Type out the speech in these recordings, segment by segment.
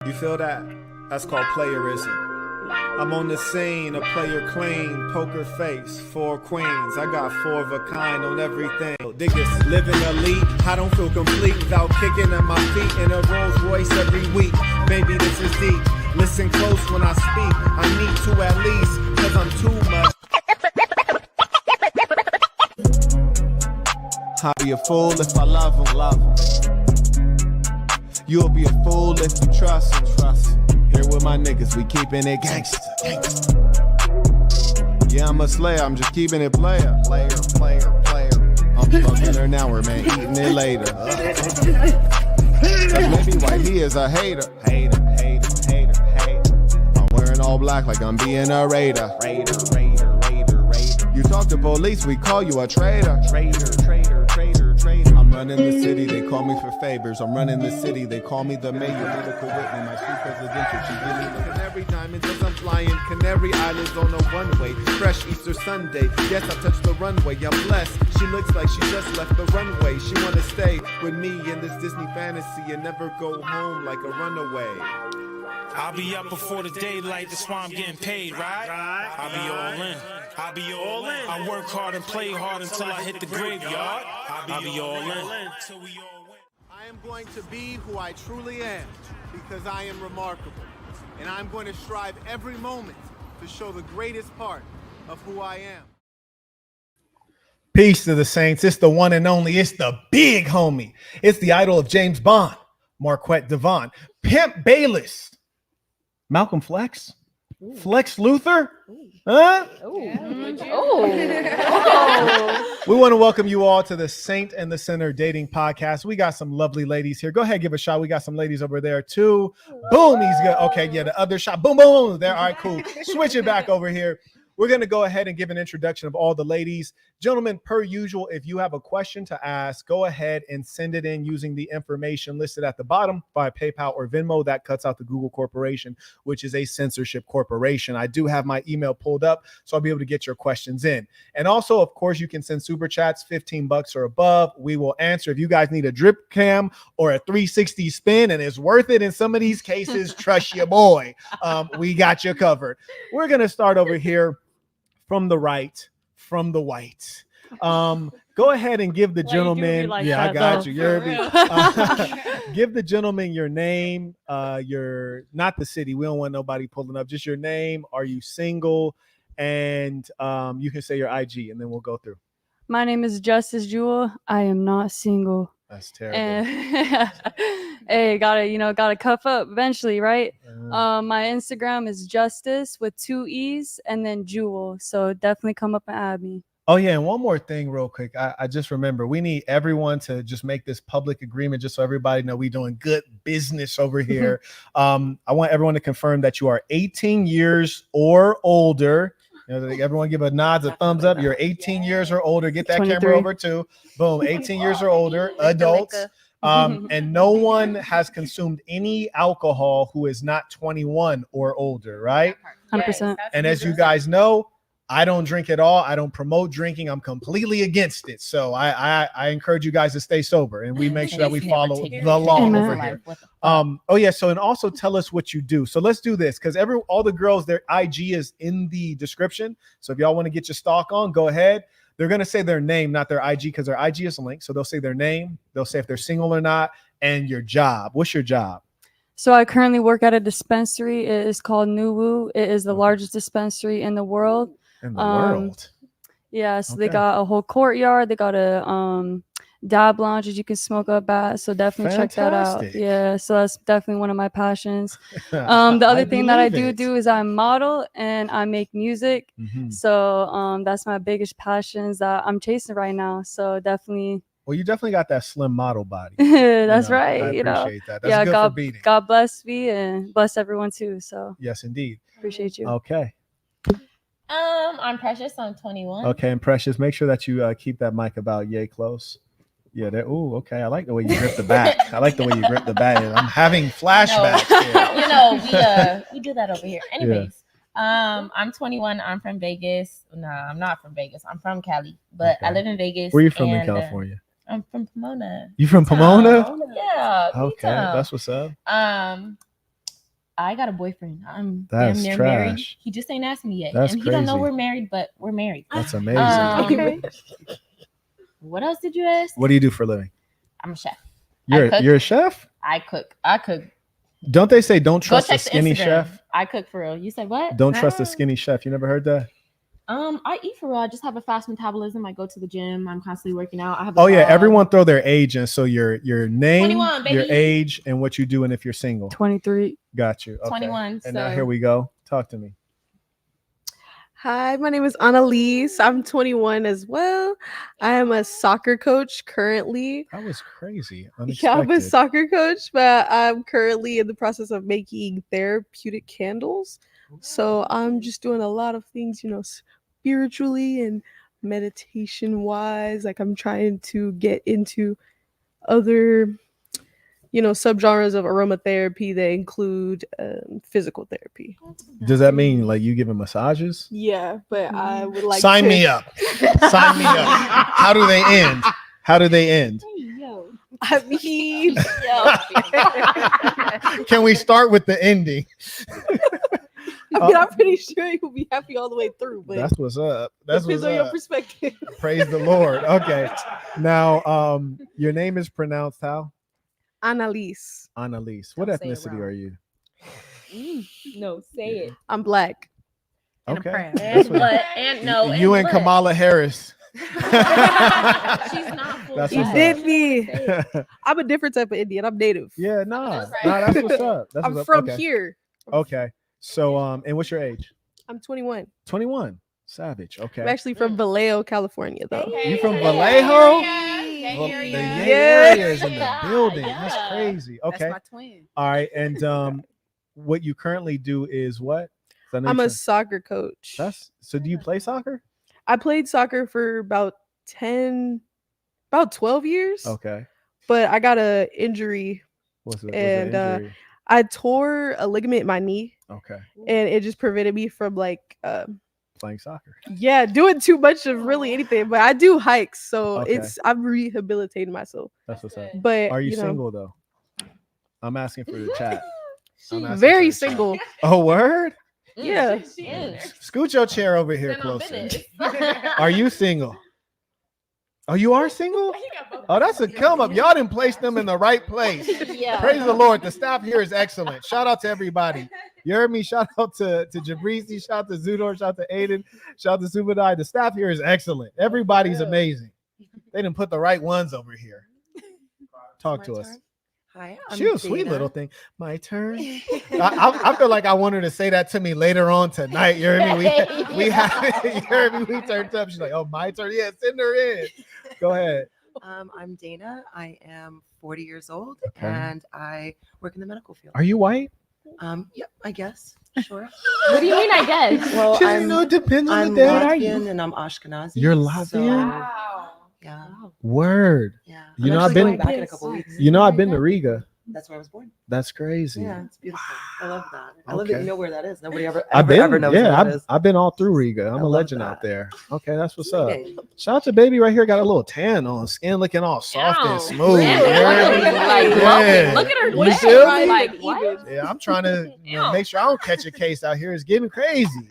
You feel that? That's called playerism. I'm on the scene, a player clean, poker face, 4 queens. I got 4 of a kind on everything. Diggers living elite, I don't feel complete without kicking at my feet in a Rolls Royce every week. Baby, this is deep. Listen close when I speak. I need to at least, cause I'm too much. I'll be a fool if I love him. You'll be a fool if you trust him. Here with my niggas, we keeping it gangsta. Yeah, I'm a slayer, I'm just keeping it player. I'm fucking her now, we're man eating it later. That's maybe why he is a hater. I'm wearing all black like I'm being a raider. You talk to police, we call you a traitor. I'm running the city, they call me for favors. I'm running the city, they call me the mayor. Lyrical Whitney, my sweet presidential. She really canary diamonds as I'm flying Canary Islands on a runway. Fresh Easter Sunday, yes, I touched the runway. I'm blessed, she looks like she just left the runway. She wanna stay with me in this Disney fantasy and never go home like a runaway. I'll be up before the daylight, that's why I'm getting paid, right? I'll be all in. I work hard and play hard until I hit the graveyard. I'll be all in. I am going to be who I truly am because I am remarkable. And I'm going to strive every moment to show the greatest part of who I am. Peace to the saints. It's the one and only. It's the big homie. It's the idol of James Bond, Marquett Devon, Pimp Bayless, Malcolm Flex, Flex Luthor, huh? We want to welcome you all to the Saint and the Sinner Dating Podcast. We got some lovely ladies here. Go ahead, give a shot. We got some ladies over there too. Boom, he's good. Okay, yeah, the other shot. Boom, boom. There. All right, cool. Switch it back over here. We're going to go ahead and give an introduction of all the ladies. Gentlemen, per usual, if you have a question to ask, go ahead and send it in using the information listed at the bottom via PayPal or Venmo. That cuts out the Google Corporation, which is a censorship corporation. I do have my email pulled up, so I'll be able to get your questions in. And also, of course, you can send super chats, $15 or above. We will answer. If you guys need a drip cam or a 360 spin and it's worth it in some of these cases, trust your boy. We got you covered. We're going to start over here. From the right, from the white. Go ahead and give the gentleman. Like yeah, I got you. Give the gentleman your name, your not the city. We don't want nobody pulling up. Just your name. Are you single? And you can say your IG, and then we'll go through. My name is Justice Jewel. I am not single. That's terrible. Hey, gotta cuff up eventually, right? My Instagram is Justice with 2 E's and then Jewel. So definitely come up and add me. Oh yeah, and one more thing real quick. I just remember we need everyone to just make this public agreement just so everybody know we're doing good business over here. I want everyone to confirm that you are 18 years or older. You know, everyone give a nod, a thumbs up. You're 18 years or older. Get that 23. Camera over too. Boom, 18 years or older, adults. And no one has consumed any alcohol who is not 21 or older, right? 100%. And as you guys know, I don't drink at all. I don't promote drinking. I'm completely against it. So I encourage you guys to stay sober, and we make sure that we follow the law over here. Oh yeah. So, and also tell us what you do. So let's do this because all the girls, their IG is in the description. So if y'all want to get your stock on, go ahead. They're going to say their name, not their IG, because their IG is linked. So they'll say their name. They'll say if they're single or not, and your job. What's your job? So I currently work at a dispensary. It is called Nuwu. It is the largest dispensary in the world. In the world. Yeah, so they got a whole courtyard. They got a dab lounge that you can smoke up at. So definitely check that out. Yeah, so that's definitely one of my passions. The other thing that I do is I model and I make music. So that's my biggest passions that I'm chasing right now. So definitely. Well, you definitely got that slim model body. That's right. I appreciate that. That's yeah, good for beating. God bless me and bless everyone too. So yes, indeed. Appreciate you. Okay. I'm Precious. I'm 21. Okay, and Precious, make sure that you keep that mic about yay close. Yeah, ooh, okay. I like the way you grip the back. I'm having flashbacks. We do that over here. Anyways, I'm 21. I'm from Vegas. No, I'm not from Vegas. I'm from Cali, but I live in Vegas. Where are you from in California? I'm from Pomona. You from Pomona? Yeah. Okay, that's what's up. I got a boyfriend. I'm That's damn near trash. married. He just ain't asked me yet. That's and he don't know crazy. we're married, but we're married. That's amazing. Okay. What else did you ask? What do you do for a living? I'm a chef. You're a chef? I cook. Don't they say don't Go trust a check the skinny Instagram. chef? I cook for real. You said what? Don't trust a skinny chef. You never heard that? I eat for real. I just have a fast metabolism. I go to the gym. I'm constantly working out. I have. Oh yeah, everyone throw their age in. So your name, 21, baby. your age, and what you do, and if you're single. 23. Got you. Okay. 21. And now here we go. Talk to me. Hi, my name is Annalise. I'm 21 as well. I am a soccer coach currently. That was crazy. Yeah, I'm Unexpected. a soccer coach, but I'm currently in the process of making therapeutic candles. So I'm just doing a lot of things, spiritually and meditation wise. Like I'm trying to get into other subgenres of aromatherapy that include physical therapy. Does that mean like you giving massages? Yeah, but I would like Sign me up. Sign me up. How do they end? I mean, Can we start with the ending? I'm pretty sure you'll be happy all the way through, but That's what's up. That's depends what's on your up. perspective. Praise the Lord. Okay. Now, your name is pronounced how? Annalise. Annalise. What Don't say it ethnicity wrong. are you? No, say it. I'm black. Okay. And You and Kamala Harris. She's not full. That's He what's did up. me. I'm a different type of Indian. I'm native. Yeah, nah. That's right. Nah, that's what's up. That's I'm what's up. from Okay. here. Okay. So, and what's your age? I'm 21. 21. Savage. Okay. I'm actually from Vallejo, California, though. You from Vallejo? Gay The area. Yay Yeah. area is in the building. That's Yeah. crazy. Okay. That's my twin. All right. And what you currently do is what? 'Cause I know I'm you a said- soccer coach. So do you play soccer? I played soccer for about 12 years, Okay. but I got a injury. What's the And, injury? I tore a ligament in my knee, Okay. and it just prevented me from Playing soccer. doing too much of really anything. But I do hikes, so Okay. I'm rehabilitating myself. That's what's up. But Are you single though? I'm asking for the chat. I'm asking Very for the chat. single. Oh, word? Yeah. Scoot your chair over here closer. Are you single? Oh, you are single? Oh, that's a come up. Y'all didn't place them in the right place. Yeah. Praise the Lord. The staff here is excellent. Shout out to everybody. You heard me? Shout out to Jabrisi. Shout out to Zudor. Shout out to Aiden. Shout out to Subadai. The staff here is excellent. Everybody's amazing. They didn't put the right ones over here. Talk to us. Hi, She was a sweet little thing. My turn. I feel like I want her to say that to me later on tonight. You heard me? We have you heard me? We turned up. She's like, oh, my turn. Yeah, send her in. Go ahead. I'm Dana. I am 40 years old, Okay. and I work in the medical field. Are you white? Yep, I guess. Sure. What do you mean? I guess. Well, It depends on I'm the day. Latvian and I'm Ashkenazi. You're so, Latvian? yeah. Word. Yeah. You I'm know, I've actually been- going back in a couple weeks. You know, I've been to Riga. That's where I was born. That's crazy. Yeah, it's beautiful. I love that. I love that Okay. you know where that is. Nobody ever I've been, ever knows where that is. I've been all through Riga. I'm I a love legend that. out there. Okay, that's what's up. Hey, Shout out to baby right here. Got a little tan on, skin looking all soft and Ow. smooth. Yeah, You heard me? like, Yeah. look at her. You leg. feel me? Like, what? Yeah, I'm trying to make sure I don't catch a case out here. It's getting crazy.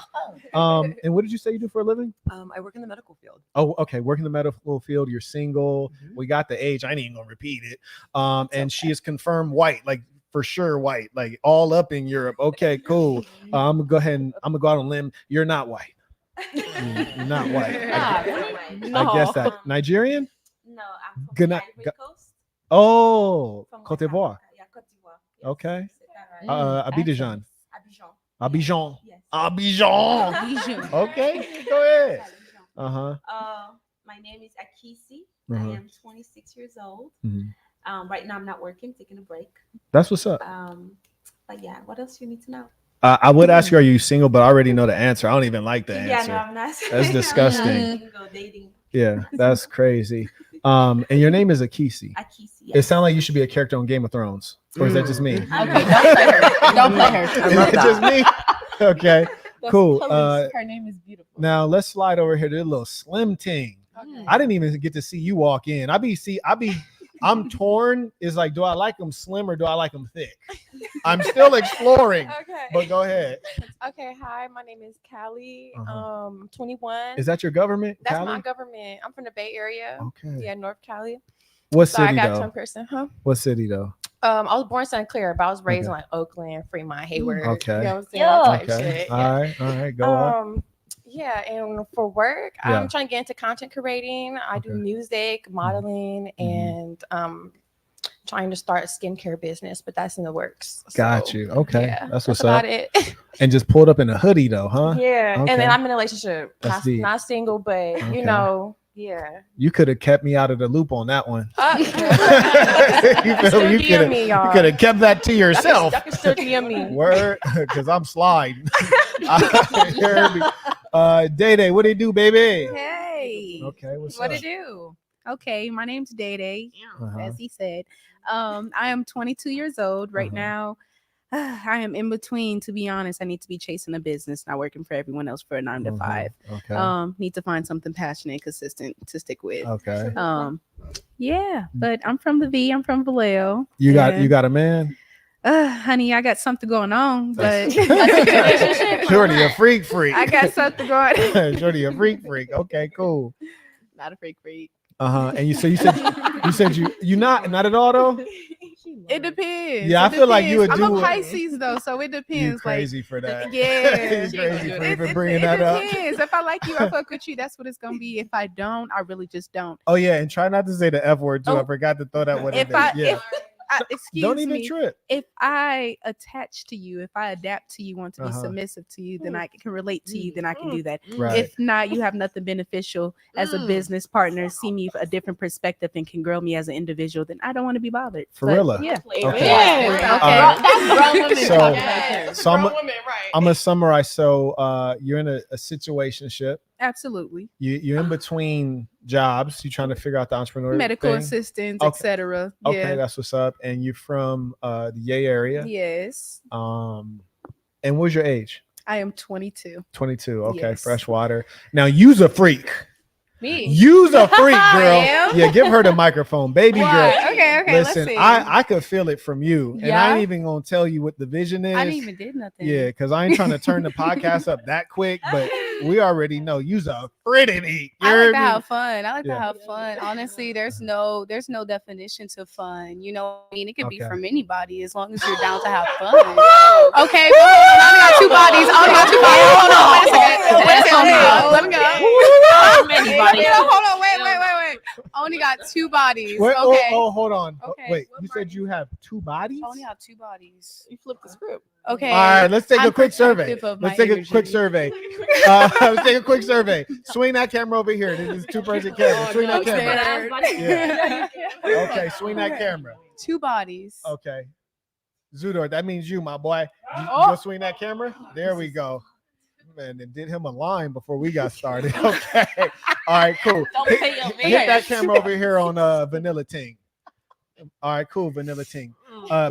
And what did you say you do for a living? I work in the medical field. Oh, okay. Working in the medical field. You're single. Mhm. We got the age. I ain't even gonna repeat it. And she is confirmed white, like for sure white, like all up in Europe. Okay, cool. I'm gonna go ahead and I'm gonna go out on a limb. You're not white. You're not white. I guess that Nigerian. No, I'm from Good the night. Ivory Coast. Oh, From Cote West d'Ivoire. Africa. Yeah, Cote d'Ivoire. Yes. Okay. Right. Abidjan. Abidjan. Abidjan. Yes. Abidjan. Abidjan. Okay, go ahead. Abidjan. Uh-huh. My name is Akisi. Uh-huh. I am 26 years old. Mhm. Right now, I'm not working, taking a break. That's what's up. But yeah, what else you need to know? I would ask you, are you single? But I already know the answer. I don't even like the Yeah, answer. no, I'm not. That's disgusting. Single, dating. Yeah, that's crazy. And your name is Akisi. Akisi. It Yes. sounds like you should be a character on Game of Thrones. Or is that just me? Okay, don't play her. Don't play her. I Is love it just me? Okay, That's cool. Khalees. Her name is beautiful. Now let's slide over here to the little slim ting. I didn't even get to see you walk in. I be I'm torn. Is like, do I like them slim or do I like them thick? I'm still exploring. Okay. But go ahead. Okay. Hi, my name is Callie. Uh-huh. 21. Is that your government? That's Cali? my government. I'm from the Bay Area. Okay. Yeah, North Cali. What So I city got though? 10%, huh? What city though? I was born in St. Clair, but I was raised Okay. in like Oakland, Fremont, Hayward. Okay. You know what I'm saying? Yeah. That type Okay. shit. All Yeah. right. Go on. Yeah, and for work, Yeah. I'm trying to get into content creating. I do Okay. music, modeling, and trying to start a skincare business, but that's in the works. Got So, you. Okay. yeah, That's what's about up. it. And just pulled up in a hoodie though, huh? Yeah, Okay. and then I'm in a relationship. That's Not, deep. not single, but Okay. you know, yeah. You could have kept me out of the loop on that one. you Still you DM could me, have y'all. kept that to yourself. Y'all can still DM me. Word, because I'm sliding. You heard me. Day, what do you do, baby? Hey. Okay, what's What up? to do? Okay, my name's Day Day, Uh-huh. as he said. I am 22 years old right now. I am in between, to be honest. I need to be chasing a business, not working for everyone else for a 9 to 5. Okay. Need to find something passionate and consistent to stick with. Okay. Yeah, but I'm from the V. I'm from Vallejo. You and, got a man? honey, I got something going on, but Shorty, a freak. I got something going on. Shorty, a freak. Okay, cool. Not a freak. And you said you not at all though. It depends. Yeah, It I feel like you would I'm do a it. Pisces though, so it You depends. crazy for that? Yeah, You crazy for bringing that up. It depends. If I like you, I fuck with you. That's what it's gonna be. If I don't, I really just don't. Oh yeah, and try not to say the F word too. I Oh. forgot to throw that one in If there. I, Yeah. excuse Don't even me. trip. If I attach to you, if I adapt to you, want to be Uh-huh. submissive to you, then I can relate to you. Then I can do that. Right. If not, you have nothing beneficial as a business partner. See me a different perspective and can grow me as an individual. Then I don't want to be bothered. For But, real? Yeah. Okay. Yeah. All That's grown women So- talking right there. So I'm gonna summarize. So you're in a situationship. Absolutely. You're in between jobs. You're trying to figure out the entrepreneur Medical thing. assistants, Okay. etc. Okay, Yeah. that's what's up. And you're from the Yay area. Yes. And what's your age? I am 22. 22. Okay, Yes. freshwater. Now you's a freak. Me. You's a freak, girl. am? Yeah, give her the microphone, baby What? girl. Okay, Listen, let's see. I could feel it from you, and I Yeah? ain't even gonna tell you what the vision is. I didn't even did nothing. Yeah, because I ain't trying to turn the podcast up that quick, but we already know you's a pretty neat. You I heard like to me? have fun. I like Yeah. to have fun. Honestly, there's no definition to fun. You know what I mean? It could be Okay. from anybody as long as you're down to have fun. Okay, well, I only got 2 bodies. I only got 2 bodies. Hold on, wait a second. Wait a second. Let me go. Many bodies. Hold on, wait. I only got 2 bodies. Wait, Okay. oh, hold on. Okay. Wait, you said you have 2 bodies? I only have 2 bodies. You flipped the script. Okay. All right, let's take a I'm quick survey. protective of Let's my take a quick energy. survey. Let's take a quick survey. Swing that camera over here. This is 2-person camera. Swing that camera. Yeah. Okay, swing that camera. 2 bodies. Okay. Zudor, that means you, my boy. You Oh. go swing that camera? There we go. Man, it did him a line before we got started. Okay. All right, cool. Don't pay your Hit that man. camera over here on Vanilla Ting. All right, cool, Vanilla Ting.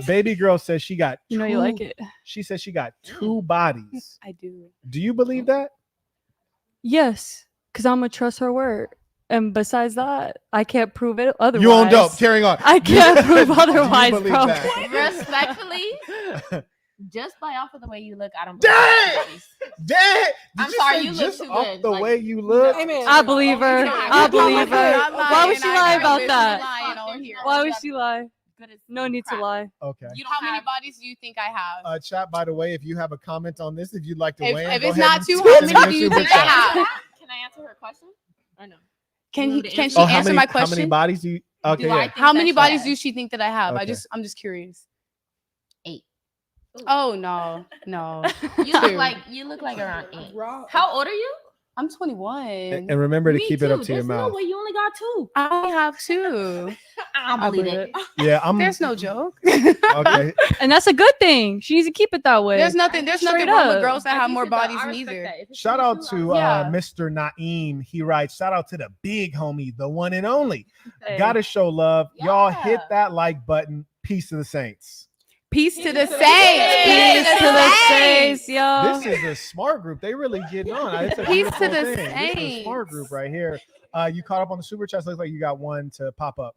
Baby girl says she got You know you two- like it. She says she got 2 bodies. I do. Do you believe that? Yes, because I'm gonna trust her word. And besides that, I can't prove it otherwise. You on dope. Carrying on. I can't prove Do you otherwise, believe bro. that? Respectfully, just by off of the way you look, I don't Dang! believe bodies. Dad, did I'm you sorry, say you look just too off good, the like- way you look. Amen. I believe her. I believe her. I'm Why would lying. she I lie know about this. that? I'm lying on here. Why would she lie? Good as No need to crap. lie. Okay. You don't How many have bodies do you think I have? Chat, by the way, if you have a comment on this, if you'd like to If- weigh in, if go it's ahead not and too, send how it in many the do you super think I chat. have? Can I answer her question? Or no? Can You need to she answer. Oh, how answer many, my How many question? bodies do you? Okay, Do I yeah. think How many that's bodies bad? does she think that I have? Okay. I'm just curious. 8. Oh no. You look like around 8. How old are you? I'm 21. And remember to Me keep it too. up to your There's mouth. no way you only got 2. I only have 2. I don't believe it. Yeah, I'm. There's no joke. Okay. And that's a good thing. She needs to keep it that way. There's nothing Straight wrong with up. girls that Like have you more said, though, bodies I than respect either. that. If it's Shout out 22, to Yeah. Mr. Naeem. He writes, shout out to the big homie, the one and only. Hey. Gotta show love. Y'all Yeah. hit that like button. Peace to the saints. Peace to the Peace saints. to the Peace to the saints, yo. This is a smart group. They really getting on. It's a Peace beautiful to the thing. This is a smart saints. group right here. You caught up on the super chats. Looks like you got one to pop up.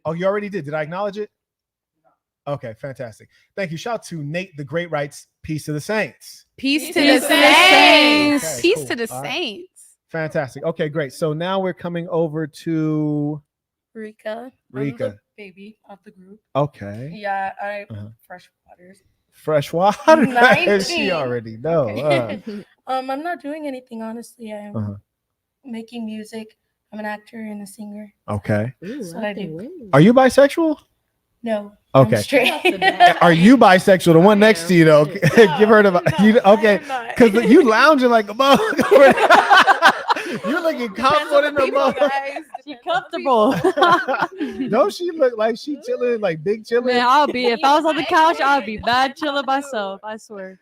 Oh, you already did. Did I acknowledge it? Okay, fantastic. Thank you. Shout out to Nate, the Great Rights. Peace to the Saints. Peace to the saints. Okay, Peace cool. to the All right. saints. Fantastic. Okay, great. So now we're coming over to Rika. Rika. I'm the baby of the group. Okay. Yeah, I Uh-huh. fresh waters. Fresh water. 19. She already know. Okay. I'm not doing anything, honestly. I'm Uh-huh. making music. I'm an actor and a singer. Okay. That's what I do. Are you bisexual? No. Okay. I'm straight. Are you bisexual? The one next to you, though. Give her the. You, okay. Because you lounging like a mug. You're looking confident in the mug. She comfortable. Don't she look like she chilling, like big chilling? Man, I'll be if I was on the couch, I'll be bad chilling myself. I swear.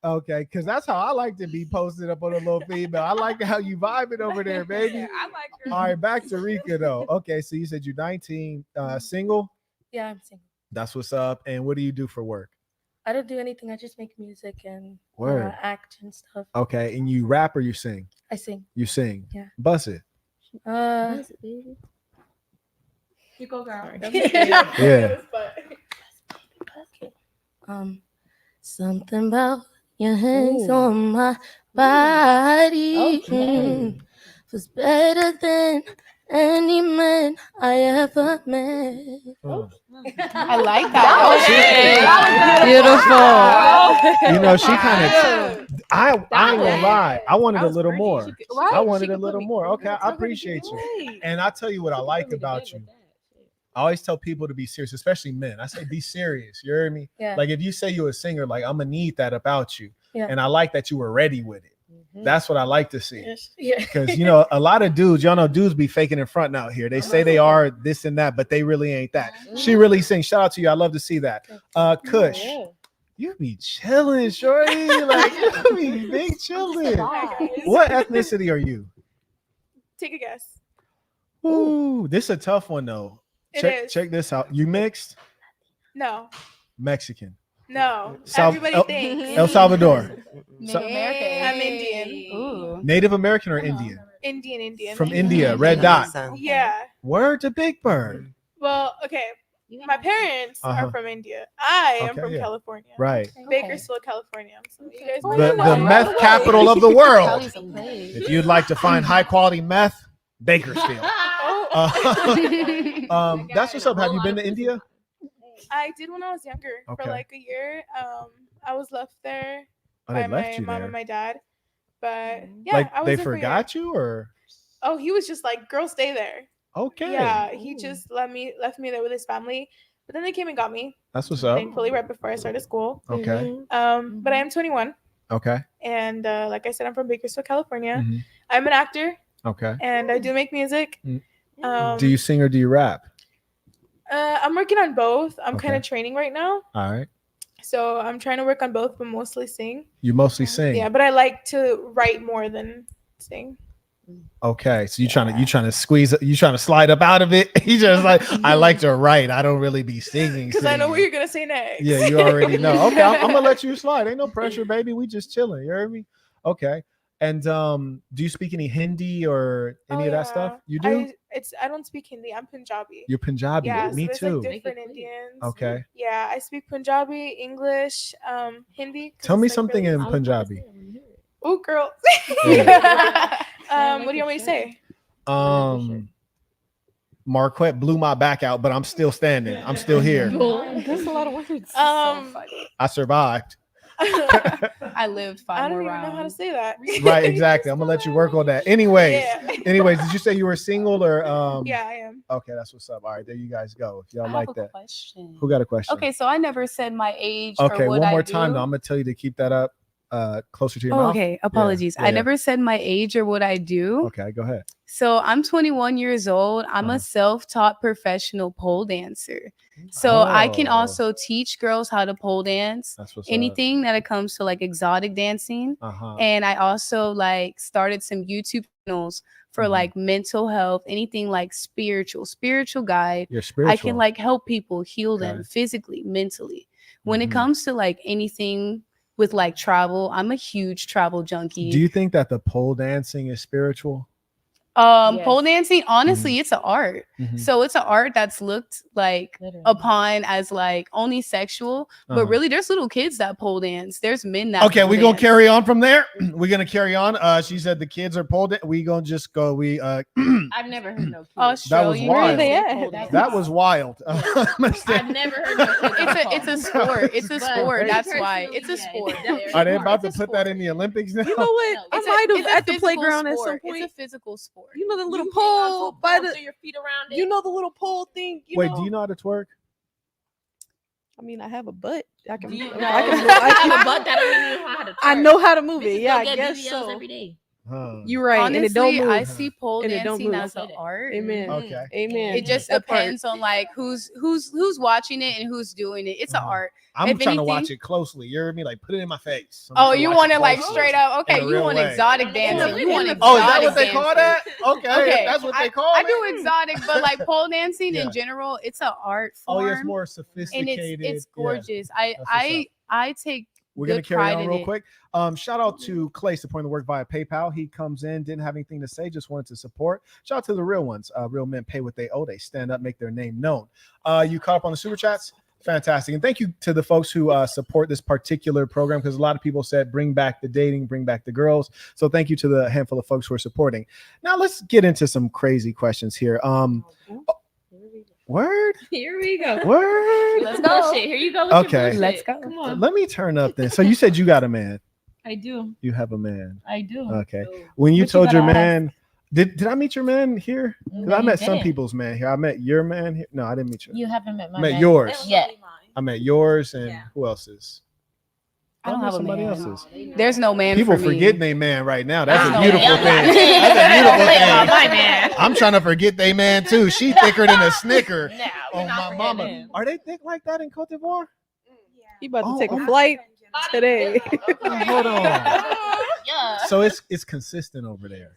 Okay, because that's how I like to be posted up on a little female. I like how you vibing over there, baby. I like her. All right, back to Rika though. Okay, so you said you're 19, single. Yeah, I'm single. That's what's up. And what do you do for work? I don't do anything. I just make music and Word. act and stuff. Okay, and you rap or you sing? I sing. You sing. Yeah. Bust it. You go, girl. Yeah. Something about your hands on my body was better than any man I ever met. I like that. Beautiful. You know, she kind of. I ain't gonna lie. I wanted a little more. I wanted a little more. Okay, I appreciate you. And I tell you what I like about you. I always tell people to be serious, especially men. I say be serious. You hear me? Yeah. Like if you say you're a singer, like I'm gonna need that about you. Yeah. And I like that you were ready with it. That's what I like to see. Yeah. Because you know, a lot of dudes, y'all know dudes be faking in front out here. They say they are this and that, but they really ain't that. She really sings. Shout out to you. I love to see that. Kush. You be chilling, shorty. Like you be big chilling. What ethnicity are you? Take a guess. Ooh, this is a tough one though. It is. Check this out. You mixed? No. Mexican. No. Sal- Everybody El- thinks. El Salvador. Native American. I'm Indian. Ooh. Native American or Indian? Indian. From India, red dot. Yeah. Word to Big Bird. Well, okay. My parents Uh-huh. are from India. I am Okay, from yeah. California. Right. Bakersfield, California. So you guys The meth capital of the world. Cali's a place. If you'd like to find high quality meth, Bakersfield. That's what's up. Have you been to India? I did when I was younger Okay. for like a year. I was left there Oh, by they my left you mom there. and my dad. But yeah, Like I was they there for a year. forgot you, or Oh, he was just like, "Girl, stay there." okay. Yeah, he just left me there with his family. But then they came and got me, That's what's up. thankfully, right before I started school. Okay. But I am 21, Okay. and like I said, I'm from Bakersfield, California. Mhm. I'm an actor, Okay. and I do make music. Mm. Do you sing or do you rap? I'm working on both. I'm kind Okay. of training right now, All right. so I'm trying to work on both, but mostly sing. You mostly sing. Yeah, but I like to write more than sing. Okay, so you trying to squeeze it, you trying to slide up out of it. You just like I like to write. I don't really be singing. Because I know singing. what you're gonna say next. Yeah, you already know. Okay, I'm gonna let you slide. Ain't no pressure, baby. We just chilling. You heard me? Okay. And do you speak any Hindi or any of that stuff? You do? I don't speak Hindi. I'm Punjabi. You're Punjabi. Yeah, Me so there's too. like different Indians. Okay. Yeah, I speak Punjabi, English, Hindi. 'cause Tell me it's, like, something really- in Punjabi. Oh, girl. Yeah. What do you want me to say? Marquett blew my back out, but I'm still standing. I'm still here. That's a lot of words. I survived. I lived I five don't more even know how to rounds. say that. Right, exactly. I'm gonna let you work on that. Anyways, Yeah. anyways, did you say you were single or Yeah, I am. Okay, that's what's up. All right, there you guys go. If y'all I like have a that. question. Who got a question? Okay, so I never said my age Okay, or what one more I time do. though. I'm gonna tell you to keep that up closer to your Oh, mouth. okay, apologies. Yeah, I yeah. never said my age or what I do. Okay, go ahead. So I'm 21 years old. I'm Uh-huh. a self-taught professional pole dancer. So I can Oh. also teach girls how to pole dance. That's what's Anything that it comes to like exotic dancing. Uh-huh. And I also like started some YouTube channels for Mm-hmm. like mental health, anything like spiritual guide. You're I spiritual. can like help people heal them Okay. physically, mentally. When Mhm. it comes to like anything with like travel, I'm a huge travel junkie. Do you think that the pole dancing is spiritual? Pole dancing, honestly, it's an art. So it's an art that's looked like upon as like only sexual, but really there's little kids that pole dance. There's men that Okay, pole we're gonna dance. carry on from there. We're gonna carry on. She said the kids are pole dance. We gonna just go. I've never heard no kids. That was wild. That That was wild. I've never heard no kids. It's a sport. It's a sport. That's why. It's a sport. Are they about to put that in the Olympics now? You know what? I might have at the playground at some point. It's a physical sport. You know the little pole by the your feet around it. You know the little pole thing. Wait, do you know how to twerk? I mean, I have a butt. I can. You know, I can. I have a butt that don't even know how to. I know how to move it. Bitches Yeah, go I get guess BBLs so. every day. You're right, Honestly, and it don't move. I see pole And it don't dancing move. as an art. Amen. Okay. Amen. It just That part. depends on like who's watching it and who's doing it. It's an art. I'm If trying to anything- watch it closely. You hear me? Like, put it in my face. I'm Oh, trying to you watch want it it like closely. straight up? In Okay, a you real want way. exotic dancing. You want exotic Oh, is that what they call that? dancing. Okay, that's what they call I it. do exotic, but like pole dancing Yeah. in general, it's an art Oh, form. yeah, it's more and sophisticated. it's Yeah. gorgeous. That's what's I take We're good gonna carry pride on in real it. quick. Shout out to Clay supporting the work via PayPal. He comes in, didn't have anything to say, just wanted to support. Shout out to the real ones. Real men pay what they owe. They stand up, make their name known. You caught up on the super chats? Fantastic. And thank you to the folks who support this particular program, because a lot of people said bring back the dating, bring back the girls. So thank you to the handful of folks who are supporting. Now let's get into some crazy questions here. Word? Here we go. Word? Let's go. Here you go. With Okay. Your bullshit. Let's go. Come on. Let me turn up then. So you said you got a man. I do. You have a man. I do. Okay. When you What you told your gotta man, did I meet your man here? Because No, I you met some didn't. people's man here. I met your man here. No, I didn't meet you. You haven't met my Met man yours. yet. I met yours and who else's? I don't met have a somebody man. else's. There's no man People for me. forgetting they man right now. That's I a know. beautiful Yeah, thing. yeah. That's a beautiful Yeah, thing. my man. I'm trying to forget they man too. She thicker than a Snicker. No, Oh we're not my mama. forgetting him. Are they thick like that in Cote d'Ivoire? He about to Oh, take a okay. flight today. Hold on. Yeah. So it's consistent over there.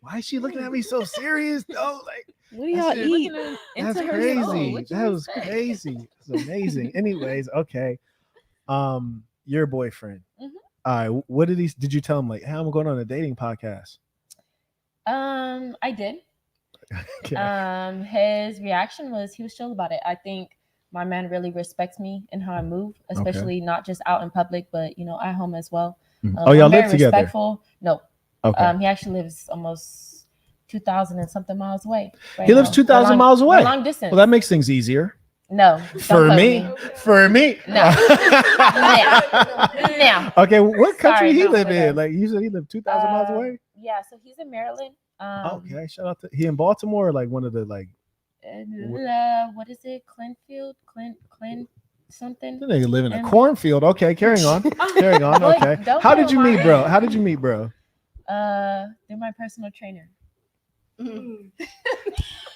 Why is she looking at me so serious though? Like, What do y'all shit- eat? that's Into her crazy. soul. What you That was expect? crazy. It's amazing. Anyways, okay. Your boyfriend. Mhm. All right. What did you tell him? Like, hey, I'm going on a dating podcast. I did. Okay. His reaction was he was chill about it. I think my man really respects me and how I move, especially not just out in public, but you know, at home as well. Oh, y'all I'm very live together? Respectful. No. Okay. He actually lives almost 2,000 and something miles away. Right He lives now. 2,000 We're miles away. we're long distance. Well, that makes things easier. No. For don't me. quote For me. No. No. Okay. What country Sorry, he don't live put in? that. Like, you said he lived 2,000 miles away? Yeah, so he's in Maryland. Okay. Shout out to he in Baltimore, or like one of the like. What is it? Clint something. The nigga live in a And- cornfield. Okay, carrying on. Carrying on. Look, Okay. don't How go did you meet, lying. bro? How did you meet, bro? They're my personal trainer.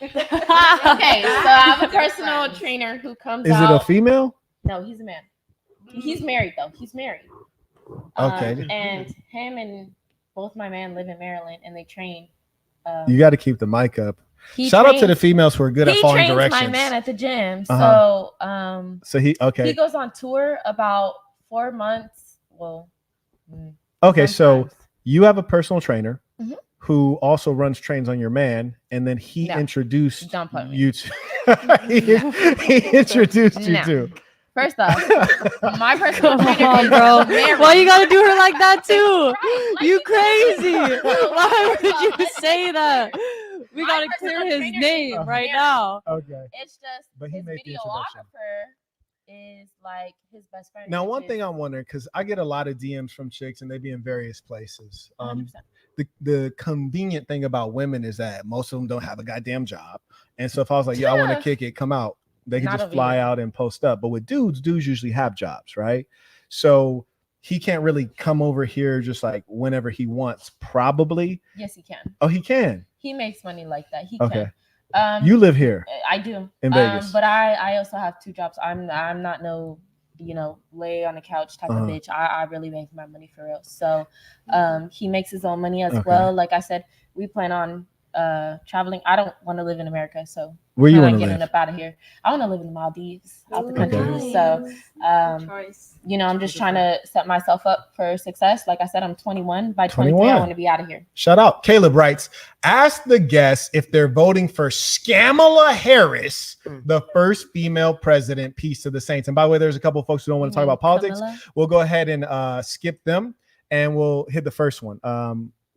Okay, so I have a personal trainer who comes Is it out. a female? No, he's a man. He's married though. He's married. Okay. And him and both my man live in Maryland, and they train. You got to keep the mic up. He Shout out to trains- the females who are good at He following trains directions. my man at the gym. Uh-huh. So So he okay. he goes on tour about 4 months. Well, Okay, so sometimes. you have a personal trainer Mhm. who also runs trains on your man, and then he No. introduced Don't put me. you to. he introduced you No. to. First off, my personal Come trainer on, is bro. married. Why you gotta do her like that too? Right, You like- crazy. Why would you Let me say that? We My gotta personal clear his trainer name is right married. now. Okay. It's just But he his made the introduction. videographer is like his best friend. Now, which one is thing I'm wondering, because I get a lot of DMs from chicks, and they be in various places. 100%. The convenient thing about women is that most of them don't have a goddamn job, and so if I was like, "Yo, I want to Yeah. kick it," come out. They can Not just over fly here. out and post up. But with dudes usually have jobs, right? So he can't really come over here just like whenever he wants. Probably. Yes, he can. Oh, he can. He makes money like that. He Okay. can. You live here I do in Vegas. but I also have 2 jobs. I'm not no lay on the couch type Uh-huh. of bitch. I really make my money for real. So he makes his own money as Okay. well. Like I said, we plan on traveling. I don't want to live in America, so where you want to getting live? up out of here. I want to live in the Maldives, out the country. Okay. So, I'm just trying to set myself up for success. Like I said, I'm 21. By 23, I want to be out of here. Shout out. Caleb writes, ask the guests if they're voting for Skamala Harris, the first female president. Peace to the Saints. And by the way, there's a couple of folks who don't want to talk about politics. Camilla? We'll go ahead and skip them, and we'll hit the first one.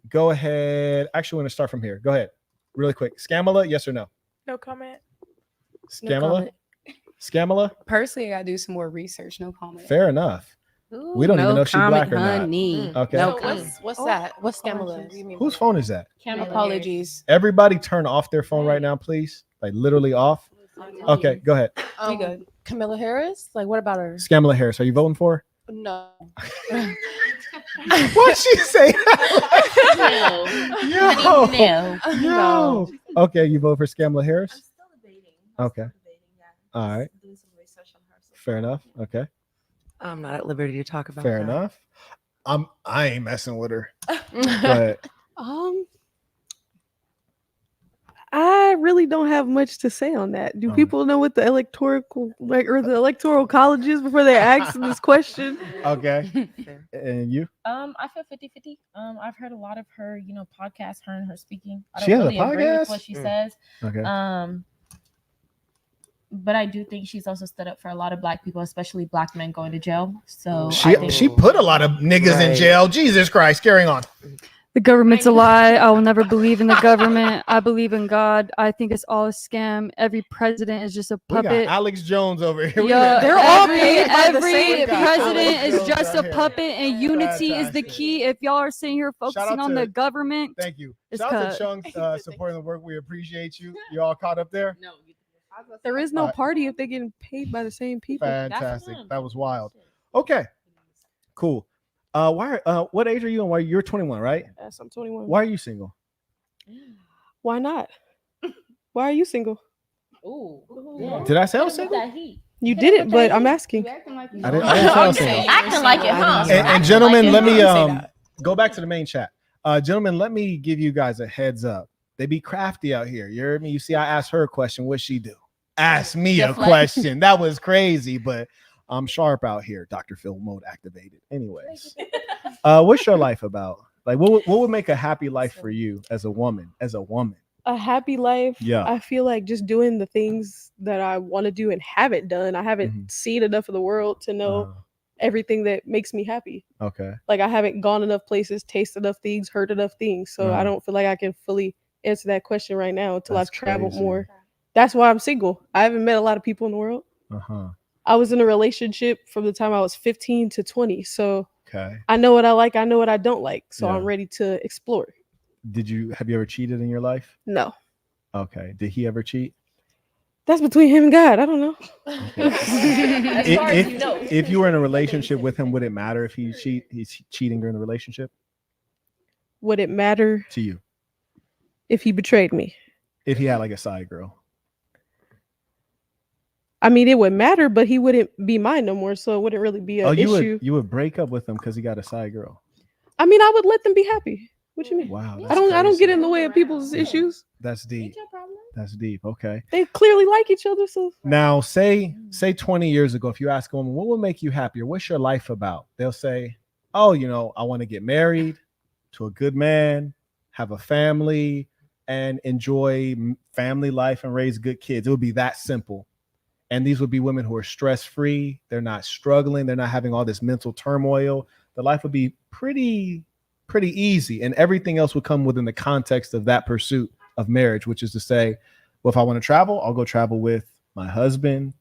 Go ahead. Actually, we're going to start from here. Go ahead. Really quick. Skamala, yes or no? No comment. Skamala? Skamala? Personally, I gotta do some more research. No comment. Fair enough. Ooh, We don't even no know if she's comment, black or not. honey. Okay. No, what's that? What's Skamala? Whose phone is that? Apologies. Everybody turn off their phone right now, please. Like literally off. Okay, go ahead. We good. Camilla Harris? Like, what about her? Skamala Harris, are you voting for her? No. What'd she say? No. Yo. Okay, you vote for Skamala Harris? I'm still debating. Okay. All right. Doing some research on her. Fair enough. Okay. I'm not at liberty to talk about Fair that. enough. I ain't messing with her. But I really don't have much to say on that. Do people know what the electoral college is before they ask this question? okay. And you? I feel 50-50. I've heard a lot of her, podcasts, her and her speaking. I She don't has a really agree podcast? with what she says. Okay. But I do think she's also stood up for a lot of black people, especially black men going to jail. So She put a lot of niggas in jail. Jesus Christ. Carrying on. The government's a lie. I will never believe in the government. I believe in God. I think it's all a scam. Every president is just a We got puppet. Alex Jones over here. They're all paid by the every same guy. president Alex is Jones just out a here. puppet, and unity is the key. If y'all are sitting here focusing on the government, Thank you. it's Shout out cut. to Chunk supporting the work. We appreciate you. You all caught up there? No. There is no Alright. party if they're getting paid by the same people. Fantastic. That was wild. Okay. Cool. What age are you and why you're 21, right? Yes, I'm 21. Why are you single? Why not? Why are you single? Ooh. Did I say I was single? You didn't, but I'm asking. I didn't say I was single. Acting like it, huh? And gentlemen, let me go back to the main chat. Gentlemen, let me give you guys a heads up. They be crafty out here. You heard me? You see, I asked her a question. What'd she do? Ask me a question. That was crazy, but I'm sharp out here. Dr. Phil mode activated. Anyways, what's your life about? Like, what would make a happy life for you as a woman? A happy life. Yeah. I feel like just doing the things that I want to do and haven't done. I haven't seen enough of the world to know everything that makes me happy. Okay. Like I haven't gone enough places, tasted enough things, heard enough things. So I don't feel like I can fully answer that question right now until I've traveled more. That's why I'm single. I haven't met a lot of people in the world. I was in a relationship from the time I was 15 to 20. So I know what I like. I know what I don't like. So I'm ready to explore. Have you ever cheated in your life? No. Okay. Did he ever cheat? That's between him and God. I don't know. If you were in a relationship with him, would it matter if he's cheating during the relationship? Would it matter to you if he betrayed me? If he had like a side girl? I mean, it would matter, but he wouldn't be mine no more, so it wouldn't really be an issue. You would break up with him because he got a side girl? I mean, I would let them be happy. What you mean? Wow. I don't get in the way of people's issues. That's deep. That's deep. Okay. They clearly like each other. So now say 20 years ago, if you ask a woman, what would make you happier? What's your life about? They'll say, oh, I want to get married to a good man, have a family, and enjoy family life and raise good kids. It would be that simple. And these would be women who are stress-free. They're not struggling. They're not having all this mental turmoil. The life would be pretty easy. And everything else would come within the context of that pursuit of marriage, which is to say, well, if I want to travel, I'll go travel with my husband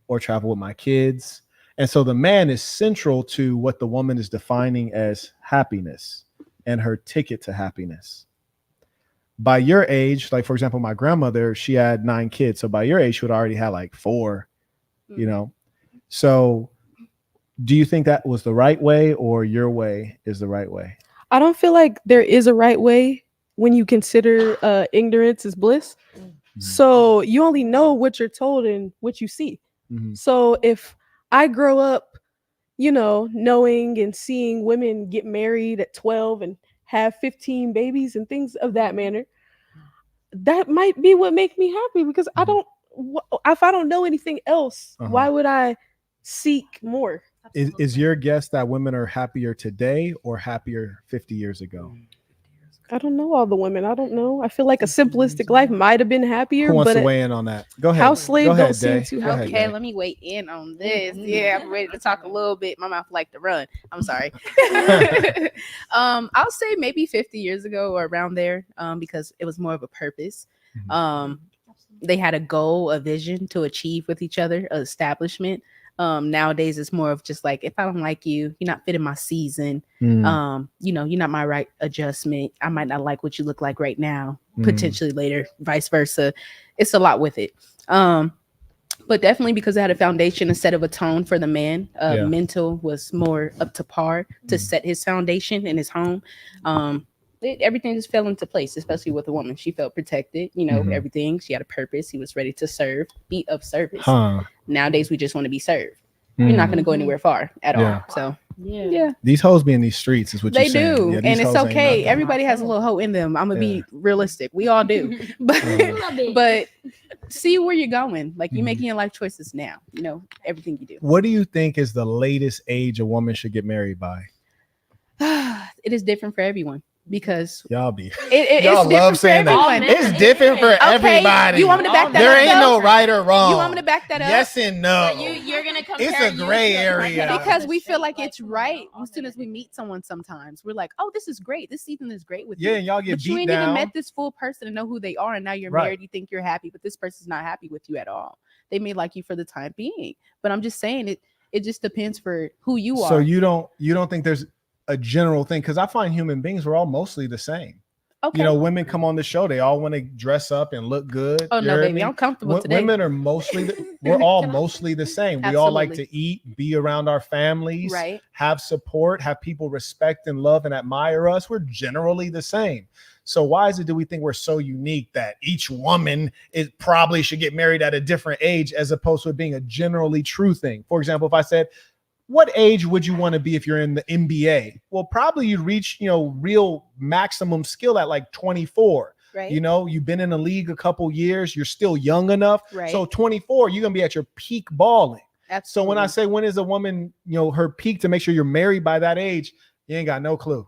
or travel with my kids. And so the man is central to what the woman is defining as happiness and her ticket to happiness. By your age, like for example, my grandmother, she had 9 kids. So by your age, she would already have like 4, So do you think that was the right way or your way is the right way? I don't feel like there is a right way when you consider ignorance is bliss. So you only know what you're told and what you see. So if I grow up, knowing and seeing women get married at 12 and have 15 babies and things of that manner, that might be what make me happy because I don't. If I don't know anything else, why would I seek more? Is your guess that women are happier today or happier 50 years ago? I don't know all the women. I don't know. I feel like a simplistic life might have been happier. Who wants but to weigh in on that? Go ahead. House slave don't seem Day. too happy. Okay, let me weigh in on this. Yeah, I'm ready to talk a little bit. My mouth like to run. I'm sorry. I'll say maybe 50 years ago or around there, because it was more of a purpose. They had a goal, a vision to achieve with each other, an establishment. Nowadays it's more of just like, if I don't like you, you're not fitting my season. You're not my right adjustment. I might not like what you look like right now, potentially later, vice versa. It's a lot with it. But definitely because it had a foundation instead of a tone for the man. Mental was more up to par to set his foundation in his home. Everything just fell into place, especially with a woman. She felt protected, everything. She had a purpose. He was ready to serve, be of service. Nowadays, we just want to be served. We're not going to go anywhere far at all. So, yeah. These hoes be in these streets is what you're saying. They do. And it's okay. Everybody has a little hoe in them. I'm going to be realistic. We all do. But see where you're going. Like, you're making your life choices now. Everything you do. What do you think is the latest age a woman should get married by? It is different for everyone. Because y'all it's love saying that. It's different for everybody. You want me to back that there up? There ain't no right or wrong. You want me to back that up? Yes and no. So you're gonna compare. It's a gray area because we feel like it's right as soon as we meet someone. Sometimes we're like, "Oh, this is great. This season is great with you." Yeah, and y'all get but beat you ain't down. even met this full person and know who they are, and now you're married. You think you're happy, but this person's not happy with you at all. They may like you for the time being, but I'm just saying it just depends for who you are. So you don't think there's a general thing? Because I find human beings, we're all mostly the same. Okay. Women come on the show, they all want to dress up and look good. Oh no, baby, I'm comfortable today. Women are mostly we're all mostly the same. We all like to eat, be around our families, right? Have support, have people respect and love and admire us. We're generally the same. So why do we think we're so unique that each woman probably should get married at a different age as opposed to it being a generally true thing? For example, if I said, what age would you want to be if you're in the NBA? Well, probably you'd reach, real maximum skill at like 24. Right. You've been in the league a couple years. You're still young enough. Right. So 24, you're going to be at your peak balling. Absolutely. So when I say, when is a woman, her peak to make sure you're married by that age, you ain't got no clue.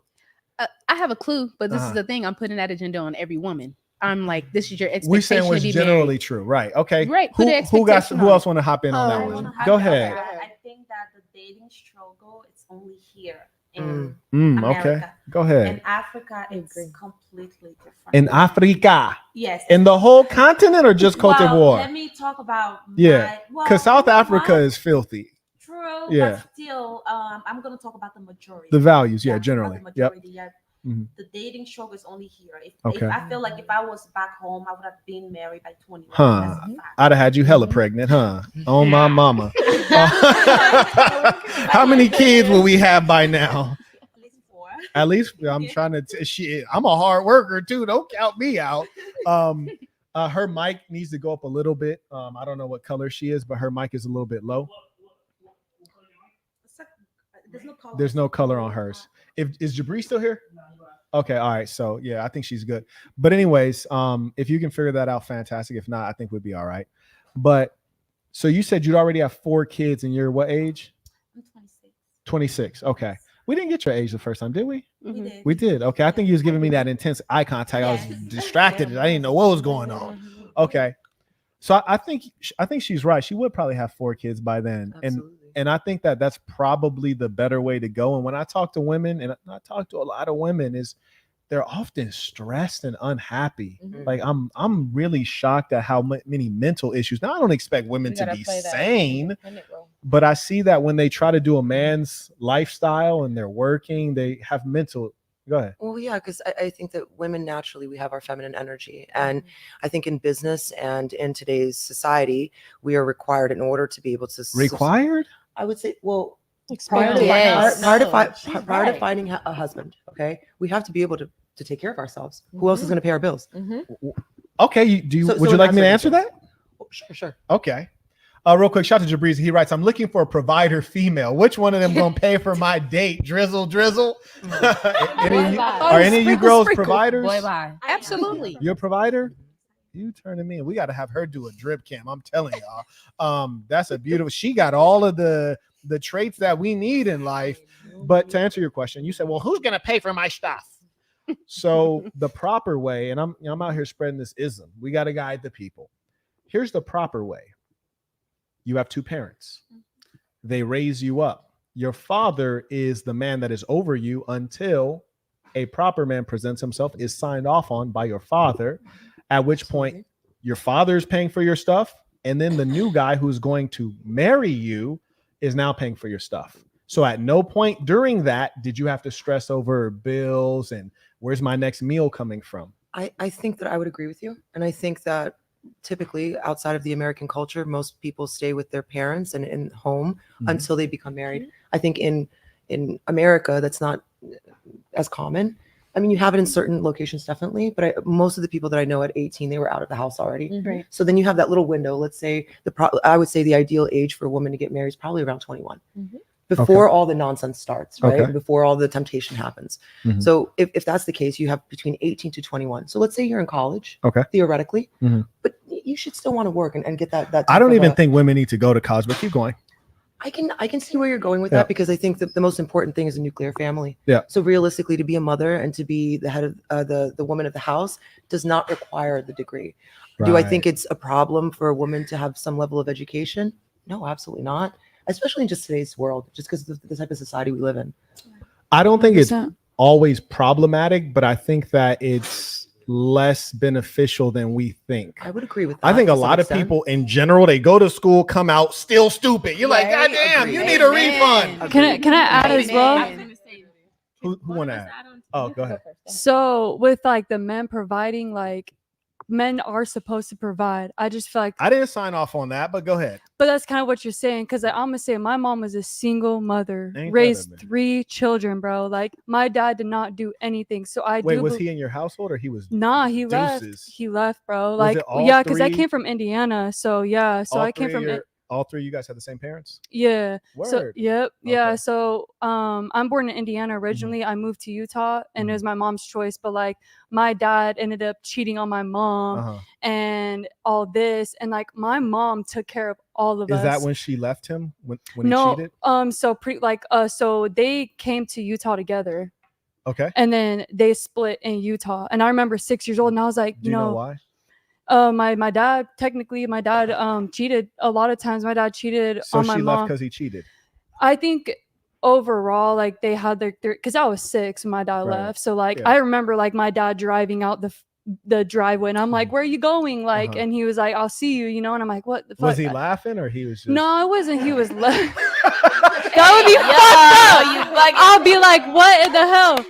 I have a clue, but this is the thing. I'm putting that agenda on every woman. I'm like, this is your expectation. We're saying what's generally true. Right. Okay. Right. Who else want to hop in on that one? Go ahead. I think that the dating struggle is only here in America. Okay. Go ahead. In Africa, it's completely different. In Africa? Yes. In the whole continent or just Cote d'Ivoire? Let me talk about because South Africa is filthy. True. Yeah. But still, I'm going to talk about the majority. The values, generally. Yep. The dating struggle is only here. If I feel like if I was back home, I would have been married by 21. I'd have had you hella pregnant, Oh my mama. How many kids will we have by now? At least 4. At least I'm trying to. I'm a hard worker too. Don't count me out. Her mic needs to go up a little bit. I don't know what color she is, but her mic is a little bit low. There's no color on hers. Is Jabri still here? Okay, all right. So yeah, I think she's good. But anyways, if you can figure that out, fantastic. If not, I think we'd be all right. But so you said you'd already have 4 kids and you're what age? I'm 26. 26. Okay. We didn't get your age the first time, did we? We did. Okay. I think you was giving me that intense eye contact. I was distracted. I didn't know what was going on. Okay. So I think she's right. She would probably have 4 kids by then. Absolutely. And I think that's probably the better way to go. And when I talk to women, and I talk to a lot of women, is they're often stressed and unhappy. Like I'm really shocked at how many mental issues. Now I don't expect women to be sane, but I see that when they try to do a man's lifestyle and they're working, they have mental. Go ahead. Well, yeah, because I think that women naturally, we have our feminine energy. And I think in business and in today's society, we are required in order to be able to. Required? I would say, well, prior to finding a husband, okay, we have to be able to take care of ourselves. Who else is going to pay our bills? Okay. Would you like me to answer that? Sure. Okay. Real quick, shout out to Jabrizi. He writes, I'm looking for a provider female. Which one of them gonna pay for my date? Drizzle. Are any of you girls providers? Absolutely. You're a provider? You turning me. We got to have her do a drip cam. I'm telling y'all. That's a beautiful. She got all of the traits that we need in life. But to answer your question, you said, well, who's gonna pay for my stuff? So the proper way, and I'm out here spreading this ism. We got to guide the people. Here's the proper way. You have two parents. They raise you up. Your father is the man that is over you until a proper man presents himself, is signed off on by your father, at which point your father is paying for your stuff. And then the new guy who's going to marry you is now paying for your stuff. So at no point during that did you have to stress over bills and where's my next meal coming from? I think that I would agree with you. And I think that typically outside of the American culture, most people stay with their parents and in home until they become married. I think in America, that's not as common. I mean, you have it in certain locations, definitely, but most of the people that I know at 18, they were out of the house already. Right. So then you have that little window. Let's say I would say the ideal age for a woman to get married is probably around 21. Before all the nonsense starts, right? Okay. Before all the temptation happens. So if that's the case, you have between 18 to 21. So let's say you're in college, theoretically, but you should still want to work and get that. I don't even think women need to go to college, but keep going. I can see where you're going with that, because I think that the most important thing is a nuclear family. Yeah. So realistically, to be a mother and to be the head of the woman of the house does not require the degree. Right. Do I think it's a problem for a woman to have some level of education? No, absolutely not. Especially in just today's world, just because of the type of society we live in. I don't think it's always problematic, but I think that it's less beneficial than we think. I would agree with that. I think a lot of people in general, they go to school, come out still stupid. You're like, God damn, you need a refund. Can I add as well? Who want to add? Oh, go ahead. So with like the men providing, like men are supposed to provide. I just feel like I didn't sign off on that, but go ahead. But that's kind of what you're saying, because I'm gonna say my mom was a single mother, raised 3 children, bro. Like my dad did not do anything. So Wait, was he in your household or he was? Nah, he left. He left, bro. Like yeah, because I came from Indiana. So yeah, so I came from. All 3 of you guys have the same parents? Yeah. Word. So yeah. So I'm born in Indiana originally. I moved to Utah and it was my mom's choice. But like my dad ended up cheating on my mom and all this. And like my mom took care of all of us. Is that when she left him? When he cheated? So they came to Utah together. Okay. And then they split in Utah. And I remember 6 years old and I was like, Do you know why? My dad cheated a lot of times. My dad cheated on my mom. So she left because he cheated? I think overall, like they had their because I was 6 when my dad left. So like I remember like my dad driving out the driveway and I'm like, where are you going? Like, and he was like, I'll see you, and I'm like, what the fuck? Was he laughing or he was just... No, it wasn't. He was laughing. That would be fucked up. I'll be like, what in the hell?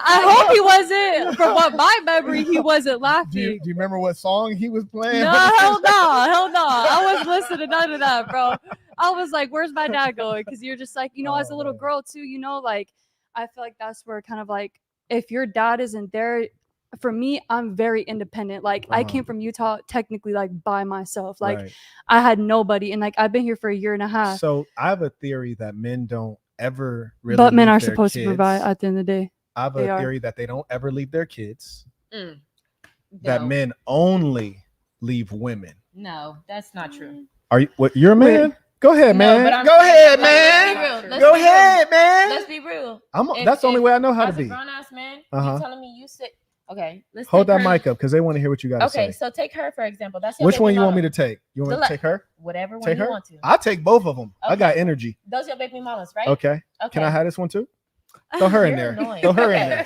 I hope he wasn't. From what my memory, he wasn't laughing. Do you remember what song he was playing? No, hell no. I wasn't listening to none of that, bro. I was like, where's my dad going? Because you're just like, as a little girl too, like I feel like that's where kind of like if your dad isn't there. For me, I'm very independent. Like I came from Utah technically like by myself. Like I had nobody, and like I've been here for 1.5 years. So I have a theory that men don't ever really. But men are supposed to provide at the end of the day. I have a theory that they don't ever leave their kids. That men only leave women. No, that's not true. Are you? What? You're a man. Go ahead, man. Go ahead, man. Go ahead, man. Let's be real. That's the only way I know how to be. As a grown-ass man, you telling me you sit. Okay, let's hold that mic up because they want to hear what you got to say. Okay, so take her for example. That's which one you want me to take? You want to take her? Whatever one you want to. I'll take both of them. Okay. I got energy. Those are your baby mamas, right? Okay. Can I have this one too? Throw her in there. Throw her in there.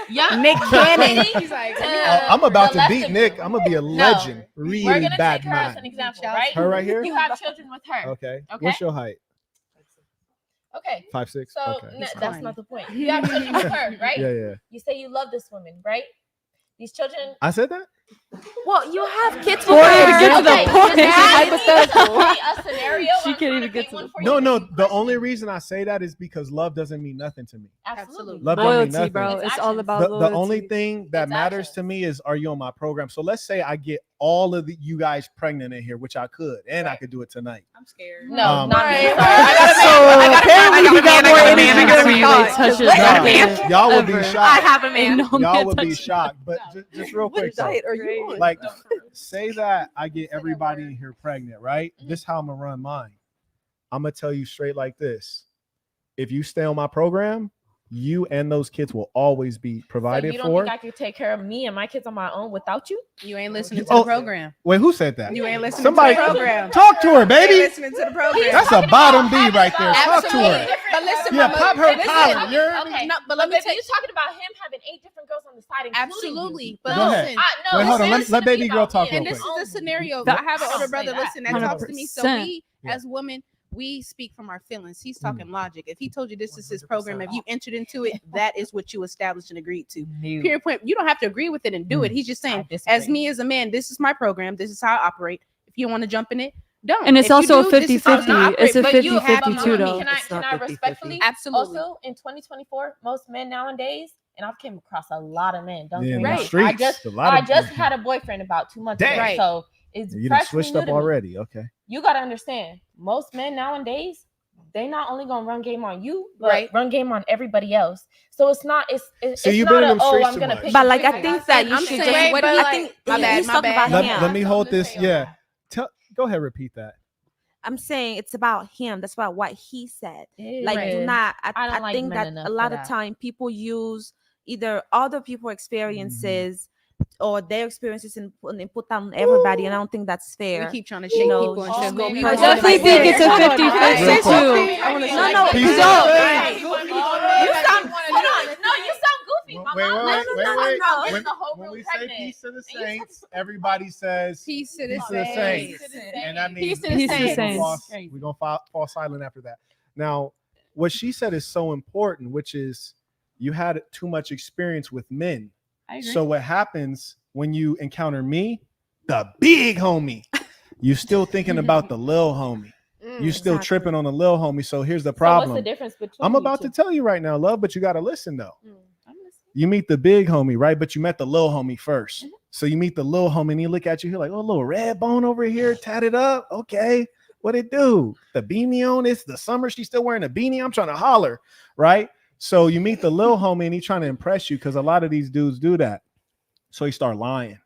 Yeah, Nick Cannon. He's like, I'm about to beat Nick. I'm gonna be a legend. Really We're gonna bad take her mind. as an example, right? Her right here. You have children with her. Okay. What's your height? Okay. 5'6". So okay. That's not the point. You have children with her, right? Yeah. You say you love this woman, right? These children. I said that? Well, you have kids with her. Get to the point. Hypothetical. A scenario. She can't even get to the point. No. The only reason I say that is because love doesn't mean nothing to me. Absolutely. Love loyalty, don't mean nothing. bro. It's all about loyalty. The only thing that matters to me is, are you on my program? So let's say I get all of you guys pregnant in here, which I could, and I could do it tonight. I'm scared. No, not me. So apparently we got more energy than we touches No, that. y'all would be Ever. shocked. I have a man. Ain't no Y'all man would be touches- shocked. But just real What quick, though. diet are you on? Like, say that I get everybody in here pregnant, right? This is how I'm gonna run mine. I'm gonna tell you straight like this: if you stay on my program, you and those kids will always be provided So you don't for. think I could take care of me and my kids on my own without you? You ain't listening to Oh, the program. Wait, who said that? You ain't listening Somebody to the program. talk to her, You ain't baby. listening to the program. That's a bottom B right there. Talk to her. But listen, Yeah, mama, pop her listen. collar. You're Okay, No, but let let me me tell you're talking about him having 8 different girls on the side, including absolutely. you. But Go ahead. listen, No, Wait, hold on. this Let is baby about girl me talk real and this quick. is the scenario. That- I have an Don't older say brother. that. Listen, that talks to me. So 100%. we, Yeah. as women, we speak from our feelings. He's talking logic. If he told you this is his program, if you entered into it, that is what you established and agreed to. Period. Point. You don't have to agree with it and do it. He's just saying, as me as a man, this is my program. This is how I operate. If you want to jump in it, don't. And it's If you also a do, this is how 50-50. I operate. It's a But you have 50-50 to too, know though. me. Can I It's not can I 50-50. respectfully? Absolutely. Also, in 2024, most men nowadays, and I've came across a lot of men. Don't Yeah, get in me the wrong. streets, a lot I of just men. had a boyfriend about 2 months Dang. ago, Right. so it's You done freshly switched new up to me. already. Okay. You got to understand, most men nowadays, they not only gonna run game on you, but Right. run game on everybody else. So it's not. It's See, you've not been in a, them oh, streets I'm too gonna much. pick. But and like, I choose. think that you I'm should saying, just. what do you I think? think My bad, he's my talking bad. about Let me him. hold this. Yeah. Go ahead. Repeat that. I'm saying it's about him. That's about what he said. Like, do Right. not. I don't I like think men that enough a for lot of that. time people use either other people's experiences or their experiences and put down everybody, and I don't think that's We fair. keep trying to shake know, people and all just go. men people are I on definitely the think right it's a there. 50-50 Right. Real quick. too. I wanna No, say no, something. Peace you out. sound no, you sound goofy. My Wait, mom wait, lets me wait, know wait. I'm When, getting the whole when room we say pregnant. peace to the And you saints, everybody says Peace to the peace to the saints. saints. And that means Peace to the Peace to the saints. saints. we're going to fall silent after that. Now, what she said is so important, which is you had too much experience with men. I agree. So what happens when you encounter me, the big homie, you still thinking about the little homie. You still Exactly. tripping on the little homie. So here's the So what's problem. the difference between I'm you about two? to tell you right now, love, but you got to listen though. I'm listening. You meet the big homie, right? But you met the little homie 1st. So you meet the little homie and he look at you, he's like, oh, little red bone over here, tatted up. Okay. What it do? The beanie on. It's the summer. She's still wearing a beanie. I'm trying to holler, right? So you meet the little homie and he's trying to impress you because a lot of these dudes do that. So he start lying.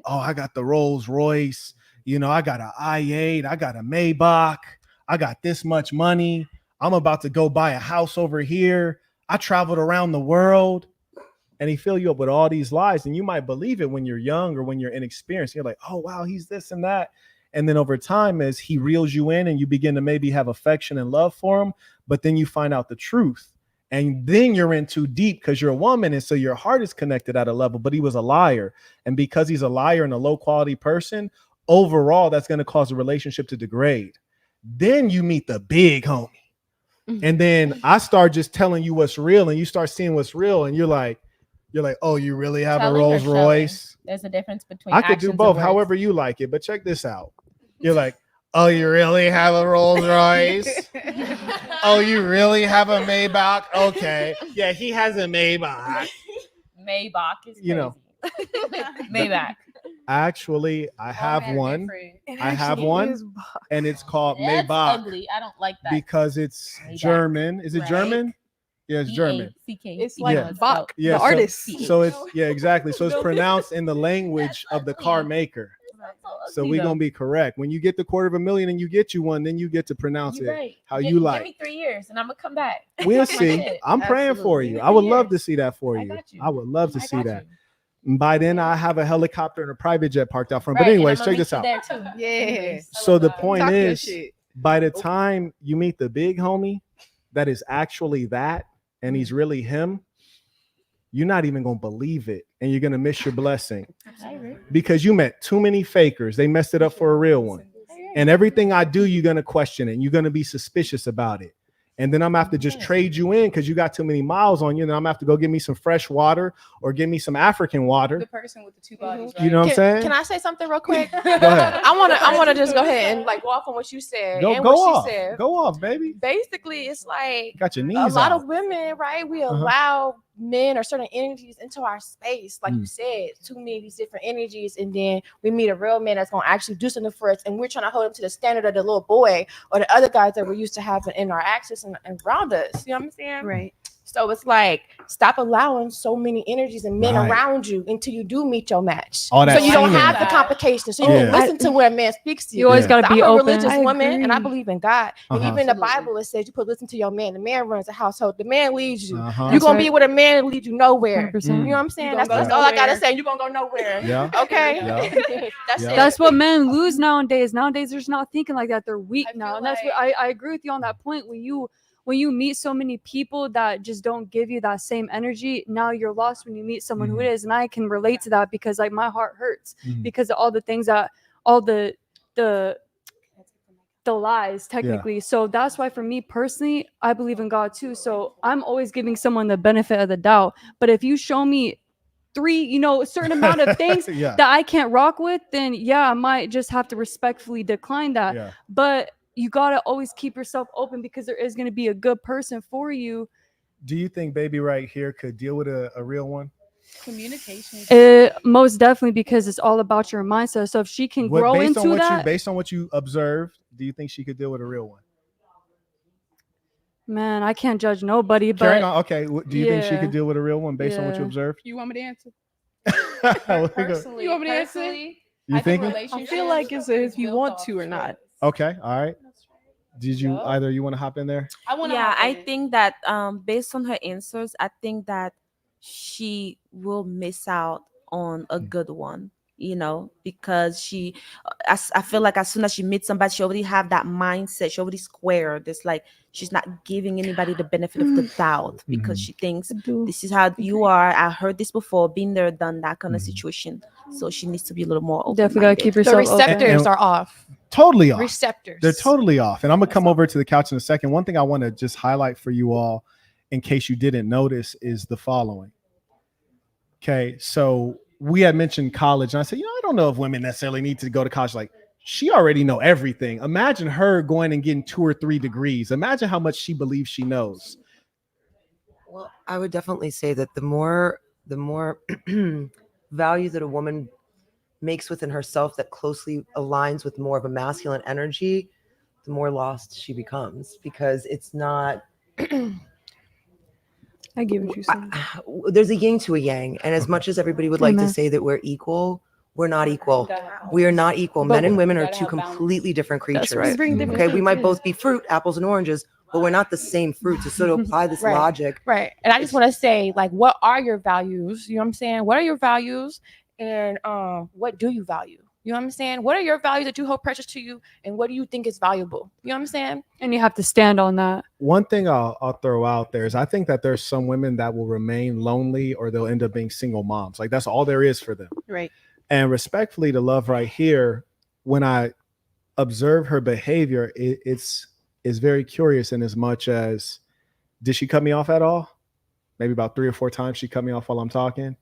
Oh, I got the Rolls Royce. You know, I got an i8. I got a Maybach. I got this much money. I'm about to go buy a house over here. I traveled around the world. And he fill you up with all these lies. And you might believe it when you're young or when you're inexperienced. You're like, oh, wow, he's this and that. And then over time, as he reels you in and you begin to maybe have affection and love for him, but then you find out the truth. And then you're in too deep because you're a woman. And so your heart is connected at a level, but he was a liar. And because he's a liar and a low quality person, overall, that's going to cause a relationship to degrade. Then you meet the big homie. And then I start just telling you what's real and you start seeing what's real. And you're like, oh, you really have Telling a or Rolls showing? Royce? There's a difference between I could actions do and both, words. however you like it. But check this out. You're like, oh, you really have a Rolls Royce? Oh, you really have a Maybach? Okay. Yeah, he has a Maybach. Maybach is crazy. You know. Maybach. Actually, I have one. I have one, and it's called That's Maybach ugly. I don't like that. because it's Maybach. German. Is it Right. German? Yeah, it's German. B-A-C-K. It's like Yeah. Bach, Yeah, the artist. So it's exactly. So it's pronounced in the language of the car maker. So we're gonna be correct. When you get the $250,000 and you get you one, then you get to pronounce You're it right. how Give you like. me 3 years and I'm gonna come back. We'll That's my see. shit. I'm praying for Absolutely. you. Give I me would 3 love years. to see that for I you. got you. I would love to I see got that. you. And by then I have a helicopter and a private jet parked out front. Right, But and anyways, I'ma check meet this you out. there too. Yeah. So the point Talk your is, shit. by the time you meet the big homie that is actually that, and he's really him, you're not even gonna believe it, and you're gonna miss your blessing I agree. because you met too many fakers. They messed it up for a real one. And everything I do, you're gonna question it. And you're gonna be suspicious about it. And then I'm gonna have to just trade you in because you got too many miles on you. And then I'm gonna have to go get me some fresh water or give me some African water. The person with the two bodies, right? You know what I'm saying? Can I say something real quick? Go ahead. I wanna just go ahead and like walk on what you said and Go what off. she said. Go off, baby. Basically, it's like Got your knees a lot out. of women, right? We allow men or certain energies into our space, like you said, too many of these different energies, and then we meet a real man that's gonna actually do something for us, and we're trying to hold him to the standard of the little boy or the other guys that we're used to having in our access and around us. You know what I'm saying? Right. So it's like, stop allowing so many energies and men Right. around you until you do meet your match. All that So you don't semen. have the complications. So you Yeah. can listen to where a man speaks to you. You always Yeah. got to So be I'm a open. religious I woman and I agree. believe in God. And Uh-huh. even the Bible, it says you put listen to your man. The man runs the household. The man leads you. Uh-huh. You're That's going to right. be with a man who leads you nowhere. 100%. You know what I'm saying? gonna That's go all I got to nowhere. say. You're going to go nowhere. Yeah. Okay? Yeah. That's Yeah. it. That's what men lose nowadays. Nowadays, they're just not thinking like that. They're weak I now, feel and that's what I agree with you on that point. When you meet so many people that just don't give you that same energy, now you're lost when you meet someone who is. And I can relate to that because like my heart hurts because of all the things that all the lies technically. So that's why for me personally, I believe in God too. So I'm always giving someone the benefit of the doubt. But if you show me a certain amount of things Yeah. that I can't rock with, then yeah, I might just have to respectfully decline that. Yeah. But you gotta always keep yourself open because there is gonna be a good person for you. Do you think baby right here could deal with a real one? Communication. Most definitely, because it's all about your mindset. So if she can grow into that, based on what you observed, do you think she could deal with a real one? man, I can't judge nobody. Carrying But on. Okay. Do you think she yeah. could deal with a real one based on what you Yeah. observed? You want me to answer? Personally, You want me to answer? personally, You I think think? I feel like it's if you want to or not. Okay. All right. Did you either you want to hop in there? I think that based on her answers, I think that she will miss out on a good one, because I feel like as soon as she meets somebody, she already have that mindset. She already squared. It's like she's not giving anybody the benefit of the doubt because she thinks this is how you are. I heard this before, been there, done that kind of situation. So she needs to be a little more open. Definitely gotta keep the yourself open. receptors are off. Totally off. Receptors. They're totally off. And I'm gonna come over to the couch in a second. One thing I want to just highlight for you all, in case you didn't notice, is the following. Okay, so we had mentioned college, and I said, I don't know if women necessarily need to go to college. Like, she already know everything. Imagine her going and getting 2 or 3 degrees. Imagine how much she believes she knows. Well, I would definitely say that the more value that a woman makes within herself that closely aligns with more of a masculine energy, the more lost she becomes, because it's not. I get what you're saying. There's a yin to a yang, and as much as everybody would like to say that we're equal, we're not equal. We are not equal. Men and women are two completely different creatures. That's right. Okay, we might both be fruit, apples and oranges, but we're not the same fruit. So to apply this logic, Right. And I just want to say, like, what are your values? You know what I'm saying? What are your values? And what do you value? You know what I'm saying? What are your values that you hold precious to you? And what do you think is valuable? You know what I'm saying? And you have to stand on that. One thing I'll throw out there is I think that there's some women that will remain lonely or they'll end up being single moms. Like, that's all there is for them. Right. And respectfully to Love right here, when I observe her behavior, it's very curious in as much as, did she cut me off at all? Maybe about 3 or 4 times she cut me off while I'm talking.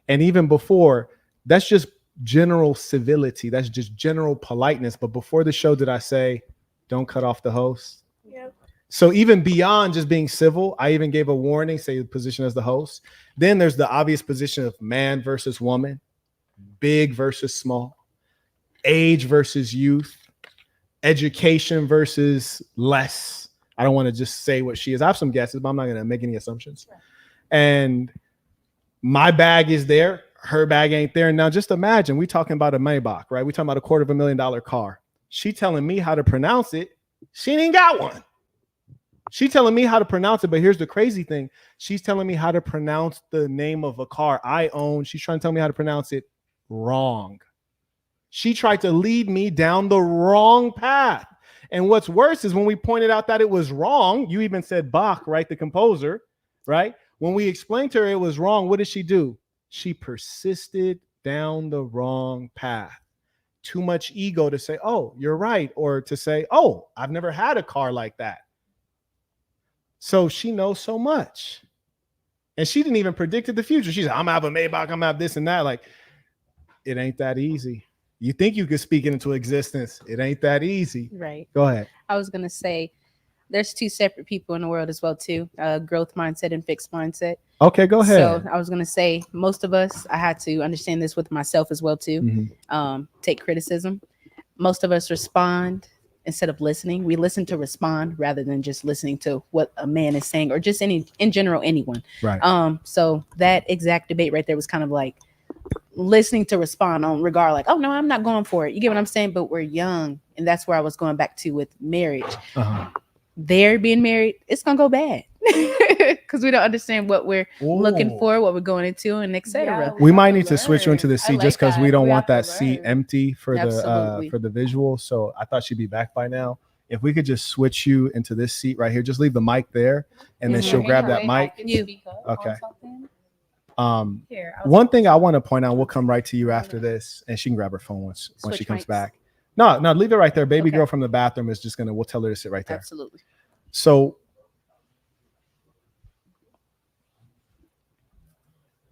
And even before, that's just general civility. That's just general politeness. But before the show, did I say, don't cut off the host? Yeah. So even beyond just being civil, I even gave a warning, say the position as the host. Then there's the obvious position of man versus woman, big versus small, age versus youth, education versus less. I don't want to just say what she is. I have some guesses, but I'm not going to make any assumptions. And my bag is there. Her bag ain't there. Now just imagine, we talking about a Maybach, right? We talking about a $250,000 car. She telling me how to pronounce it. She ain't got one. She telling me how to pronounce it. But here's the crazy thing. She's telling me how to pronounce the name of a car I own. She's trying to tell me how to pronounce it wrong. She tried to lead me down the wrong path. And what's worse is when we pointed out that it was wrong, you even said Bach, right? The composer, right? When we explained to her it was wrong, what did she do? She persisted down the wrong path. Too much ego to say, oh, you're right. Or to say, oh, I've never had a car like that. So she knows so much. And she didn't even predict the future. She's like, I'm gonna have a Maybach, I'm gonna have this and that. Like, it ain't that easy. You think you could speak it into existence. It ain't that easy. Right. Go ahead. I was going to say there's 2 separate people in the world as well, too. Growth mindset and fixed mindset. Okay, go ahead. So I was going to say most of us, I had to understand this with myself as well, too. Mm-hmm. Take criticism. Most of us respond instead of listening. We listen to respond rather than just listening to what a man is saying, or just in general, anyone. Right. So that exact debate right there was kind of like listening to respond on regard, like, oh no, I'm not going for it. You get what I'm saying? But we're young, and that's where I was going back to with marriage. They're being married, it's gonna go bad because we don't understand what we're looking for, what we're going into, and etc. We might need to switch you into the seat like just because that. we don't We want have that to seat learn. empty for Absolutely. the visual. So I thought she'd be back by now. If we could just switch you into this seat right here, just leave the mic there, and then she'll grab that mic. Okay. One thing I want to point out, we'll come right to you after this, and she can grab her phone once she comes back. No, leave it right there. Baby girl from the bathroom is just we'll tell her to sit right there. Absolutely. So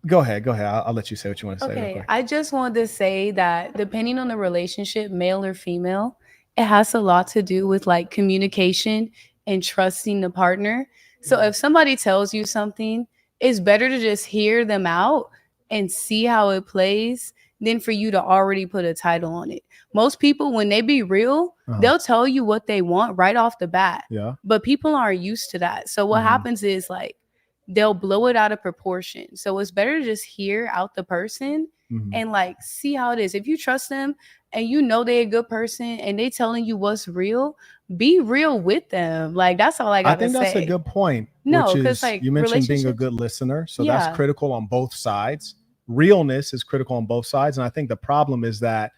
go ahead. I'll let you say what you want to say. real Okay, quick. I just wanted to say that depending on the relationship, male or female, it has a lot to do with like communication and trusting the partner. So if somebody tells you something, it's better to just hear them out and see how it plays than for you to already put a title on it. Most people, when they be real, they'll tell you what they want right off the bat. Yeah. But people aren't used to that. So what happens is like they'll blow it out of proportion. So it's better to just hear out the person and like see how it is. If you trust them and you know they're a good person and they telling you what's real, be real with them. Like that's all I got to say. I think that's a good point. No, which because is, like you mentioned being a relationships- good listener. So Yeah. that's critical on both sides. Realness is critical on both sides. And I think the problem is that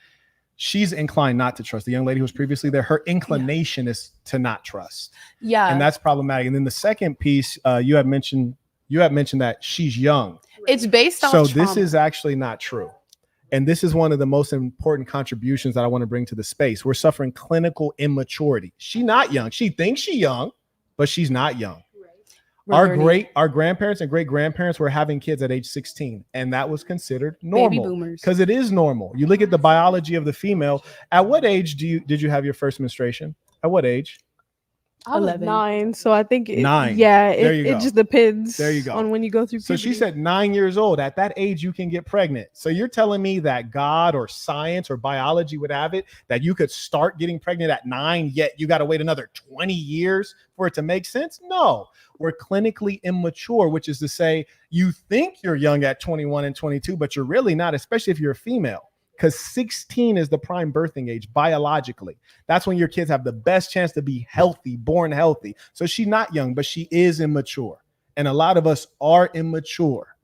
she's inclined not to trust. The young lady who was previously there, her inclination is to not trust. Yeah. And that's problematic. And then the second piece, you had mentioned that she's young. It's based on So trauma. this is actually not true. And this is one of the most important contributions that I want to bring to the space. We're suffering clinical immaturity. She's not young. She thinks she's young, but she's not young. Our grandparents and great grandparents were having kids at age 16, and that was considered normal. Baby boomers. Because it is normal. You look at the biology of the female. At what age did you have your first menstruation? At what age? I was 11. 9, so I think 9. Yeah, There you it go. just depends. There you go. On when you go through. So she puberty. said 9 years old. At that age, you can get pregnant. So you're telling me that God or science or biology would have it that you could start getting pregnant at 9, yet you got to wait another 20 years for it to make sense? No, we're clinically immature, which is to say you think you're young at 21 and 22, but you're really not, especially if you're a female. Because 16 is the prime birthing age biologically. That's when your kids have the best chance to be healthy, born healthy. So she's not young, but she is immature. And a lot of us are immature.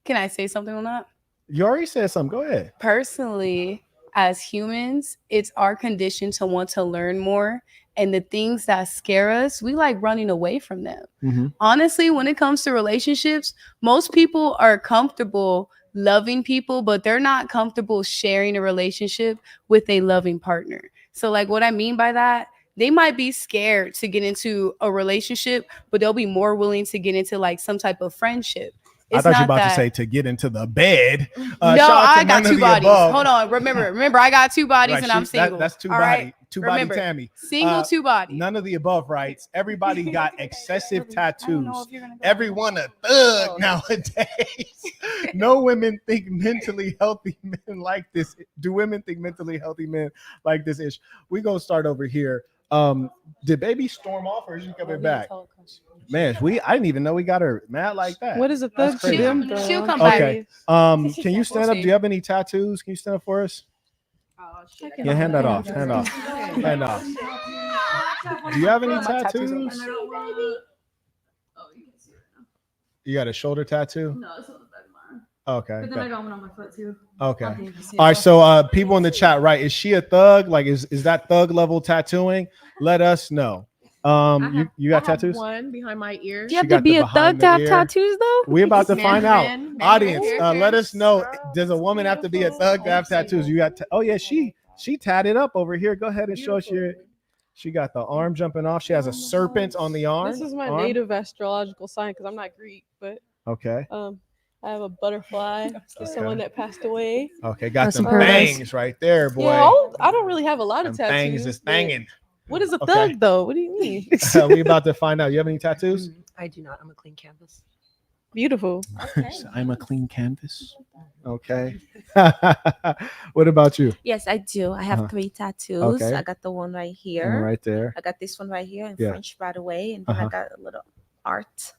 Can I say something on that? You already said something. Go ahead. Personally, as humans, it's our condition to want to learn more. And the things that scare us, we like running away from them. Honestly, when it comes to relationships, most people are comfortable loving people, but they're not comfortable sharing a relationship with a loving partner. So like what I mean by that, they might be scared to get into a relationship, but they'll be more willing to get into like some type of friendship. I thought you were about to say to get into the bed. No, I got two bodies. Hold on. Remember, I got two bodies and I'm single. That's two All body. right? Two Remember, body Tammy. Single, two body. None of the above rights. Everybody got excessive tattoos. Everyone a thug nowadays. No women think mentally healthy men like this. Do women think mentally healthy men like this ish? We gonna start over here. Did baby storm off or is she coming back? Man, I didn't even know we got her mad like that. What is a thug to them? She'll come back. Okay. Can you stand up? Do you have any tattoos? Can you stand up for us? Yeah, hand that off. Hand off. Hand off. Do you have any tattoos? You got a shoulder tattoo? No, it's on the back of my arm. Okay. But then I got one on my foot too. Okay. All right. So people in the chat, right? Is she a thug? Like, is that thug level tattooing? Let us know. You got tattoos? One behind my ear. Do you have to be a thug to have tattoos though? We're about to find out. Man, Audience, man, let us know. Does a woman have to be a thug to have tattoos? You got oh yeah, she tatted up over here. Go ahead and show us your. She got the arm jumping off. She has a serpent on the arm. This is my native astrological sign because I'm not Greek, but okay. I have a butterfly. Someone that passed away. Okay, got some bangs right there, boy. Yeah, I don't really have a lot of tattoos. Bangs is banging. What is a thug though? What do you mean? We about to find out. You have any tattoos? I do not. I'm a clean canvas. Beautiful. Okay. I'm a clean canvas. Okay. What about you? Yes, I do. I have Uh-huh. 3 tattoos. Okay. I got the one right And here. right there I got this one right here in Yeah. French right away, and then I Uh-huh. got a little heart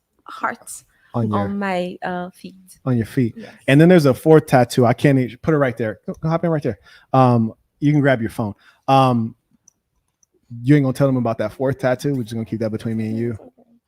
on your on my feet. on your feet. Yes. And then there's a fourth tattoo. I can't even put it right there. Go hop in right there. You can grab your phone. You ain't gonna tell them about that fourth tattoo. We're just gonna keep that between me and you.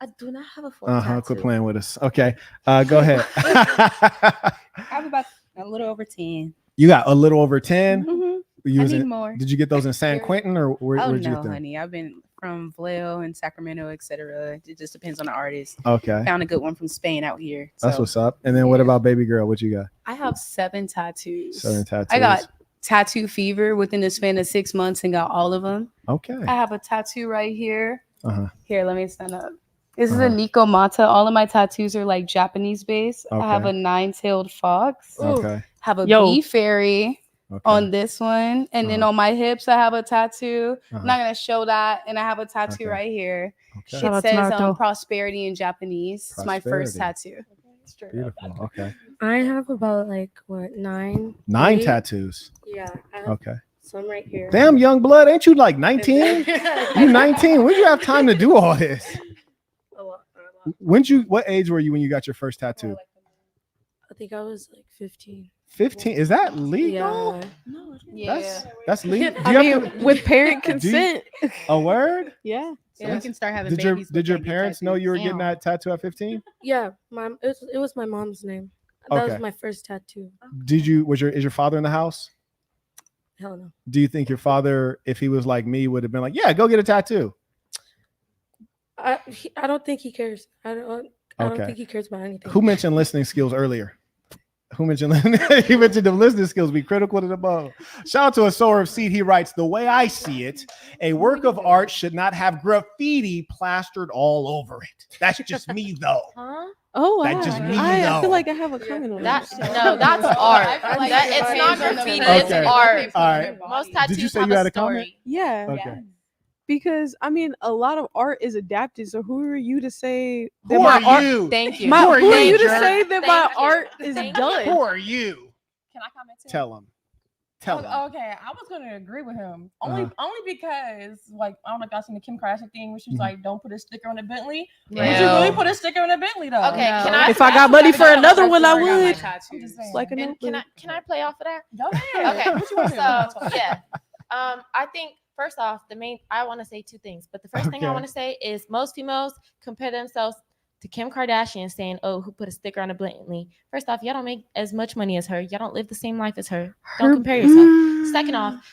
I do not have a 4th tattoo. Quit playing with us. Okay. Go ahead. I have about a little over 10. You got a little over 10. Mhm. You I was need in- more. Did you get those in San Quentin or where'd you no, get them? honey. I've been from Vallejo and Sacramento, etc. It just depends on the artist. Okay. Found a good one from Spain out here. That's so. what's up. And then what about baby girl? What you got? I have 7 tattoos. 7 tattoos. I got tattoo fever within the span of 6 months and got all of them. Okay. I have a tattoo right here. Uh-huh. Here, let me stand up. This is a Nico Mata. All of my tattoos are like Japanese based. I have Okay. a 9-tailed fox. Okay. Have a Yo. bee fairy Okay. on this one. And then on my hips, I have a tattoo. I'm Uh-huh. not going to show that. And I have a tattoo Okay. right here. Okay. Shout It out to says Naruto. prosperity in Japanese. It's my first tattoo. Beautiful. Okay. I have about like what 9? 9 8? tattoos. Yeah. I have Okay. some right here. Damn, young blood, ain't you like 19? You 19? When'd you have time to do all this? What age were you when you got your first tattoo? I think I was like 15. 15. Is that legal? Yeah. That's legal. I mean, with parent consent. A word? Yeah. So you can start having Did your babies. did your parents know you were getting that tattoo at 15? Yeah, it was my mom's name. That Okay. was my first tattoo. Is your father in the house? Hell no. Do you think your father, if he was like me, would have been like, yeah, go get a tattoo? I don't think he cares. I don't Okay. think he cares about anything. Who mentioned listening skills earlier? Who mentioned he mentioned the listening skills be critical to the bone. Shout out to a sower of seed. He writes, the way I see it, a work of art should not have graffiti plastered all over it. That's just me though. Huh? Oh, wow. That's just me, I though. feel like I have a comment on that. No, that's art. That it's not graffiti. It's Okay. art. All right. Most tattoos Did you say have you had a a comment? story. Yeah. Okay. Because I mean, a lot of art is adapted. So who are you to say that Who my are art? you? Thank you. Who are you to jerk? say that my Thank you. art is Thank you. done? Who are you? Can I comment too? Tell him. Tell him. Okay, I was gonna agree with him only Uh-huh. because like I don't know if y'all seen the Kim Kardashian thing where she was Mhm. like, "Don't put a sticker on the Bentley." Yeah. Would you really put a sticker on the Bentley though? Okay, can I? If I got money for another one, I would. I'm just saying. Like a And can notebook. I play off of that? Go ahead. Okay, What you want to so yeah, I think first off, I want to say 2 things, but the first thing I Okay. want to say is most females compare themselves to Kim Kardashian, saying, "Oh, who put a sticker on a Bentley?" First off, y'all don't make as much money as her. Y'all don't live the same life as her. Don't compare yourself. Second off,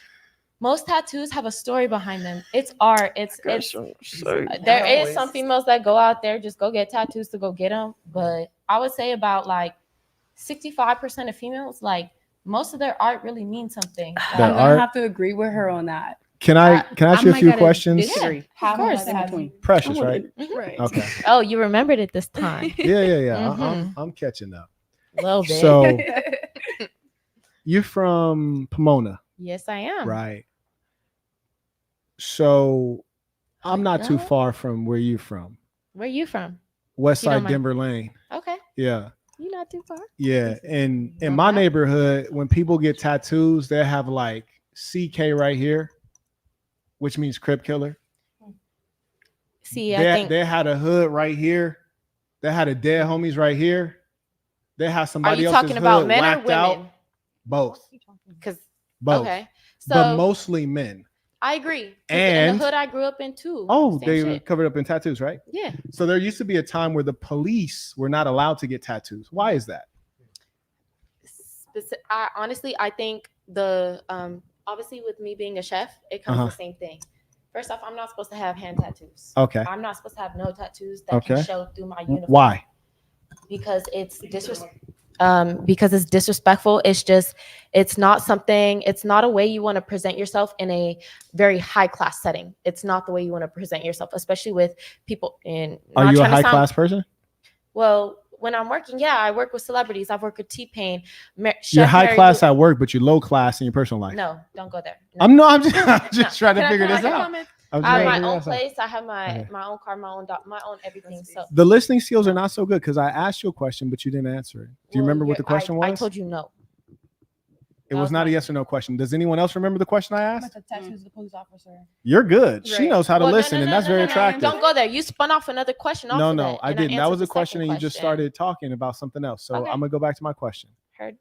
most tattoos have a story behind them. It's art. It's there is some females that go out there just go get tattoos to go get them, but I would say about like 65% of females, like most of their art really means something. That I'm art- gonna have to agree with her on that. Can I ask you a might few gotta questions? disagree. Of How course. in between. Precious, right? Right. Okay. Oh, you remembered it this time. Yeah. Mhm. I'm catching up. A little bit. So you're from Pomona, yes, I am. right? So I'm not too Yeah. far from where you're from. Where you from? West You don't Side mind. Denver Lane. Okay. Yeah. You're not too far. Yeah. And in Don't my mind. neighborhood, when people get tattoos, they have like CK right here, which means Crip Killer. See, I think They had a hood right here. They had a dead homies right here. They had are somebody you else's talking about hood men or whacked out. women? Both. Because Both. okay. But So mostly men. I agree. 'Cause in And- the hood I grew up in too. Oh, Same they were shit. covered up in tattoos, right? Yeah. So there used to be a time where the police were not allowed to get tattoos. Why is that? I think the obviously with me being a chef, it comes Uh-huh. the same thing. First off, I'm not supposed to have hand tattoos. Okay. I'm not supposed to have no tattoos that Okay. can show through my uniform. Why? Because it's disrespectful. It's not something, it's not a way you want to present yourself in a very high class setting. It's not the way you want to present yourself, especially with people in. Are not you a trying to high sound- class person? Well, when I'm working, yeah, I work with celebrities. I've worked with T-Pain. You're high class at work, but you're low class in your personal life. No, don't go there. I'm just trying to Can I- figure can I this out. comment? I'm I have my trying to own figure out place. I have my Okay. my own car, my own dog, my own everything. So the listening skills are not so good because I asked you a question, but you didn't answer it. Do you well, remember what the question was? I told you no. It was not a yes or no question. Does anyone else remember the question I asked? Tattoos the police officer. You're good. She Right. knows how to Well, listen, and that's very attractive. Don't go there. You spun off another question. Off No, of no, that, I and didn't. That answered was a the question, second and you just question. started talking about something else. So Okay. I'm gonna go back to my question. Heard.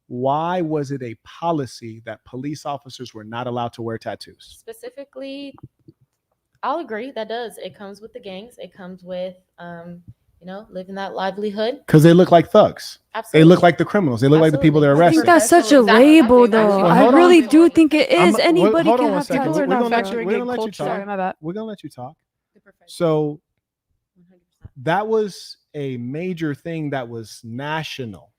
Why was it a policy that police officers were not allowed to wear tattoos? Specifically, I'll agree. That does. It comes with the gangs. It comes with living that livelihood. Because they look like thugs. Absolutely. They look like the criminals. They look like the people they're I arresting. think that's such a label, though. Well, I hold really on. do think it is. Anybody hold on can one have second. tattoos. We're gonna let Factoring you in talk. culture. Sorry, my bad. We're gonna let you talk. So that was a major thing that was national,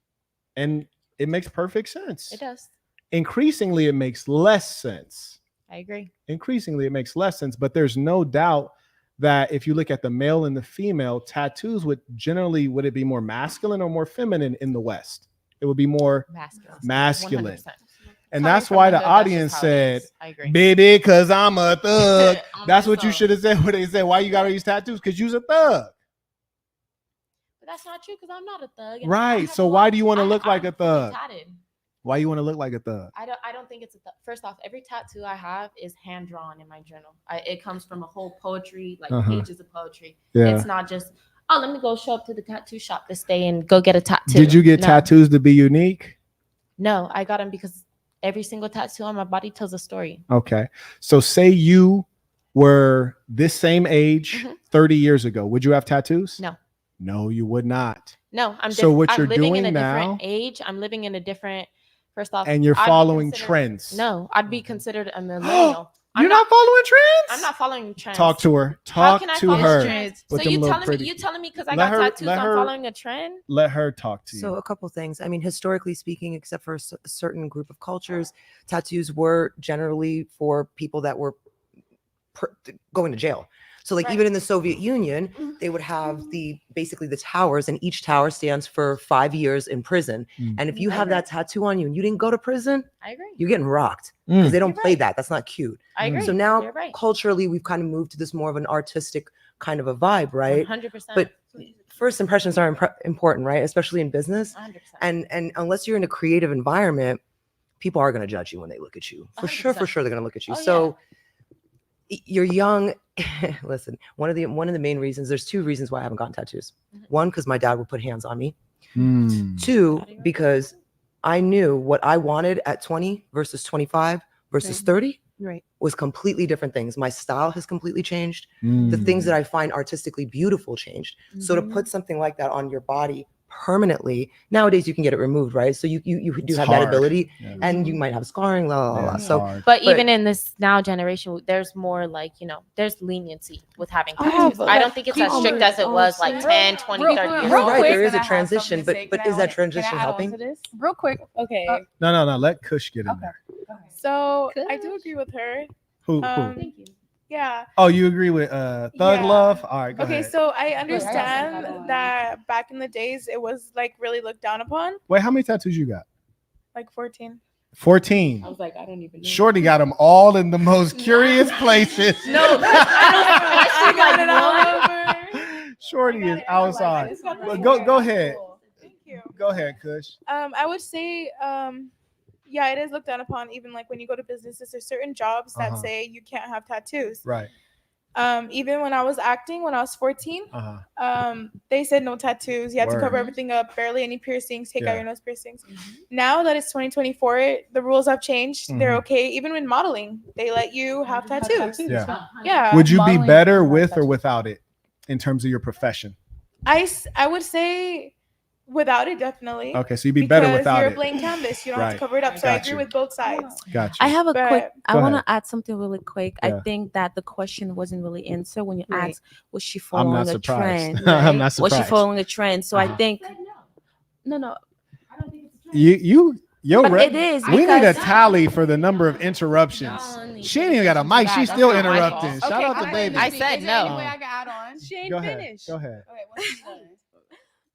and it makes perfect sense. It does. Increasingly, it makes less sense. I agree. Increasingly, it makes less sense. But there's no doubt that if you look at the male and the female, tattoos would it be more masculine or more feminine in the West? It would be more masculine. 100%. And that's why the audience said, baby, because I'm a thug. That's what you should have said when they said, why you got all these tattoos? Because you's a thug. But that's not true because I'm not a thug. and Right. So why do you want to look like a thug? Tatted. Why you want to look like a thug? I don't think it's a first off, every tattoo I have is hand drawn in my journal. It comes from a whole poetry, like pages of poetry. Yeah. It's not just, oh, let me go show up to the tattoo shop this day and go get a tattoo. Did you get tattoos to be unique? No, I got them because every single tattoo on my body tells a story. Okay. So say you were this same age 30 years ago. Would you have tattoos? No. No, you would not. No, I'm so what I'm you're living doing in a now, different age. I'm living in a different first off. and you're I'd be following considered- trends. No, I'd be considered a millennial. You're not following trends? I'm not following trends. Talk to her. How Talk can I to follow her. trends? with So them you little telling me because I got tattoos, I'm following a trend? Let her talk to you. So a couple things. I mean, historically speaking, except for a certain group of cultures, tattoos were generally for people that were going to jail. So like even in the Soviet Union, they would have basically the towers, and each tower stands for 5 years in prison. And if you have that tattoo on you and you didn't go to prison, I agree. you're getting rocked because they don't play that. That's not cute. I agree. So now You're right. culturally, we've kind of moved to this more of an artistic kind of a vibe, right? 100%. But first impressions are important, right? Especially in business. 100%. And unless you're in a creative environment, people are going to judge you when they look at you. For sure, they're going to look at you. Oh, So you're young. Listen, one of the main reasons, there's two reasons why I haven't gotten tattoos. One, because my dad would put hands on me. Two, because I knew what I wanted at 20 versus 25 versus 30 was completely different things. My style has completely changed. The things that I find artistically beautiful changed. So to put something like that on your body permanently, nowadays you can get it removed, right? So you do have that ability, and you might have scarring, blah, blah, blah. So but even in this now generation, there's more like, there's leniency with having tattoos. I don't think it's as strict as it was like 10, 20, 30 years You're ago. right, there is a transition, but is that transition helping? Real quick. Okay. No. Let Kush get in there. So I do agree with her. Who? Thank you. Yeah. Oh, you agree with Thug Love? All right, go ahead. So I understand that back in the days it was like really looked down upon. Wait, how many tattoos you got? Like 14. 14. I was like, I don't even know. Shorty got them all in the most curious places. No, I got it all over. Shorty is outside. But go ahead. Thank you. Go ahead, Kush. I would say yeah, it is looked down upon. Even like when you go to businesses, there's certain jobs that say you can't have tattoos. Right. Even when I was acting, when I was 14, they said no tattoos. You have to cover everything up, barely any piercings, take out your nose piercings. Now that it's 2024, the rules have changed. They're okay. Even when modeling, they let you have tattoos. Yeah. Would you be better with or without it in terms of your profession? I would say without it, definitely. Okay, so you'd be better without you're it. a blank canvas. You don't have to cover it up. So I agree with both sides. Gotcha. I have a quick. I Go want to ahead. add something really quick. I think that the question wasn't really answered when you asked, was she I'm following not a surprised. trend? I'm not Was surprised. she following a trend? So I think, no. But it is. We need a because- tally for the number of interruptions. She ain't even got a mic. She's still interrupting. Shout out to Baby. I said no. Any way I can add on? She ain't Go ahead. finished. Go ahead. Okay, what's she done?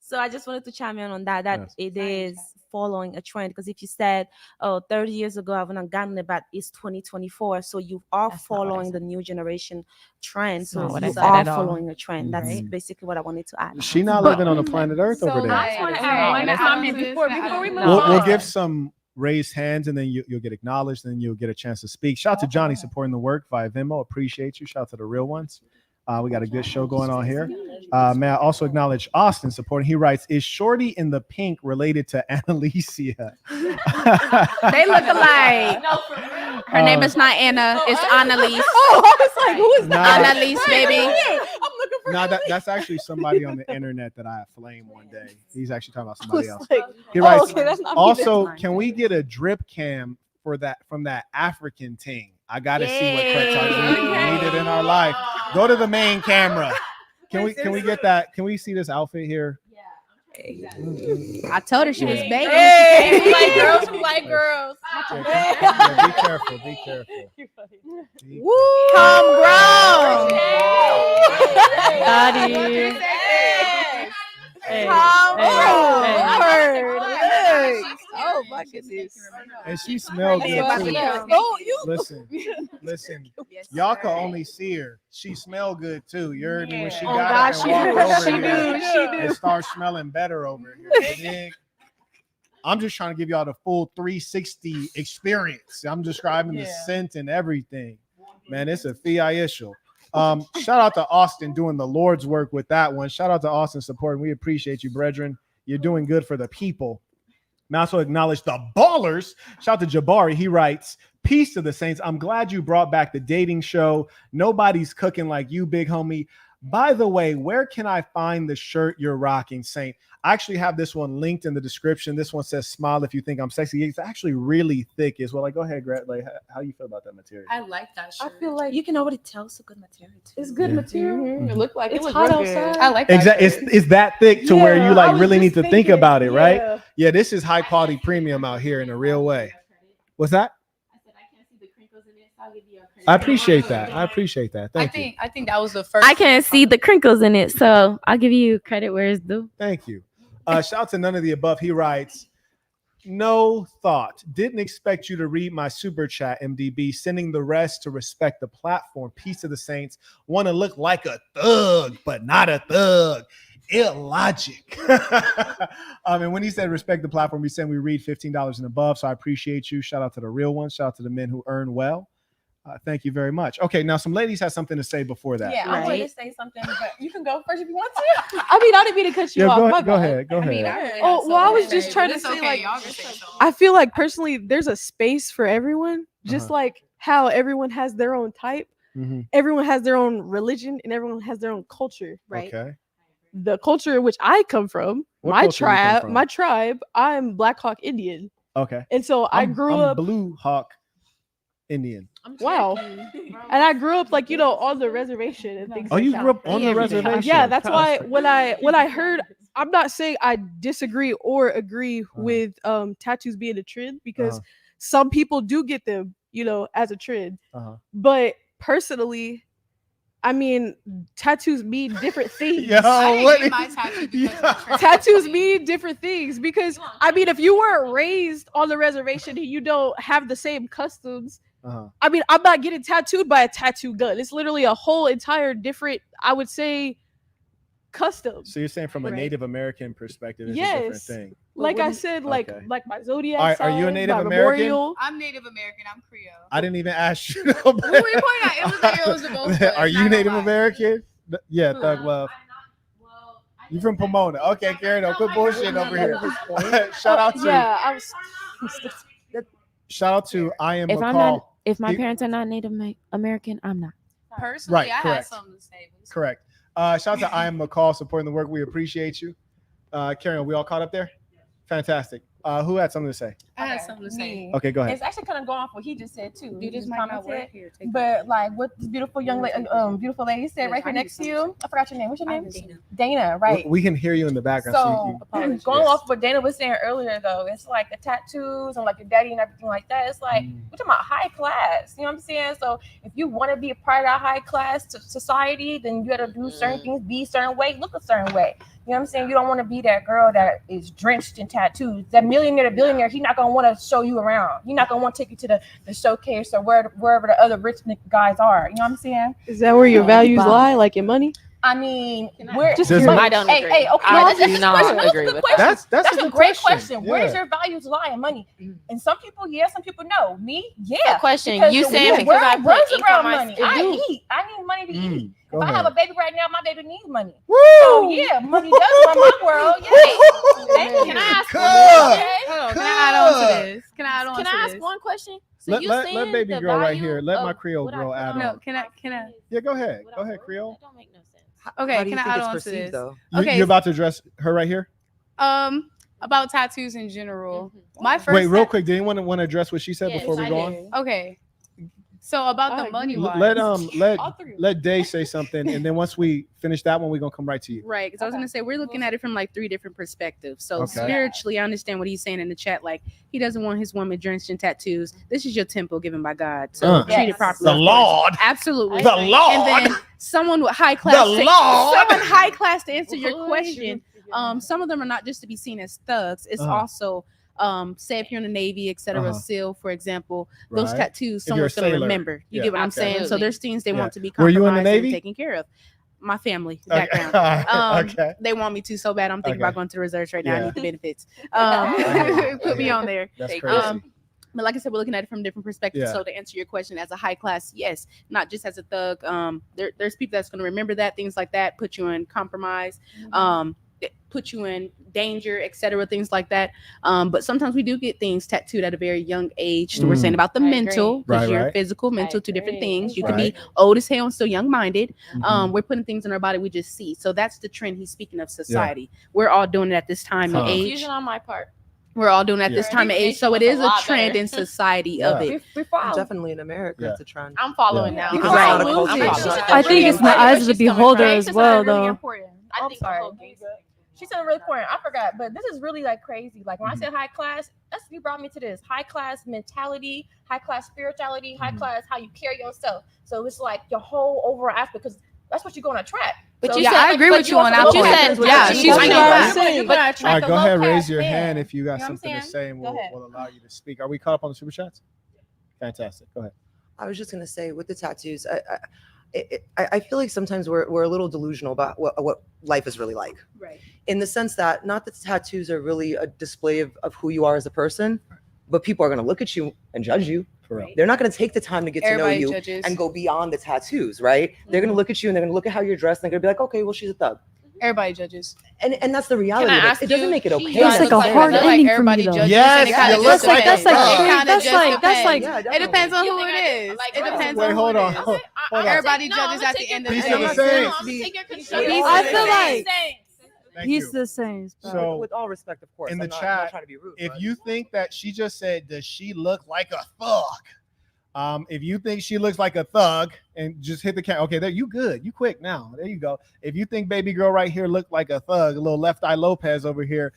So I just wanted to chime in on that. That Yes. it is following a trend. Because if you said, oh, 30 years ago, I haven't gotten it, but it's 2024. So you are following the new generation trend. So you are following a trend. That's basically what I wanted to add. She not living on the planet Earth over there. I just want to add one comment before we move We'll on. give some raised hands and then you'll get acknowledged and then you'll get a chance to speak. Shout out to Johnny supporting the work via Venmo. Appreciate you. Shout out to the real ones. We got a good show going on here. May I also acknowledge Austin supporting. He writes, is Shorty in the pink related to Annalicia? They look alike. Her name is not Anna. It's Annalise. Oh, I was like, who is that? Annalise, baby. I'm looking for No, that's actually somebody on the internet that I flamed one day. He's actually talking about somebody else. like, He writes, okay, that's not me also, then. can we get a drip cam for that from that African ting? I gotta see what Craig talks. We need it in our life. Go to the main camera. Can we get that? Can we see this outfit here? I told her she was baby. Hey, we like girls. We like girls. Yeah, be careful. Be careful. Homegrown. Daddy. Oh my goodness. And she smelled good too. Oh, you Listen. Y'all can only see her. She smelled good too. You heard me when she Oh, got God, up she and walked do. over She here. do. She do. It starts smelling better over here. You dig? I'm just trying to give y'all the full 360 experience. I'm describing the scent and everything. Man, it's a issue. Shout out to Austin doing the Lord's work with that one. Shout out to Austin supporting. We appreciate you, brethren. You're doing good for the people. Now, also acknowledge the ballers. Shout out to Jabari. He writes, peace to the saints. I'm glad you brought back the dating show. Nobody's cooking like you, big homie. By the way, where can I find the shirt you're rocking, Saint? I actually have this one linked in the description. This one says, smile if you think I'm sexy. It's actually really thick as well. Like, go ahead, Greg. Like, how you feel about that material? I like that shirt. I feel like You can already tell it's a good material. Too. it's good material. It looked like It's it was hot real good. outside. I like that. Exactly. It's that thick to where you Yeah, I like was really need just to think thinking, about it, right? yeah. Yeah, this is high quality premium out here in a real way. What's that? I appreciate that. I appreciate that. Thank you. I think that was the first. I can't see the crinkles in it, so I'll give you credit where it's due. Thank you. Shout out to none of the above. He writes, no thought. Didn't expect you to read my super chat, MDB. Sending the rest to respect the platform. Peace to the saints. Want to look like a thug, but not a thug. Illogic. And when he said respect the platform, he said we read $15 and above. So I appreciate you. Shout out to the real ones. Shout out to the men who earn well. Thank you very much. Okay, now some ladies have something to say before that. Yeah, I Right. wanted to say something, but you can go first if you want to. I mean, I didn't mean to cut you Yeah, off. go My ahead. Go bad. ahead. Go ahead. Oh, well, I was just trying to say, like, I feel like personally, there's a space for everyone, just like how everyone has their own type, everyone has their own religion, and everyone has their own culture, right? Okay. The culture in which I come from, What my culture you come from? my tribe, I'm Black Hawk Indian, Okay. and so I I'm grew up. Blue Hawk Indian. Wow, and I grew up like on the reservation and things. Oh, like you that. grew up on the reservation. Yeah, that's why when I heard, I'm not saying I disagree or agree with tattoos being a trend, because some people do get them, as a trend. But personally, I mean, tattoos mean different things. Tattoos mean different things, because I mean, if you weren't raised on the reservation and you don't have the same customs, I mean, I'm not getting tattooed by a tattoo gun. It's literally a whole entire different, I would say, custom. So you're saying from a Native American perspective, it's a Yes. different thing. Like I said, like my zodiac. Are you a sign, Native my American? memorial. I'm Native American. I'm Creole. I didn't even ask you. Who were you pointing at? It was like it was the both of us, Are you not Native gonna lie. American? Yeah, Thug Love. You from Pomona? Okay, Karen, don't quit bullshit over here. Shout out to I was. shout out to I am If McCall. I'm not, if my He- parents are not Native American, I'm not. Personally, Right, I had correct. something to say. But Correct. Shout out to I am McCall supporting the work. We appreciate you. Karen, we all caught up there? Fantastic. Who had something to say? I had something to say. Okay, go ahead. It's actually kind of going off what he just said too. Dude, He this just might not commented, work here. but like what this beautiful beautiful lady said right here next to you. I forgot your name. What's your name? Dana. Right. We can hear you in the background. So going off what Dana was saying earlier, though, it's like the tattoos and like your daddy and everything like that. It's like we're talking about high class. You know what I'm saying? So if you want to be a part of that high class society, then you got to do certain things, be a certain way, look a certain way. You know what I'm saying? You don't want to be that girl that is drenched in tattoos. That millionaire to billionaire, he's not gonna want to show you around. He's not gonna want to take you to the showcase or wherever the other rich guys are. You know what I'm saying? Is that where your values lie, like your money? I mean, we're just I don't agree. Hey, okay, I that's do a not good agree question. with that. That's a a good great question. question. Where's Yeah. your values lie in money? And some people, yes, some people no. Me, yeah. Good question. Because You the saying world because I put runs ink around on my money. skin. I eat. I need money to eat. Go If I ahead. have a baby right now, my baby needs money. Woo! So yeah, money does run my world. Yeah. Thank you. Can I ask Good. one question? Hold on, can I add on to this? Can I add on Can to I ask this? one question? So Let, you let saying baby the girl right value here. Let my of Creole what I girl put add on No, on. can I? Yeah, go ahead. Go ahead, Creole. That don't make no sense. Okay, How do you can I think add it's on to perceived, this? though? Okay. You're about to address her right here? About tattoos in general. My first Wait, real quick. Did anyone want to address what she said Yes, before we I go on? did. Okay. So about the money wise. Let Day say something, and then once we finish that one, we're gonna come right to you. Right, because I was gonna say we're looking at it from like 3 different perspectives. So Okay. spiritually, I understand what he's saying in the chat. Like he doesn't want his woman drenched in tattoos. This is your temple given by God, so treat it properly. The Lord, absolutely. the Lord, And then someone with high class, the Lord. someone high class to answer your question. Some of them are not just to be seen as thugs. It's also say if you're in the Navy, etc., SEAL, for example, those Right. tattoos If you're a someone's going to sailor. remember. You Yeah. get what I'm saying? So Absolutely. there's things they want to be Were you in the compromised and Navy? taken care of. My family Okay. background. Okay. They want me to so bad. I'm thinking Okay. about going to the reserves right now. Yeah. I need the benefits. I Put me hear on there. That's crazy. But like I said, we're looking at it from different perspectives. Yeah. So to answer your question, as a high class, yes, not just as a thug. There's people that's going to remember that, things like that, put you in compromise, put you in danger, etc., things like that. But sometimes we do get things tattooed at a very young age. So we're saying about the I mental, agree. because Right, you're right. physical, mental, two different things. You can Right. be old as hell and still young minded. Mhm. We're putting things in our body we just see. So that's the trend he's speaking of society. We're all doing it at this time and age. Confusion on my part. We're all doing it at Yeah. this time and age. So it is a trend in society of Yeah. it. We follow. Definitely in America, Yeah. it's a trend. I'm following Yeah. now. Because I'm it's not a following. culture. I'm It's following. not- I think it's in the eyes of the beholder as well, Really though. important. I think She said really important. I forgot, but this is really like crazy. Like when I said high class, that's you brought me to this high class mentality, high class spirituality, high class how you carry yourself. So it's like your whole overall aspect because that's what you're going to attract. But So you yeah, said- I agree but with you on that you point. said Yeah, that she's you- right. I know, Right. right. You're gonna attract All right, a go ahead. low-class Raise your man. hand if you got You know what I'm something to saying? say, and Go ahead. we'll allow you to speak. Are we caught up on the super chats? Fantastic. Go ahead. I was just gonna say with the tattoos, I feel like sometimes we're a little delusional about what life is really like. Right. In the sense that not that tattoos are really a display of who you are as a person, but people are gonna look at you and judge you. For real. They're not gonna take the time to get Everybody to know you judges. and go beyond the tattoos, right? They're gonna look at you and they're gonna look at how you're dressed and they're gonna be like, okay, well, she's a thug. Everybody judges. And that's the reality I of it. ask It doesn't you- make it okay. That's like a necessarily. hard Like ending for me, everybody though. judges. Yes, and it kinda you just look like depends. a thug. It kinda That's just like- that's depends. like- Yeah, It definitely. depends on You who think it I is. did- like, It right. depends Wait, on hold who on. it is. Hold on. Everybody No, judges I'ma at take the your end of Peace the to day. the saints. I'm gonna take your Peace control. to the I feel like Thank he's you. the same. So, with all respect, of course. in the I'm not chat, trying to be rude. if but- you think that she just said, does she look like a thug? If you think she looks like a thug, and just hit the camera. Okay, there, you good. You quick now. There you go. If you think baby girl right here looked like a thug, a little Left Eye Lopez over here,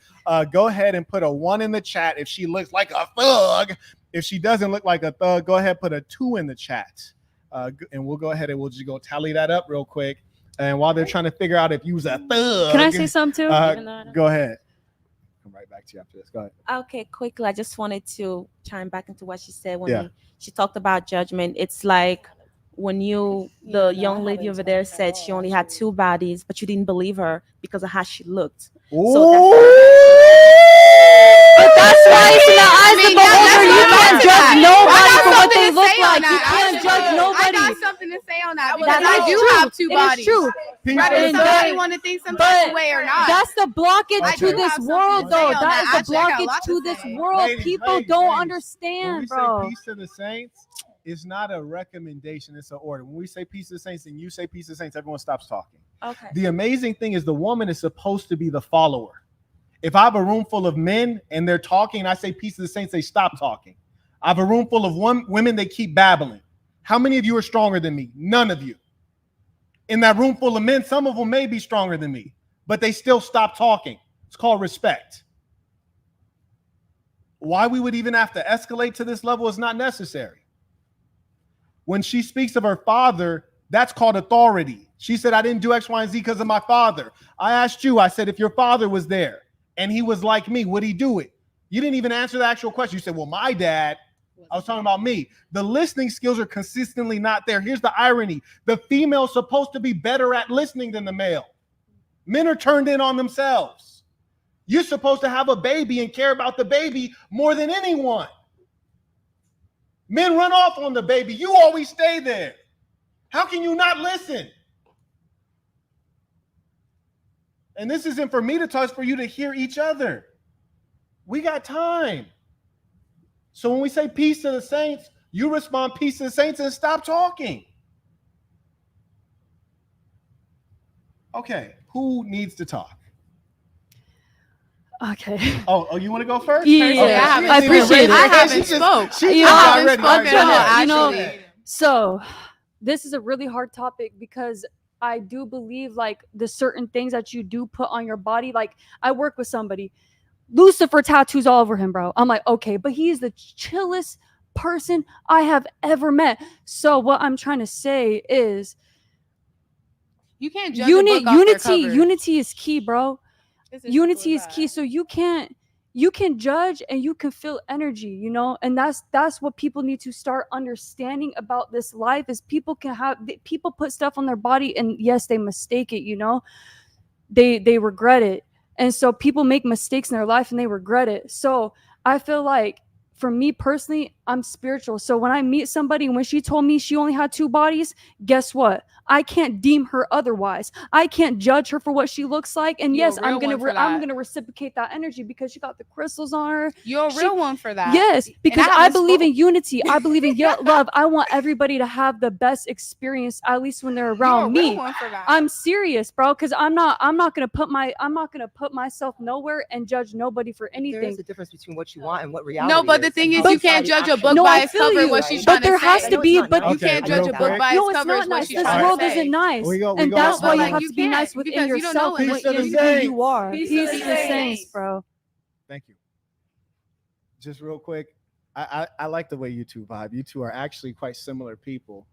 go ahead and put a 1 in the chat if she looks like a thug. If she doesn't look like a thug, go ahead and put a 2 in the chat. And we'll go ahead and we'll just go tally that up real quick. And while they're trying to figure out if you was a thug, Can I say something too? go ahead. Come right back to you after this. Go ahead. Okay, quickly, I just wanted to chime back into what she said when Yeah. she talked about judgment. It's like when the young lady over there said she only had 2 bodies, but you didn't believe her because of how she looked. So But that's why it's in the eyes of the beholder. You can't judge nobody for what they look like. You can't judge I nobody. got something to say on that That because is I do true. have 2 It is bodies. true. Whether And somebody that- want to think some type of way or not. That's the blockage I to do this have something world, to say though. on That that. is the Actually, I got a blockage lot to to this say. world. Ladies, People ladies, don't ladies. When understand, we say bro. peace to the saints, it's not a recommendation, it's an order. When we say peace to the saints and you say peace to the saints, everyone stops talking. Okay. The amazing thing is the woman is supposed to be the follower. If I have a room full of men and they're talking, and I say peace to the saints, they stop talking. I have a room full of women, they keep babbling. How many of you are stronger than me? None of you. In that room full of men, some of them may be stronger than me, but they still stop talking. It's called respect. Why we would even have to escalate to this level is not necessary. When she speaks of her father, that's called authority. She said, I didn't do X, Y, and Z because of my father. I asked you, I said, if your father was there and he was like me, would he do it? You didn't even answer the actual question. You said, well, my dad. I was talking about me. The listening skills are consistently not there. Here's the irony. The female's supposed to be better at listening than the male. Men are turned in on themselves. You're supposed to have a baby and care about the baby more than anyone. Men run off on the baby. You always stay there. How can you not listen? And this isn't for me to talk, it's for you to hear each other. We got time. So when we say peace to the saints, you respond peace to the saints and stop talking. Okay, who needs to talk? Okay. Oh, you want to go first? Yeah, Okay. I appreciate it. I haven't spoke. So this is a really hard topic because I do believe like the certain things that you do put on your body. Like I work with somebody, Lucifer tattoos all over him, bro. I'm like, okay, but he's the chillest person I have ever met. So what I'm trying to say is you can't judge a book off their cover. Unity is key, bro. Unity is key. So you can judge and you can feel energy, you know, and that's what people need to start understanding about this life is people put stuff on their body and yes, they mistake it, you know, they regret it. And so people make mistakes in their life and they regret it. So I feel like for me personally, I'm spiritual. So when I meet somebody, when she told me she only had 2 bodies, guess what? I can't deem her otherwise. I can't judge her for what she looks like. And yes, I'm gonna reciprocate that energy because she got the crystals on her. You're a real one for that. Yes, because I believe in unity. I believe in love. I want everybody to have the best experience, at least when they're around me. One for that. I'm serious, bro, because I'm not gonna put myself nowhere and judge nobody for anything. There is a difference between what you want and what reality. No, but the thing is, you can't judge a book by its cover. What she's trying to say. But there has to be. But you can't judge a book by its cover. What she's trying to say. This world isn't nice, and that's why you have to be nice within yourself and who you are. Peace to the saints, bro. Thank you. Just real quick, I like the way you two vibe. You two are actually quite similar people.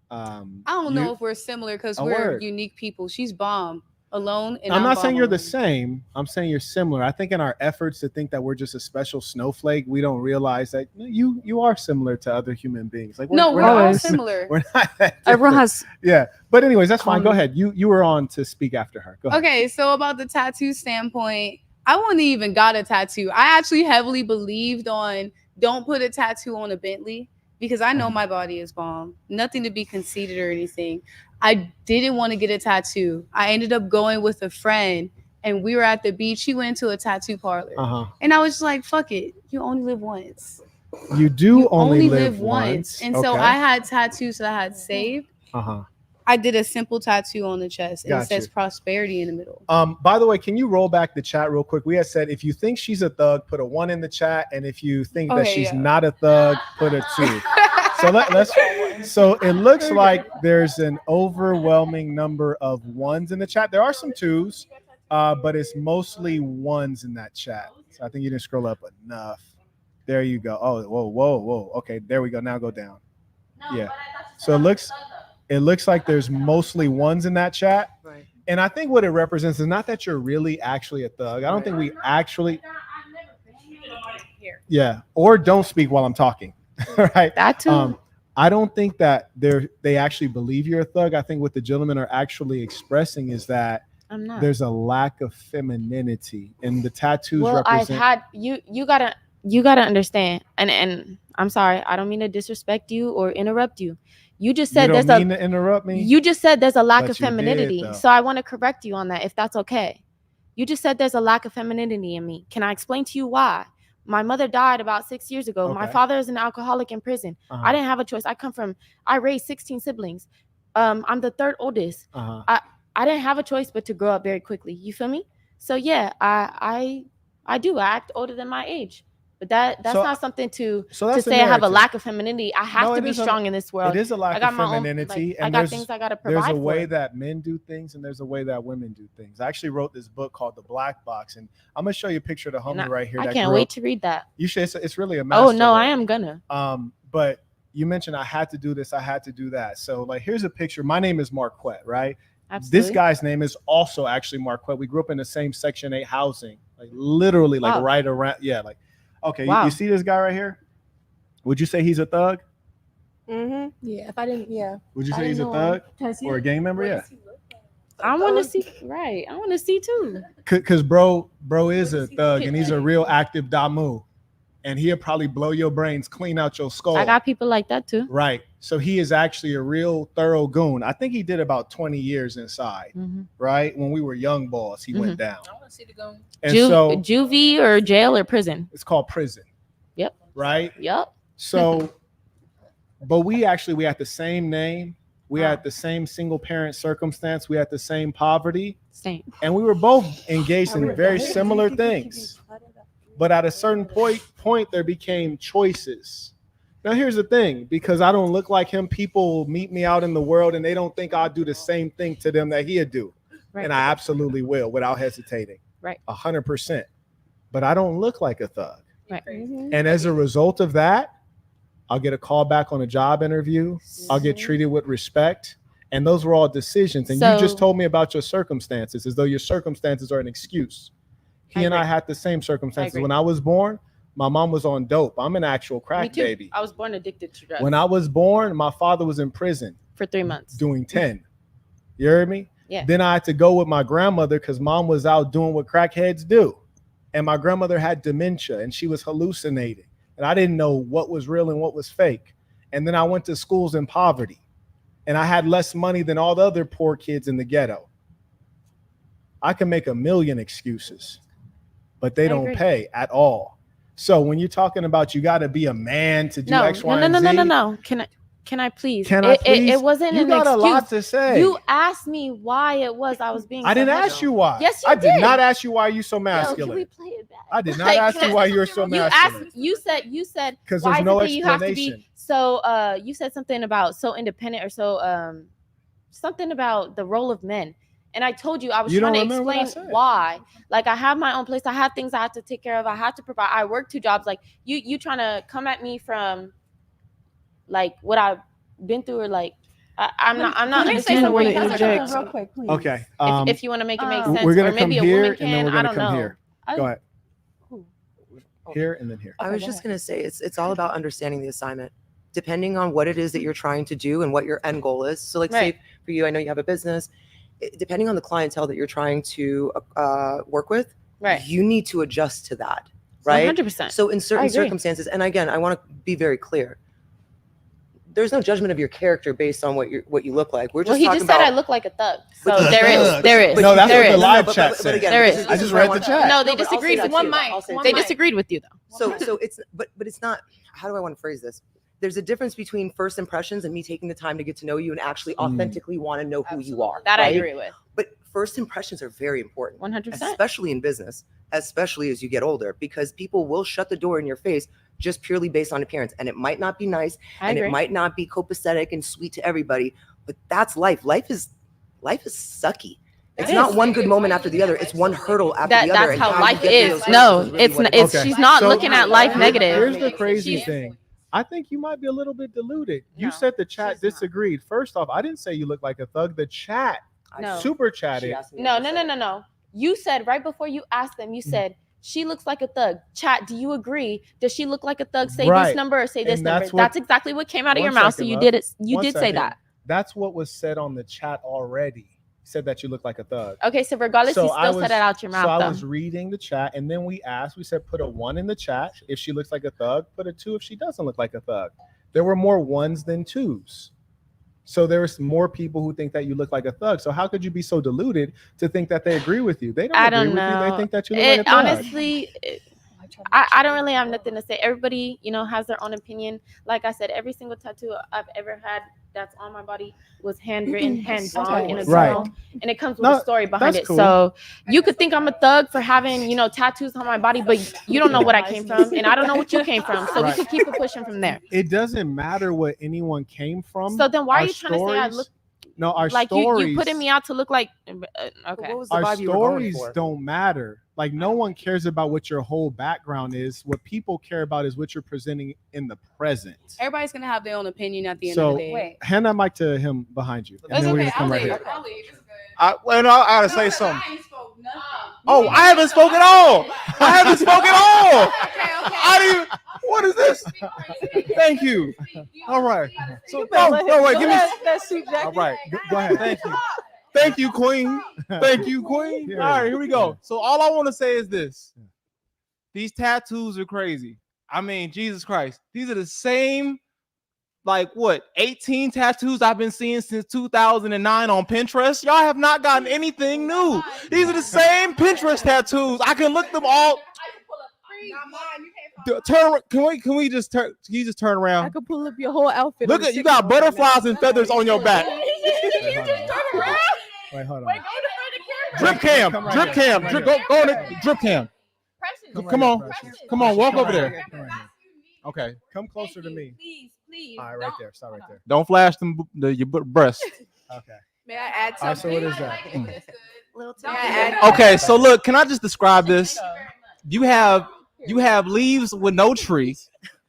I don't know if we're similar because we're unique people. She's bomb. Alone, and I'm not saying you're the same. I'm saying you're similar. I think in our efforts to think that we're just a special snowflake, we don't realize that you are similar to other human beings. Like we're all similar. We're not. Everyone has. Yeah, but anyways, that's fine. Go ahead. You were on to speak after her. Go ahead. Okay, so about the tattoo standpoint, I wouldn't even got a tattoo. I actually heavily believed on don't put a tattoo on a Bentley because I know my body is bomb. Nothing to be conceited or anything. I didn't want to get a tattoo. I ended up going with a friend and we were at the beach. She went to a tattoo parlor. And I was just like, fuck it. You only live once. You only live once. And so I had tattoos that I had saved. I did a simple tattoo on the chest and it says prosperity in the middle. By the way, can you roll back the chat real quick? We had said if you think she's a thug, put a 1 in the chat. And if you think that she's not a thug, put a 2. So it looks like there's an overwhelming number of 1s in the chat. There are some 2s, but it's mostly 1s in that chat. So I think you didn't scroll up enough. There you go. Oh, whoa. Okay, there we go. Now go down. Yeah. So it looks like there's mostly 1s in that chat. Right. And I think what it represents is not that you're really actually a thug. I don't think we actually. Yeah. Or don't speak while I'm talking. Right. That too. I don't think that they actually believe you're a thug. I think what the gentlemen are actually expressing is that there's a lack of femininity, and the tattoos represent. You gotta understand, and I'm sorry, I don't mean to disrespect you or interrupt you. You just said you don't mean to interrupt me. You just said there's a lack of femininity, so I want to correct you on that, if that's okay. You just said there's a lack of femininity in me. Can I explain to you why? My mother died about 6 years ago. Okay. My father is an alcoholic in prison. I didn't have a choice. I raised 16 siblings. I'm the 3rd oldest. I didn't have a choice but to grow up very quickly. You feel me? So yeah, I do. I act older than my age. But that's not something to say I have a lack of femininity. I have to be strong in this world. It is a lack of femininity. And I got things I got to provide for. There's a way that men do things and there's a way that women do things. I actually wrote this book called The Black Box, and I'm going to show you a picture of the homie right here. I can't wait to read that. You should. It's really a masterwork. Oh, no, I am gonna. But you mentioned I had to do this, I had to do that. So like, here's a picture. My name is Marquett, right? Absolutely. This guy's name is also actually Marquett. We grew up in the same Section 8 housing, like literally like right around. Yeah, like, okay, you see this guy right here? Would you say he's a thug? Mm-hmm. Yeah, if I didn't, Would you say he's a thug or a gang member? Yeah. I want to see, right. I want to see too. Cause bro is a thug and he's a real active Damu. And he'll probably blow your brains clean out your skull. I got people like that too. Right. So he is actually a real thorough goon. I think he did about 20 years inside. Right. When we were young boys, he went down. I want to see the goon. And so juvie or jail or prison? It's called prison. Yep. Right. Yep. So, but we had the same name. We had the same single parent circumstance. We had the same poverty. Same. And we were both engaged in very similar things. But at a certain point, there became choices. Now, here's the thing. Because I don't look like him, people meet me out in the world and they don't think I'll do the same thing to them that he'd do. Right. And I absolutely will without hesitating. Right. 100%. But I don't look like a thug. Right. And as a result of that, I'll get a call back on a job interview. I'll get treated with respect. And those were all decisions. And you just told me about your circumstances as though your circumstances are an excuse. He and I had the same circumstances. When I was born, my mom was on dope. I'm an actual crack baby. I was born addicted to drugs. When I was born, my father was in prison for 3 months doing 10. You heard me? Yeah. Then I had to go with my grandmother because mom was out doing what crackheads do. And my grandmother had dementia and she was hallucinating. And I didn't know what was real and what was fake. And then I went to schools in poverty. And I had less money than all the other poor kids in the ghetto. I can make a million excuses, but they don't pay at all. So when you're talking about you got to be a man to do X, Y, and Z. No. Can I please? Can I please? It wasn't you an got excuse. A lot to say. You asked me why it was I was being. I didn't ask you why. Yes, you I did. did not ask you why you're so masculine. Can we play it back? I did not ask you why you're so masculine. You said because there's no explanation. You have to be so. You said something about so independent or so. Something about the role of men. And I told you I was trying to explain why. Like I have my own place. I have things I have to take care of. I have to provide. I work 2 jobs. Like you trying to come at me from like what I've been through or like I'm not understanding where you're interject real quick, please. Okay. If you want to make it make sense, we're gonna or maybe come a here woman and then can. we're I gonna don't come know. here. Go ahead. Here and then here. I was just gonna say it's all about understanding the assignment. Depending on what it is that you're trying to do and what your end goal is. So like say for you, I know you have a business. Depending on the clientele that you're trying to work with, you need to adjust to that, right? 100%. So in certain circumstances, and again, I want to be very clear. There's no judgment of your character based on what you look like. We're just he talking just about, said I look like a thug. So there is. No, that's there what the is. live chat said. Again, there is. I just read the chat. No, they disagreed with you. They disagreed with you though. So it's but it's not. How do I want to phrase this? There's a difference between first impressions and me taking the time to get to know you and actually authentically want to know who you are. That right? I agree with. But first impressions are very important. 100%. Especially in business, especially as you get older, because people will shut the door in your face just purely based on appearance. And it might not be nice it might not be copacetic and sweet to everybody, but that's life. Life is sucky. It's not one good moment after the other. It's one hurdle after the other. That's how life is. No, it's she's not looking at life negative. Here's the crazy thing. I think you might be a little bit deluded. You said the chat disagreed. First off, I didn't say you look like a thug. The chat super chatted. No. You said right before you asked them, you said, she looks like a thug. Chat, do you agree? Does she look like a thug? Say this number or say this number. That's exactly what came out of your mouth. So you did it. You did say that. That's what was said on the chat already. Said that you look like a thug. Okay, so regardless, you still said it out your mouth. So I was reading the chat, and then we said, put a 1 in the chat if she looks like a thug, put a 2 if she doesn't look like a thug. There were more 1s than 2s. So there's more people who think that you look like a thug. So how could you be so deluded to think that they agree with you? They don't agree with you. They think that you look like a thug. Honestly, I don't really have nothing to say. Everybody, has their own opinion. Like I said, every single tattoo I've ever had that's on my body was handwritten, hand drawn in a journal, and it comes with a story behind it. Cool. So you could think I'm a thug for having, tattoos on my body, but you don't know what I came from, and I don't know what you came from. So we can keep it pushing from there. It doesn't matter what anyone came from. So then why are you trying to say I look? No, our like stories. You putting me out to look like. Okay. Our stories don't matter. Like no one cares about what your whole background is. What people care about is what you're presenting in the present. Everybody's gonna have their own opinion at the end of the day. Wait. Hand that mic to him behind you. And then we're gonna come right here. I gotta say something. Oh, I haven't spoken at all. I haven't spoken at all. I didn't even. What is this? Thank you. All right. So no, wait. Give me that suit jacket. All right. Go ahead. Thank you. Thank you, Queen. Thank you, Queen. All right, here we go. So all I want to say is this. These tattoos are crazy. I mean, Jesus Christ. These are the same, 18 tattoos I've been seeing since 2009 on Pinterest. Y'all have not gotten anything new. These are the same Pinterest tattoos. I can look them all. Can you just turn around? I could pull up your whole outfit. Look at you got butterflies and feathers on your back. Wait, hold on. Wait, drip cam. Go on the drip cam. Come on, walk over there. Okay. Come closer to me. Please. All right, right there. Stop right there. Don't flash your breast. Okay. May I add something? All right, so what is that? Okay, so look, can I just describe this? You have leaves with no tree.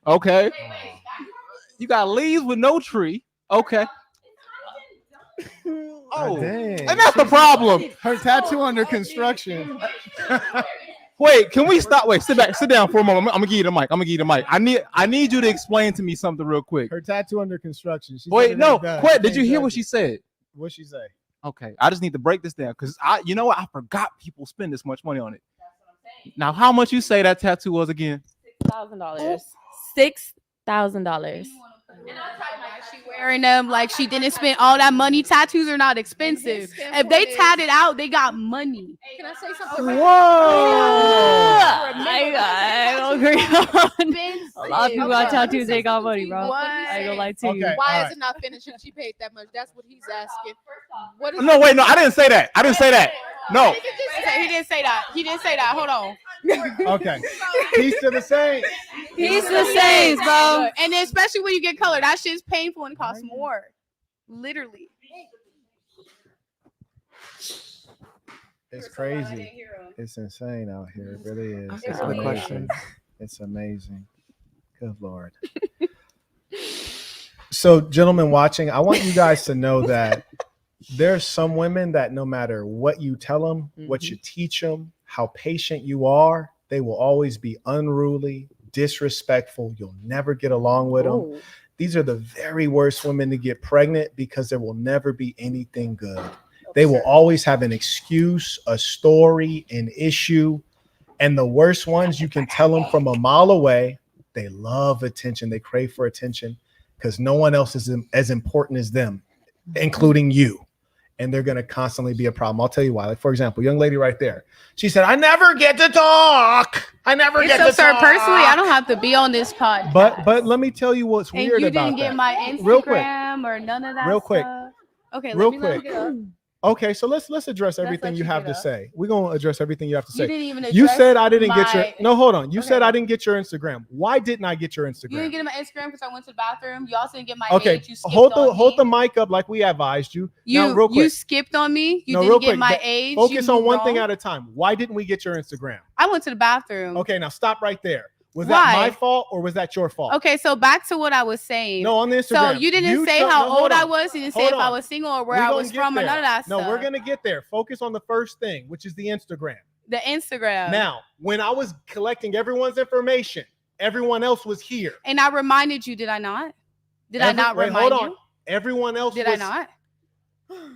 Okay. You got leaves with no tree. Okay. Oh, and that's the problem. Her tattoo under construction. Wait, can we stop? Wait, sit down for a moment. I'm gonna give you the mic. I need you to explain to me something real quick. Her tattoo under construction. Wait, no, quit. Did you hear what she said? What'd she say? Okay, I just need to break this down because I forgot people spend this much money on it. Now, how much you say that tattoo was again? $6,000. $6,000. She wearing them like she didn't spend all that money. Tattoos are not expensive. If they tatted out, they got money. Can I say something? Whoa! I don't agree. A lot of people got tattoos. They got money, bro. I ain't gonna lie to you. Why is it not finished if she paid that much? That's what he's asking. No, wait, no, I didn't say that. No. He didn't say that. Hold on. Okay. Piece to the same. Piece to the same, bro. And then especially when you get color, that shit's painful and costs more. Literally. It's crazy. It's insane out here. It really is. That's a good question. It's amazing. Good Lord. So, gentlemen watching, I want you guys to know that there's some women that no matter what you tell them, what you teach them, how patient you are, they will always be unruly, disrespectful. You'll never get along with them. These are the very worst women to get pregnant because there will never be anything good. They will always have an excuse, a story, an issue. And the worst ones, you can tell them from a mile away, they love attention. They crave for attention because no one else is as important as them, including you. And they're going to constantly be a problem. I'll tell you why. Like, for example, young lady right there. She said, I never get to talk. I never get to talk. Sir, personally, I don't have to be on this podcast. But let me tell you what's weird about that. And you didn't get my Instagram or none of that Real quick. stuff? Okay, Real let me quick. look it up. Okay, so let's address everything you have to say. We're going to address everything you have to say. You didn't even You address said I didn't get your my- No, hold on. You said I didn't get your Instagram. Why didn't I get your Instagram? You didn't get my Instagram because I went to the bathroom. You also didn't get my Okay, age. You skipped hold the mic up like we advised you. Now, real quick. You skipped on me. You No, didn't real get quick. my age. Focus You on one moved thing on. at a time. Why didn't we get your Instagram? I went to the bathroom. Okay, now stop right there. Was Why? that my fault or was that your fault? Okay, so back to what I was saying. No, on the Instagram. So you didn't say how old I was. You didn't say if I was single or where I was from or none of that stuff. No, we're going to get there. Focus on the first thing, which is the Instagram. The Instagram. Now, when I was collecting everyone's information, everyone else was here. And I reminded you, did I not? Did I not remind you? Everyone else Did was. I not?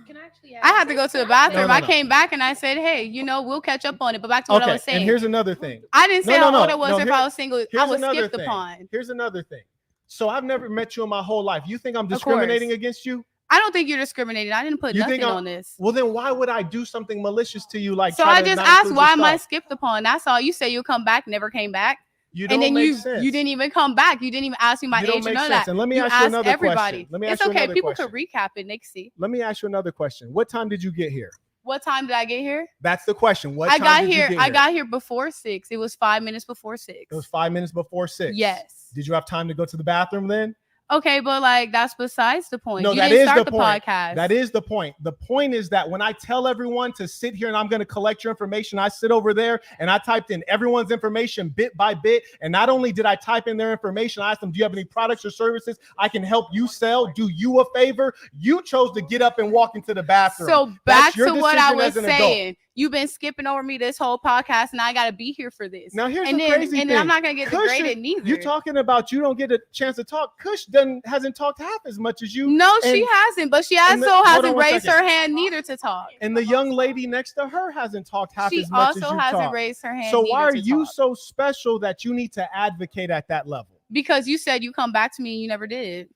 Can I actually I had to go to the bathroom. No. I came back and I said, hey, we'll catch up on it. But back to what I was saying. And here's another thing. I didn't say how old I was if I was single. I Here's was another skipped thing. upon. Here's another thing. So I've never met you in my whole life. You think I'm discriminating against you? I don't think you're discriminating. I didn't put nothing on this. Well, then why would I do something malicious to you? Like, so I just asked, why am I skipped upon? That's all. You say you'll come back, never came back. You don't and then you didn't even come back. You didn't even ask me my age or none of that. And let me ask you another question. It's okay. People could recap it, Nixie. Let me ask you another question. What time did you get here? What time did I get here? That's the question. What time did you get here? I got here before 6. It was 5 minutes before 6. It was 5 minutes before 6. Yes. Did you have time to go to the bathroom then? Okay, but like that's besides the point. No, you that didn't is start the podcast. point. That is the point. The point is that when I tell everyone to sit here and I'm going to collect your information, I sit over there and I typed in everyone's information bit by bit. And not only did I type in their information, I asked them, do you have any products or services I can help you sell? Do you a favor? You chose to get up and walk into the bathroom. So back to what I was saying. You've been skipping over me this whole podcast, and I got to be here for this. Now, here's the crazy thing. And then I'm not going to get degraded neither. You're talking about you don't get a chance to talk. Kush hasn't talked half as much as you. No, she hasn't, but she also hasn't raised her hand neither to talk. And the young lady next to her hasn't talked half as much as you talk. She also hasn't raised her hand. So why are you so special that you need to advocate at that level? Because you said you come back to me and you never did.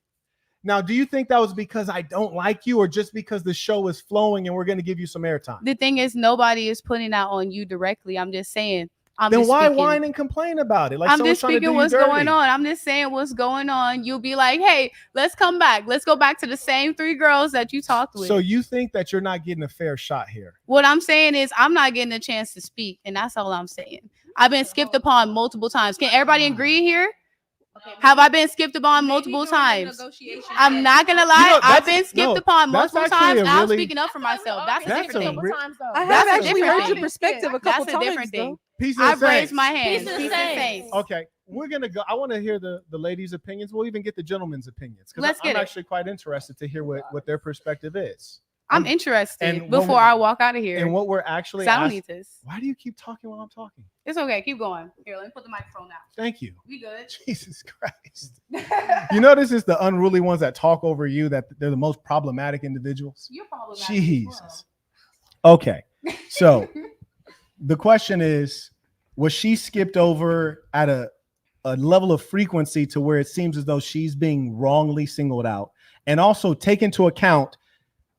Now, do you think that was because I don't like you or just because the show is flowing and we're going to give you some airtime? The thing is, nobody is putting that on you directly. I'm just saying. Then why whine and complain about it? Like I'm just speaking what's going on. I'm just saying what's going on. You'll be like, hey, let's come back. Let's go back to the same 3 girls that you talked with. So you think that you're not getting a fair shot here? What I'm saying is I'm not getting a chance to speak. And that's all I'm saying. I've been skipped upon multiple times. Can everybody agree here? Have I been skipped upon multiple times? I'm not gonna lie. I've been skipped upon multiple times. I'm speaking up for myself. That's a different thing. I have actually heard your perspective a couple times. That's a different thing. Pieces I've raised my hand. Okay, we're gonna go. I want to hear the ladies' opinions. We'll even get the gentlemen's opinions because I'm actually quite interested to hear what their perspective is. I'm interested before I walk out of here. And what we're actually I don't need this. Why do you keep talking while I'm talking? It's okay. Keep going. Here, let me put the microphone down. Thank you. We good? Jesus Christ. You notice it's the unruly ones that talk over you that they're the most problematic individuals. You're problematic. Jesus. Well. Okay. So the question is, was she skipped over at a level of frequency to where it seems as though she's being wrongly singled out? And also take into account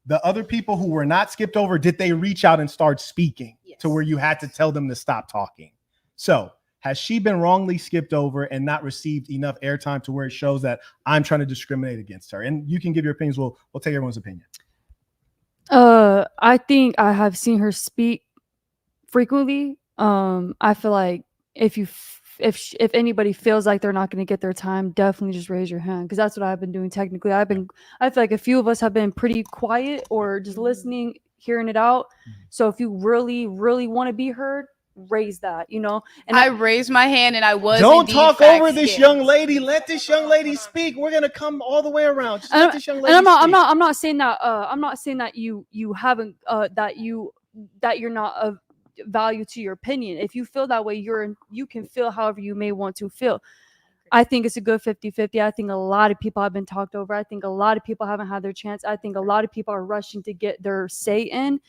the other people who were not skipped over, did they reach out and start speaking to where you had to tell them to stop talking? So has she been wrongly skipped over and not received enough airtime to where it shows that I'm trying to discriminate against her? And you can give your opinions. We'll take everyone's opinion. I think I have seen her speak frequently. I feel like if anybody feels like they're not going to get their time, definitely just raise your hand, because that's what I've been doing technically. I feel like a few of us have been pretty quiet or just listening, hearing it out. So if you really, really want to be heard, raise that, And I raised my hand and I was. Don't talk over this young lady. Let this young lady speak. We're gonna come all the way around. Just let this young lady speak. I'm not saying that. I'm not saying that you haven't that you're not of value to your opinion. If you feel that way, you can feel however you may want to feel. I think it's a good 50-50. I think a lot of people have been talked over. I think a lot of people haven't had their chance. I think a lot of people are rushing to get their say in.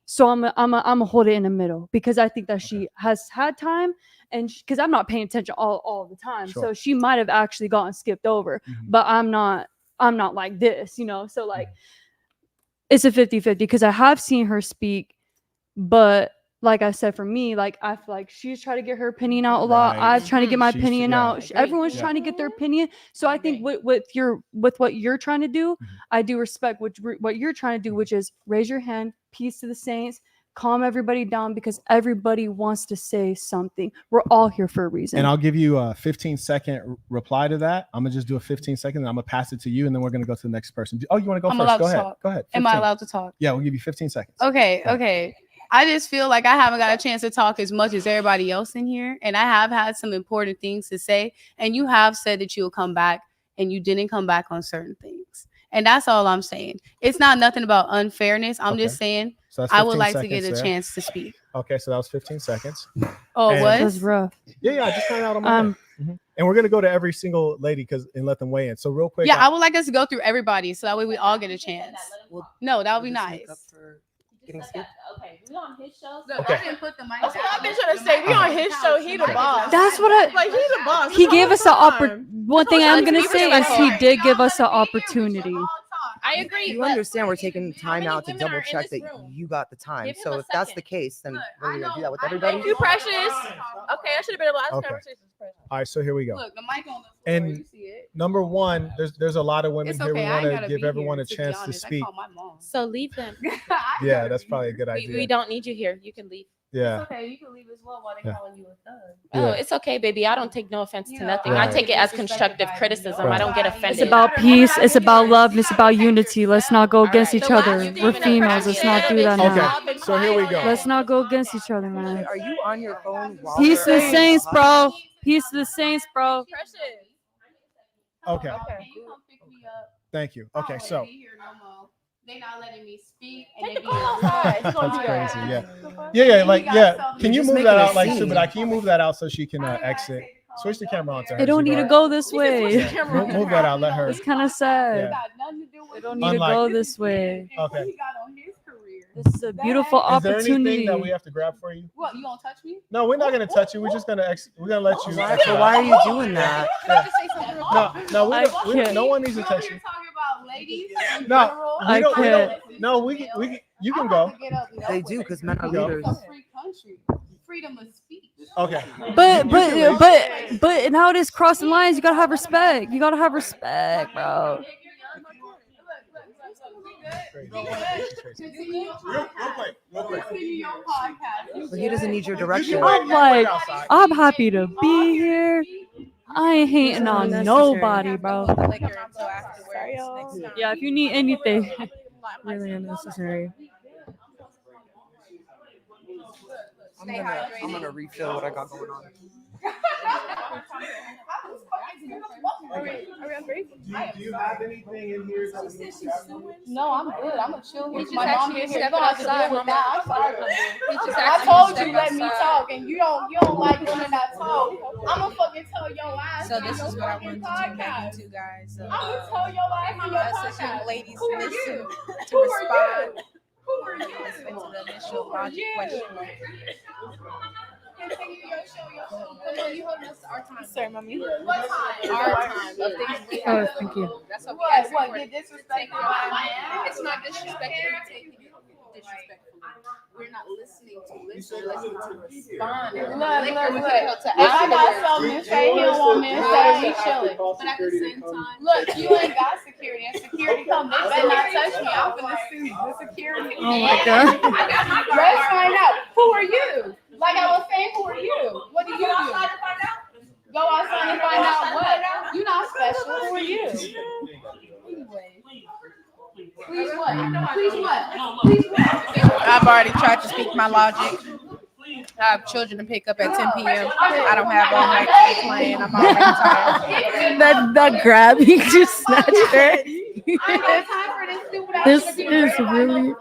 So I'm gonna hold it in the middle, because I think that she has had time, and because I'm not paying attention all the time. Sure. So she might have actually gotten skipped over, but I'm not like this, So like it's a 50-50, because I have seen her speak, but like I said, for me, like I feel like she's trying to get her opinion out a lot. I'm trying to get my opinion out. Everyone's trying to get their opinion. So I think with what you're trying to do, I do respect what you're trying to do, which is raise your hand, peace to the saints, calm everybody down, because everybody wants to say something. We're all here for a reason. And I'll give you a 15-second reply to that. I'm gonna just do a 15-second, and I'm gonna pass it to you, and then we're gonna go to the next person. Oh, you want to go first? Go ahead. Go ahead. 15. Am I allowed to talk? Yeah, we'll give you 15 seconds. Okay. I just feel like I haven't got a chance to talk as much as everybody else in here. And I have had some important things to say. And you have said that you'll come back, and you didn't come back on certain things. And that's all I'm saying. It's not nothing about unfairness. I'm just saying I would like to get a chance to speak. Okay, so that was 15 seconds. Oh, it was? That's rough. Yeah, I just found out on my And we're going to go to every single lady and let them weigh in. So real quick. Yeah, I would like us to go through everybody, so that way we all get a chance. No, that would be nice. Okay, we on his show. Okay. I didn't put the mic That's what I've been trying to say. We on his show. He the boss. That's what Like, he's the boss. he gave us an opportunity. One thing I'm gonna say is he did give us an opportunity. I agree. You but understand we're taking time many out to women are double in check this that room? you got the time. Give him So a if that's the second. case, then we're gonna do that with Thank everybody. you, Precious. Okay, I should have been able to ask Okay. conversations. Precious. All right, so here we go. Look, the mic on the floor. And You see it? number one, there's a lot of women It's here. okay. We I want ain't to gotta give be everyone here, a to be chance to honest. I speak. call my mom. So leave them. Yeah, that's probably a good We idea. don't need you here. You can leave. Yeah. It's okay. You can leave as well while they're Yeah. calling you a thug. Oh, Yeah. it's okay, baby. I don't take no offense to You know, nothing. Right. I take it as constructive criticism. I don't get Right. offended. It's about peace. It's about love. And it's about unity. Let's not go against each The last other. you We're gave it a females. Let's not do that Okay, now. so here we go. Let's not go against each other, man. Are you on your phone? While Peace to we're the on saints, the bro. Peace to the saints, bro. Precious. Okay. Can you come pick me up? Thank you. Okay, I don't so wanna be here no more. They not letting me speak. And Take they the call be outside. It's gonna that's do that. crazy. Yeah. The fuck? Yeah, And like you got yeah. something- Can you You're move just that making out, a like scene. Subida? Can you move that out so she can exit? Switch the camera on to her. They don't so need go to ahead. go this way. Yeah. Move that out. Let her. It's kind of sad. Yeah. got nothing to do with They don't me. need to Unlike- go this way. And what Okay. he got on his career. This is a beautiful Is there anything opportunity. that we have to grab for you? What, you gonna touch me? No, we're not gonna touch you. We're just gonna we're gonna let you. Why, exit so out. why are you doing that? Can I just say something real quick? No, I can't. no one needs to You touch over you. here talking about ladies in No, general? I can't. No, we you can I'm go. about to get up and They go do with because it. men are Go. leaders. It's a free country. Freedom of speech. Okay. But nowadays crossing lines, you gotta have respect. You gotta have respect, bro. Continue your podcast. But he doesn't need your direction. I'm like, I'm happy to be here. I ain't hating on nobody, bro. Yeah, if you need anything, really unnecessary. I'm gonna refill what I got going on. Are we on break? Do you have anything in here? No, I'm good. I'm gonna chill here. just My asked mom you to gets here. step You don't have to outside, deal with Mama. that. I'm sorry. just I asked you told to you step let me outside. talk, and you don't like women that talk. I'm gonna fucking tell your ass. So in this your is what I fucking wanted to do, podcast. Megan, too, guys. I'm gonna tell your ass in your Us as young podcast. ladies Who are listen you? to Who are respond you? Who are you? to the initial Who are logic you? question. Continue your show. Come on, you holding us to our time. Sorry, mommy. What time? Our time. The things we Oh, have. thank you. That's what we What? ask What? for. Get disrespected by a man? It's not disrespectful. We take it disrespectfully. We're not listening to listen. We're listening to respond. Look, And look, liquor, look. we can help to If I got afterwards. something to say, he don't want me to say, we chilling. But at the same time, Look, you ain't got security, and security come. They better not touch me. I'm gonna sue the security. Oh my God. Let's find out. Who are you? Like I was saying, who are you? What do you do? Go outside and find out what? You're not special. Who are you? Please what? Please what? Please what? I've already tried to speak my logic. I have children to pick up at 10 p.m. I don't have all night to be playing. I'm already tired. That grab, he just snatched her. I ain't got time for this stupid ass This shit. is really.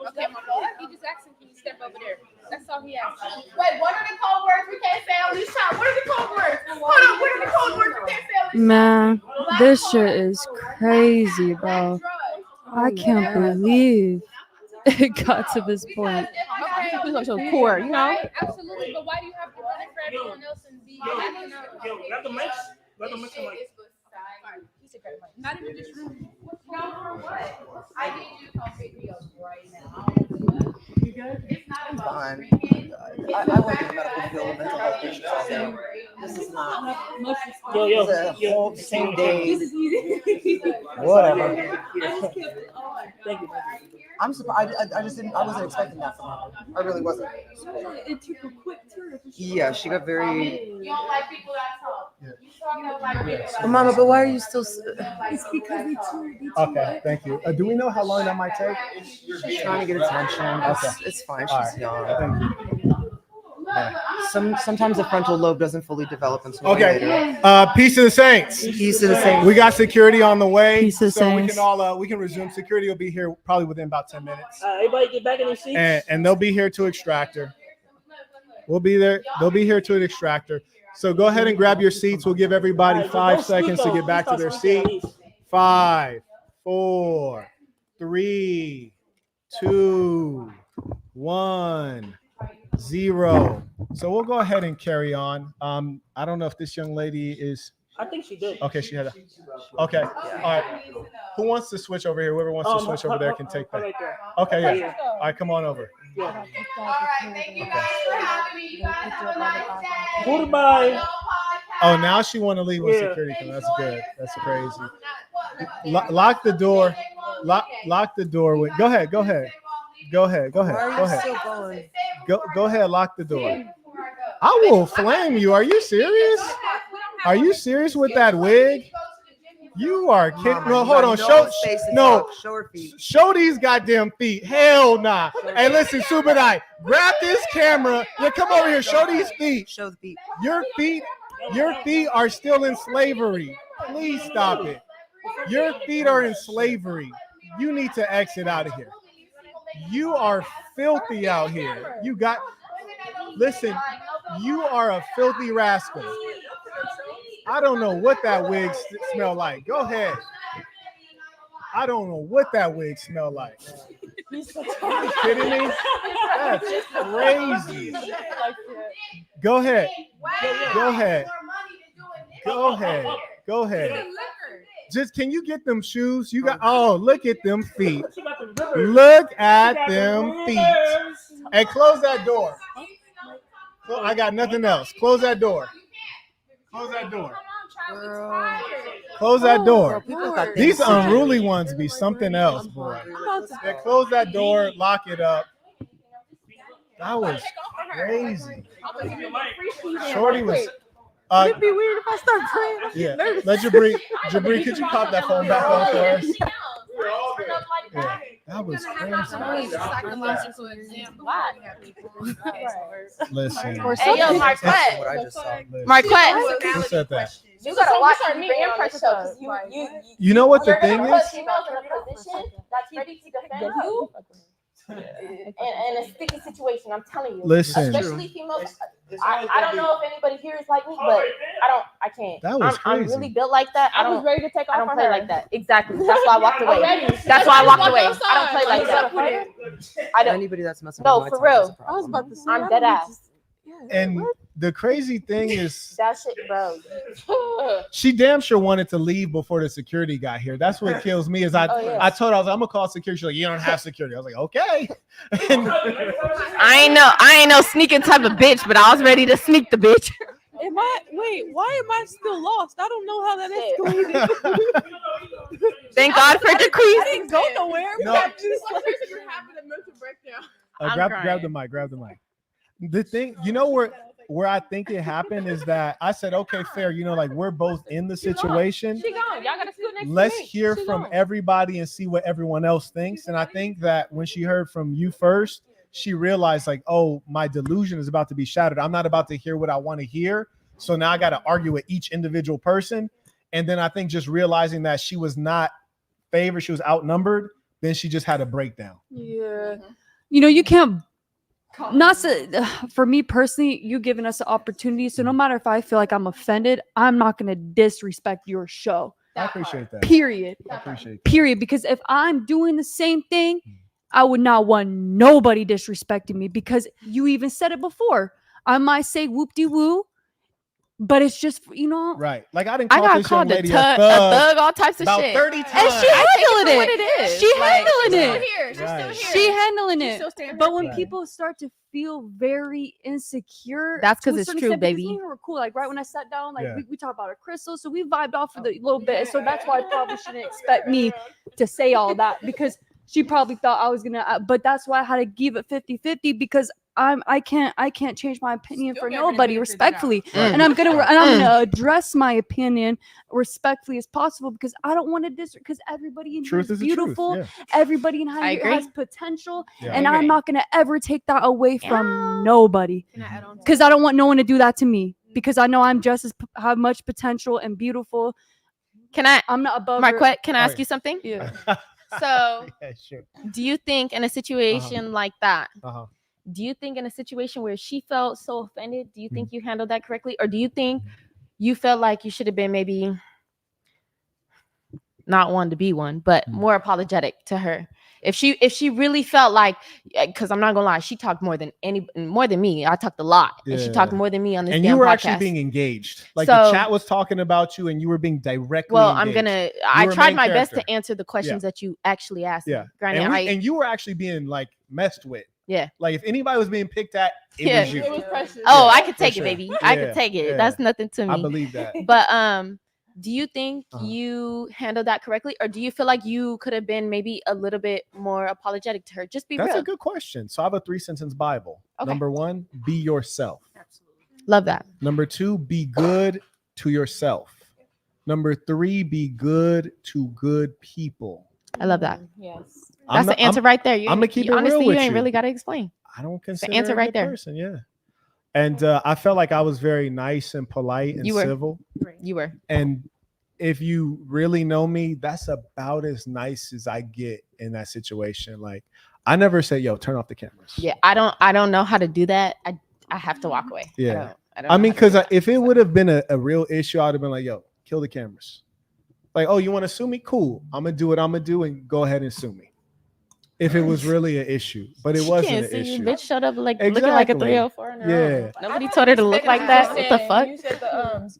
Okay, Mama. He just asked him, can you step over there? That's all he asked. Wait, what are the code words we can't say on this time? What are the code words? Hold on, what are the code words we can't say on this Man, this shit is crazy, bro. I can't believe it got to this point. Okay, please go to the core, you know? Absolutely, but why do you have to run it for everyone else and be acting out? Let them mix. Let them mix it like. Not even this room. No, for what? I need you to come pick me up right now. You good? It's not about Fine. drinking. I work in the medical field of mental health patients, so this is not. It's a whole same day. Whatever. Thank you. I'm surprised. I just didn't. I wasn't expecting that from her. I really wasn't. It took a quick turn. Yeah, she got very. You don't like people that talk. You don't like people that Mama, but why are you still? It's because they too. Okay, thank you. Do we know how long that might take? She's trying to get attention. It's fine. All She's right. young. Thank you. Sometimes the frontal lobe doesn't fully develop until later. Okay. Peace to the saints. Peace to the saints. We got security on the way, Peace to the so we saints. can all we can resume. Security will be here probably within about 10 minutes, Everybody get back in their seats. and they'll be here to extract her. We'll be there. They'll be here to extract her. So go ahead and grab your seats. We'll give everybody 5 seconds to get back to their seat. 5, 4, 3, 2, 1, 0. So we'll go ahead and carry on. I don't know if this young lady is. I think she did. Okay, she had a. Okay, all right. Who wants to switch over here? Whoever wants to switch over there can take that. Okay, yeah. All right, come on over. All right, thank you guys for having me. Goodbye. Oh, now she want to leave when security comes. That's good. That's crazy. Lock the door. Lock the door. Go ahead. Go ahead. Go ahead. Go ahead. Go ahead. Go ahead. Lock the door. I will flame you. Are you serious? Are you serious with that wig? You are kidding. No, hold on. Show these goddamn feet. Hell nah. Hey, listen, Subadai, grab this camera. Yeah, come over here. Show these feet. Show the feet. Your feet are still in slavery. Please stop it. Your feet are in slavery. You need to exit out of here. You are filthy out here. Listen, you are a filthy rascal. I don't know what that wig smell like. Go ahead. I don't know what that wig smell like. Are you kidding me? That's crazy. Go ahead. Go ahead. Go ahead. Go ahead. Just can you get them shoes? You got look at them feet. Look at them feet. And close that door. I got nothing else. Close that door. Close that door. Close that door. These unruly ones be something else, boy. Yeah, close that door. Lock it up. That was crazy. Shorty was. It'd be weird if I start praying. Yeah. Let Jabri, could you pop that phone back on for us? Yeah. That was crazy. Listen. Hey, yo, Marquett. Who said that? You gotta watch your being pressure. You know what the thing is? Females in a position that's ready to defend you. In a sticky situation, I'm telling you. Listen. Especially females. I don't know if anybody here is like me, but I can't. That was I'm crazy. really built like that. I was ready to take off. I don't on play her. like that. Exactly. That's why I walked away. That's why I walked away. I don't play like that. I don't. Anybody that's messing No, with for my time is a real. problem. I was about to say, I'm dead ass. And the crazy thing is, That shit, bro. she damn sure wanted to leave before the security got here. That's what kills me. Is I told her, I was like, I'm gonna call security. She's like, you don't have security. I was like, okay. I ain't no sneaking type of bitch, but I was ready to sneak the bitch. Why am I still lost? I don't know how that escalated. Thank God for decrees. I didn't go nowhere. No. You're having a mental breakdown. Grab the mic. Grab the mic. The thing, you know where I think it happened is that I said, okay, fair. You know, like we're both in the situation. She gone. Y'all gotta sit next Let's to me. hear from everybody and see what everyone else thinks. And I think that when she heard from you first, she realized like, oh, my delusion is about to be shattered. I'm not about to hear what I want to hear. So now I got to argue with each individual person. And then I think just realizing that she was not favored, she was outnumbered, then she just had a breakdown. Yeah. You know, you can't for me personally, you giving us an opportunity. So no matter if I feel like I'm offended, I'm not going to disrespect your show. I appreciate that. Period. I appreciate that. Period. Because if I'm doing the same thing, I would not want nobody disrespecting me because you even said it before. I might say whoop-de-woo, but it's just, you know. Right. Like I didn't call this young called a lady thug, all types of about shit. 30 times. And she handling what it is. She Like, handling it. She's still Right. here. She handling She's it. still standing But her when ground. people start to feel very insecure, That's 'cause to a it's certain true, extent, because baby. me and her were cool. Like right when I sat down, like Yeah. we talked about our crystal, so we vibed off for the little bit. So that's why I probably shouldn't expect me to say all that because she probably thought I was gonna. But that's why I had to give it 50-50 because I can't change my opinion for nobody respectfully, and I'm gonna address my opinion respectfully as possible because I don't want to because everybody in here Truth is is the truth, beautiful. yeah. Everybody in I here agree. has potential, Yeah. and I I'm agree. not gonna ever take that away from nobody because I don't want no one to do that to me because I know I'm just as have much potential and beautiful. I'm not above her. Marquette, can I ask Oh, you something? Yeah. So, Yeah, sure. do you think in a situation like that, Uh-huh. do you think in a situation where she felt so offended, do you think you handled that correctly? Or do you think you felt like you should have been maybe not one to be one, but more apologetic to her If she really felt like, because I'm not gonna lie, she talked more than me. I talked a lot, and she talked more than me on this. And damn you were podcast. actually being engaged. Like the chat was talking about you, and you were being directly. Engaged. I tried my best to answer the questions that you actually asked. Yeah, me. Granted, and you were actually being like messed with. Yeah, like if anybody was being picked at, it was you. It was precious. Oh, I could take it, baby. I could take it. Yeah. That's nothing to me. I believe that. But do you think you handled that correctly, or do you feel like you could have been maybe a little bit more apologetic to her? Just be real. That's a good question. So I have a 3-sentence Bible. Okay. Number 1, be yourself. Absolutely. Love that. Number 2, be good to yourself. Number 3, be good to good people. I love that. Yes. That's the answer right there. I'm gonna keep it honestly, real with you ain't you. really got to explain. I don't consider the answer right there. Person, yeah. And I felt like I was very nice and polite and civil. You were. And if you really know me, that's about as nice as I get in that situation. Like I never say, "Yo, turn off the cameras." Yeah, I don't know how to do that. I have to walk away. Yeah. I mean, because if it would have been a real issue, I'd have been like, "Yo, kill the cameras." Like, oh, you want to sue me? Cool. I'm gonna do what I'm gonna do and go ahead and sue me. If it was really an issue, but it wasn't an issue. Bitch showed up looking like a 304. Yeah. Nobody told her to look like that. What the fuck? You said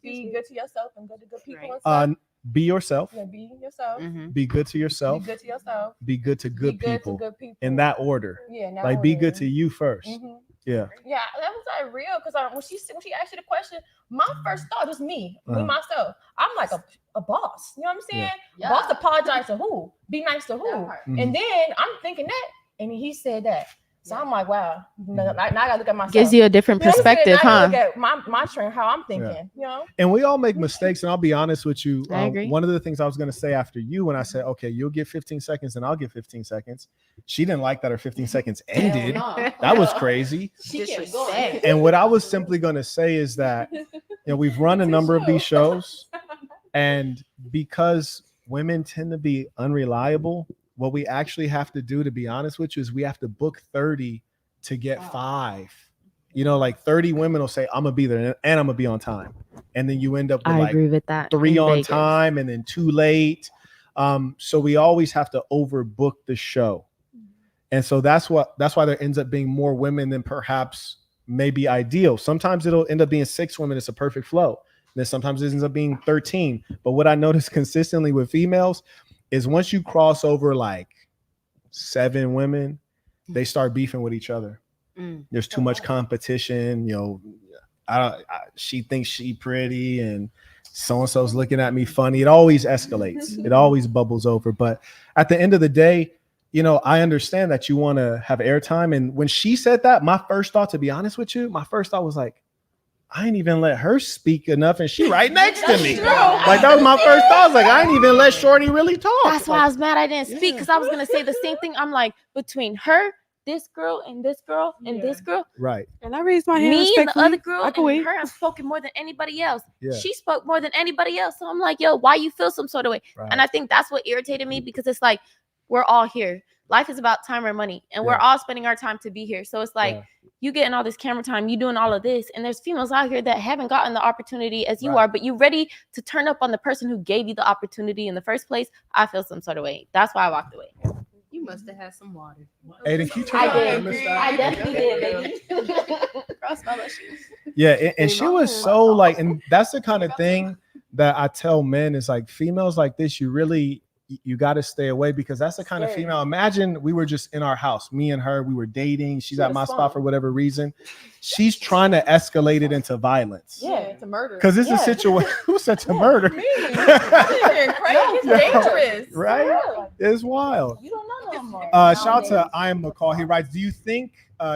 be good to yourself and good to good people and stuff. Be yourself. Yeah, be yourself. Be good to yourself. Be good to yourself. Be good to good people. In that order. Yeah. Like be good to you first. Yeah. Yeah, that was like real because when she asked you the question, my first thought was me myself. I'm like a boss. You know what I'm saying? Yeah. Boss apologize to who? Be nice to who? And then I'm thinking that, and he said that. So I'm like, wow. Now I gotta look at myself. Gives you a different perspective, huh? Look at my trend, how I'm thinking. You know. And we all make mistakes, and I'll be honest with you. I agree. One of the things I was gonna say after you, when I said, okay, you'll get 15 seconds, and I'll get 15 seconds. She didn't like that her 15 seconds ended. That was crazy. And what I was simply gonna say is that we've run a number of these shows, and because women tend to be unreliable, what we actually have to do, to be honest with you, is we have to book 30 to get 5. Like 30 women will say, I'm gonna be there and I'm gonna be on time. And then you end up with agree with that. 3 on time and then 2 late. So we always have to overbook the show. And so that's why there ends up being more women than perhaps maybe ideal. Sometimes it'll end up being 6 women. It's a perfect flow. And then sometimes it ends up being 13. But what I notice consistently with females is once you cross over like 7 women, they start beefing with each other. There's too much competition. She thinks she pretty and so-and-so's looking at me funny. It always escalates. It always bubbles over. But at the end of the day, I understand that you want to have airtime. And when she said that, my first thought, to be honest with you, was like, I ain't even let her speak enough, and she right next to me. Like that was my first thought. I was like, I ain't even let Shorty really talk. That's why I was mad I didn't speak, because I was gonna say the same thing. I'm like, between her, this girl, and this girl, and this girl. Right. And I raised my hand. Me and the other girl and wait. her have spoken more than anybody else. Yeah. She spoke more than anybody else. So I'm like, yo, why you feel some sort of way? Right. And I think that's what irritated me, because it's like, we're all here. Life is about time or money, and we're all spending our time to be here. So it's like, you getting all this camera time, you doing all of this, and there's females out here that haven't gotten the opportunity as you are, but you ready to turn up on the person who gave you the opportunity in the first place. I feel some sort of way. That's why I walked away. You must have had some water. Aiden, can you turn I on? did. I definitely did, baby. Cross my shoes. Yeah, and she was so like, and that's the kind of thing that I tell men is like, females like this, you got to stay away, because that's the kind of female. Imagine we were just in our house, me and her, we were dating. She's at my spot for whatever reason. She's trying to escalate it into violence. Yeah, to murder. Because it's a situation. Who said to murder? Me. It's dangerous. Right? Yeah. It's wild. You don't know no more. Shout out to I Am McCall. He writes, do you think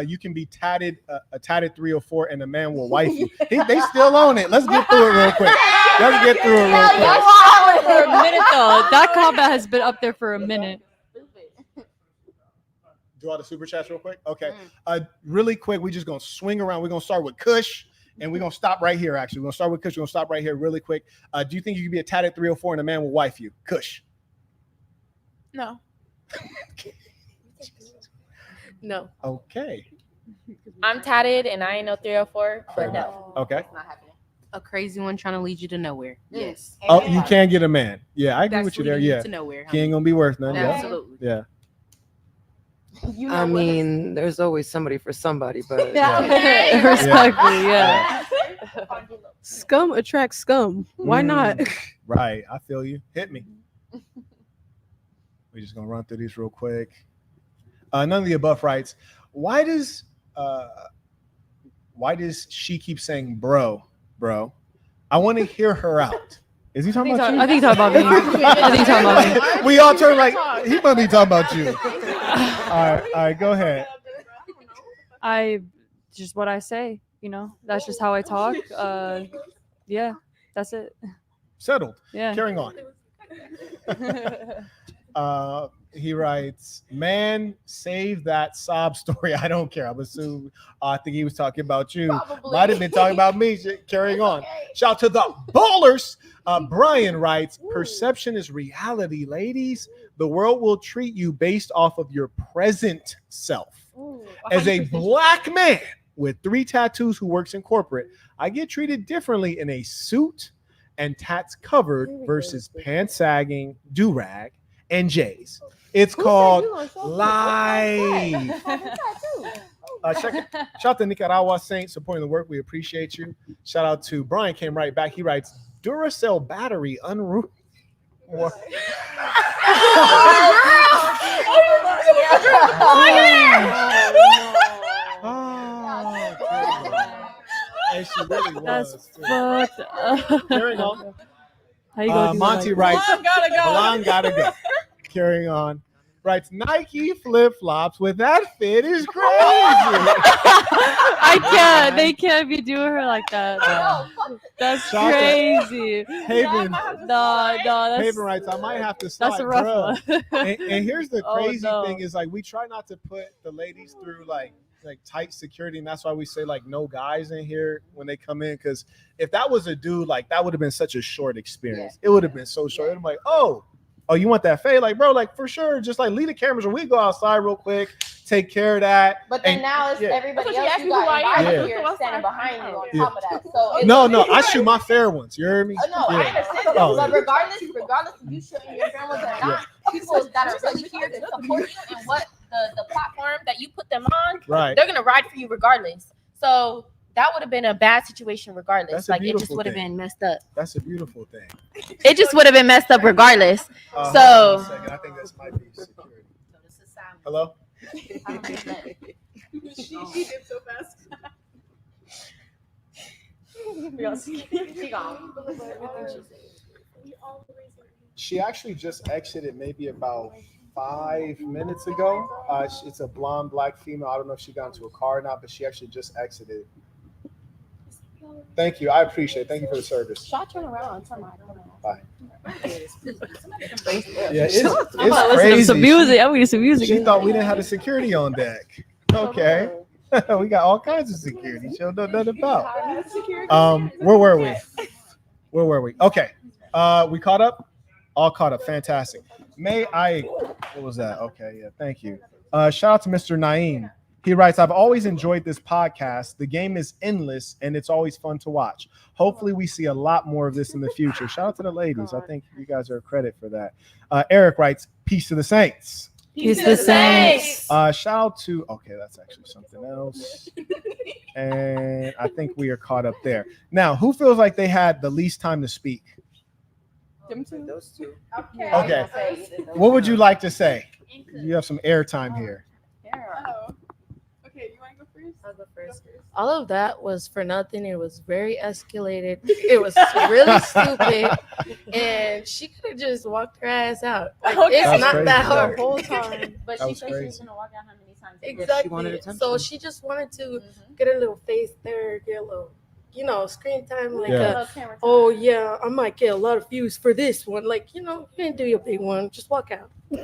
you can be tatted a tatted 304 and a man will wife you? They still own it. Let's get through it real quick. Let's get through it real quick. For a minute though, that comment has been up there for a minute. Do all the super chats real quick. Okay. Really quick, we're just gonna swing around. We're gonna start with Kush, and we're gonna stop right here. Actually, we're gonna start with Kush. We're gonna stop right here really quick. Do you think you could be a tatted 304 and a man will wife you? Kush. No. No. Okay. I'm tatted and I ain't no 304, but no. Okay. Not happening. A crazy one trying to lead you to nowhere. Yes. Oh, you can get a man. Yeah, I agree That's with you leading there. you Yeah. to nowhere, He ain't gonna be worth nothing. Absolutely. Yeah. I mean, there's always somebody for somebody, but Respectfully, yeah. Scum attracts scum. Why not? Right. I feel you. Hit me. We're just gonna run through these real quick. None of the above writes. Why does she keep saying bro? I want to hear her out. Is he talking about you? I think he's talking about me. I think he's talking about me. We all turn like he might be talking about you. All right, go ahead. I just what I say, you know. That's just how I talk. Yeah, that's it. Settled. Yeah. Carrying on. He writes, "Man, save that sob story. I don't care." I'm assuming. I think he was talking about you. Probably. Might have been talking about me. Carrying on. Shout out to the ballers. Brian writes, "Perception is reality, ladies. The world will treat you based off of your present self. As a black man with 3 tattoos who works in corporate, I get treated differently in a suit and tats covered versus pants sagging, do-rag, and J's. It's called life." Shout out to Nicaragua Saint supporting the work. We appreciate you. Shout out to Brian, came right back. He writes, "Duracell battery unruly." And she really was. That's fucked up. Carrying on. How you gonna do Monty that? writes, Blonde gotta go. Carrying on. Writes, "Nike flip-flops with that fit is crazy." I can't. They can't be doing her like that. That's Shout out. crazy. Haven. No, that's Haven writes, "I might have to slide, that's a rough bruh." one. And here's the Oh, crazy no. thing is like we try not to put the ladies through like tight security, and that's why we say like no guys in here when they come in, because if that was a dude, like that would have been such a short experience. It would have been so short. I'm like, oh, you want that fade? Like, bro, like for sure, just like leave the cameras or we go outside real quick, take care of that. But then And- now it's yeah. everybody That's what else she you asked me got who I am. invited Yeah. here standing behind you on Yeah. top of that. So it's, No, I shoot my fair ones. You heard me? No, I understand that. Oh, But yeah. regardless of you showing your family or not, people that are really here to support you and what the platform that you put them on, Right. they're gonna ride for you regardless. So that would have been a bad situation regardless. That's a Like it just beautiful would have thing. been messed up. That's a beautiful thing. It just would have been messed up regardless. Hold on So a second. I think this might be security. Hello? She did so fast. She actually just exited maybe about 5 minutes ago. It's a blonde black female. I don't know if she got into a car or not, but she actually just exited. Thank you. I appreciate it. Thank you for the service. Shot turn around. Bye. Yeah, it's I'm about to listen to crazy. some music. I'm gonna some music. She thought we didn't have the security on deck. Okay. We got all kinds of security. She don't know nothing about. Where were we? Okay. We caught up? All caught up. Fantastic. What was that? Okay, yeah, thank you. Shout out to Mr. Naeem. He writes, "I've always enjoyed this podcast. The game is endless and it's always fun to watch. Hopefully we see a lot more of this in the future." Shout out to the ladies. I think you guys are a credit for that. Eric writes, "Peace to the Saints." Peace to the Saints. Shout out to, okay, that's actually something else. And I think we are caught up there. Now, who feels like they had the least time to speak? Those two. Okay. What would you like to say? You have some airtime here. Okay, you want to go first? I'll go first. All of that was for nothing. It was very escalated. It was really stupid. And she could have just walked her ass out. Like, it's That's not crazy. that hard. The whole time. But That she was said she was crazy. gonna walk out how many times? Exactly. wanted attention. So she just wanted to get a little face there, get a little, screen time. Like, Yeah. oh yeah, I might get a lot of views for this one. Like, you didn't do your big one. Just walk out. Like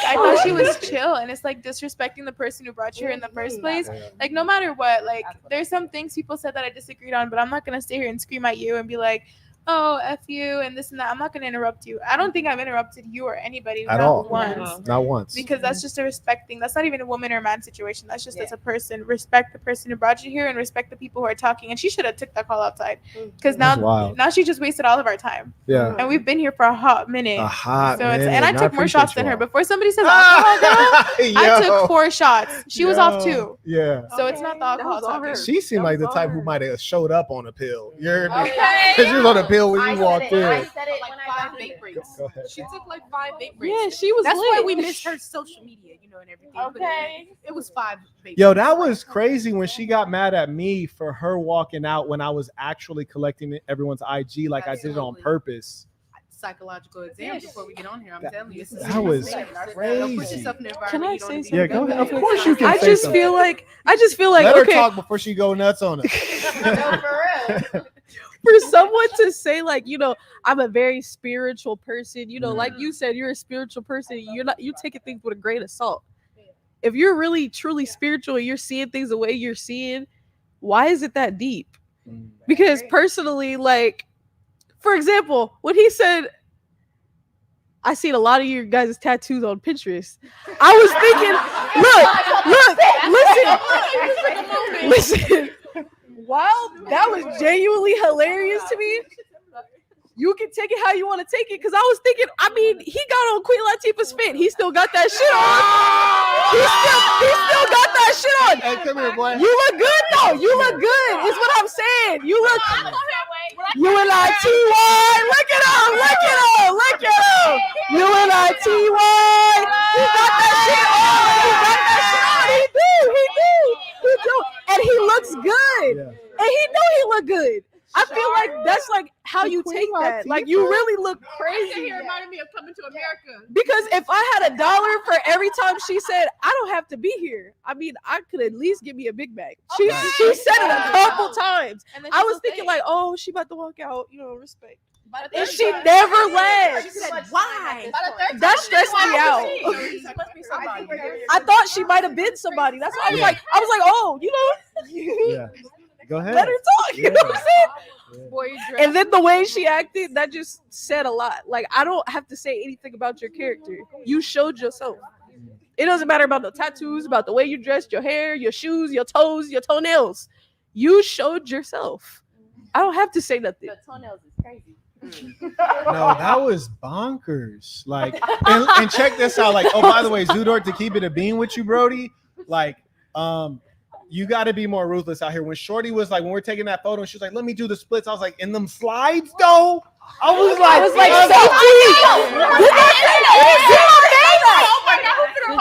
I thought she was chill, and it's like disrespecting the person who brought you here in the first place. Like no matter what, like there's some things people said that I disagreed on, but I'm not gonna stay here and scream at you and be like, oh, F you and this and that. I'm not going to interrupt you. I don't think I've interrupted you or anybody. At not all. once. Not once. Because that's just a respect thing. That's not even a woman or man situation. That's just as a person. Respect the person who brought you here and respect the people who are talking. And she should have took that call outside. Because now she just wasted all of our time. Yeah. And we've been here for a hot minute. Minute. And I took more shots than her. Before somebody says I took 4 shots. She was off 2. Yeah. So it's not the alcohol talking. She seemed like the type who might have showed up on a pill. You heard me? She was on a pill when you walked in. I said it when I got vape breaks. Go ahead. She took like 5 vape breaks. Yeah, she was That's lit. why we missed her social media, and everything. Okay. It was 5 vape Yo, breaks. that was crazy when she got mad at me for her walking out when I was actually collecting everyone's IG like I did it on purpose. Psychological exam before we get on here. I'm telling you, That was crazy. Don't put yourself in an environment Can I you don't say need something? Yeah, go ahead. Of course you can. I say just something. feel like Let her okay. talk before she go nuts on it. For someone to say like, I'm a very spiritual person, like you said, you're a spiritual person. You taking things with a grain of salt. If you're really truly spiritual and you're seeing things the way you're seeing, why is it that deep? Because personally, like, for example, when he said, I seen a lot of your guys' tattoos on Pinterest, I was thinking, listen. While that was genuinely hilarious to me, you can take it how you want to take it. Because I was thinking, he got on Queen Latifah's fit. He still got that shit on. He still got that shit on. Hey, come here, boy. You look good though. You look good. Is what I'm saying. You look. UNITY. Look at him. Look at him. Look at him. UNITY. He got that shit on. He got that shit on. He do. And he looks good. And he know he look good. I feel like that's like how you take that. Like you really look crazy. He reminded me of Coming to America. Because if I had $1 for every time she said, I don't have to be here, I could at least give me a Big Mac. She said it a couple times. I was thinking like, oh, she about to walk out, respect. And she never left. Why? That stressed me out. I thought she might have been somebody. That's why I was like, oh, Yeah. Go ahead. let her talk. You know what I'm saying? And then the way she acted, that just said a lot. Like, I don't have to say anything about your character. You showed yourself. It doesn't matter about the tattoos, about the way you dressed, your hair, your shoes, your toes, your toenails. You showed yourself. I don't have to say nothing. The toenails is crazy. No, that was bonkers. Like, and check this out. Like, oh, by the way, Zudor, to keep it a bean with you, Brody. Like, you got to be more ruthless out here. When Shorty was like, when we're taking that photo, and she was like, "Let me do the splits." I was like, "In them slides, though." I was like,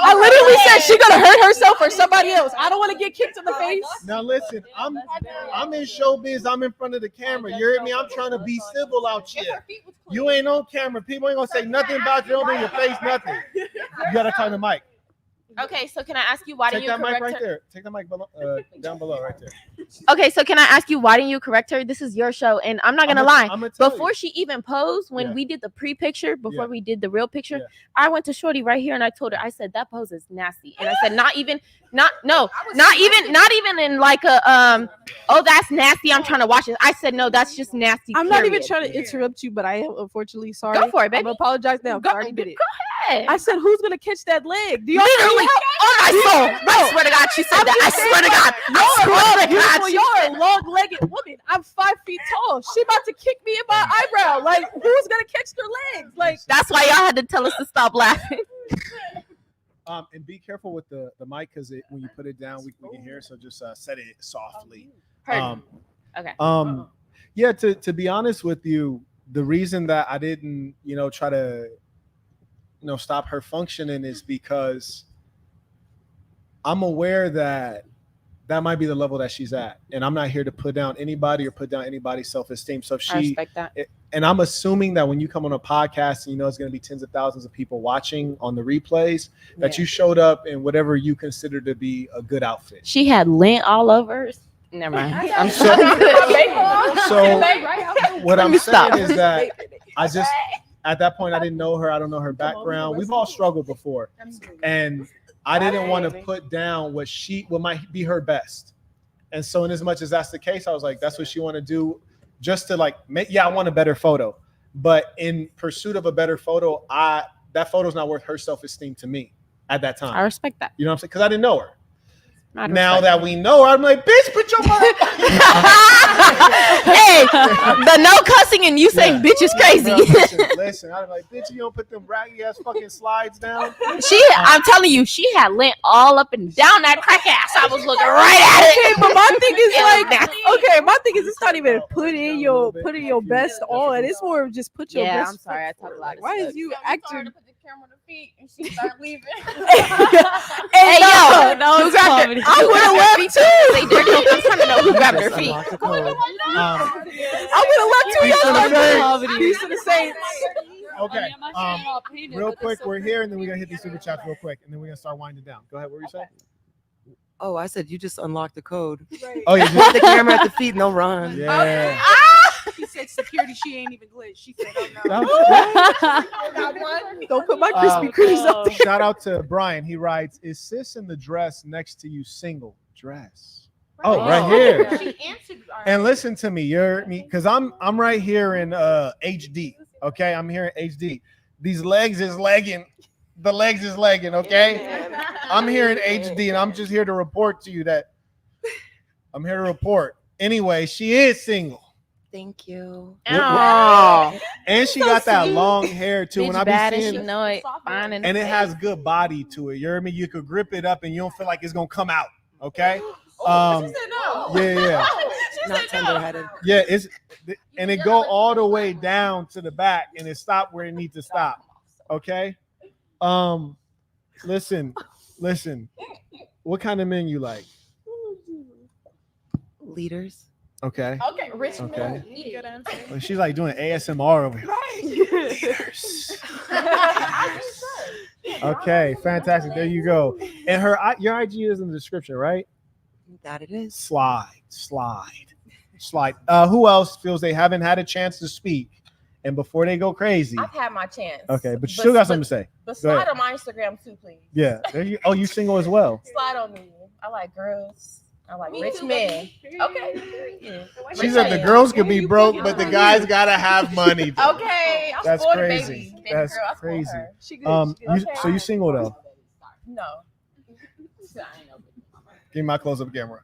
I literally said she gonna hurt herself or somebody else. I don't want to get kicked in the face. Now listen, I'm in showbiz. I'm in front of the camera. You heard me? I'm trying to be civil out here. You ain't on camera. People ain't gonna say nothing about you. Don't in your face, nothing. You gotta turn the mic. Okay, so can I ask you why didn't you correct her? Take that mic right there. Take the mic below, down below, right there. Okay, so can I ask you why didn't you correct her? This is your show, and I'm not gonna lie. Before she even posed, when we did the pre-picture, before we did the real picture, I went to Shorty right here and I told her, I said that pose is nasty, and I said not even in like a oh that's nasty. I'm trying to watch it. I said no, that's just nasty. I'm not even trying to interrupt you, but I am unfortunately sorry. Go for it, baby. I'm apologize now. I already did it. Go ahead. I said, who's gonna catch that leg? Do y'all Literally, on my soul. I swear to God, she said that. I swear to God. I swear to God. You're a long-legged woman. I'm 5 feet tall. She about to kick me in my eyebrow. Like, who's gonna catch their legs? Like, that's why y'all had to tell us to stop laughing. And be careful with the mic because when you put it down, we can hear. So just set it softly. Okay. Yeah. To be honest with you, the reason that I didn't, try to, stop her functioning is because I'm aware that might be the level that she's at, and I'm not here to put down anybody or put down anybody's self-esteem. So if she, I respect that. And I'm assuming that when you come on a podcast, and it's going to be tens of thousands of people watching on the replays, that you showed up in whatever you consider to be a good outfit. She had lint all over her. Never mind. I'm sure. So what I'm saying is that I just, at that point, I didn't know her. I don't know her background. We've all struggled before, and I didn't want to put down what might be her best. And so, in as much as that's the case, I was like, that's what she want to do. just to like make. Yeah, I want a better photo, but in pursuit of a better photo, that photo's not worth her self-esteem to me at that time. I respect that. You know what I'm saying? Because I didn't know her. I'd Now respect that we know her, I'm like, bitch, put your mother. Hey, the no cussing and you saying bitch is crazy. Bro, listen, I'm like, bitch, you don't put them raggy ass fucking slides down. I'm telling you, she had lint all up and down that crack ass. I was looking right at it. Okay, but my thing is like, my thing is it's not even put in your best on. It's more of just put your best. I'm sorry, I talk a lot. Why is you acting? And she started leaving. Hey, yo, who grabbed her? I would have left too. I'm trying to know who grabbed her feet. I would have left too. Y'all used to the same. Okay. Real quick, we're here, and then we're gonna hit these super chats real quick, and then we're gonna start winding down. Go ahead. What were you saying? Oh, I said you just unlocked the code. Right. Oh, yeah. Put the camera at the feet, no run. Yeah. She said security. She ain't even glitch. She said, "Oh no." Don't put my Krispy Kremes up. Shout out to Brian. He writes, "Is sis in the dress next to you single dress?" Oh, right here. She answered. And listen to me, because I'm right here in HD. Okay, I'm here in HD. These legs is legging. The legs is legging. Okay, I'm here in HD, and I'm just here to report to you that I'm here to report. Anyway, she is single. Thank you. Oh. And she got that long hair too. When I be bad and seeing she know it. Fine and it has good body to it. You hear me? You could grip it up and you don't feel like it's gonna come out. Okay. She said no. Yeah. She Not said tender-headed. Yeah, and it go all the way down to the back and it stop where it needs to stop. Okay. Listen. What kind of men you like? Leaders. Okay. Okay, rich Okay. man. Good answer. Well, she's like doing ASMR over here. Okay, fantastic. There you go. And your IG is in the description, right? That it is. Slide. Who else feels they haven't had a chance to speak? And before they go crazy. I've had my chance. Okay, but you still got something to say. But Go slide ahead. on my Instagram too, please. Yeah. There you. Oh, you single as well. Slide on me. I like girls. I like rich men. Okay. Yeah. She said the girls could be broke, but the guys gotta have money. Okay. I'll That's spoil the crazy. baby. That's Girl, I'll spoil crazy. her. She good. So you single though? No. Give me my close-up camera.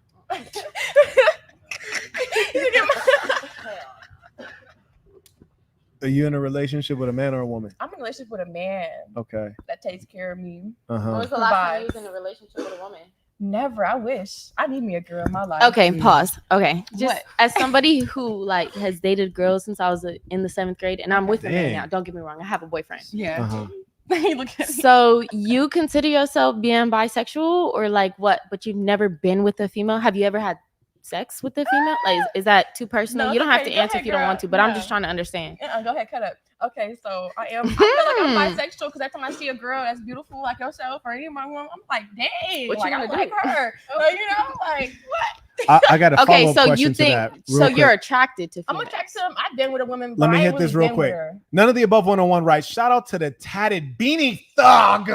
Are you in a relationship with a man or a woman? I'm in a relationship with a man Okay. that takes care of me. Uh-huh. When was the last time you was in a relationship with a woman? Never. I wish. I need me a girl in my life. Okay, pause. Okay, just What? as somebody who like has dated girls since I was in the 7th grade, and I'm with a man Dang. now. Don't get me wrong, I have a boyfriend. Yeah. Uh-huh. Look at me. So you consider yourself being bisexual, or like what? But you've never been with a female. Have you ever had sex with a female? Like, is that too personal? No, You don't have to okay, go answer ahead, if you don't girl. want to, but I'm No. just trying to understand. Go ahead, cut up. Okay, so I feel like I'm bisexual because every time I see a girl that's beautiful like yourself or any of my women, I'm like, dang, What you like, I wanna do? like her. Like, you know, like what? I got a Okay, follow-up so question you think to that. so? real You're quick. attracted to I'm females. attracted to them. I've been with a woman. Let but me I hit ain't this really real been with quick. her. None of the above 101 right. Shout out to the tatted beanie thug.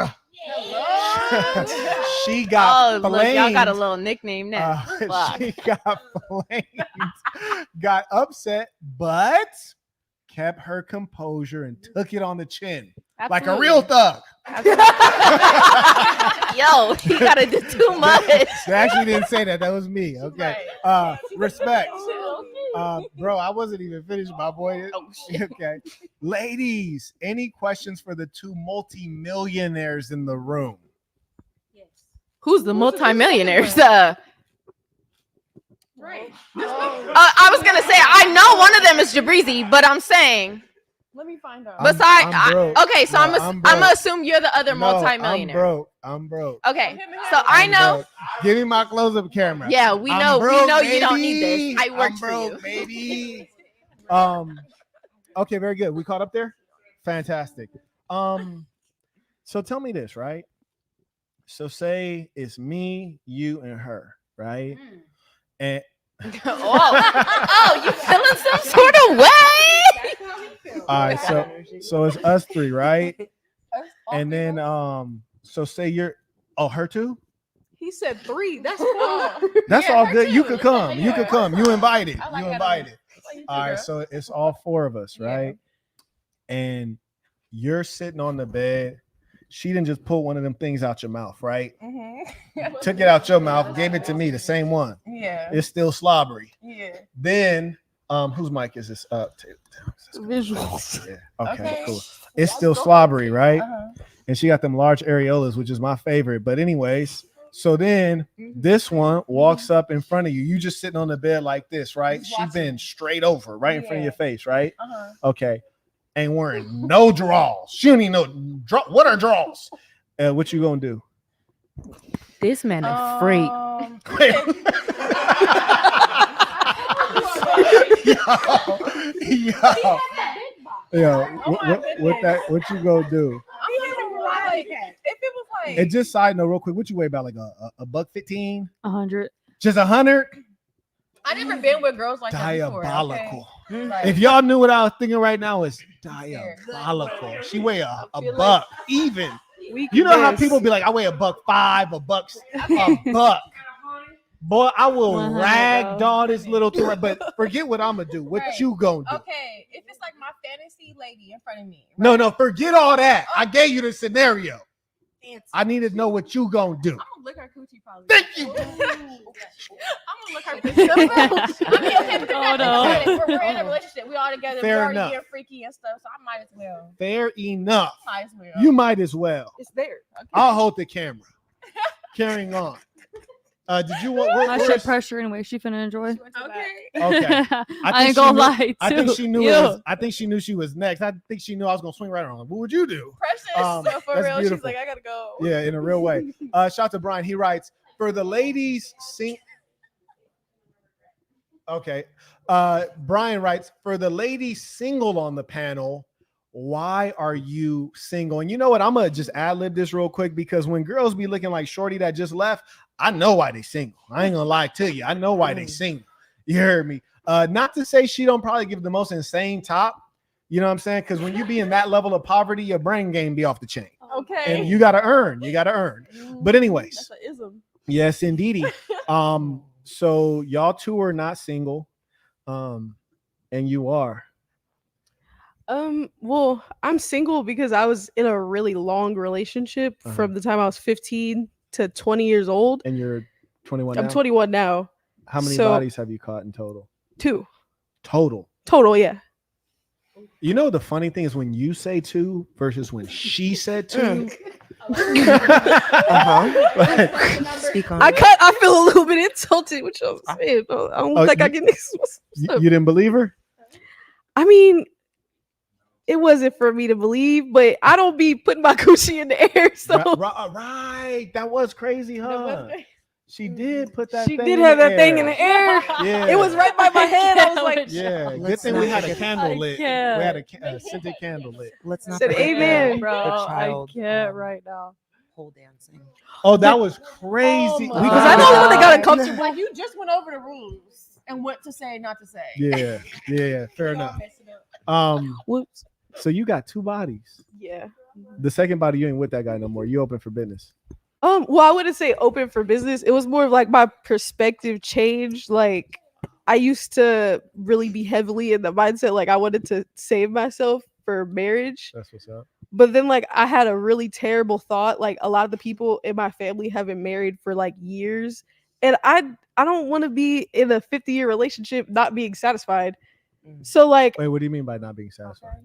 She got Oh, look, flamed. y'all got a little nickname now. Fuck. She got flamed. Got upset, but kept her composure and took it on the chin like a Absolutely. real thug. Yo, you gotta do too much. They actually didn't say that. That was me. Okay. Respect. Bro, I wasn't even finished, my boy. Oh, shit. Okay. Ladies, any questions for the two multi-millionaires in the room? Who's the multimillionaires? Right. I was gonna say I know one of them is Jabrizi, but I'm saying Let me find out. I'm broke. okay, so No, I'm I'm gonna broke. assume you're the other multimillionaire. I'm broke. Okay, so I know. broke. Give me my close-up camera. Yeah, we I'm know. broke, We know you don't need baby. this. I worked I'm for broke, you. baby. Okay, very good. We caught up there. Fantastic. So tell me this, right? So say it's me, you, and her, right? And oh, you feeling some sort of way? all right, so it's us three, right? And then so say you're her too? He said 3. That's cool. That's all good. You could come. You could come. You invited. I like You that. invited. All right, so it's all four of us, right? And you're sitting on the bed. She didn't just pull one of them things out your mouth, right? Took it out your mouth, gave it to me, the same one. Yeah. It's still slobbery. Yeah. Then, whose mic is this up? Visuals. Yeah. Okay, cool. It's still slobbery, right? And she got them large areolas, which is my favorite. But anyways, so then this one walks up in front of you. You just sitting on the bed like this, right? She been straight over, right in front of your face, right? Okay. Ain't wearing no drawers. She don't even know what are drawers. What you gonna do? This man a freak. What you gonna do? If it was like, And just side note, real quick, what you weigh about like a $115? 100. Just 100? I never been with girls like that before. Diabolical. Okay? Like, If y'all knew what I was thinking right now, it's diabolical. She weigh a buck even. You know how people be like, I weigh $105, a buck. Boy, I will ragdoll this little thing. But forget what I'm gonna do. What you gonna do? okay, if it's like my fantasy lady in front of me. Right? No, forget all that. I gave you the scenario. I need to know what you gonna do. I'm gonna look her coochie probably. Thank you. I'm gonna look her coochie. I mean, okay, because we're in a relationship. We all together. Fair We're already enough. getting freaky and stuff, so I might as well. Fair enough. Might as well. You might as well. It's there. Okay. I'll hold the camera. Carrying on. Did you want? I shit pressure anyway. She finna enjoy. Okay. I ain't gonna lie. Too. I think she knew. I think she knew she was next. I think she knew I was gonna swing right on her. What would you do? Precious. So for that's real, beautiful. she's like, I gotta go. Yeah, in a real way. Shout out to Brian. He writes for the ladies. Okay. Brian writes for the ladies single on the panel. Why are you single? And you know what? I'm gonna just ad-lib this real quick because when girls be looking like Shorty that just left, I know why they single. I ain't gonna lie to you. I know why they single. You heard me. Not to say she don't probably give the most insane top. You know what I'm saying? Because when you be in that level of poverty, your brain game be off the chain. Okay. And you gotta earn. You gotta earn. But anyways, That's an ism. yes, indeedy. So y'all two are not single, and you are. Well, I'm single because I was in a really long relationship from the time I was 15 to 20 years old. And you're 21 I'm now? 21 now. How many bodies have you caught in total? 2. Total, yeah. You know, the funny thing is when you say 2 versus when she said 2. Speak on I feel a little bit insulted, which I'm saying. I don't think I can. You didn't believe her? I mean, it wasn't for me to believe, but I don't be putting my coochie in the air. So right, that was crazy, huh? She did put that. She thing did in have the that thing air. in the air. Yeah, it was right by my head. I was like, yeah. Good thing we had a candle lit. We had a scented candle lit. Let's not said forget amen, bro. the child, I can't right now. pole dancing. Oh, that was crazy. Oh because I know when they got uncomfortable. Like you just went over the rules and what to say, not to say. Yeah. Fair enough. Whoops. So you got 2 bodies. Yeah. The second body, you ain't with that guy no more. You open for business. Well, I wouldn't say open for business. It was more of like my perspective changed. Like I used to really be heavily in the mindset like I wanted to save myself for marriage. That's what's up. But then like I had a really terrible thought. Like a lot of the people in my family have been married for like years. And I don't want to be in a 50-year relationship not being satisfied. So like Wait, what do you mean by not being satisfied?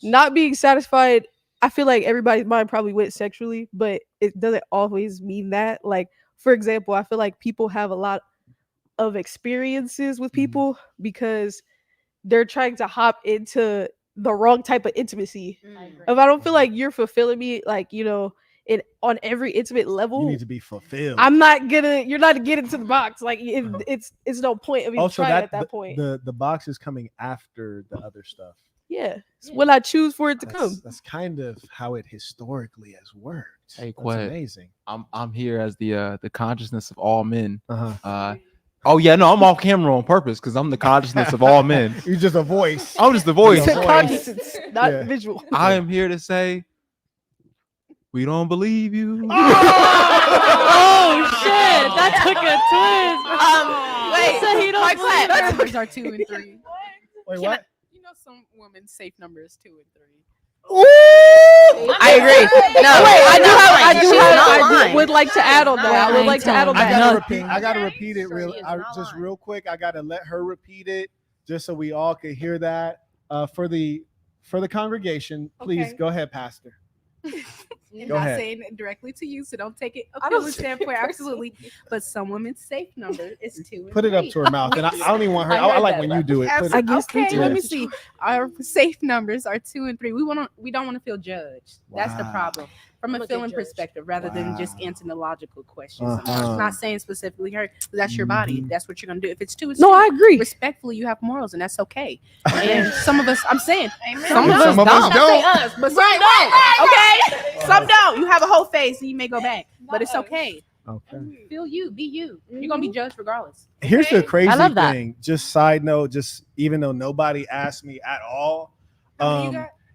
not being satisfied, I feel like everybody's mind probably went sexually, but it doesn't always mean that. Like, for example, I feel like people have a lot of experiences with people because they're trying to hop into the wrong type of intimacy. If I don't feel like you're fulfilling me, like, you know, on every intimate level, You need to be fulfilled. you're not getting to the box. Like it's no point of even Also, trying at that point. the box is coming after the other stuff. Yeah. It's when I choose for it to come. That's kind of how it historically has worked. Hey, That's Quet. amazing. I'm here as the consciousness of all men. Oh yeah, no, I'm off camera on purpose because I'm the consciousness of all men. You're just a voice. I'm just the voice. It's consciousness, not visual. I am here to say we don't believe you. Oh shit! That took a twist. Wait, So he don't Marquett, believe her. numbers are 2 and 3. Wait, Can what? You know, some women's safe number is 2 and 3. I agree. No, wait, I would like to add on that. I would like to add on I that. gotta repeat it just real quick. I gotta let her repeat it just so we all could hear that. For the congregation, please Okay. go ahead, Pastor. I'm Go not ahead. saying it directly to you, so don't take it a I don't feeling see standpoint. it. Absolutely, but some women's safe number is 2 and Put it up 3. to her mouth, and I don't even want her. I like when you do it. Put it, Okay, let Yeah. me see. Our safe numbers are 2 and 3. We don't want to feel judged. That's the Wow. problem from a feeling perspective, rather than just Wow. answering the logical questions. Uh-huh. Not saying specifically her. That's your body. That's what you're gonna do. If it's 2, it's No, 2. I agree. Respectfully, you have morals, and that's okay. And some of us, I'm saying, Amen. some of us Some of us don't. don't. Not say us, but some don't. Okay, some don't. You have a whole face, and you may go back, but it's okay. Okay. Feel you, be you. You're gonna be judged regardless. Here's the crazy I love that. thing. Just side note, just even though nobody asked me at all,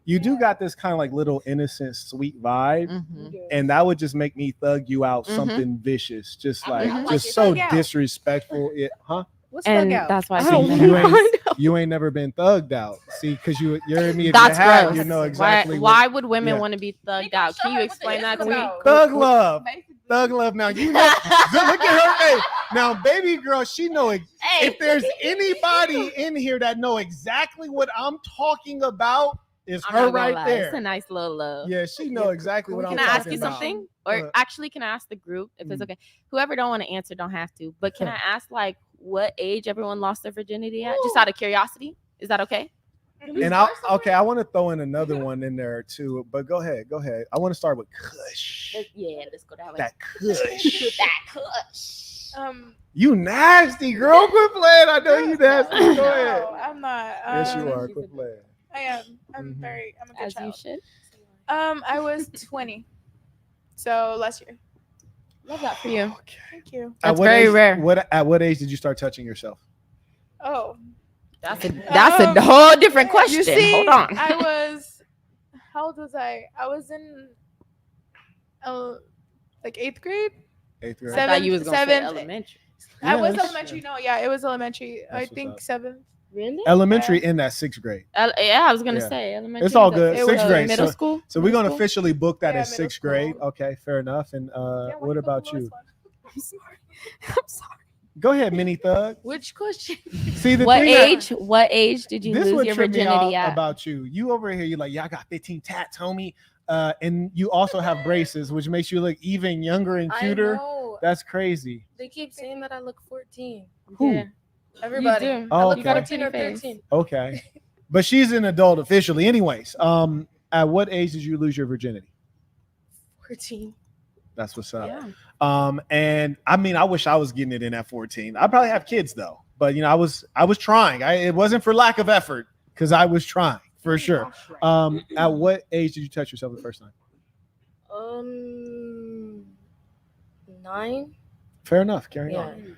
you do got this kind of like little innocent, sweet vibe, and that would just make me thug you out something vicious, just like just so disrespectful. Huh? What's And thug out? that's why I See, think you ain't never been thugged out. See, because you're me. If that's you have, gross. you know exactly. Why would women yeah. want to be thugged out? Can you explain that to me? Thug love. Thug love. Now you know. Look at her face. Now, baby girl, she know if there's anybody in here that know exactly what I'm talking about, is I'm her not gonna right lie, there. It's a nice little love. Yeah, she know exactly what I'm Can I talking ask you about. something? Or actually, can I ask the group if it's okay? Whoever don't want to answer, don't have to. But can I ask like what age everyone lost their virginity at? Just out of curiosity. Is that okay? And I want to throw in another one in there too. But go ahead. I want to start with Kush. Let's go that way. That Kush. That Kush. You nasty girl. Quit playing. I know you nasty. Go ahead. No, I'm not. Yes, you are. Quit playing. I am. I'm a good As child. you should. I was 20, so last year. Love that for you. Thank you. That's very rare. At what age did you start touching yourself? Oh, that's a whole different question. You see, Hold on. I was. How old was I? I was in, like 8th grade. 8th grade. I thought you was gonna say seventh. elementary. I was Yes. elementary. No, yeah, it was elementary. That's I what's think up. 7th. Really? Elementary in that 6th grade. Yeah, I was gonna Yeah. say elementary. It's all is good. a- 6th grade. Middle So- school. So we're gonna Middle school? officially book that Yeah, as middle 6th grade. Okay, fair enough. And what about you? I'm sorry. Go ahead, mini thug. Which question? See the What thing that- age? What age did you this lose would your trip me virginity out at? about you. You over here, you're like, yeah, I got 15 tats, homie. And you also have braces, which makes you look even younger and I cuter. know. That's crazy. They keep saying that I look 14. Who? Yeah. Everybody. You do. Oh, I look okay. You got a 14 or 13. Okay. But she's an adult officially. Anyways, at what age did you lose your virginity? 14. That's what's up. Yeah. And I mean, I wish I was getting it in at 14. I probably have kids though, but I was trying. It wasn't for lack of effort because I was trying for sure. At what age did you touch yourself the first time? 9. Fair enough. Carry on.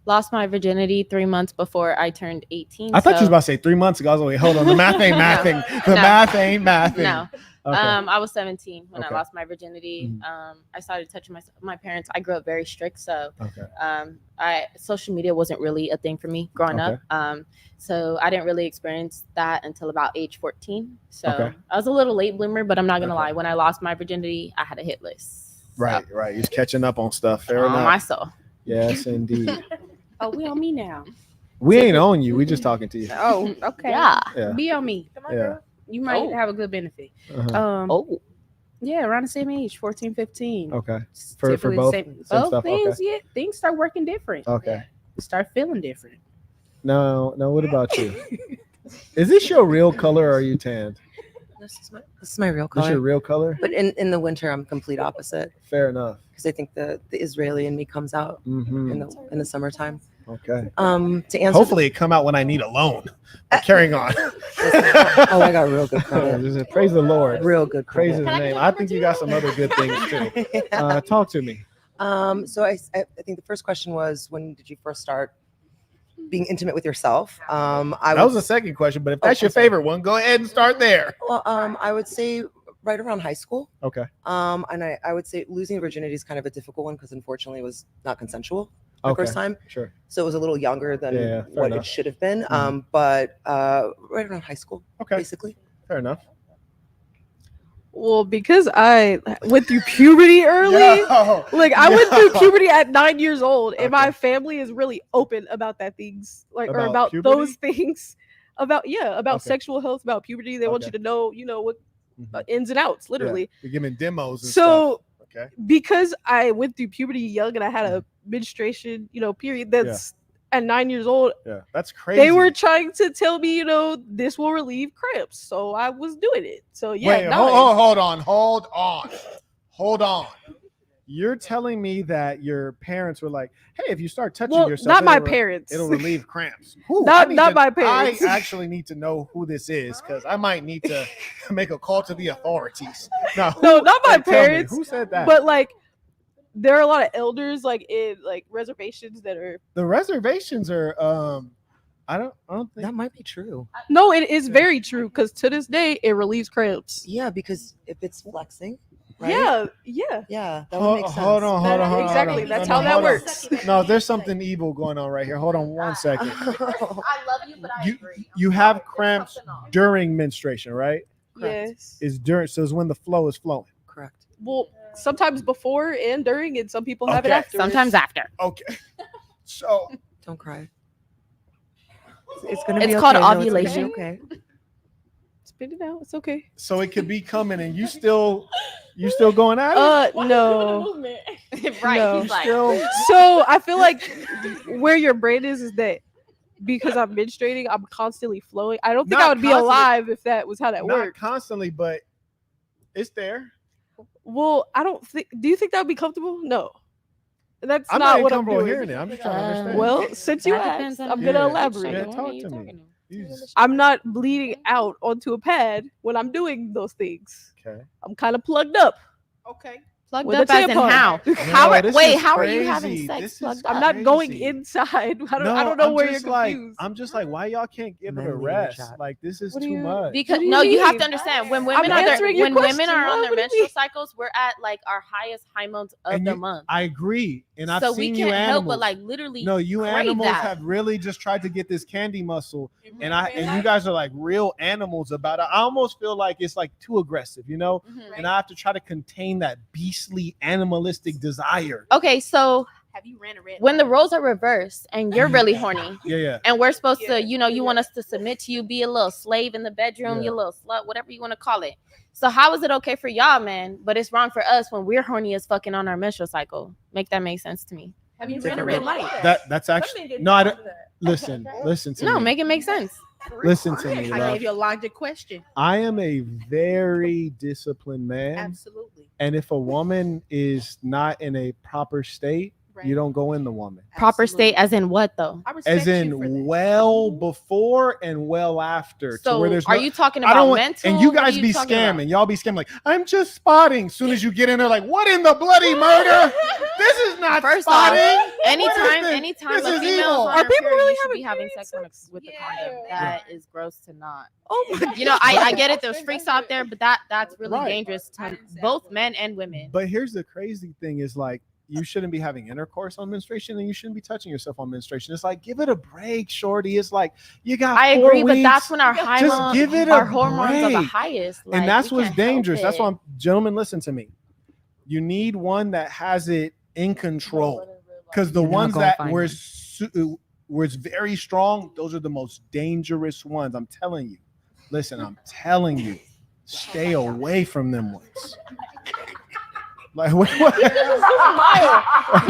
Lost my virginity 3 months before I turned 18. I thought you was about to say 3 months ago. I was like, hold on, the math ain't mathing. The math ain't mathing. No. Okay. I was 17 when I Okay. lost my virginity. I started touching my parents. I grew up very strict, so social media wasn't really a thing for me growing up. So I didn't really experience that until about age 14. So I was a little late bloomer, but I'm not gonna lie. When I lost my virginity, I had a hit list. Right. You're just catching up on stuff. Fair enough. My soul. Yes, indeed. Oh, we on me now. We ain't on you. We just talking to you. Oh, okay. Yeah. Be on me. Yeah. You might have a good benefit. Uh-huh. Yeah, around the same age, 14, 15. Okay. For Typically both same stuff. things, Okay. yeah. Things start working different. Okay. Start feeling different. No. What about you? Is this your real color or are you tanned? This is my real This color. your real color? But in the winter, I'm complete opposite. Fair enough. Because I think the Israeli in me comes out in the summertime. Okay. To answer. Hopefully it come out when I need a loan. But carrying on. Oh, I got real good credit. Praise the Lord. Real good Praise credit. His name. I think you got some other good things too. Talk to me. So I think the first question was, when did you first start being intimate with yourself? That was the second question, but if that's your favorite one, go ahead and start there. Well, I would say right around high school. Okay. And I would say losing virginity is kind of a difficult one because unfortunately it was not consensual. the first time. Sure. So it was a little younger than what enough. it should have been. Mhm. But right around high school, basically. Fair enough. Well, because I went through puberty early, I went through puberty at 9 years old, and my family is really open about that things, or about those things, about sexual health, about puberty. They want you to know, what ins and outs, literally. You're giving demos. And so, stuff. because I went through puberty young and I had a menstruation, period that's at 9 years old. Yeah, that's crazy. They were trying to tell me, this will relieve cramps, so I was doing it. So Wait, hold on. You're telling me that your parents were like, "Hey, if you start touching yourself, not my parents. It'll relieve cramps." Not my parents. I actually need to know who this is because I might need to make a call to the authorities. No, not my parents. Who said that? But there are a lot of elders in reservations that are. The reservations are I don't think that might be true. No, it is very true because to this day it relieves cramps. Yeah, because if it's flexing, right? Yeah. That would make sense. Hold on. Exactly. That's how that works. No, there's something evil going on right here. Hold on 1 second. I love you, but I agree. You have cramps during menstruation, right? Yes. It's when the flow is flowing. Correct. Well, sometimes before and during, and some people have it after. Sometimes after. Okay. So don't cry. It's gonna be. It's okay. called No, ovulation. It's okay. Spit it out. It's okay. So it could be coming, and you still going at it? No. Right. No. He's like, So I feel like where your brain is that because I'm menstruating, I'm constantly flowing. I don't think I would be alive if that was how that worked. Not constantly, but it's there. Well, I don't think. Do you think that would be comfortable? No. That's I'm not not what I'm comfortable doing. hearing it. I'm just trying to understand. Well, since you asked, I'm gonna elaborate. Yeah, talk to me. I'm not bleeding out onto a pad when I'm doing those things. Okay. I'm kind of plugged up. Okay. Plugged With up a as in tampon. how? How are you having sex plugged up? I'm not going inside. I don't know where you're confused. I'm just like, why y'all can't give it a rest? Like this is too much. Because you you have mean? to understand when I'm women are answering your on their question. menstrual cycles, we're at our highest hormones of the month. I agree, and I've So seen we you can't help animals. but literally. No, you crave animals that. have really just tried to get this candy muscle, and you guys are like real animals about it. I almost feel like it's too aggressive, and I have to try to contain that beastly animalistic desire. Okay, so Have you ran a red when the roles are reversed and you're really horny, Yeah. and we're supposed to, you want us to submit to you, be a little slave in the bedroom, you little slut, whatever you want to call it. So how is it okay for y'all, man, but it's wrong for us when we're horny as fucking on our menstrual cycle? Make that make sense to me. Have you ran a red light? That's actually no. I don't listen to me. No, make it make sense. Listen to me. I love. gave you a logic question. I am a very disciplined man. Absolutely. And if a woman is not in a proper state, you don't go in the woman. Proper state as in what though? As in well before and well after. So to where there's are you talking about mental? And you What are guys you be talking scamming. about? Y'all be scamming like, I'm just spotting. As soon as you get in there, like, what in the bloody murder? This is not First spotting. off, Anytime anytime this a is female evil. are people really having sex with the condom? That is gross to not. Oh my I get it. There's freaks out there, but that's really dangerous to both men and women. But here's the crazy thing is you shouldn't be having intercourse on menstruation and you shouldn't be touching yourself on menstruation. It's like, give it a break, shorty. It's like, you got I 4 agree, but weeks. that's when our Just give it our a hormones are the break. highest. And that's we what's can't help dangerous. That's it. why, gentlemen, listen to me. You need one that has it in control. Because the ones that were it's very strong, those are the most dangerous ones. I'm telling you. Listen, I'm telling you. Stay away from them ones. Like what? She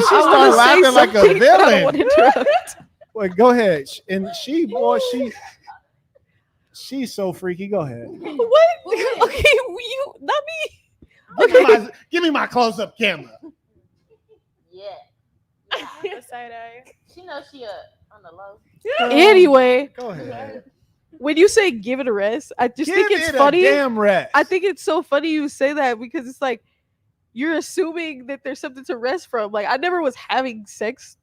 started laughing like a villain. Wait, go ahead. And she's so freaky. Go ahead. What? Okay, you not me. Give me my close-up camera. Yeah. Side eye. She knows she on the low. Anyway, go ahead. When you say give it a rest, I just think it's funny. A damn rest. I think it's so funny you say that because it's like you're assuming that there's something to rest from. Like I never was having sex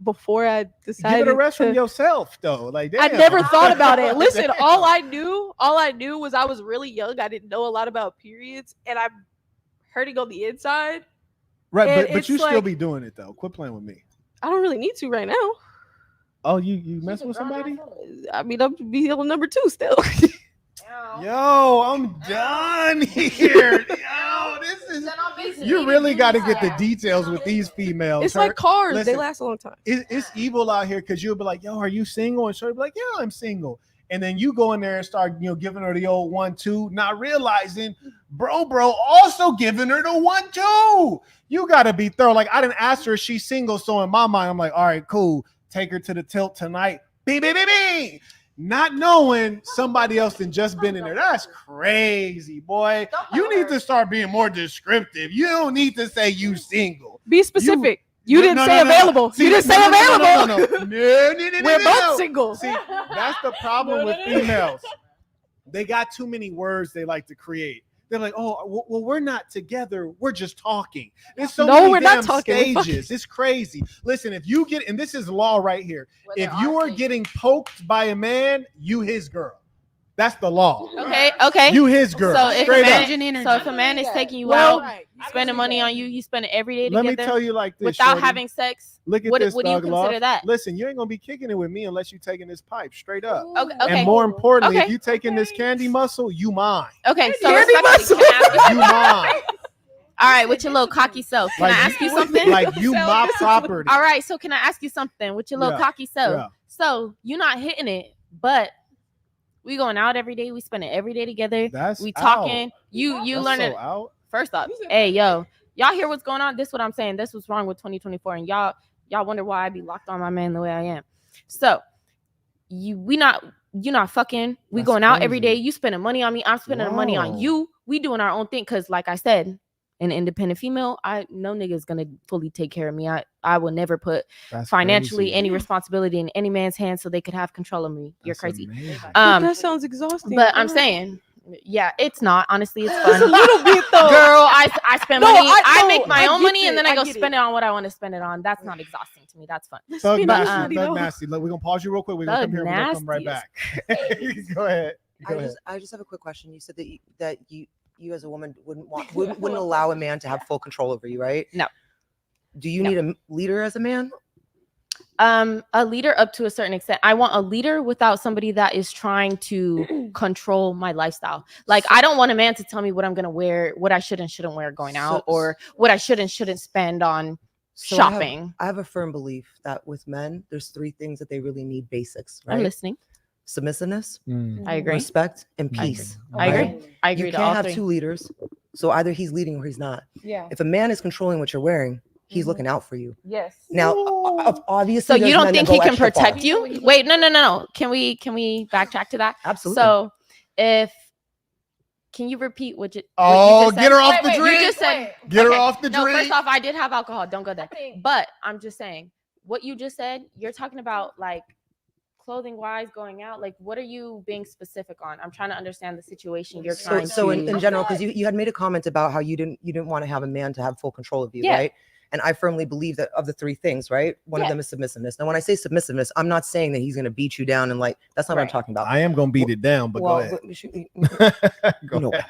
before I decided. Give it a rest from yourself, though. Like damn. I never thought about it. Listen, all I knew was I was really young. I didn't know a lot about periods, and I'm hurting on the inside. Right, And but it's you still like- be doing it though. Quit playing with me. I don't really need to right now. Oh, you messing with somebody? I mean, I'm be on number 2 still. Yo, I'm done here. Yo, this is. You really got to get the details with these females. It's like cars; they last a long time. It's evil out here because you'll be like, "Yo, are you single?" And she'll be like, "Yeah, I'm single." And then you go in there and start, giving her the old 1-2, not realizing, bro, also giving her the 1-2. You got to be thorough. Like, I didn't ask her if she's single, so in my mind, I'm like, all right, cool. Take her to the tilt tonight. Bing. Not knowing somebody else than just been in there. That's crazy, boy. You need to start being more descriptive. You don't need to say you single. Be specific. You didn't say available. You didn't say available. No. We're both single. See, that's the problem with females. They got too many words they like to create. They're like, oh, well, we're not together. We're just talking. There's so many we're damn not talking. stages. It's crazy. Listen, if you get, and this is law right here, if you are getting poked by a man, you his girl. That's the law. Okay. You his girl. So if a man is taking you out, spending money on you, you spend it every day together. Let me tell you like this, without shorty. having sex. Look at what this. do you consider that? Listen, you ain't gonna be kicking it with me unless you taking this pipe straight up. Okay. And more importantly, if you taking this candy muscle, you mine. Okay. So Candy muscle. You mine. All right, with your little cocky self. Can I ask you something? Like you my property. All right, so can I ask you something with your little cocky self? Yeah. So you're not hitting it, but we going out every day. We spending every day together. We talking. Out. You learning. So out. First off, hey yo, y'all hear what's going on? This is what I'm saying. This was wrong with 2024, and y'all wonder why I be locked on my man the way I am. So you're not fucking. We going out every day. You spending money on me. I'm spending money on you. We doing our own thing because, like I said, an independent female, no nigga is gonna fully take care of me. I will never put financially any responsibility in any man's hands so they could have control of me. You're crazy. That sounds exhausting. But I'm saying, yeah, it's not. Honestly, it's fun. It's a little bit though. Girl, I spend money. I make my own money and then I go spend it on what I want to spend it on. That's not exhausting to me. That's fun. Thug nasty. Look, we're gonna pause you real quick. We're gonna come here. We're gonna come right back. Go ahead. I just have a quick question. You said that you as a woman wouldn't allow a man to have full control over you, right? No. Do you need a leader as a man? A leader up to a certain extent. I want a leader without somebody that is trying to control my lifestyle. Like I don't want a man to tell me what I'm gonna wear, what I should and shouldn't wear going out, or what I should and shouldn't spend on shopping. I have a firm belief that with men, there's 3 things that they really need basics, right? I'm listening. Submissiveness, I agree. Respect, and peace. I agree. I agree. You can't have 2 leaders, so either he's leading or he's not. Yeah. If a man is controlling what you're wearing, he's looking out for you. Yes. Now, obviously, so you don't think he can protect you? Wait, no. Can we backtrack to that? Absolutely. So, can you repeat what you? Oh, what you just get her off the drink. You just said, get her off the drink. No, first off, I did have alcohol. Don't go there. But I'm just saying, what you just said. You're talking about like clothing wise, going out. Like, what are you being specific on? I'm trying to understand the situation you're trying to. So in general, because you had made a comment about how you didn't want to have a man to have full control of you, right? And I firmly believe that of the 3 things, right? One of them is submissiveness. Now, when I say submissiveness, I'm not saying that he's going to beat you down and like, that's not what I'm talking about. I am going to beat it down, but go ahead. Go ahead.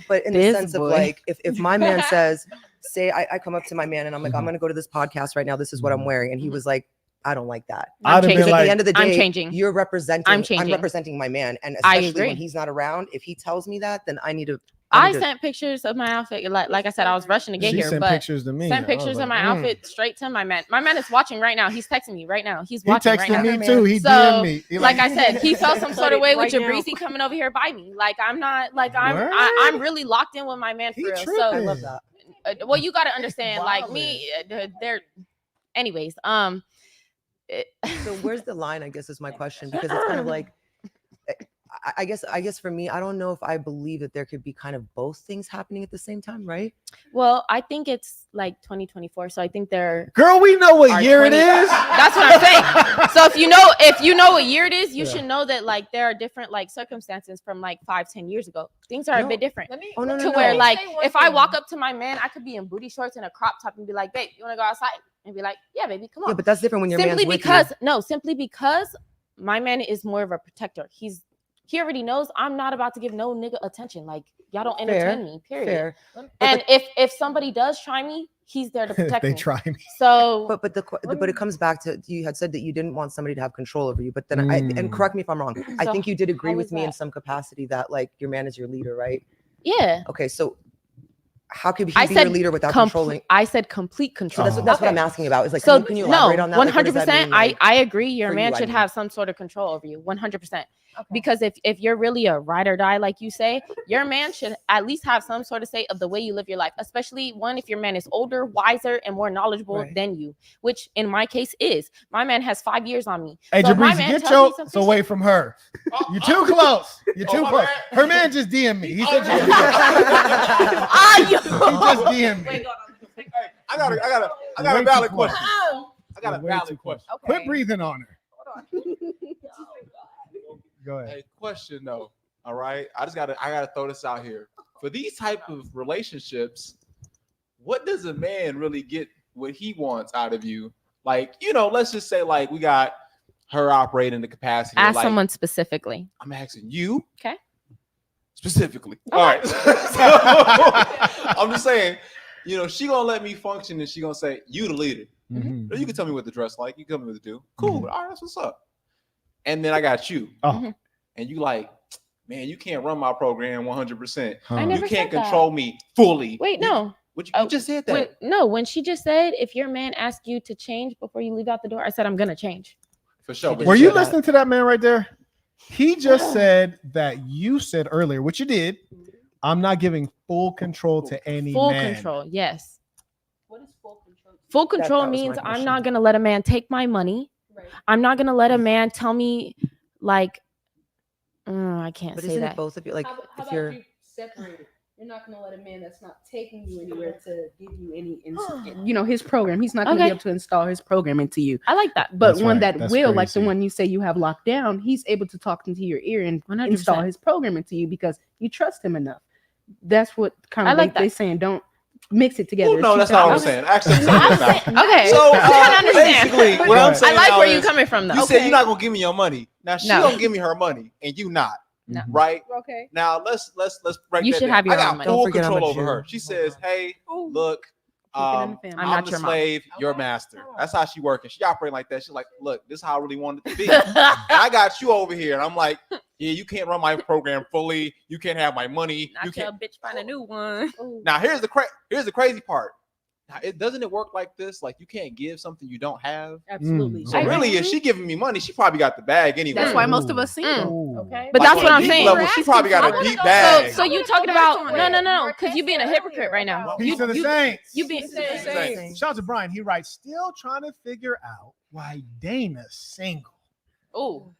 But in the sense of like, if my man says, say I come up to my man and I'm like, I'm going to go to this podcast right now. This is what I'm wearing. And he was like, I don't like that. Because at the end of the day, I'm changing. You're representing. I'm changing. I'm representing my man. And especially when he's not around, if he tells me that, then I need to. I sent pictures of my outfit. Like I said, I was rushing to get here, sent but pictures to me. Sent pictures of my outfit straight to my man. My man is watching right now. He's texting me right now. He's watching right now. He texted me too. He so, DM'd me. He like I said, he felt some sort of way with your breezy coming over here by me. Like I'm not. Like I'm really locked in with my man for real. So I love that. Well, you got to understand. Like me, they're. Anyways, So where's the line? I guess is my question, because it's kind of like. I guess for me, I don't know if I believe that there could be kind of both things happening at the same time, right? Well, I think it's like 2024, so I think they're. Girl, we know what year it is. That's what I'm saying. So if you know what year it is, you should know that like there are different like circumstances from like 5-10 years ago. Things are a bit different. Where like if I walk up to my man, I could be in booty shorts and a crop top and be like, "Babe, you want to go outside?" And be like, "Yeah, baby, come on." Yeah, but that's different when your man's with you. Simply because my man is more of a protector. He's He already knows I'm not about to give no nigga attention. Like y'all don't Fair, entertain me, period. fair. And if somebody does try me, he's there to protect They me. try me. So but it comes back to, you had said that you didn't want somebody to have control over you, but then and correct me if I'm wrong. I So think you did agree how with is me in that? some capacity that like your man is your leader, right? Yeah. Okay, so how could he I be said your leader without controlling? I said complete control. So that's what I'm asking about. Is like, so can you elaborate on that? Like, what does that 100%. mean, like, I agree. Your for man you, I should mean? have some sort of control over you. 100%. Because if you're really a ride or die, like you say, your man should at least have some sort of say of the way you live your life. Especially if your man is older, wiser, and more knowledgeable than you, which in my case is. My man has 5 years on me. Hey, So if my Jabrizi, man get tells your me something- away from her. You're too close. You're too close. Her man just DM'd me. He said, he just DM'd me. I got a Way valid too close. question. I got a Way valid too question. close. Quit breathing on her. Go ahead. Hey, question though. All right, I gotta throw this out here. For these type of relationships, what does a man really get what he wants out of you? Like, let's just say like we got her operating the capacity. Ask like, someone specifically. I'm asking you. Okay. Specifically. Okay. All right. So, I'm just saying, she gonna let me function and she gonna say, you the leader. Mm-hmm. You can tell me what to dress like. You can tell me what to do. Cool. All right, that's what's up. And then I got you. And you like, man, you can't run my program 100%. I never You can't said that. control me fully. Wait, no. What you just said that. When she just said, if your man asks you to change before you leave out the door, I said, I'm going to change. For sure. Were you listening to that man right there? He just said that you said earlier, which you did. I'm not giving full control to any Full man. control, yes. What is full control? Full control that was means my I'm question. not going to let a man take my money. Right. I'm not going to let a man tell me like, I can't But say isn't that. it both of you? Like, How if about you're you separate it? You're not going to let a man that's not taking you anywhere to give you any, his program. He's not going to be able to install his program into you. I like that. But That's one right. that That's will, like the crazy. one you say you have locked down, he's able to talk into your ear and 100%. install his program into you because you trust him enough. That's what kind I of like they're that. saying. Don't mix it together. Well, no, that's not what I'm saying. Actually, Okay. So I understand. basically, what I'm saying I like now where you're is, coming from, though. You said you're not gonna give me your money. Now she No. gonna give me her money, and you not. No. Right? Okay. Now let's break You that should down. have your I got own money. full Don't forget I'm control a over Jew. her. She says, "Hey, look, I'm I'm I'm not the your mom. slave, your master." That's how she working. She operating like that. She's like, "Look, this is how I really wanted it to be." And I got you over here, and I'm like, "Yeah, you can't run my program fully. You can't have my money. You Not your can't." bitch find a new one. Now here's the crazy part. Now, doesn't it work like this? Like you can't give something you don't have. Absolutely. So really, if she giving me money, she probably got the bag anyway. That's why most of us single. Okay. But Like, that's on what a I'm deep saying. level, she probably got a deep bag. So you talking about no, because you being a hypocrite right now. Peace to the Saints. You being Shout out to Brian. He writes, still trying to figure out why Dana's single. Oh.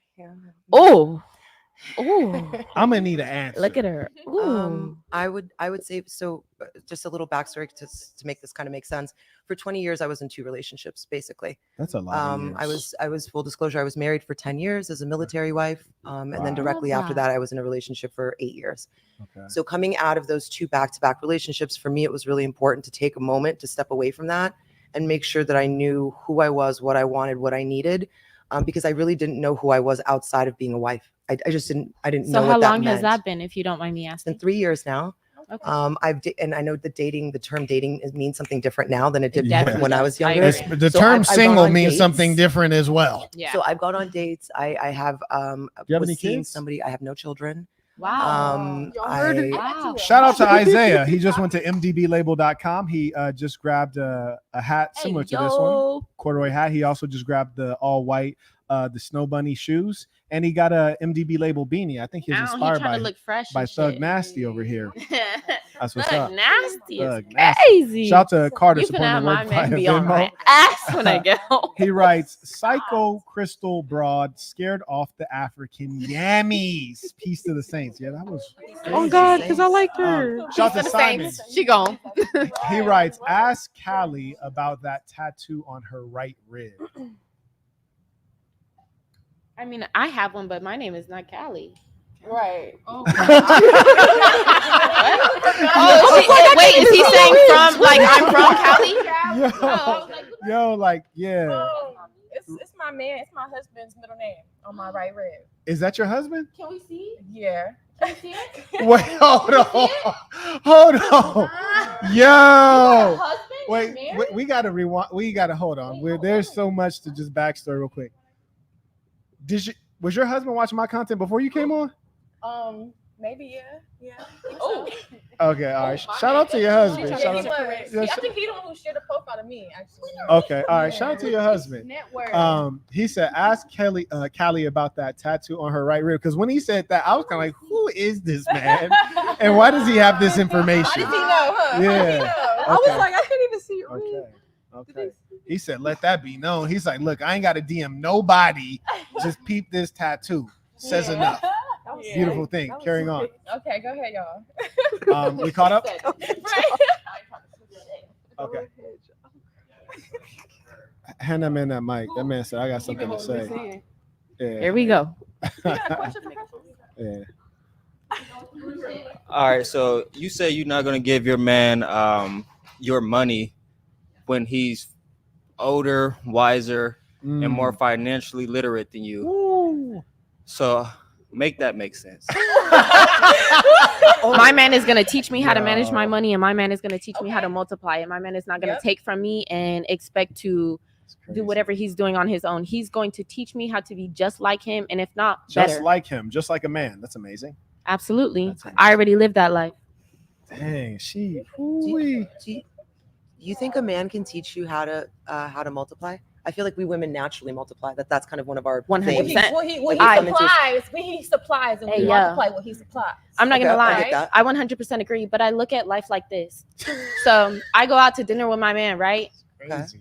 Oh. Oh. I'm gonna need an answer. Look at her. Ooh. I would say so. Just a little backstory to make this kind of make sense. For 20 years, I was in 2 relationships, basically. That's a lot. Of years. I was full disclosure. I was married for 10 years as a military wife, and then directly after that, I was in a relationship for 8 years. Okay. So coming out of those 2 back-to-back relationships, for me, it was really important to take a moment to step away from that and make sure that I knew who I was, what I wanted, what I needed, because I really didn't know who I was outside of being a wife. I just didn't know So what how that long has meant. that been, if you don't mind me asking? It's been 3 years now. Okay. And I know that the term dating means something different now than it did Yeah. when I was younger. The So term I've gone single on means dates. something different as well. Yeah. So I've gone on dates. I have Do you have was any seeing kids? somebody. I have no children. Wow. Wow. Shout out to Isaiah. He just went to mdblabel.com. He just grabbed a hat similar to this one, corduroy hat. He also just grabbed the all white, the Snow Bunny shoes, and he got a MDB label beanie. I think he was inspired trying to look fresh by and Thug shit. Nasty over here. That's what's Thug up. Nasty is Thug Nasty. crazy. Shout out to Carter You finna supporting have the my work man via be on Venmo. my ass when I get home. He writes, Psycho Crystal Broad scared off the African yammies. Peace to the Saints. Yeah, that was Oh God, because I like her. shout out to Simon. She gone. He writes, ask Callie about that tattoo on her right rib. I mean, I have one, but my name is not Callie. Right. Oh, wait, is he saying from, like, I'm from Cali? Yo, like, yeah. It's my man. It's my husband's middle name on my right rib. Is that your husband? Can we see? Yeah. Can we see it? Wait, hold on. Hold on. Yo. Wait, we gotta rewind. We gotta hold on. There's so much to just backstory real quick. Was your husband watching my content before you came on? Maybe yeah. Oh. Okay, all right. Shout out to your husband. I think he the one who shared a profile to me actually. Okay, all right. Shout out to your husband. He said, ask Callie about that tattoo on her right rib. Because when he said that, I was kind of like, who is this man? And why does he have this information? How does he know? Huh? Yeah. I was like, I couldn't even see it. Okay. He said, let that be known. He's like, look, I ain't got to DM nobody. Just peep this tattoo. Says enough. Beautiful thing. Carrying on. Okay, go ahead, y'all. We caught up? Okay. Hand that man that mic. That man said, I got something to say. Yeah. Here we go. Yeah. All right. So you say you're not going to give your man your money when he's older, wiser, and more financially literate than you. Ooh. So make that make sense. My man is going to teach me how to manage my money, and my man is going to teach me how to multiply it. My man is not going to take from me and expect to do whatever he's doing on his own. He's going to teach me how to be just like him, and if not, just better. like him, just like a man. That's amazing. Absolutely. I already lived that life. Dang, she. Do you think a man can teach you how to multiply? I feel like we women naturally multiply. That's kind of one of our 100%. What He supplies, and we multiply what he supplies. I'm not gonna lie. I 100% agree, but I look at life like this. So I go out to dinner with my man, right?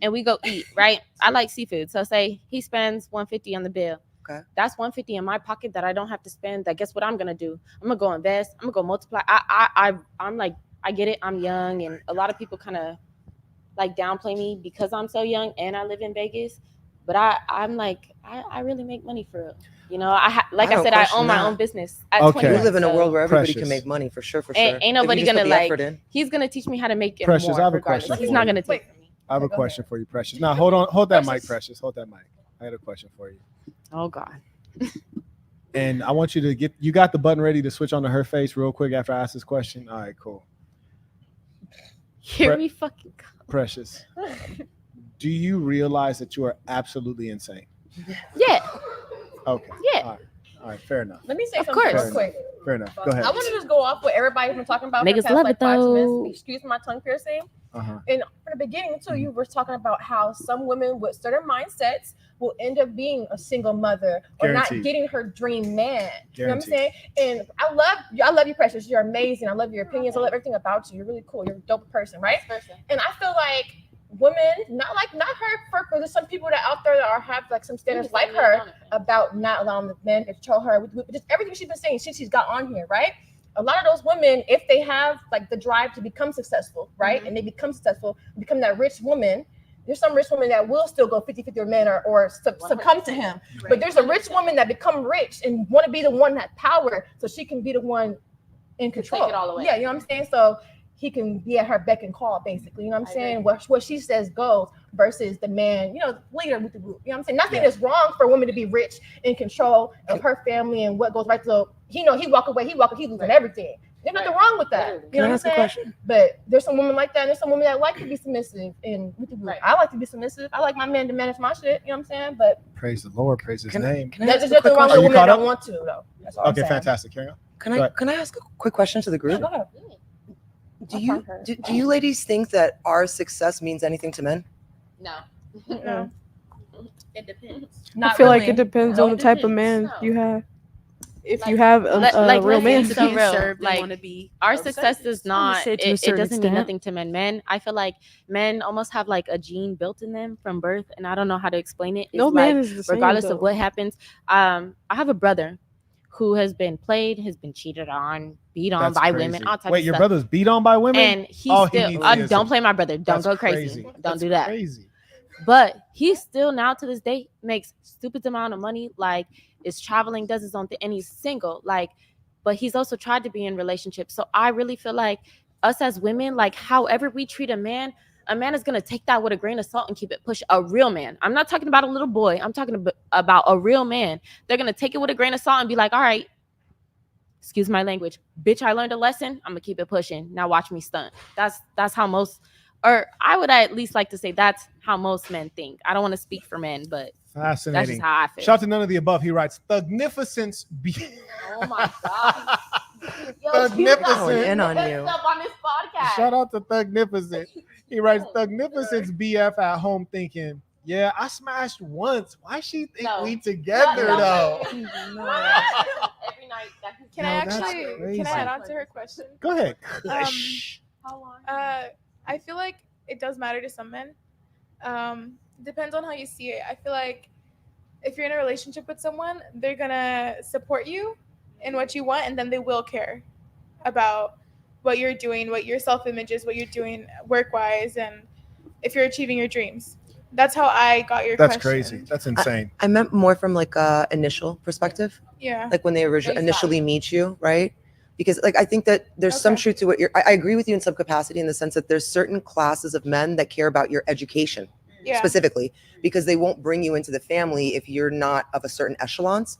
And we go eat, right? I like seafood, so say he spends $150 on the bill. Okay. That's $150 in my pocket that I don't have to spend. That guess what I'm gonna do? I'm gonna go invest. I'm gonna go multiply. I'm like, I get it. I'm young, and a lot of people kind of like downplay me because I'm so young and I live in Vegas. But I'm like, I really make money for real. You know, I said, I own my own business. At 21, we live in a world where everybody Precious. can make money for sure. Ain't nobody gonna like. He's gonna teach me how to make it Precious, more. I have a Regardless. question He's for not you. gonna take from me. I have a question for you, Precious. Now, hold that mic, Precious. Hold that mic. I had a question for you. Oh God. And I want you to you got the button ready to switch on to her face real quick after I ask this question. All right, cool. Here we fucking go. Precious, do you realize that you are absolutely insane? Yeah. Okay. Yeah. All right. Fair enough. Let me say Of something course. real quick. Fair enough. Go ahead. I want to just go off what everybody's been talking about. Niggas for the past, love like, it, 5 though. minutes. Excuse my tongue piercing. Uh-huh. And from the beginning too, you were talking about how some women with certain mindsets will end up being a single mother or Guaranteed. not getting her dream man. You know what I'm Guaranteed. saying? And I love you, Precious. You're amazing. I love your opinions. I love everything about you. You're really cool. You're a dope person, right? And I feel like women, not her, for there's some people that out there that have like some standards like her about not allowing the men to control her with just everything she's been saying since she's got on here, right? A lot of those women, if they have like the drive to become successful, right? And they become successful, become that rich woman. There's some rich women that will still go 50-50 with men or succumb to him. Right. But there's a rich woman that become rich and want to be the one that power so she can be the one in control. Take it all away. Yeah, you know what I'm saying? So he can be at her beck and call, basically. You know what I'm saying? What she says goes versus the man, leader with the group. You know what I'm saying? Nothing is wrong for women to be rich, in control of her family and what goes right. So he walk away, he losing everything. There's nothing wrong with that. You know what I'm saying? Question? But there's some women like that, and there's some women that like to be submissive. And with the group. I like to be submissive. I like my man to manage my shit. You know what I'm saying? But praise the Lord, praise His name. there's nothing wrong with women that don't want to, though. That's all I'm Okay, saying. fantastic. Carry on. Can I ask a quick question to the group? Go ahead. Do you ladies think that our success means anything to men? No. No. It depends. I feel like it depends on the type of man you have. If you have a real man, so real. Served, they Like wanna be our success does not. say to a It certain doesn't mean extent. nothing to men. Men, I feel like men almost have like a gene built in them from birth, and I don't know how to explain it. It's No like, man is the same, regardless though. of what happens. I have a brother who has been played, has been cheated on, beat on That's by crazy. women, all types Wait, of your stuff. brot's beat on by women? And he Oh, he still needs to don't play my brother. Don't That's go crazy. crazy. Don't do that. Crazy. But he still now to this day makes stupid amount of money, like is traveling, does his own thing, and he's single. Like, but he's also tried to be in relationships. So I really feel like us as women, like however we treat a man, a man is going to take that with a grain of salt and keep it pushing. A real man. I'm not talking about a little boy. I'm talking about a real man. They're going to take it with a grain of salt and be like, all right, excuse my language, bitch, I learned a lesson. I'm going to keep it pushing. Now watch me stunt. That's how most, or I would at least like to say that's how most men think. I don't want to speak for men, but fascinating. That's just how I feel. Shout out to none of the above. He writes, Thugnificence be. Oh my God. Yo, Thugnificent. In on you. Up on this podcast. Shout out to Thugnificent. He writes, Thugnificence BF at home thinking, yeah, I smashed once. Why she think we together though? Every night. Can I add on to her question? Go ahead. How long? I feel like it does matter to some men. Depends on how you see it. I feel like if you're in a relationship with someone, they're gonna support you in what you want, and then they will care about what you're doing, what your self-image is, what you're doing work-wise, and if you're achieving your dreams. That's how I got your That's question. crazy. That's insane. I meant more from like a initial perspective. Yeah. Like when they initially meet you, right? Because like I think that there's some truth to what I agree with you in some capacity in the sense that there's certain classes of men that care about your education specifically, because they won't bring you into the family if you're not of a certain echelons.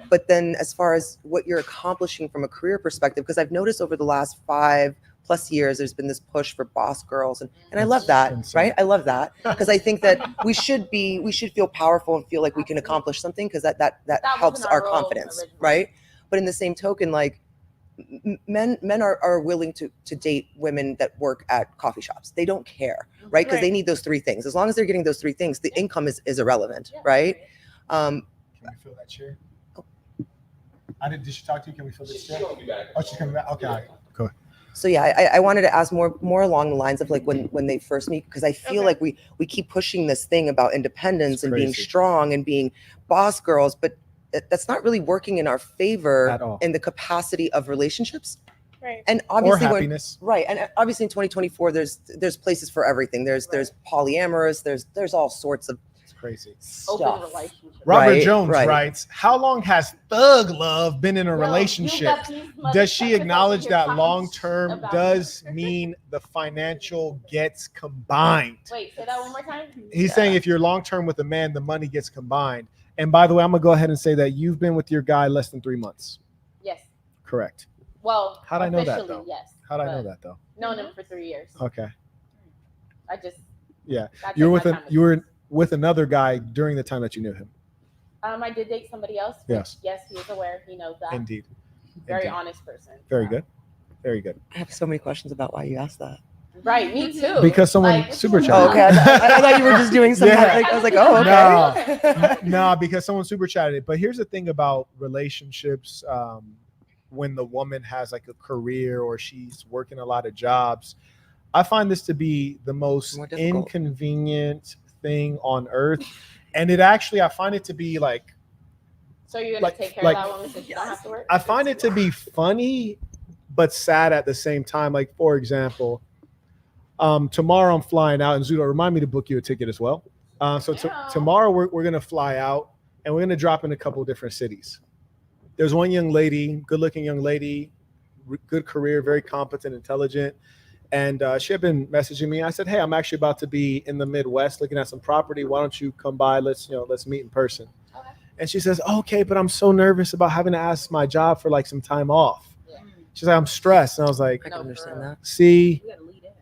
But then as far as what you're accomplishing from a career perspective, because I've noticed over the last 5+ years, there's been this push for boss girls. And I love that, right? I love that because I think that we should feel powerful and feel like we can accomplish something because that helps our confidence, right? But in the same token, like men are willing to date women that work at coffee shops. They don't care, right? Because they need those 3 things. As long as they're getting those 3 things, the income is irrelevant, right? Can we fill that chair? Did she talk to you? Can we fill this chair? Oh, she's coming back. Okay, all right. Go ahead. So yeah, I wanted to ask more along the lines of like when they first meet, because I feel like we keep pushing this thing about independence and being strong and being boss girls, but that's not really working in our favor at all in the capacity of relationships. Right. And obviously, or happiness. And obviously in 2024, there's places for everything. There's polyamorous. There's all sorts of crazy stuff. Robert Jones writes, how long has thug love been in a relationship? Does she acknowledge that long-term does mean the financial gets combined? Wait, say that one more time. He's saying if you're long-term with a man, the money gets combined. And by the way, I'm going to go ahead and say that you've been with your guy less than 3 months. Yes. Correct. Well, how'd I know that though? Yes. How'd I know that though? Known him for 3 years. Okay. I just. Yeah. You were with another guy during the time that you knew him. I did date somebody else. Yes. Yes, he is aware. He knows that. Indeed. Very honest person. Very good. Very good. I have so many questions about why you asked that. Right, me too. Because someone super chatted. Oh, okay, I thought you were just doing something. Like, I was like, oh, okay. No, because someone super chatted it. But here's the thing about relationships. When the woman has like a career or she's working a lot of jobs, I find this to be the most inconvenient thing on earth. And it actually, I find it to be like. So you're going to take care of that woman so she don't have to work? I find it to be funny, but sad at the same time. Like, for example, tomorrow I'm flying out, and Zudo, remind me to book you a ticket as well. Tomorrow we're going to fly out, and we're going to drop in a couple of different cities. There's one young lady, good-looking young lady, good career, very competent, intelligent. And she had been messaging me. I said, hey, I'm actually about to be in the Midwest looking at some property. Why don't you come by? Let's meet in person. Okay. And she says, okay, but I'm so nervous about having to ask my job for like some time off. Yeah. She's like, I'm stressed. And I was like, I can understand that. See,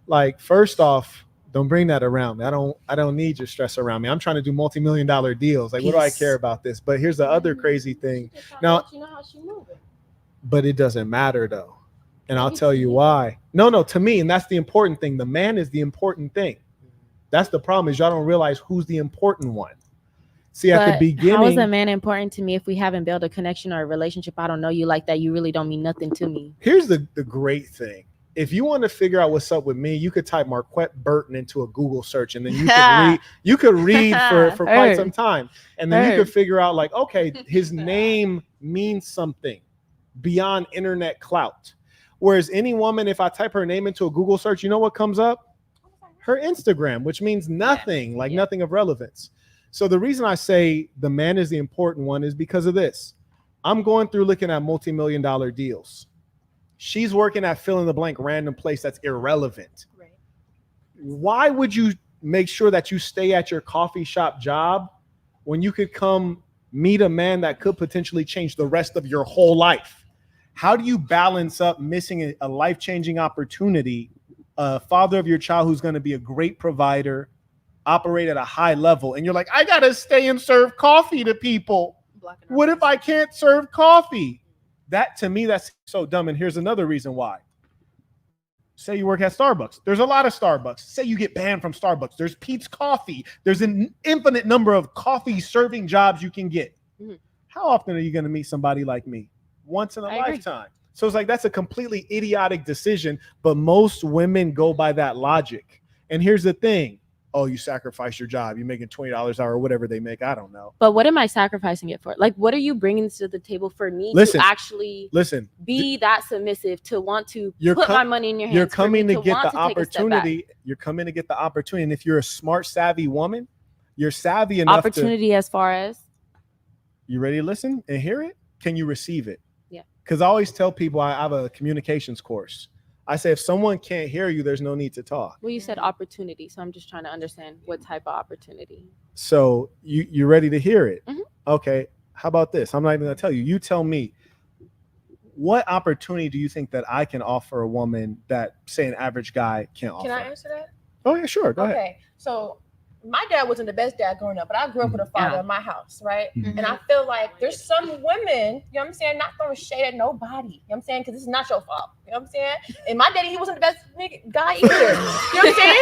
like, first off, don't bring that around me. I don't need your stress around me. I'm trying to do multi-million-dollar deals. Like, what do I care about this? But here's the other crazy thing. Now, but it doesn't matter though. And I'll tell you why. No, to me, and that's the important thing. The man is the important thing. That's the problem, is y'all don't realize who's the important one. See, at the beginning. How is a man important to me if we haven't built a connection or a relationship? I don't know you like that. You really don't mean nothing to me. Here's the great thing. If you want to figure out what's up with me, you could type Marquett Burton into a Google search, and then you could read for quite some time. And then you could figure out like, okay, his name means something beyond internet clout. Whereas any woman, if I type her name into a Google search, you know what comes up? Her Instagram, which means nothing, nothing of relevance. So the reason I say the man is the important one is because of this. I'm going through looking at multi-million-dollar deals. She's working at fill in the blank random place that's irrelevant. Right. why would you make sure that you stay at your coffee shop job when you could come meet a man that could potentially change the rest of your whole life? How do you balance up missing a life-changing opportunity, a father of your child who's going to be a great provider, operate at a high level, and you're like, I got to stay and serve coffee to people. What if I can't serve coffee? That, to me, that's so dumb. And here's another reason why. Say you work at Starbucks. There's a lot of Starbucks. Say you get banned from Starbucks. There's Pete's Coffee. There's an infinite number of coffee serving jobs you can get. Mm-hmm. How often are you going to meet somebody like me? Once in a lifetime. So it's like, that's a completely idiotic decision, but most women go by that logic. And here's the thing. Oh, you sacrifice your job. You're making $20 an hour or whatever they make. I don't know. But what am I sacrificing it for? Like, what are you bringing to the table for me to actually be that submissive, to want to put my money in your hands? You're coming to get the opportunity. You're coming to get the opportunity. And if you're a smart, savvy woman, you're savvy enough opportunity as far as? You ready to listen and hear it? Can you receive it? Yeah. Because I always tell people I have a communications course. I say, if someone can't hear you, there's no need to talk. Well, you said opportunity, so I'm just trying to understand what type of opportunity. So you're ready to hear it. Mm-hmm. Okay. How about this? I'm not even going to tell you. You tell me, what opportunity do you think that I can offer a woman that, say, an average guy can't offer? Can I answer that? Oh, yeah, sure. Go ahead. Okay. So my dad wasn't the best dad growing up, but I grew up with a father in my house, right? Mm-hmm. And I feel like there's some women, you know what I'm saying, not throwing shade at nobody, you know what I'm saying, because it's not your fault, you know what I'm saying? And my daddy, he wasn't the best guy either, you know what I'm saying?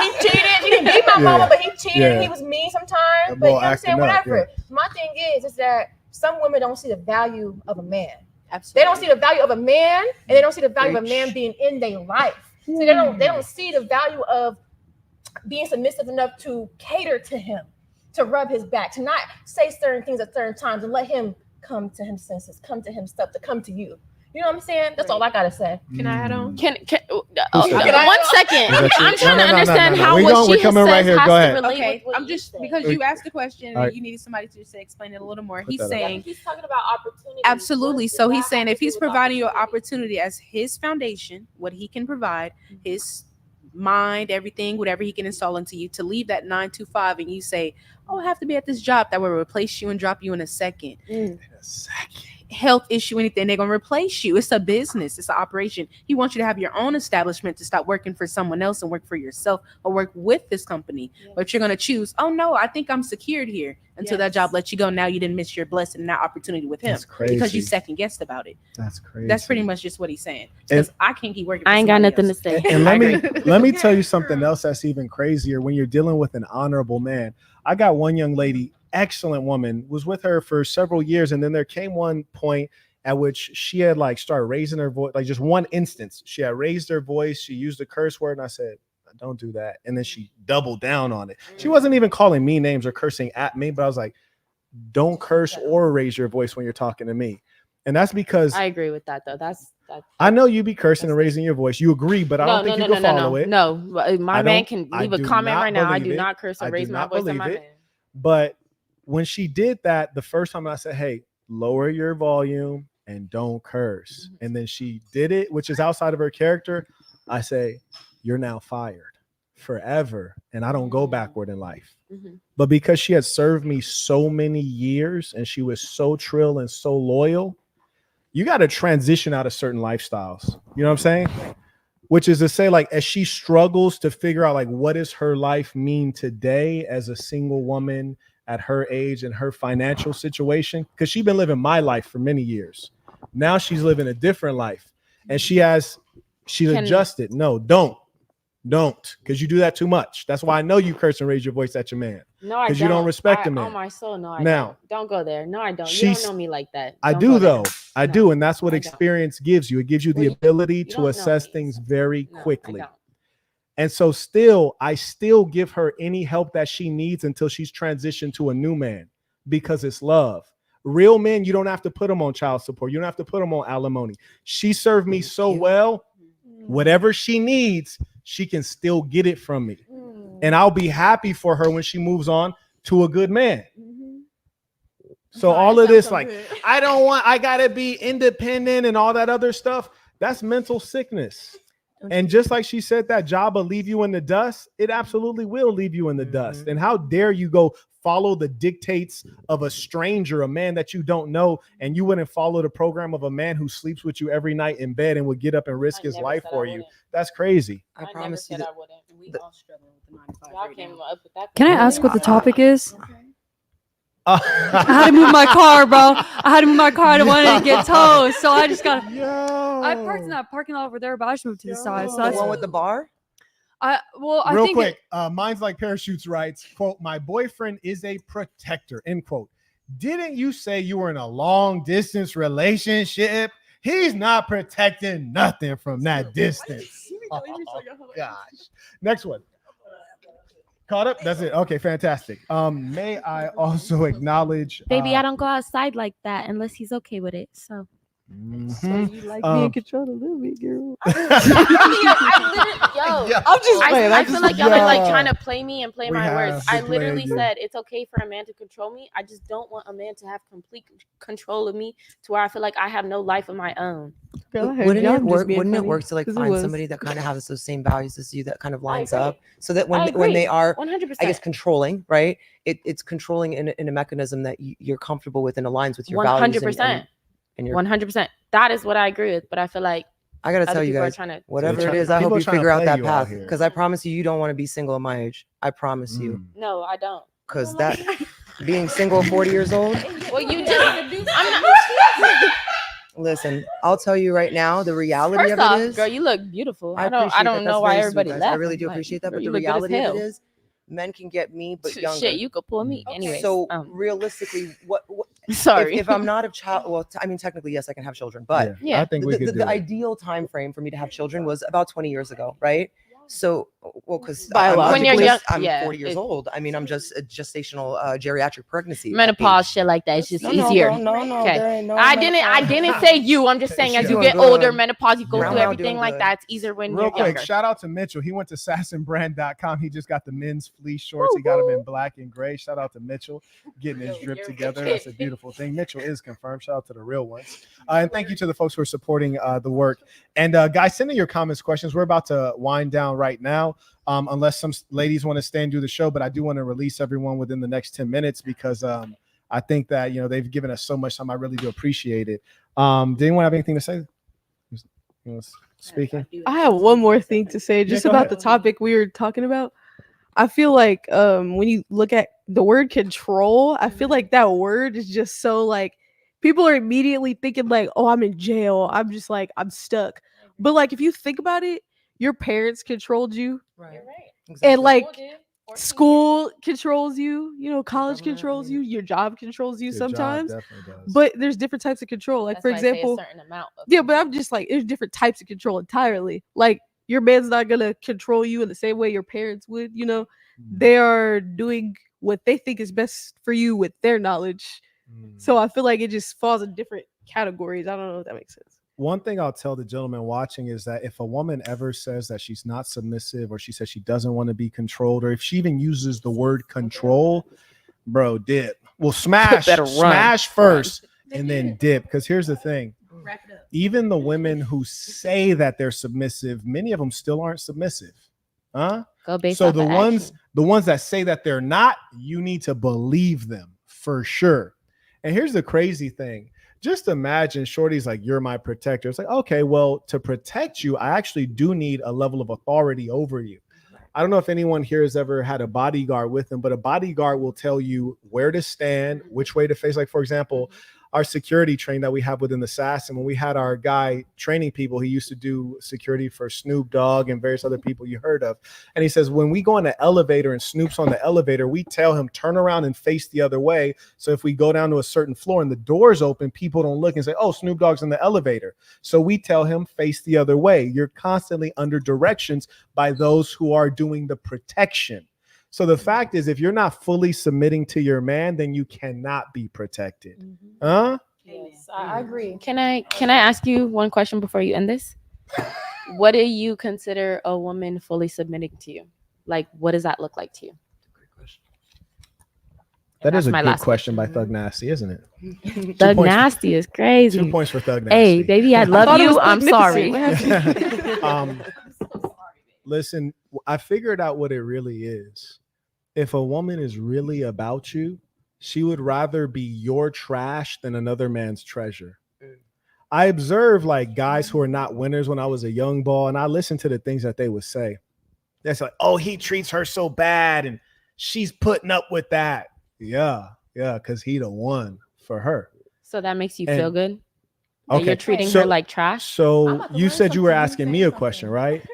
He cheated, he didn't beat my mama, but he cheated, and he was mean sometimes, but you know what I'm saying, whatever. My thing is that some women don't see the value of a man. Absolutely. They don't see the value of a man, and they don't see the value of a man being in their life. So they don't see the value of being submissive enough to cater to him, to rub his back, to not say certain things at certain times, and let him come to his senses, come to himself, to come to you. You know what I'm saying? That's all I gotta say. Can I add on? Can 1 second. I'm trying to understand how what she coming right here. Go ahead. Okay, I'm just because you asked the question All right. and you needed somebody to just explain it a little more. Put He's that up. saying he's talking about opportunity. absolutely. So he's saying if he's providing you an opportunity as his foundation, what he can provide, his mind, everything, whatever he can install into you, to leave that 9 to 5, and you say, oh, I have to be at this job that will replace you and drop you in a second. Health issue, anything, they're gonna replace you. It's a business, it's an operation. He wants you to have your own establishment, to stop working for someone else and work for yourself or work with this company. But you're gonna choose, oh no, I think I'm secured here, until that job lets you go. Now you didn't miss your blessing and that opportunity with him. That's crazy. Because you second guessed about it. That's crazy. That's pretty much just what he's saying. Because I can't keep working. I ain't got nothing to say. And let me tell you something else that's even crazier. When you're dealing with an honorable man, I got one young lady, excellent woman, was with her for several years, and then there came one point at which she had like started raising her voice, like just one instance. She had raised her voice, she used a curse word, and I said, don't do that. And then she doubled down on it. She wasn't even calling me names or cursing at me, but I was like, don't curse or raise your voice when you're talking to me. And that's because I agree with that though. That's I know you be cursing and raising your voice. You agree, but I don't think you can follow it. No, my man can leave a comment right now. I do not curse or raise my voice at my man. But when she did that, the first time I said, hey, lower your volume and don't curse. And then she did it, which is outside of her character. I say, you're now fired forever. And I don't go backward in life. But because she had served me so many years and she was so trill and so loyal, you got to transition out of certain lifestyles. You know what I'm saying? Which is to say, like, as she struggles to figure out, like, what does her life mean today as a single woman at her age and her financial situation? Because she's been living my life for many years. Now she's living a different life. And she's adjusted. No, don't. Because you do that too much. That's why I know you curse and raise your voice at your man. No, I don't. Because you don't respect a man. On my soul, no, I now, don't go there. No, I don't. You don't know me like that. I do, though. I do. And that's what experience gives you. It gives you the ability to assess things very quickly. And so I still give her any help that she needs until she's transitioned to a new man, because it's love. Real men, you don't have to put them on child support. You don't have to put them on alimony. She served me so well. Whatever she needs, she can still get it from me. And I'll be happy for her when she moves on to a good man. So all of this, like, I gotta be independent and all that other stuff, that's mental sickness. And just like she said, that job will leave you in the dust. It absolutely will leave you in the dust. And how dare you go follow the dictates of a stranger, a man that you don't know, and you wouldn't follow the program of a man who sleeps with you every night in bed and would get up and risk his life for you. That's crazy. I promise you that I wouldn't. We all struggle with the 9 to 5 Y'all right came now. up with that. Can I ask what the topic is? I had to move my car, bro. I had to move my car. I didn't want it to get towed, so I just got. I parked in that parking lot over there, but I just moved to the side. So The that's one with the bar? I Real think quick, Mine's Like Parachutes writes, quote, "My boyfriend is a protector," end quote. Didn't you say you were in a long distance relationship? He's not protecting nothing from that distance. Oh, gosh. Next one. Caught up? That's it. Okay, fantastic. May I also acknowledge Baby, I don't go outside like that unless he's okay with it. So So you like being controlled a little bit, girl. I'm just playing. I feel like y'all are like trying to play me and play We my have words. to I play literally you. said it's okay for a man to control me. I just don't want a man to have complete control of me to where I feel like I have no life of my own. Wouldn't it work? Wouldn't it work to like 'cause it find was. somebody that kind of has those same values as you, that kind of lines agree. up, so that I when they agree. are, 100%. I guess, controlling, right? It's controlling in a mechanism that you're comfortable with and aligns with your values. 100%. And your 100%. That is what I agree with. But I feel like I gotta other tell you people are guys, trying to- whatever They're it is, trying- I hope people you trying to figure out play that you out path, here. because I promise you, you don't want to be single at my age. I promise you, No, I don't. because that being single at 40 years old. Well, you just. I'm not. Listen, I'll tell you right now, the reality First of it off, is, girl, you look beautiful. I appreciate don't that. know That's why very everybody sweet, guys. left. I really do Like, appreciate that. girl, But you the look good as reality of it hell. is, men can get me, but younger. Shit, you could pull me. Anyways, So realistically, what Sorry. if I'm not a child? Well, I mean, technically, yes, I can have children, but Yeah, I think we could do the it. ideal time frame for me to have children was about 20 years ago, right? So, well, because When you're young- I'm yeah, 40 years old. I mean, I'm just a gestational geriatric pregnancy. menopause shit like that. It's just No, easier. No, Okay. there ain't no I didn't say you. I'm just saying as you Doing get good. older, menopause, you go Grandma through everything doing like good. that. It's easier when Real you're quick, younger. shout out to Mitchell. He went to sassinbrand.com. He just got the men's fleece shorts. He got them in black and gray. Shout out to Mitchell getting his drip together. That's a beautiful thing. Mitchell is confirmed. Shout out to the real ones. And thank you to the folks who are supporting the work. And guys, send in your comments, questions. We're about to wind down right now. Unless some ladies want to stay and do the show, but I do want to release everyone within the next 10 minutes because I think that they've given us so much time. I really do appreciate it. Did anyone have anything to say? Speaking. I have one more thing to say just go about ahead. the topic we were talking about. I feel like when you look at the word control, I feel like that word is just so like people are immediately thinking like, oh, I'm in jail. I'm just like, I'm stuck. But like if you think about it, your parents controlled you. Right. And like school controls you, college controls you, your job controls you Your job sometimes. definitely does. But there's different types of control. Like That's for why I say a example, certain amount of yeah, but I'm just like there's different types of control entirely. Like your man's not gonna control you in the same way your parents would, They are doing what they think is best for you with their knowledge. So I feel like it just falls in different categories. I don't know if that makes sense. One thing I'll tell the gentleman watching is that if a woman ever says that she's not submissive or she says she doesn't want to be controlled, or if she even uses the word control, bro, dip. Well, smash first and then dip. Because here's the thing. Even the women who say that they're submissive, many of them still aren't submissive. Huh? Go based So off the of ones action. the ones that say that they're not, you need to believe them for sure. And here's the crazy thing. Just imagine Shorty's like, you're my protector. It's like, okay, well, to protect you, I actually do need a level of authority over you. I don't know if anyone here has ever had a bodyguard with them, but a bodyguard will tell you where to stand, which way to face. Like, for example, our security train that we have within the SAS, and when we had our guy training people, he used to do security for Snoop Dogg and various other people you heard of. And he says, when we go in the elevator and Snoop's on the elevator, we tell him turn around and face the other way. So if we go down to a certain floor and the doors open, people don't look and say, oh, Snoop Dogg's in the elevator. So we tell him face the other way. You're constantly under directions by those who are doing the protection. So the fact is, if you're not fully submitting to your man, then you cannot be protected. Huh? Yes, I agree. Can I ask you one question before you end this? What do you consider a woman fully submitting to you? Like, what does that look like to you? That is a my good last question by Thug Nasty, isn't it? Thug Nasty is crazy. 2 points for Thug Nasty. Hey, baby, I love you. I'm sorry. Listen, I figured out what it really is. If a woman is really about you, she would rather be your trash than another man's treasure. I observed like guys who are not winners when I was a young ball, and I listened to the things that they would say. That's like, oh, he treats her so bad and she's putting up with that. Yeah, because he the one for her. So that makes you feel good? That Okay. you're treating her like trash? So you said you were asking me a question, right?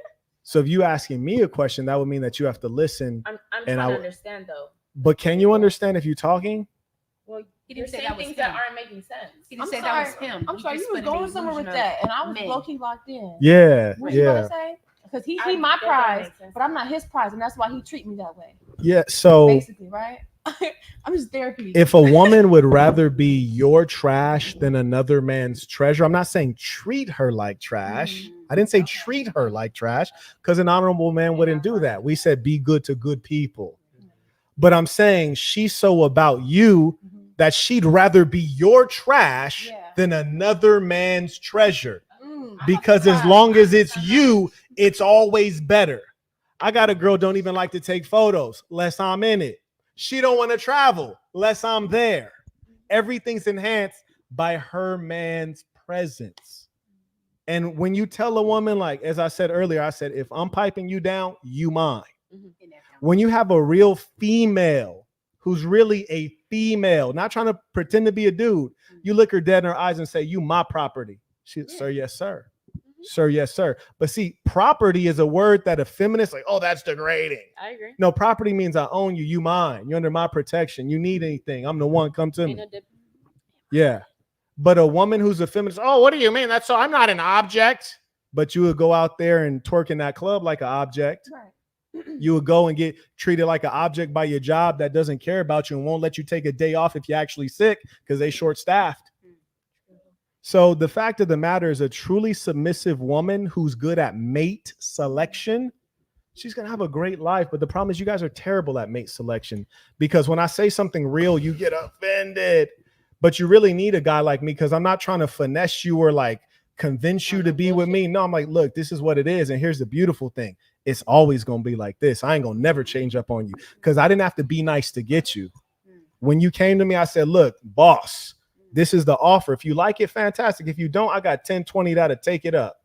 So if you asking me a question, that would mean that you have to listen. I'm trying to understand though. But can you understand if you're talking? Well, He you're didn't say saying that was things that him. aren't making sense. He didn't say that was him. I'm He sorry, just you was put an going somewhere with illusion that, and I was men. low key locked in. Yeah, What you yeah. gonna say? Because he my That don't prize, make sense. but I'm not his prize, and that's why he treat me that way. Yeah. So Basically, right? I'm just therapy. if a woman would rather be your trash than another man's treasure, I'm not saying treat her like trash. I didn't say treat her like trash because an honorable man wouldn't do that. We said be good to good people. But I'm saying she's so about you that she'd rather be your trash than another man's treasure. Because as long as it's you, it's always better. I got a girl don't even like to take photos less I'm in it. She don't want to travel less I'm there. Everything's enhanced by her man's presence. And when you tell a woman, like, as I said earlier, I said, if I'm piping you down, you mine. When you have a real female who's really a female, not trying to pretend to be a dude, you look her dead in her eyes and say, you my property. Sir, yes, sir. Sir, yes, sir. But see, property is a word that a feminist like, oh, that's degrading. I agree. No, property means I own you. You mine. You're under my protection. You need anything, I'm the one. Come to me. Yeah. But a woman who's a feminist, oh, what do you mean? That's so I'm not an object. But you would go out there and twerk in that club like an object. You would go and get treated like an object by your job that doesn't care about you and won't let you take a day off if you're actually sick because they short-staffed. So the fact of the matter is, a truly submissive woman who's good at mate selection, she's going to have a great life. But the problem is you guys are terrible at mate selection, because when I say something real, you get offended. But you really need a guy like me, because I'm not trying to finesse you or like convince you to be with me. No, I'm like, look, this is what it is. And here's the beautiful thing. It's always going to be like this. I ain't going to never change up on you, because I didn't have to be nice to get you. When you came to me, I said, look, boss, this is the offer. If you like it, fantastic. If you don't, I got 10, 20 that'll take it up.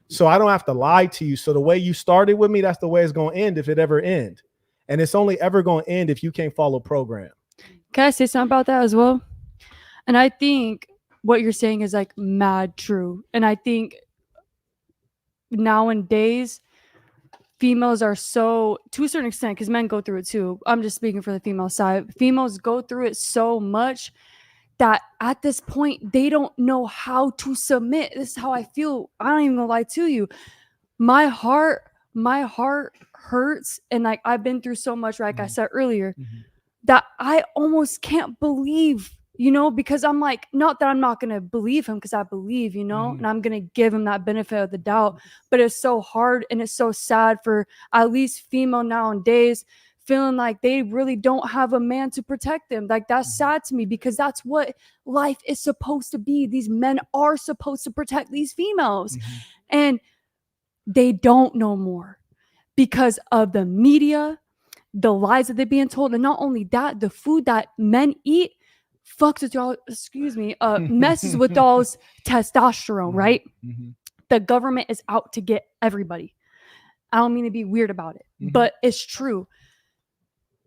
So I don't have to lie to you. So the way you started with me, that's the way it's going to end if it ever end. And it's only ever going to end if you can't follow program. Can I say something about that as well? And I think what you're saying is like mad true. And I think nowadays females are so, to a certain extent, because men go through it too. I'm just speaking for the female side. Females go through it so much that at this point they don't know how to submit. This is how I feel. I don't even gonna lie to you. My heart hurts, and like I've been through so much, like I said earlier, that I almost can't believe, because I'm like, not that I'm not gonna believe him, because I believe, and I'm gonna give him that benefit of the doubt. But it's so hard and it's so sad for at least female nowadays feeling like they really don't have a man to protect them. Like, that's sad to me, because that's what life is supposed to be. These men are supposed to protect these females, and they don't know more because of the media, the lies that they're being told. And not only that, the food that men eat fucks with y'all, messes with y'all's testosterone, right? The government is out to get everybody. I don't mean to be weird about it, but it's true.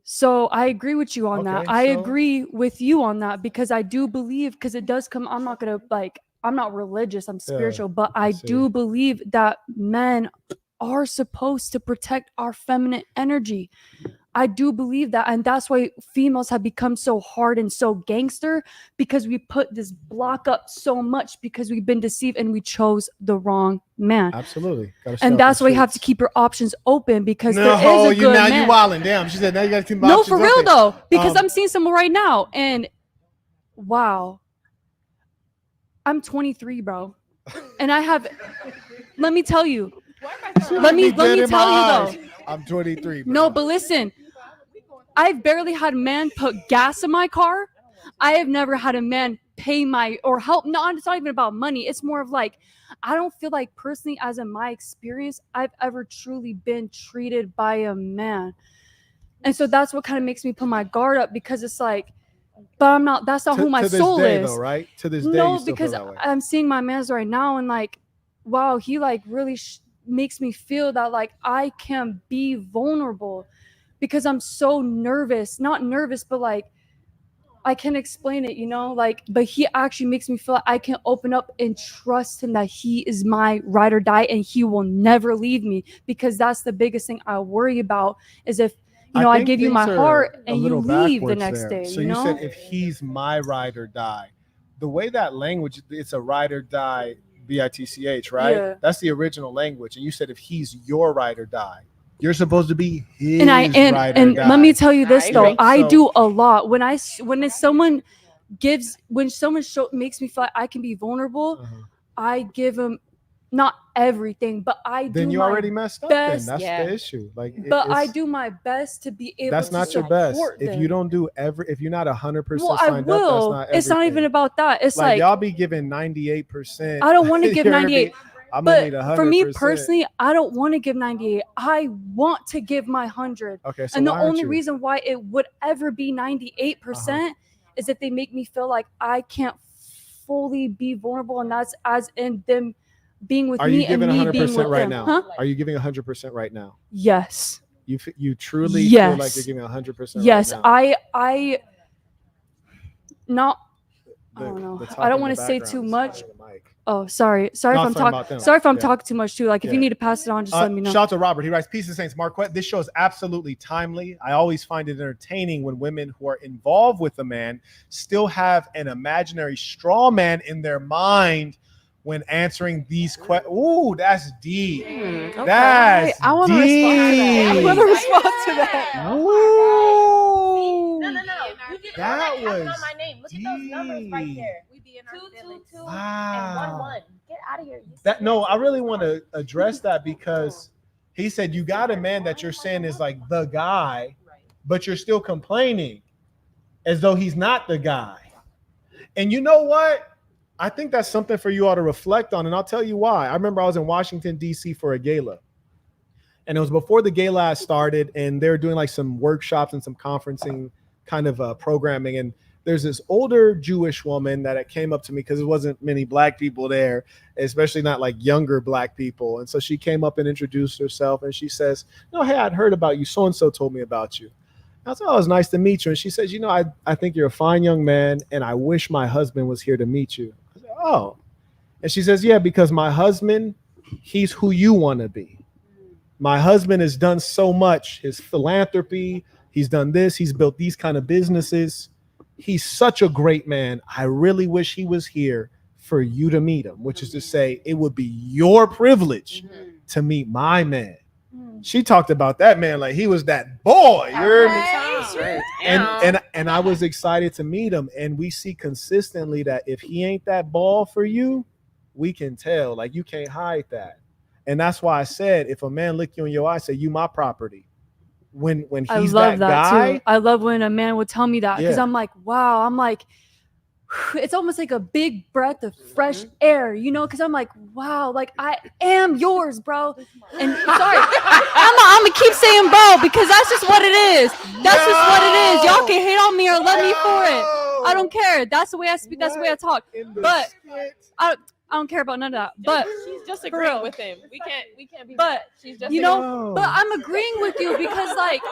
So I agree with you on that. I agree with you on that, because I do believe, because it does come, I'm not religious, I'm spiritual, but I do believe that men are supposed to protect our feminine energy. I do believe that. And that's why females have become so hard and so gangster, because we put this block up so much, because we've been deceived and we chose the wrong man. Absolutely. And that's why you have to keep your options open, because there is a good now man. you wilding. Damn. She said, now you got to keep my No, options for real open. though, because I'm seeing someone right now, and wow, I'm 23, bro. And I have, let me tell you, let me tell you though. I'm 23. Bro. No, but listen, I've barely had a man put gas in my car. I have never had a man pay my or help. No, it's not even about money. It's more of like, I don't feel like personally, as in my experience, I've ever truly been treated by a man. And so that's what kind of makes me put my guard up, because it's like, but I'm not, that's not who my soul this day, is. though, right? To this day, no, you still because feel that way. I'm seeing my man's right now, and like, wow, he like really makes me feel that like I can be vulnerable, because I'm so nervous, not nervous, but like, I can't explain it, you know, like, but he actually makes me feel like I can open up and trust him that he is my ride or die and he will never leave me, because that's the biggest thing I worry about, is if, you know, I give you my heart and you leave the next day. So you know? said if he's my ride or die, the way that language, it's a ride or die, bitch, right? Yeah. That's the original language. And you said if he's your ride or die, you're supposed to be his and I ride or and die. let me tell you this though, I So- do a lot when someone makes me feel like I can be vulnerable. I give them not everything, but I do. Then you my already messed up. best, Then that's the issue. Like, but I do my best to be able. That's to not your best. support If them. you don't do if you're not 100% well, I signed will. up, that's not everything. It's not even about that. It's like y'all be giving 98%. I don't want to give You're gonna 98. be, I'm gonna need But 100%. for me personally, I don't want to give 98. I want to give my 100. Okay, so and the why aren't only you? reason why it would ever be 98% is if they make me feel like I can't fully be vulnerable, and that's as in them being with Are me you giving and me being 100% with right them. now? Huh? Are you giving 100% right now? Yes. You truly yes. feel like you're giving 100% yes. right now? I not The- I don't know. the talk I don't in want the to say background too is much. part of the mic. Oh, sorry. Sorry No, if I'm I'm talking about talking. them. Sorry if I'm Yeah. talking too much too. Like if you Yeah. need to pass it on, just let me know. Shout out to Robert. He writes, "Peace and Saints, Marquett. This show is absolutely timely. I always find it entertaining when women who are involved with a man still have an imaginary straw man in their mind when answering these questions." Ooh, that's deep. okay. That's I want to deep. respond to that. Ooh, No. You just that tapping on was my name. Look at those numbers right deep. there. We be in our 222 Wow. and 11. Get out of here. You That no, I really want to address that, because he said you got a man that you're saying is like the guy, but you're still complaining as though he's not the guy. And you know what? I think that's something for you all to reflect on, and I'll tell you why. I remember I was in Washington, D.C. for a gala, and it was before the gala had started, and they were doing like some workshops and some conferencing kind of programming, and there's this older Jewish woman that came up to me because there wasn't many black people there, especially not like younger black people. And so she came up and introduced herself, and she says, "No, hey, I'd heard about you. So-and-so told me about you." I said, "Oh, it was nice to meet you." And she says, I think you're a fine young man, and I wish my husband was here to meet you." I said, "Oh." And she says, "Yeah, because my husband, he's who you want to be. My husband has done so much, his philanthropy, he's done this, he's built these kind of businesses. He's such a great man. I really wish he was here for you to meet him," which is to say, it would be your privilege to meet my man. She talked about that man like he was that boy. You heard me? And I was excited to meet him. And we see consistently that if he ain't that ball for you, we can tell. Like, you can't hide that. And that's why I said, if a man look you in your eye, say, "You my property." When I he's love that guy, too. I love when a man would tell me that, because Yeah. I'm like, wow. I'm like, it's almost like a big breath of fresh air, you know? Because I'm like, wow, like I am yours, bro. And sorry, I'm gonna keep saying bro, because that's just what it is. That's just what it is. Y'all can hate on me or love me for it. I don't care. That's the way I speak. That's the way I talk. But I don't care about none of that. But she's just for agreeing real. with him. We can't be. But she's just you know, but I'm agreeing with you because like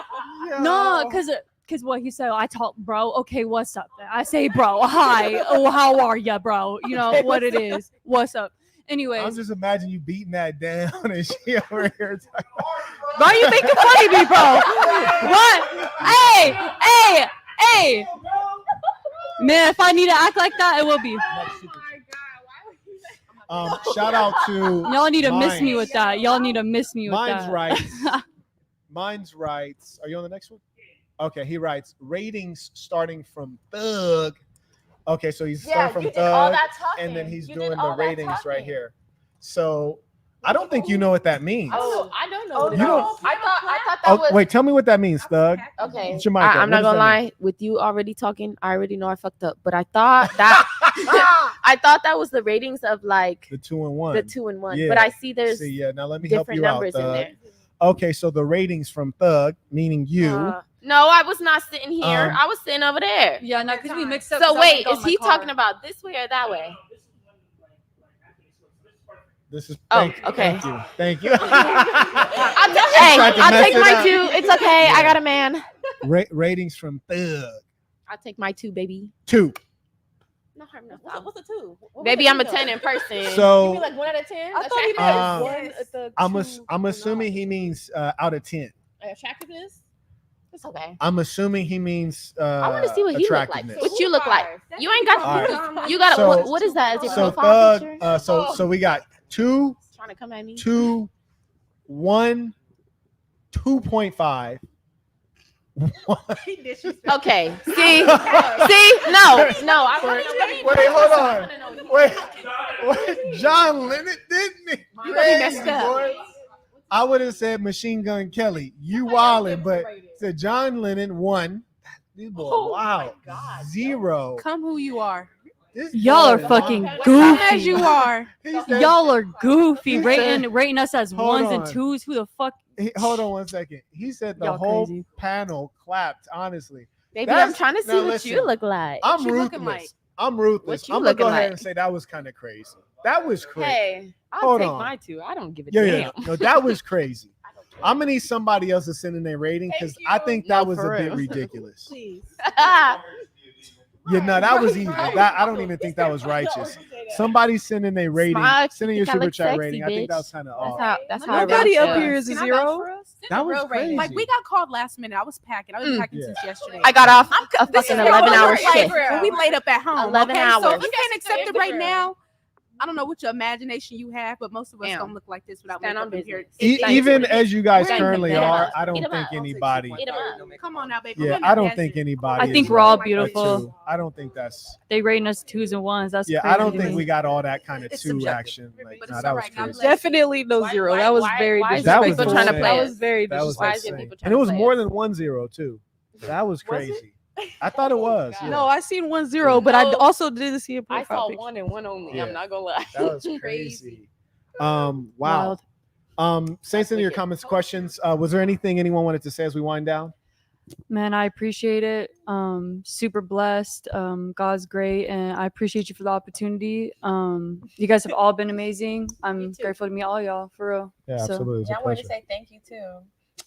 no, because what he said, I talk bro. Okay, what's up? I say bro. Hi. Oh, how are ya, bro? You know what it is. What's up? Anyways, I'm just imagining you beating that down and she over here. Why are you making fun of me, bro? What? Hey. Man, if I need to act like that, it will be. Shout out to Y'all need to miss Minds. me with that. Y'all need to miss me with Mine's that. writes. Mine's writes. Are you on the next one? Okay, he writes ratings starting from Thug. Okay, so he's starting from you did all Thug, that talking. and then he's You doing did the all that ratings right talking. here. So I don't think you know what that means. Oh, I don't know. What it You is. don't- I thought that Oh, was. wait, tell me what that means, Thug. Okay, Get your mic up. I'm What not does gonna that mean? lie. With you already talking, I already know I fucked up. But I thought that I thought that was the ratings of like the 2-in-1. the 2-in-1, Yeah. but I see there's Now let me help different you out. numbers in there. Okay, so the ratings from Thug, meaning you. No, I was not sitting here. Um, I was sitting over there. Yeah, no, because we mixed up. So wait, is he talking about this way or that way? This is okay. Thank you. I'll take my 2. It's okay. I got a man. Ratings from Thug. I'll take my 2, baby. 2. No harm, no foul. What's a 2? Baby, I'm a 10 in person. So you mean like 1 out of 10? I thought he meant 1 at the I'm assuming he means out of 10. attractiveness. It's okay. I'm assuming he means I want to see what he look like. What you look like? You ain't got. All You got. What is that? Is it So profile Thug. picture? So we got 2. Trying to come at me. 2, 1, 2.5. Okay. See. No. I want to know. Wait, hold on. Wait. John Lennon didn't. You messed up. I would have said Machine Gun Kelly. You wildin', but said John Lennon 1. This boy, wow. 0. Come who you are. Y'all are fucking goofy. Come as you are. Y'all are goofy. said- Rating us as Hold 1s and on. 2s. Who the fuck? Hold on 1 second. He said the Y'all whole crazy. panel clapped, honestly. Baby, I'm trying to see what you look like. I'm What you looking ruthless. like? I'm ruthless. What you I'm gonna go looking ahead like? and say that was kind of crazy. That was crazy. Hey, I'll Hold take on. my 2. I don't give a Yeah, damn. yeah. No, that was crazy. I'm gonna need somebody else to send in their rating because I think that was a for bit real. ridiculous. Please. Yeah, no, that was evil. That I don't even think that was righteous. Somebody send in their rating, Smile, send in your think I super look chat sexy, rating. I think bitch. that was kind of off. That's how Nobody I up feel. here is a Can I vouch 0. for us? That was crazy. Like we got called last minute. I was packing. I've been packing since yesterday. I got off a This is fucking what 11-hour it was like shift. when we laid up at home. 11 okay? So hours. if you can't accept it right now, I don't know what your imagination you have, but most of us Damn. don't look like this without Stand makeup on in here. business. Even as you guys We're in currently the are, bed. I don't Eat 'em think up. anybody. Come on now, baby. Yeah, I don't think anybody. I think is we're all a beautiful. 2. I don't think that's. They rating us 2s and 1s. That's Yeah, crazy I don't to think me. we got all that kind of It's 2 subjective. action. Like, But nah, it's that was alright. God crazy. bless. Definitely no 0. That was very why is That disrespectful. was people trying to insane. play That us? was very That was disrespectful. Why is it insane. people And trying it to was play more us? than 1-0 too. That was crazy. I thought it was. Yeah. No, I seen 1-0, but I also didn't see a I profile saw picture. 1 and 1 only. Yeah. I'm not gonna lie. That was crazy. Wow. Say some of your comments, questions. Was there anything anyone wanted to say as we wind down? Man, I appreciate it. Super blessed. God's great, and I appreciate you for the opportunity. You guys have all been amazing. I'm grateful to meet all y'all for real. Yeah, So, absolutely. It was a Yeah, I wanted to pleasure. say thank you too.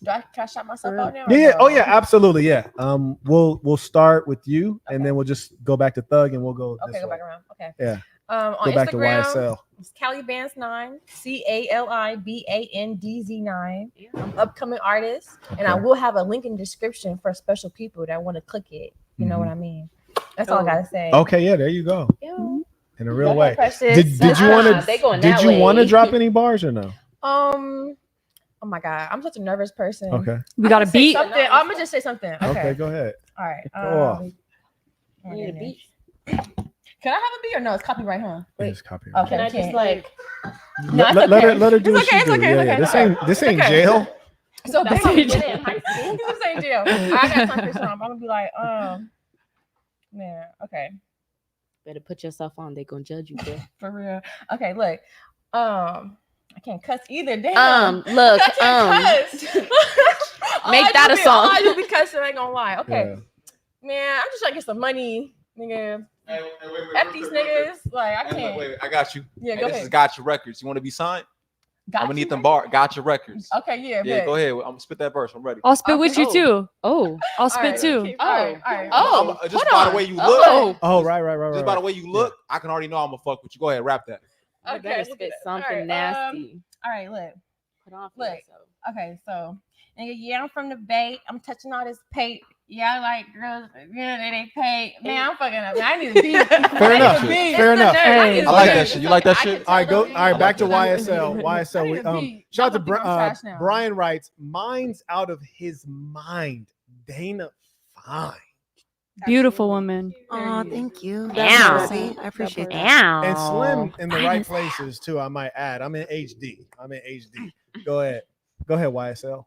Do I try to shout myself out now? Yeah, or yeah. no? Oh, yeah. Absolutely. Yeah. We'll start with you, and then we'll just go back to Thug, and we'll go. Okay, this go way. back around. Okay. Yeah. On Go back to Instagram, YSL. it's CaliBands9, CaliBandz9. I'm upcoming artist, and I Okay. will have a link in the description for special people that want to click it. You know what I mean? That's all I gotta say. Okay. Yeah. There you go. In a real Go way. ahead, Precious. Did you want They to? going Did that you want to way. drop any bars or no? Oh my god, I'm such a nervous person. Okay. We got a Say beat. something. I'm gonna just say something. Okay. Go ahead. All right. Go off. You need a beat? Can I have a beat or no? It's copyright, huh? It's copyright. Okay. Can I just like? No, it's Let okay. her do It's what okay, she it's do. okay, Yeah, it's yeah. okay, This it's ain't okay. this ain't Okay. jail. So That's this how we ain't did it in high school. this ain't jail. I got time for some. I'm gonna be like, man, okay, Better put yourself on. They gonna judge you, bro. for real. Okay, look, I can't cuss either. Damn. Look, I can't cuss. make that a song. I do be cussing. I ain't gonna lie. Okay, Yeah. man, I'm just trying to get some money, nigga. F these niggas. Like I can't. Wait, I got you. Yeah, Hey, go this ahead. is Gotcha Records. You want to be signed? Got I'm gonna you, need them bar. Gotcha Records. Okay, yeah, Yeah, bet. go ahead. I'm gonna spit that verse. I'm ready. I'll spit with you Oh. too. Oh, I'll spit Alright, too. Alright. Just by the way you look. Oh. Oh, right. Just by the way you look, I can already know I'm gonna fuck with you. Go ahead, rap that. You better look spit at that. something Alright, nasty. All right, look. Put on for Look. yourself. Okay, so nigga, yeah, I'm from the Bay. I'm touching all this pay. Yeah, I like girls. Yeah, they pay. Man, I'm fucking up. I need a beat. Fair enough. Fair enough. I like that shit. You like that shit? All right, go. All right, back to like YSL. YSL. Shout out to Brian writes, "Mine's out of his mind." Dana Fine. Beautiful woman. Oh, thank you. Ow. I appreciate that. Ow. And Slim in the right places too. I might add. I'm in HD. Go ahead. Go ahead, YSL.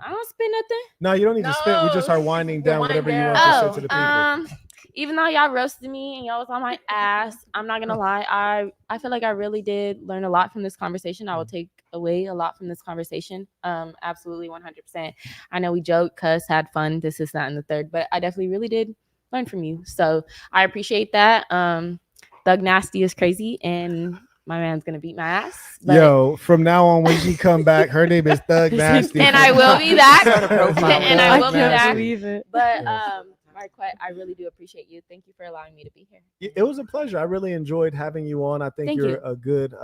I don't spit nothing. No, you don't need to spit. We just are winding down whatever you want to say to the people. even though y'all roasted me and y'all was on my ass, I'm not gonna lie. I feel like I really did learn a lot from this conversation. I will take away a lot from this conversation. Absolutely 100%. I know we joked, cussed, had fun, this is that and the third, but I definitely really did learn from you. So I appreciate that. Thug Nasty is crazy and my man's gonna beat my ass. Yo, from now on, when she come back, her name is Thug Nasty. And I will be back. And I will be back. Believe it. But Marquett, I really do appreciate you. Thank you for allowing me to be here. It was a pleasure. I really enjoyed having you on. I think Thank you're you. a good,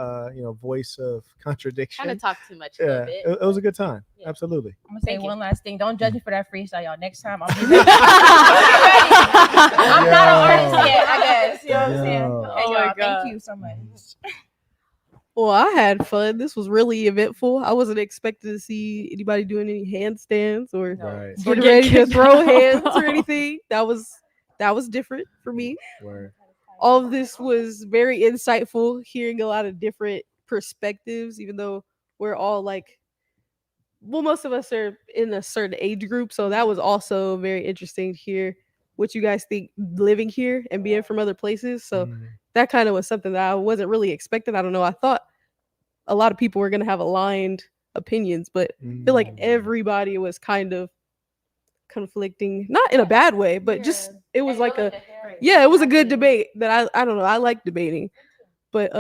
voice of contradiction. Kind of talk too much a little bit. It was a good time. Yeah. Absolutely. I'm gonna say one last thing. Don't judge me for that freestyle, y'all. Next time, I'm not an artist yet, I guess. You know what I'm saying? Hey, y'all, thank you so much. Well, I had fun. This was really eventful. I wasn't expecting to see anybody doing any handstands or getting ready to throw hands or anything. That was different for me. All of this was very insightful, hearing a lot of different perspectives, even though we're all most of us are in a certain age group. So that was also very interesting to hear what you guys think living here and being from other places. So that kind of was something that I wasn't really expecting. I don't know. I thought a lot of people were going to have aligned opinions, but I feel like everybody was kind of conflicting, not in a bad way, but just it was like it was a good debate that I don't know. I like debating, but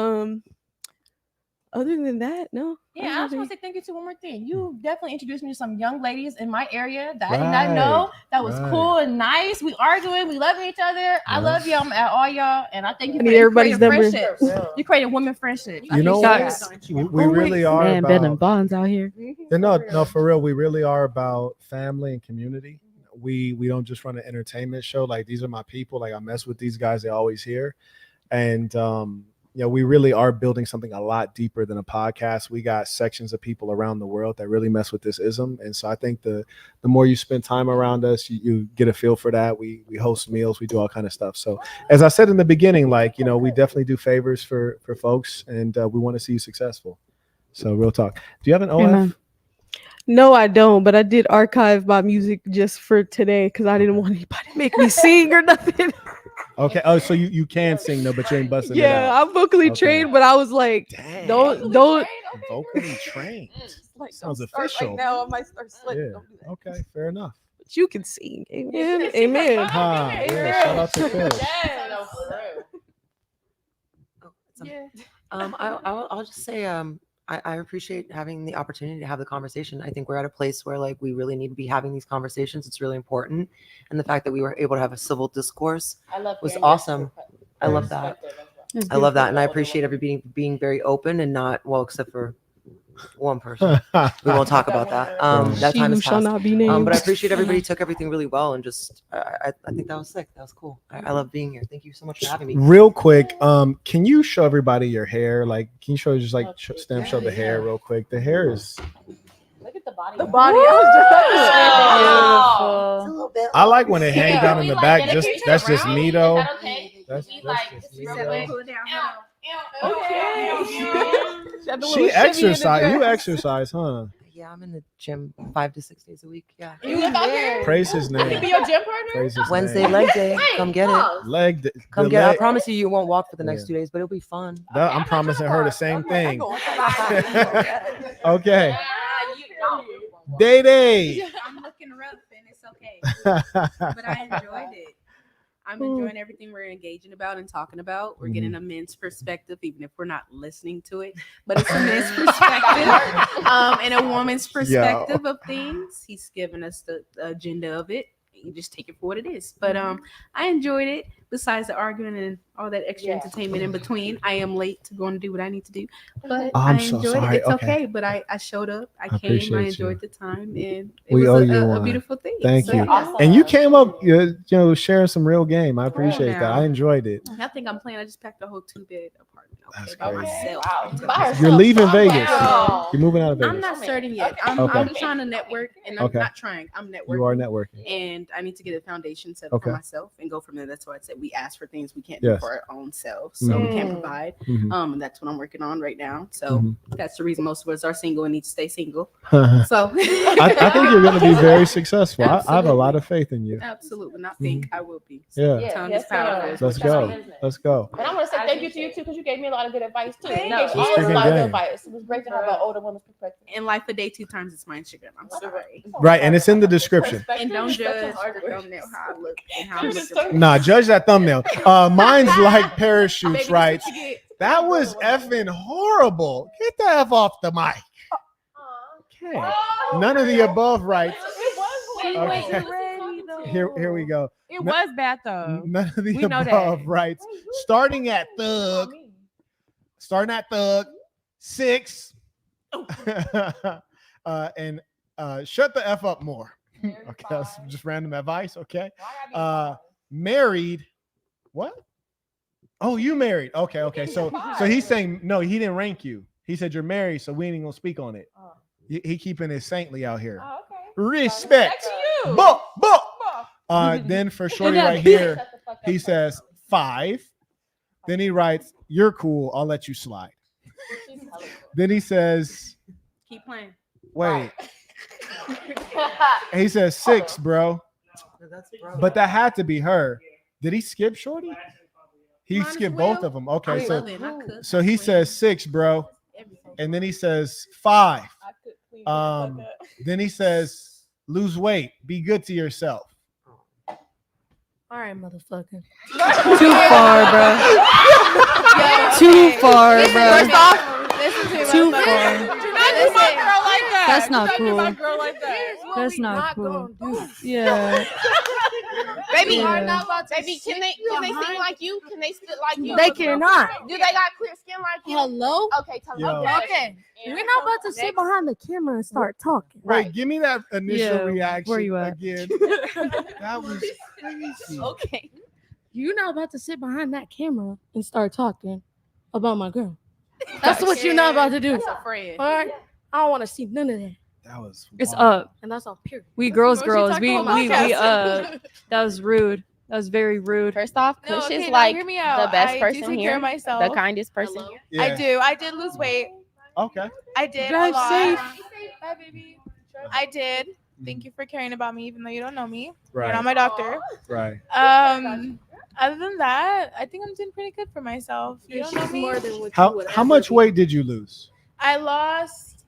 other than that, no. Yeah, I just want to say thank you to one more thing. You definitely introduced me to some young ladies in my area that I did not know. That was cool and nice. We arguing, we loving each other. I love y'all. I'm at all y'all, and I thank you for everybody's friendships. You created women friendships. You know what? We really are Man, about building bonds out here. No, for real. We really are about family and community. We don't just run an entertainment show. Like, these are my people. Like, I mess with these guys. They always here, and we really are building something a lot deeper than a podcast. We got sections of people around the world that really mess with this ism. And so I think the more you spend time around us, you get a feel for that. We host meals, we do all kind of stuff. So as I said in the beginning, we definitely do favors for folks, and we want to see you successful. So real talk. Do you have an OF? Amen. No, I don't, but I did archive my music just for today because I didn't want anybody to make me sing or nothing. Okay. Oh, so you can sing though, but you ain't busting it out. Yeah, I'm vocally trained, but I was like, don't vocally trained. Sounds official. Like now I might start sweating. Yeah. Don't do that. Okay, fair enough. But you can sing. Amen. Amen. Yeah, shout out to Phil. I'll just say I appreciate having the opportunity to have the conversation. I think we're at a place where we really need to be having these conversations. It's really important. And the fact that we were able to have a civil discourse was awesome. I love that. I love that. And I appreciate everybody being very open and not, except for one person. We won't talk about that. That time shall not be named. But I appreciate everybody took everything really well, and just I think that was sick. That was cool. I love being here. Thank you so much for having me. Real quick, can you show everybody your hair? Can you show show the hair real quick? The hair is. Look at the body. The body. I like when it hangs down in the back. That's just me though. That's just me though. Okay. She exercise. You exercise, huh? Yeah, I'm in the gym 5 to 6 days a week. Yeah. You live out here? Praise his name. Can be your gym partner? Praise his Wednesday name. leg day. Come get it. Come get it. I promise you won't walk for the next 2 days, but it'll be fun. I'm promising her the same thing. Okay. Day. I'm looking rough and it's okay. But I enjoyed it. I'm enjoying everything we're engaging about and talking about. We're getting a men's perspective, even if we're not listening to it. But it's a men's perspective and a woman's perspective of things. He's given us the agenda of it. You just take it for what it is. But I enjoyed it. Besides the arguing and all that extra entertainment in between, I am late to go and do what I need to do. But I enjoyed it. It's okay. But I showed up. I came. I enjoyed the time, and it was a beautiful thing. Thank you. Awesome. And you came up, sharing some real game. I appreciate that. I enjoyed it. I think I'm playing. I just packed a whole 2-bed apartment. That's by crazy. myself. You're leaving Vegas. You're moving out of Vegas. I'm not certain yet. I'm trying to network, and I'm not trying. I'm networking. You are networking. And I need to get a foundation set up for myself and go from there. That's why I'd say that we ask for things we can't do Yes. for our own selves, so we can't provide. And that's what I'm working on right now. So that's the reason most of us are single and need to stay single. So I think you're going to be very successful. I have a lot of faith in you. Absolutely, and I think I will be. Yeah. So tongue Yes, is powerful. ma'am. is Let's what you go. say. Let's go. And I want to say thank you to you too, because you gave me a lot of good advice too. You Thank gave you. all of us a lot of Speaking good game. advice. It was great to have an older woman's perspective. In life, a day 2 times is my Instagram. I'm sorry. Right, and it's in the description. And don't judge the thumbnail how I look and how I'm looking. Nah, judge that thumbnail. Mine's like parachutes, Baby, right? that's what you get. That was effing horrible. Get the F off the mic. Okay. None of the above rights. Okay. Here we go. It was bad though. None of the We know above that. rights. Starting at thug. 6. And shut the F up more. Okay, that's just random advice. Okay. Married. What? Oh, you married. Okay. So he's saying no, he didn't rank you. He said you're married, so we ain't gonna speak on it. He keeping it saintly out here. Respect. Book. Then for Shorty right here, he says 5. Then he writes, "You're cool. I'll let you slide." Then he says, Keep playing. "Wait." He says 6, bro. But that had to be her. Did he skip Shorty? He skipped both of them. Okay, so he says 6, bro. And then he says 5. Then he says lose weight. Be good to yourself. All right, motherfucker. Too far, bro. Too far, bro. First off, listen to me, Too motherfucker. far. Do not do my girl like that. That's not Do cool. my girl like that. That's not cool. Yeah. Baby, Yeah. baby, can they sing like you? Can they spit like you? They cannot. Do they got clear skin like you? Hello? Okay, tell me. Yo. Okay. We're not about to sit behind the camera and start talking. Wait, give me that initial Yeah, reaction where you at? again. That was crazy. Okay. You're not about to sit behind that camera and start talking about my girl. That's what you're not about to do. That's a friend. All right? I don't want to see none of that. That was It's wild. up. And that's all period. We girls. talking We about? that was rude. That was very rude. First off, No, Kush okay, is now like hear me out. the best I do person take care here, of myself. the kindest person here. Yeah. I do. I did lose weight. Okay. I did Drive a lot. safe. Bye, baby. I did. Thank you for caring about me, even though you don't know me. Right. You're not my doctor. Right. Other than that, I think I'm doing pretty good for myself. You don't know me. More than what you How would much ever weight did you lose? I lost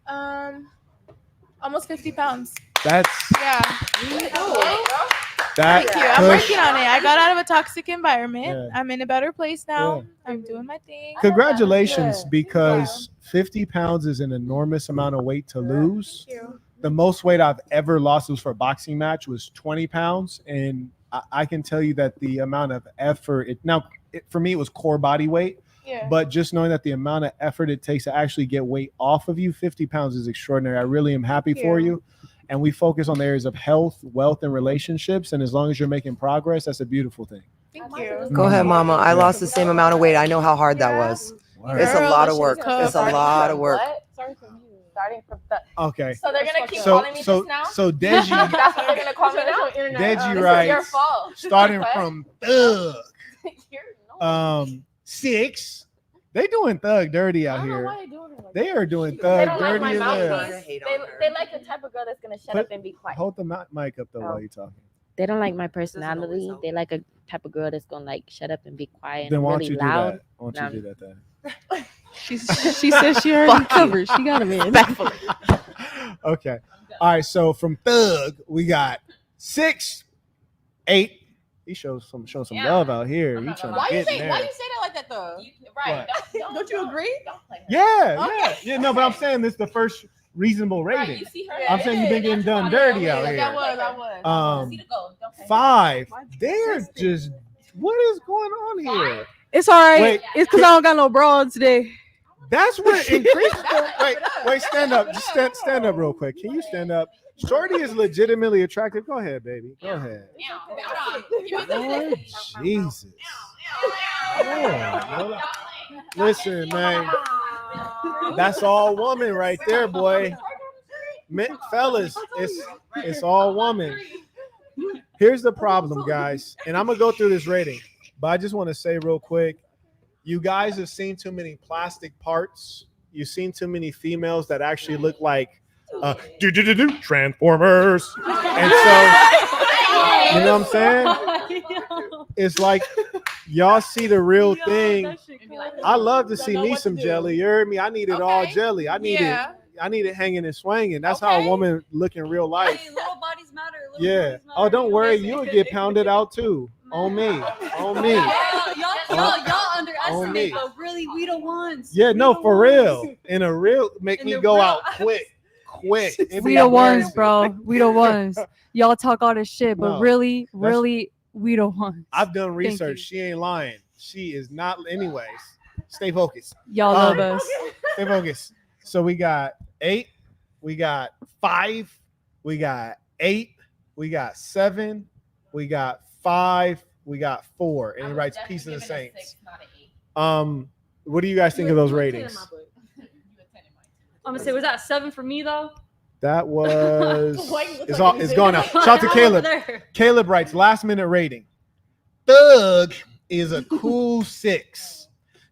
almost 50 pounds. That's Yeah. that. Thank you. I'm push. working on it. I got out of a toxic environment. Yeah. I'm in a better place now. Yeah. I'm doing my thing. Congratulations, because 50 pounds is an enormous amount of weight to lose. Thank you. The most weight I've ever lost was for a boxing match was 20 pounds. And I can tell you that the amount of effort, for me, it was core body weight. Yeah. But just knowing that the amount of effort it takes to actually get weight off of you, 50 pounds is extraordinary. I really am happy for you. And we focus on the areas of health, wealth, and relationships. And as long as you're making progress, that's a beautiful thing. Thank you. Go ahead, mama. I lost the same amount of weight. I know how hard that was. It's a Girl, lot that of shit work. is tough. It's a lot of work. Starting from you. Starting from the. Okay. So they're gonna keep So calling me so this now. so Deji, That's what they're gonna call me now. Deji This is your writes, fault. starting What? from thug. You're- 6. They doing thug dirty out here. Why they doing it like They are doing They thug don't like dirty my as hell. mouthpiece. They like the type of girl that's gonna shut Put- up and be quiet. Hold the mic up though Oh. while you're talking. They don't like my personality. They like a type of girl that's gonna like shut up and be quiet Then and why don't really you do loud. that? Why don't you do that then? She said she already covered. She got him in. Okay. All right. So from thug, we got 6, 8. He shows some love out here. He trying Why to you get say? in Why there. you say that like that though? Right? Don't you agree? Yeah. No, but I'm saying this is the first reasonable rating. I'm saying you've been getting done dirty out here. That was. 5. They're just. What is going on here? It's all right. Wait. It's because I don't got no bra on today. That's where it increases. Wait, stand up. Just stand up real quick. Can you stand up? Shorty is legitimately attractive. Go ahead, baby. Go ahead. Lord Jesus. Lord. Listen, man. That's all woman right there, boy. Fellas, it's all woman. Here's the problem, guys. And I'm gonna go through this rating. But I just want to say real quick, you guys have seen too many plastic parts. You've seen too many females that actually look like Transformers. And so, you know what I'm saying? It's like y'all see the real thing. I love to see me some jelly. You heard me? I need it all jelly. I need it hanging and swinging. That's how a woman look in real life. Hey, little bodies matter. Yeah. Oh, don't worry. You'll get pounded out too. On me. On me. Y'all underestimate, but really, we the ones. Yeah, no, for real. In a real, make me go out quick. We the ones, bro. We the ones. Y'all talk all this shit, but No, really, we the ones. I've done research. She ain't lying. She is not. Anyways, stay focused. Y'all love us. Stay focused. So we got 8, we got 5, we got 8, we got 7, we got 5, we got 4, and he writes Peace of the Saints. What do you guys think of those ratings? I'm gonna say, was that 7 for me though? That was it's gone now. Shout out to Caleb. Caleb writes last minute rating. Thug is a cool 6.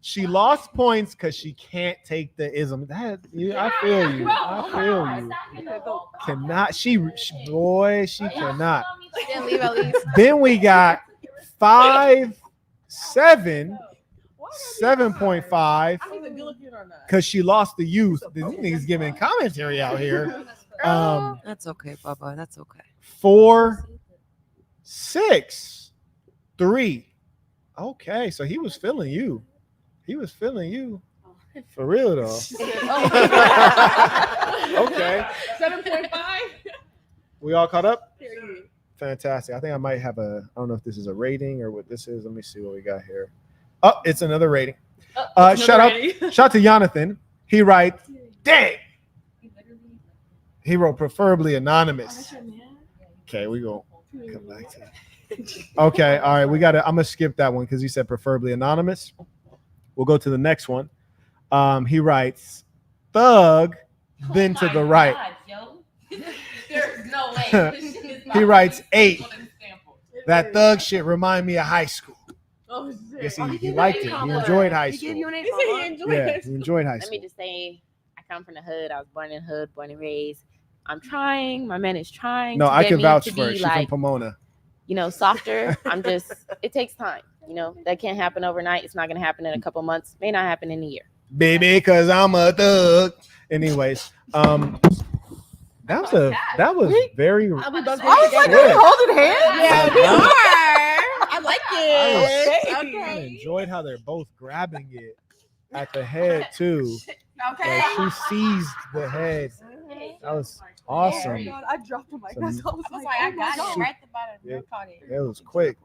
She lost points because she can't take the ism. I feel you. I feel you. Cannot she cannot. Then we got 5, 7, 7.5 because she lost the youth. These niggas giving commentary out here. That's okay, Bubba. That's okay. 4, 6, 3. Okay, so he was feeling you. He was feeling you. For real though. Okay. 7.5. We all caught up? Fantastic. I think I might have I don't know if this is a rating or what this is. Let me see what we got here. Oh, it's another rating. Shout out to Jonathan. He writes, dang. He wrote preferably anonymous. Okay, we go come back to it. Okay, all right. I'm gonna skip that one because he said preferably anonymous. We'll go to the next one. He writes, thug, then to the right. There's no way. He writes 8. That thug shit remind me of high school. Oh, Yes, he liked it. He enjoyed high school. He enjoyed high Let school. me just say, I come from the hood. I was born in the hood, born and raised. I'm trying. My man is trying. No, to I get can me vouch to for her. be She's like, from Pomona. Softer. It takes time. That can't happen overnight. It's not going to happen in a couple months. May not happen in a year. Baby, cause I'm a thug. Anyways, that was very. I was like, holding hands. Yeah, we are. I like it. I enjoyed how they're both grabbing it at the head too. Okay. Like she seized the head. That was awesome. Yeah. I dropped the mic. Some- I was like, I got it right at the bottom. Yeah. You caught it. It was quick,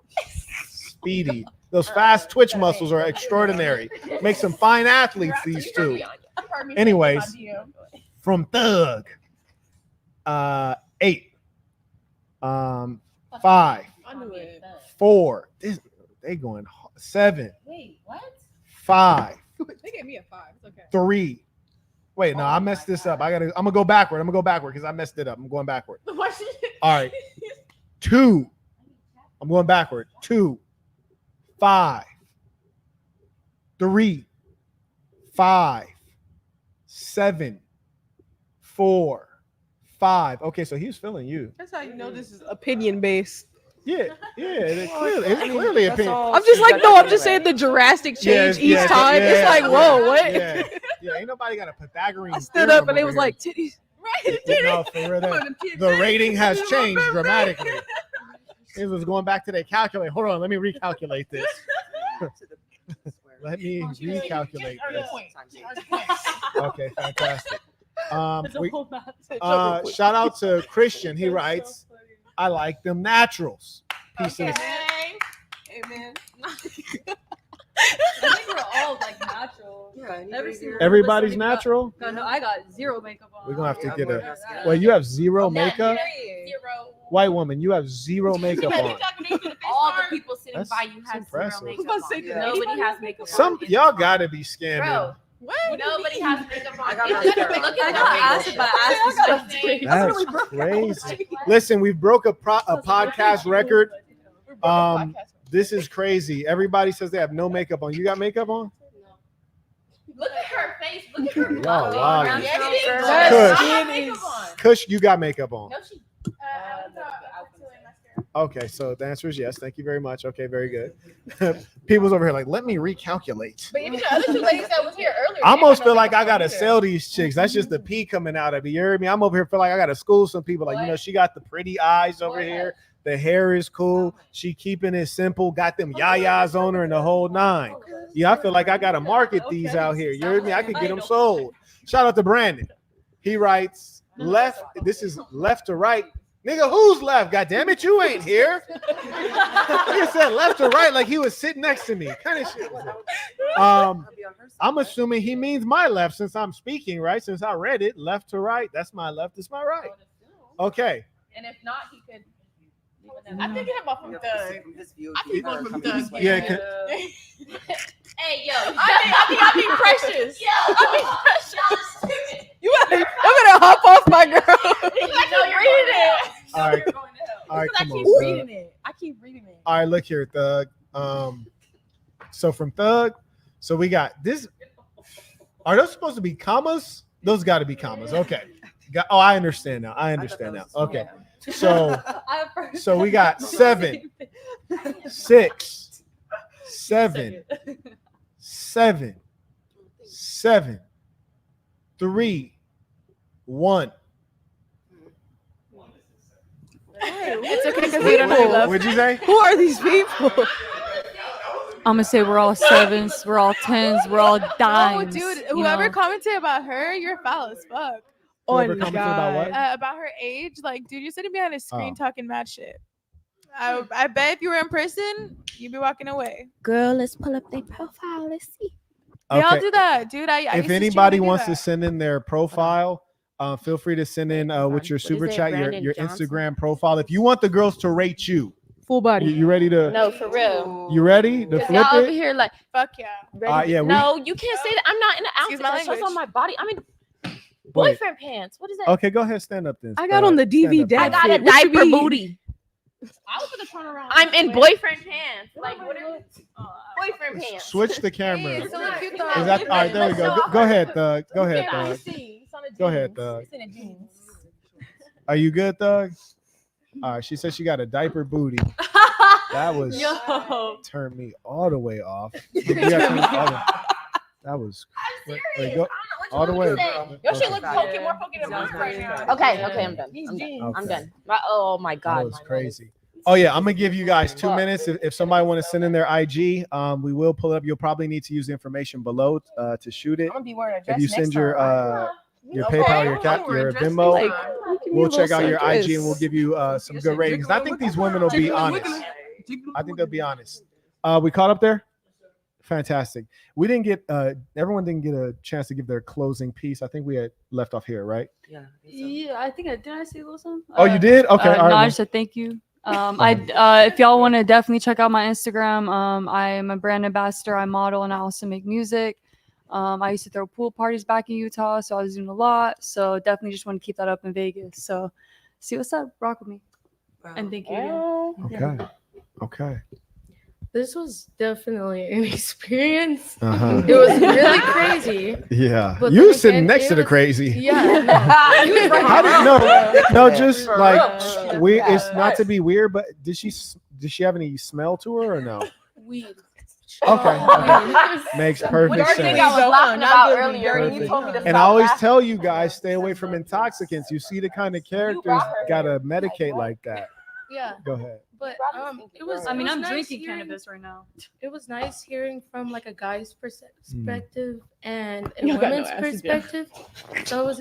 speedy. Those fast twitch muscles are extraordinary. Makes them fine athletes, these two. Anyways, from Thug, 8, 5, 4. They going 7. Wait, what? 5, They gave me a 5. It's okay. 3. Wait, no, I messed this up. I'm gonna go backward. Because I messed it up. I'm going backward. All right. 2. I'm going backward. 2, 5, 3, 5, 7, 4, 5. Okay, so he's feeling you. That's how you know this is opinion based. Yeah, it's clearly opinion. I'm just like, no, I'm just saying the drastic change each time. It's like, whoa, what? Yeah, ain't nobody got a Pythagorean. I stood up and it was like titties. Right, No, for real, the rating has changed dramatically. It was going back to the calculator. Hold on, let me recalculate this. Let me recalculate this. Okay, fantastic. Shout out to Christian. He writes, I like them naturals. Peace of the Amen. I think we're all like natural. Everybody's natural? No, I got 0 makeup on. We're gonna have to get a. Well, you have 0 makeup. White woman, you have 0 makeup on. All the people sitting That's by you have impressive. 0 makeup on. Nobody has makeup on. Some y'all gotta be scamming. Bro, nobody has makeup on. I got acid by That's crazy. Listen, we broke a podcast record. This is crazy. Everybody says they have no makeup on. You got makeup on? Look at her face. Look at her. Y'all wild. Yes, Kush, you got makeup on. No, she. Okay, so the answer is yes. Thank you very much. Okay, very good. People's over here like, let me recalculate. But even the other two ladies that was here earlier. I almost feel like I gotta sell these chicks. That's just the pee coming out of me. You heard me? I'm over here feel like I gotta school some people. Like, you know, she got the pretty eyes over here. The hair is cool. She keeping it simple. Got them yayas on her and the whole nine. Yeah, I feel like I gotta market these out here. You heard me? I could get them sold. Shout out to Brandon. He writes left. This is left to right. Nigga, who's left? God damn it, you ain't here. He said left to right like he was sitting next to me. Kind of shit. I'm assuming he means my left since I'm speaking, right? Since I read it, left to right. That's my left. It's my right. Okay. And if not, he could. I think it about from Thug. I think one from Thug. Yeah. Hey, yo. I think precious. Yo. I think precious. You better hop off my girl. I keep reading it. All right. All right, I come keep on. reading it. I keep reading it. All right, look here, Thug. So from Thug, so we got this. Are those supposed to be commas? Those got to be commas. Okay. I understand now. I understand now. Okay. So we got 7, 6, 7, 7, 7, 3, 1. It's okay because we don't know you love. What'd you say? Who are these people? I'm gonna say we're all 7s, we're all 10s, we're all dimes. Oh, dude, you whoever know? commented about her, you're foul as fuck. Whoever commented about what? About her age, like, dude, you're sitting behind a screen talking mad shit. I bet if you were in person, you'd be walking away. Girl, let's pull up their profile. Let's see. They all Okay. do that, dude. I If used to anybody stream wants and do to send in their profile, feel free to send in with your super it, chat, Brandon your Johnson? Instagram profile. If you want the girls to rate you, full body. You ready to? No, for real. You ready to 'Cause flip y'all over it? here like, fuck yeah. Yeah, no, you can't say that. I'm not in the outfit my that shows language. on my body. I mean, Wait. boyfriend pants. What is that? Okay, go ahead, stand up then. I got on the DV stand up. dad. I got a fit. What you diaper mean? booty. I was gonna turn around. I'm in boyfriend pants. Like, what are boyfriend pants? Switch the camera. It's so cute though. Is that all right? There we go. Go ahead, Thug. Go ahead, Yeah, I Thug. see. It's on a Go ahead, jeans. Thug. It's in a jeans. Are you good, Thug? All right. She said she got a diaper booty. That was turned me all the way off. That was. Wait, go all the way. Your shit look poking more poking than mine right now. Okay, I'm done. I'm done. I'm done. Oh my That god. was crazy. Oh yeah, I'm gonna give you guys 2 minutes. If somebody want to send in their IG, we will pull it up. You'll probably need to use the information below to shoot it. I'm gonna be wearing a dress If you next send your time. PayPal, your Venmo, we'll check out your dress. IG and we'll give you some good ratings. I think these women will be honest. I think they'll be honest. We caught up there. Fantastic. We didn't get everyone didn't get a chance to give their closing piece. I think we had left off here, right? Yeah, I think did I say a little something? Oh, you did? Okay. All No, right. I just said thank you. If y'all want to definitely check out my Instagram, I am a brand ambassador. I model and I also make music. I used to throw pool parties back in Utah, so I was doing a lot. So definitely just want to keep that up in Vegas. So see what's up. Rock with me. And thank you again. Okay. Okay. This was definitely an experience. Uh-huh. It was really crazy. Yeah. But You then was sitting again, next it to the was- crazy. Yeah. How did no, just For like real. we. It's not to be weird, but did she have any smell to her or no? Weed. Okay. Makes perfect Which thing sense. I was laughing about earlier, and you Perfect. told me to And I stop always laughing. tell you guys, stay away from intoxicants. You see the kind of characters gotta medicate like that. Yeah. Go ahead. But it was. I mean, it was I'm nice drinking hearing- cannabis right now. It was nice hearing from like a guy's perspective and a You got no woman's acid, yeah. perspective. So it was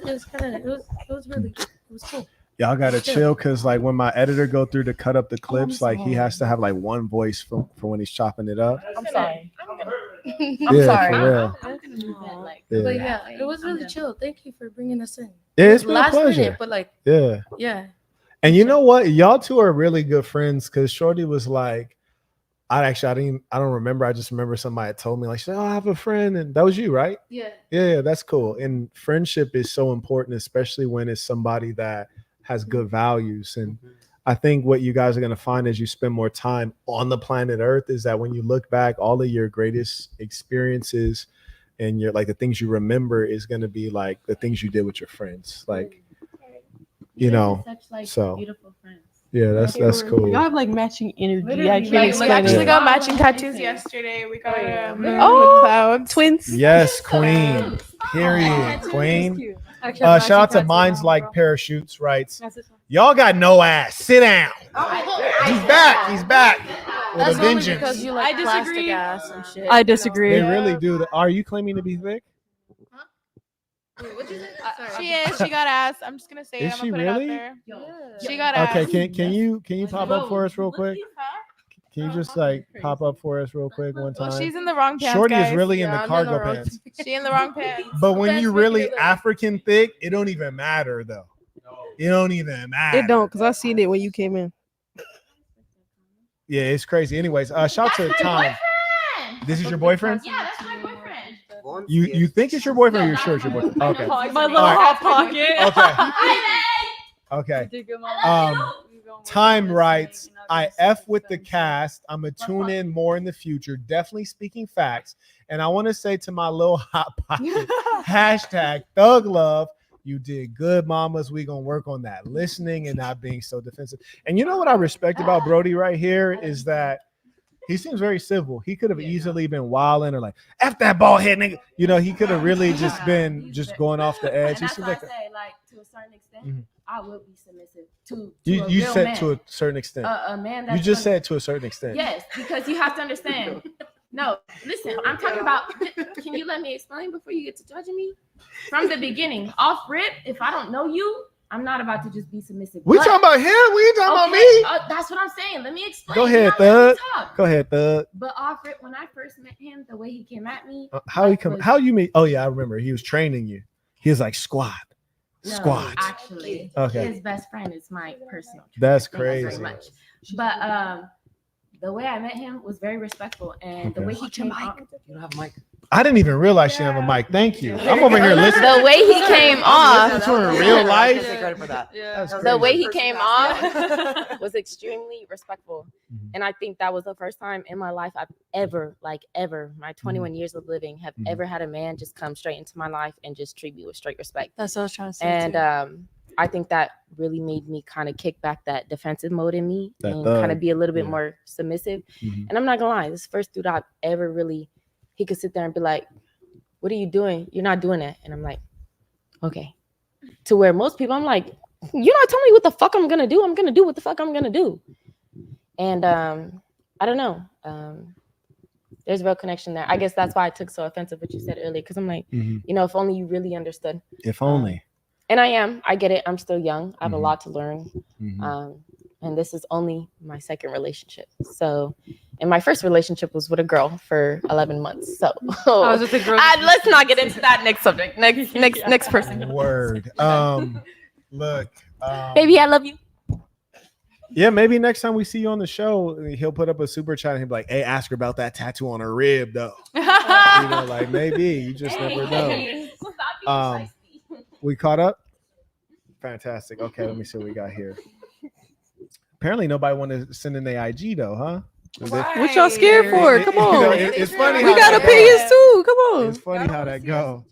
really good. It was cool. Y'all gotta chill because like when my editor go through to cut up the clips, like he sorry. has to have like one voice for when he's chopping it up. I'm sorry. Yeah, sorry. for real. But Yeah. yeah, it was really chill. Thank you for bringing us in. Yeah, It it's was been a last pleasure. minute, but like Yeah. yeah. And you know what? Y'all two are really good friends because Shorty was like, I don't remember. I just remember somebody had told me, like, she said, oh, I have a friend. And that was you, right? Yeah. Yeah, that's cool. And friendship is so important, especially when it's somebody that has good values. And I think what you guys are going to find as you spend more time on the planet Earth is that when you look back, all of your greatest experiences and your like the things you remember is going to be like the things you did with your friends. Like, you know, such like so beautiful friends. yeah, that's cool. Y'all have like matching energy. Literally, I can't like, explain We actually it. got matching tattoos yesterday. We got Oh, clouds. Twins. Yes, queen. Period. Queen. Shout out to Minds Like Parachutes writes, y'all got no ass. Sit down. He's back. He's back. With That's a only vengeance. because you like plastic ass and shit. I disagree. They really do. Are you claiming to be thick? She is. She got ass. I'm just gonna say Is it. I'm she gonna put really? it out there. She got ass. Okay, can you pop up for us real quick? Can you just like pop up for us real quick one time? Well, she's in the wrong pants. Shorty guys. is really in the cargo pants. She in the wrong pants. But when you really African thick, it don't even matter though. It don't even matter. It don't, because I seen it when you came in. Yeah, it's crazy. Anyways, shout out to Time. This is your boyfriend? Yeah, that's my boyfriend. You think it's your boyfriend or you're sure it's your boyfriend? Okay. My little hot pocket. Okay. Time writes, I F with the cast. I'm going to tune in more in the future. Definitely speaking facts. And I want to say to my little hot pocket, hashtag thug love. You did good, mamas. We going to work on that listening and not being so defensive. And you know what I respect about Brody right here is that he seems very civil. He could have easily been wilding or like, F that bald head nigga. You know, he could have really just been just going off the edge. And He that's seems why like I say, like, to a certain extent, I will be submissive to you a real said man. to a certain extent. A man that's You just gonna- said to a certain extent. Yes, because you have to understand. No, listen, I'm talking about. Can you let me explain before you get to judging me? From the beginning, off rip, if I don't know you, I'm not about to just be submissive. We But- talking about him? We ain't talking about me. That's what I'm saying. Let me explain. Go ahead, Y'all let me Thug. talk. Go ahead, Thug. But off rip, when I first met him, the way he came at me, How you meet? Oh yeah, I remember. He was training you. He was like squat. no, Squat. actually, Okay. his best friend is my personal trainer. That's Thank you very crazy. much. But the way I met him was very respectful, and the Okay. way he came on, You don't have a mic. I didn't even realize she didn't have a mic. Thank you. I'm over here listening. The way he came off, Listen to her in real life. Take credit for that. That's the crazy. way he came off was extremely respectful, and I think that was the first time in my life I've ever, my 21 years of living, have ever had a man just come straight into my life and just treat me with straight respect. That's what I was trying to say. And too. I think that really made me kind of kick back that defensive mode in me That and thug, kind of be a little bit yeah. more submissive. Mhm. And I'm not gonna lie, this first dude I've ever really, he could sit there and be like, "What are you doing? You're not doing that." And I'm like, "Okay." To where most people, I'm like, "You're not telling me what the fuck I'm gonna do. I'm gonna do what the fuck I'm gonna do." And I don't know. There's a real connection there. I guess that's why I took so offensive what you said earlier, because I'm like, Mhm. you know, if only you really understood. If only. And I get it. I'm still young. I have a Mhm. lot to learn. Mhm. And this is only my second relationship. So, and my first relationship was with a girl for 11 months. So, I was with a girl. let's not get into that next subject. Next person. Word. Look. Baby, I love you. Yeah, maybe next time we see you on the show, he'll put up a super chat and he'll be like, "Hey, ask her about that tattoo on her rib, though." You know, like maybe you just never know. We caught up. Fantastic. Okay, let me see what we got here. Apparently, nobody wanted to send in their IG though, huh? What y'all scared for? Come on. You know, it's funny. We how got that opinions goes. too. Come on. It's funny how that go.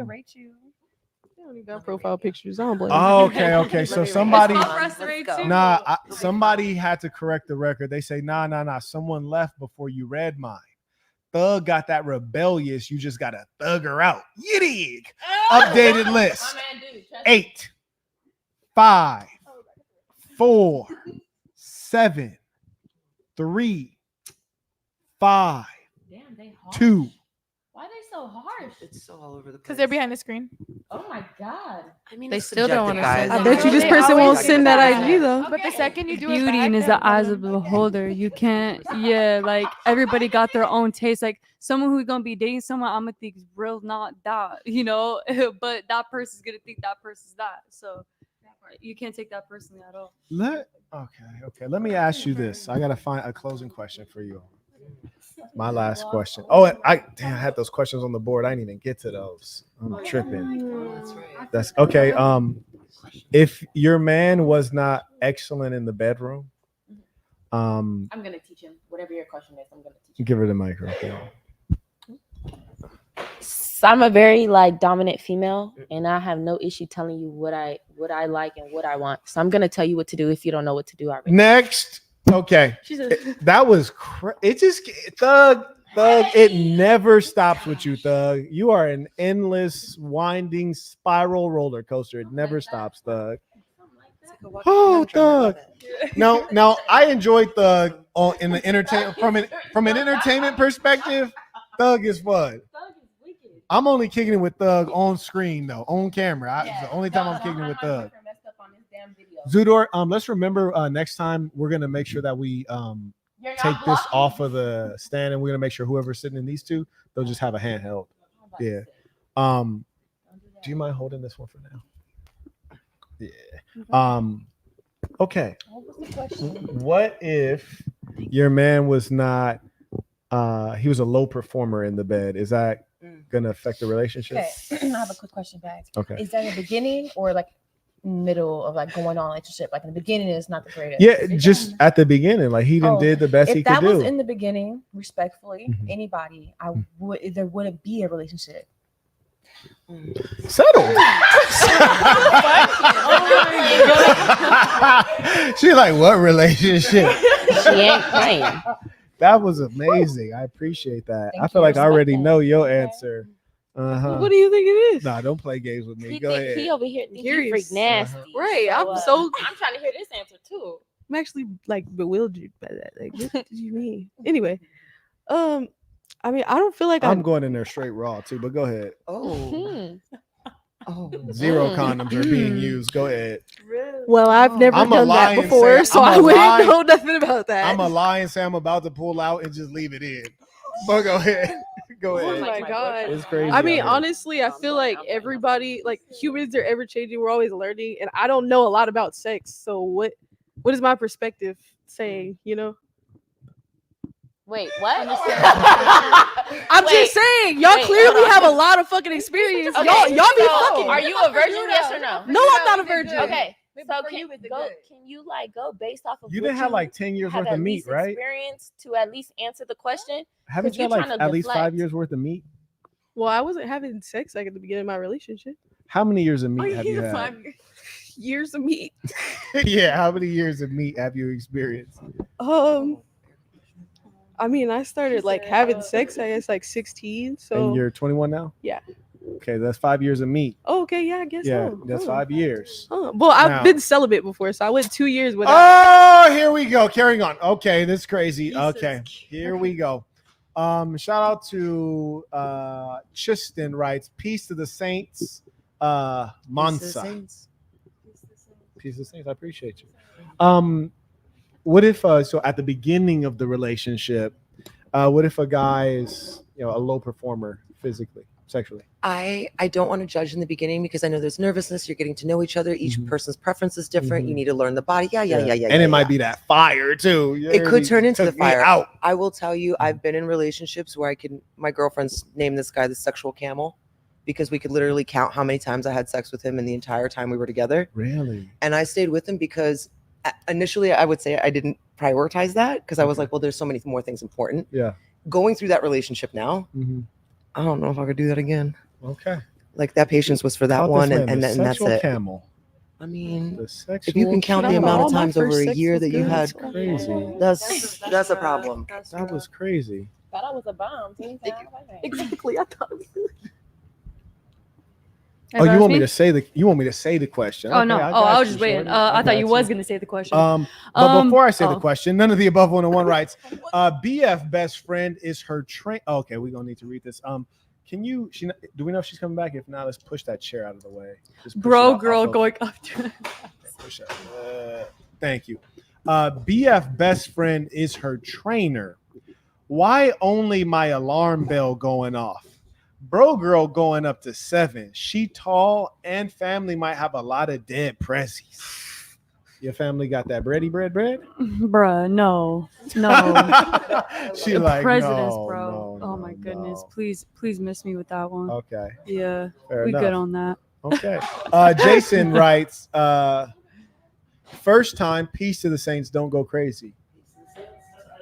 rate you. They don't even got profile pictures. I don't blame Oh, them. okay. So somebody, Nah, somebody had to correct the record. They say, nah. Someone left before you read mine. Thug got that rebellious. You just got to thug her out. You dig? Updated list. 8, 5, 4, 7, 3, 5, 2. Why are they so harsh? It's so all over the place. Because they're behind the screen. Oh my God. I mean, They it's still don't subjective, wanna guys. send it. I bet you this person won't send that IG though. But the second you do Beauty it and back, is the eyes of the beholder. You can't, like everybody got their own taste. Like someone who's gonna be dating someone, I'm gonna think is real not that, but that person's gonna think that person's that. So you can't take that personally at all. Okay. Let me ask you this. I gotta find a closing question for you. My last question. Oh, I had those questions on the board. I didn't even get to those. I'm tripping. That's okay. If your man was not excellent in the bedroom, I'm gonna teach him whatever your question is. I'm gonna teach him. give her the microphone. So I'm a very like dominant female, and I have no issue telling you what I like and what I want. So I'm gonna tell you what to do if you don't know what to do already. Next, okay, that was it. Just Thug, it never stops with you, Thug. You are an endless, winding spiral roller coaster. It never stops, Thug. Oh, Thug. Now I enjoy Thug in the entertainment from an entertainment perspective. Thug is fun. I'm only kicking it with Thug on screen though, on camera. It's the only time I'm kicking it with Thug. Zudor, let's remember next time we're gonna make sure that we take this off of the stand, and we're gonna make sure whoever's sitting in these two, they'll just have a handheld. Yeah. Do you mind holding this one for now? Yeah. Okay. What if your man was not he was a low performer in the bed? Is that gonna affect the relationship? Okay. I have a quick question, Bags. Okay. Is that in the beginning or like middle of like going on relationship? Like in the beginning is not the greatest. Yeah, just at the beginning, like he did the best he could If that was do. in the beginning, respectfully, anybody, there wouldn't be a relationship. Settle. She's like, what relationship? She ain't playing. That was amazing. I appreciate that. I feel like I already know your answer. What do you think it is? Nah, don't play games with me. Go ahead. He over here think he freak nasty. Right. So, I'm trying to hear this answer too. I'm actually like bewildered by that. Like, what did you mean? Anyway, I mean, I don't feel like I'm going in there straight raw too, but go ahead. Zero condoms are being used. Go ahead. Well, I've never done that before, so I wouldn't know nothing about that. I'm a lie and say I'm about to pull out and just leave it in. But go ahead. Go ahead. Oh my god, it's crazy. I mean, honestly, I feel like everybody, like humans, are ever changing. We're always learning, and I don't know a lot about sex. So what is my perspective saying? You know. Wait, what? I'm just saying, y'all clearly have a lot of fucking experience. Okay, Y'all be fucking. Are you a virgin? Yes or no? No, I'm not a virgin. Okay. So can you like go based off of You what didn't have like 10 years have worth of at meat, least right? experience to at least answer the question? Haven't 'Cause you had you're like trying to at least 5 deflect. years worth of meat? Well, I wasn't having sex like at the beginning of my relationship. How many years of meat have you had? 5 years of meat. Yeah, how many years of meat have you experienced? I mean, I started like having sex, I guess, like 16. So And you're 21 now? Yeah. Okay, that's 5 years of meat. Oh, okay, yeah, I guess Yeah, so. that's 5 years. Well, I've Now- been celibate before, so I went 2 years without. Oh, here we go. Carrying on. Okay, this is crazy. Okay, here we go. Shout out to Chiston writes, peace to the saints. Mansa. Peace to the saints. I appreciate you. What if so at the beginning of the relationship, what if a guy is a low performer physically, sexually? I don't want to judge in the beginning because I know there's nervousness. You're getting to know each other. Each person's preference is different. You need to learn the body. Yeah. And it might be that fire too. It could turn into the took me fire. out. I will tell you, I've been in relationships where my girlfriends named this guy the sexual camel because we could literally count how many times I had sex with him in the entire time we were together. Really? And I stayed with him because initially I would say I didn't prioritize that because I was like, well, there's so many more things important. Yeah. Going through that relationship now, I don't know if I could do that again. Okay. Like that patience was for that one, and that's sexual it. Camel. I mean, the if you can count the amount of times over a year that you had, crazy. That's a problem. That was crazy. Thought I was a bomb. Exactly. I thought. Oh, you want me to say the question? Oh Okay, no! got I was you, just waiting. shorty. I thought you got was gonna say the question. But before I say the question, none of the above 101 writes. BF best friend is her train. Okay, we're gonna need to read this. Can you? Do we know if she's coming back? If not, let's push that chair out of the way. Just push Bro, it out girl, of- going up to. Push it. Thank you. BF best friend is her trainer. Why only my alarm bell going off? Bro girl going up to 7. She tall and family might have a lot of dead pressies. Your family got that bread? Bruh, no. She The like, presidents, no, bro. no, Oh my no, goodness. no. Please miss me with that one. Okay. Yeah. Fair we enough. good on that. Okay. Jason writes, first time, peace to the saints, don't go crazy.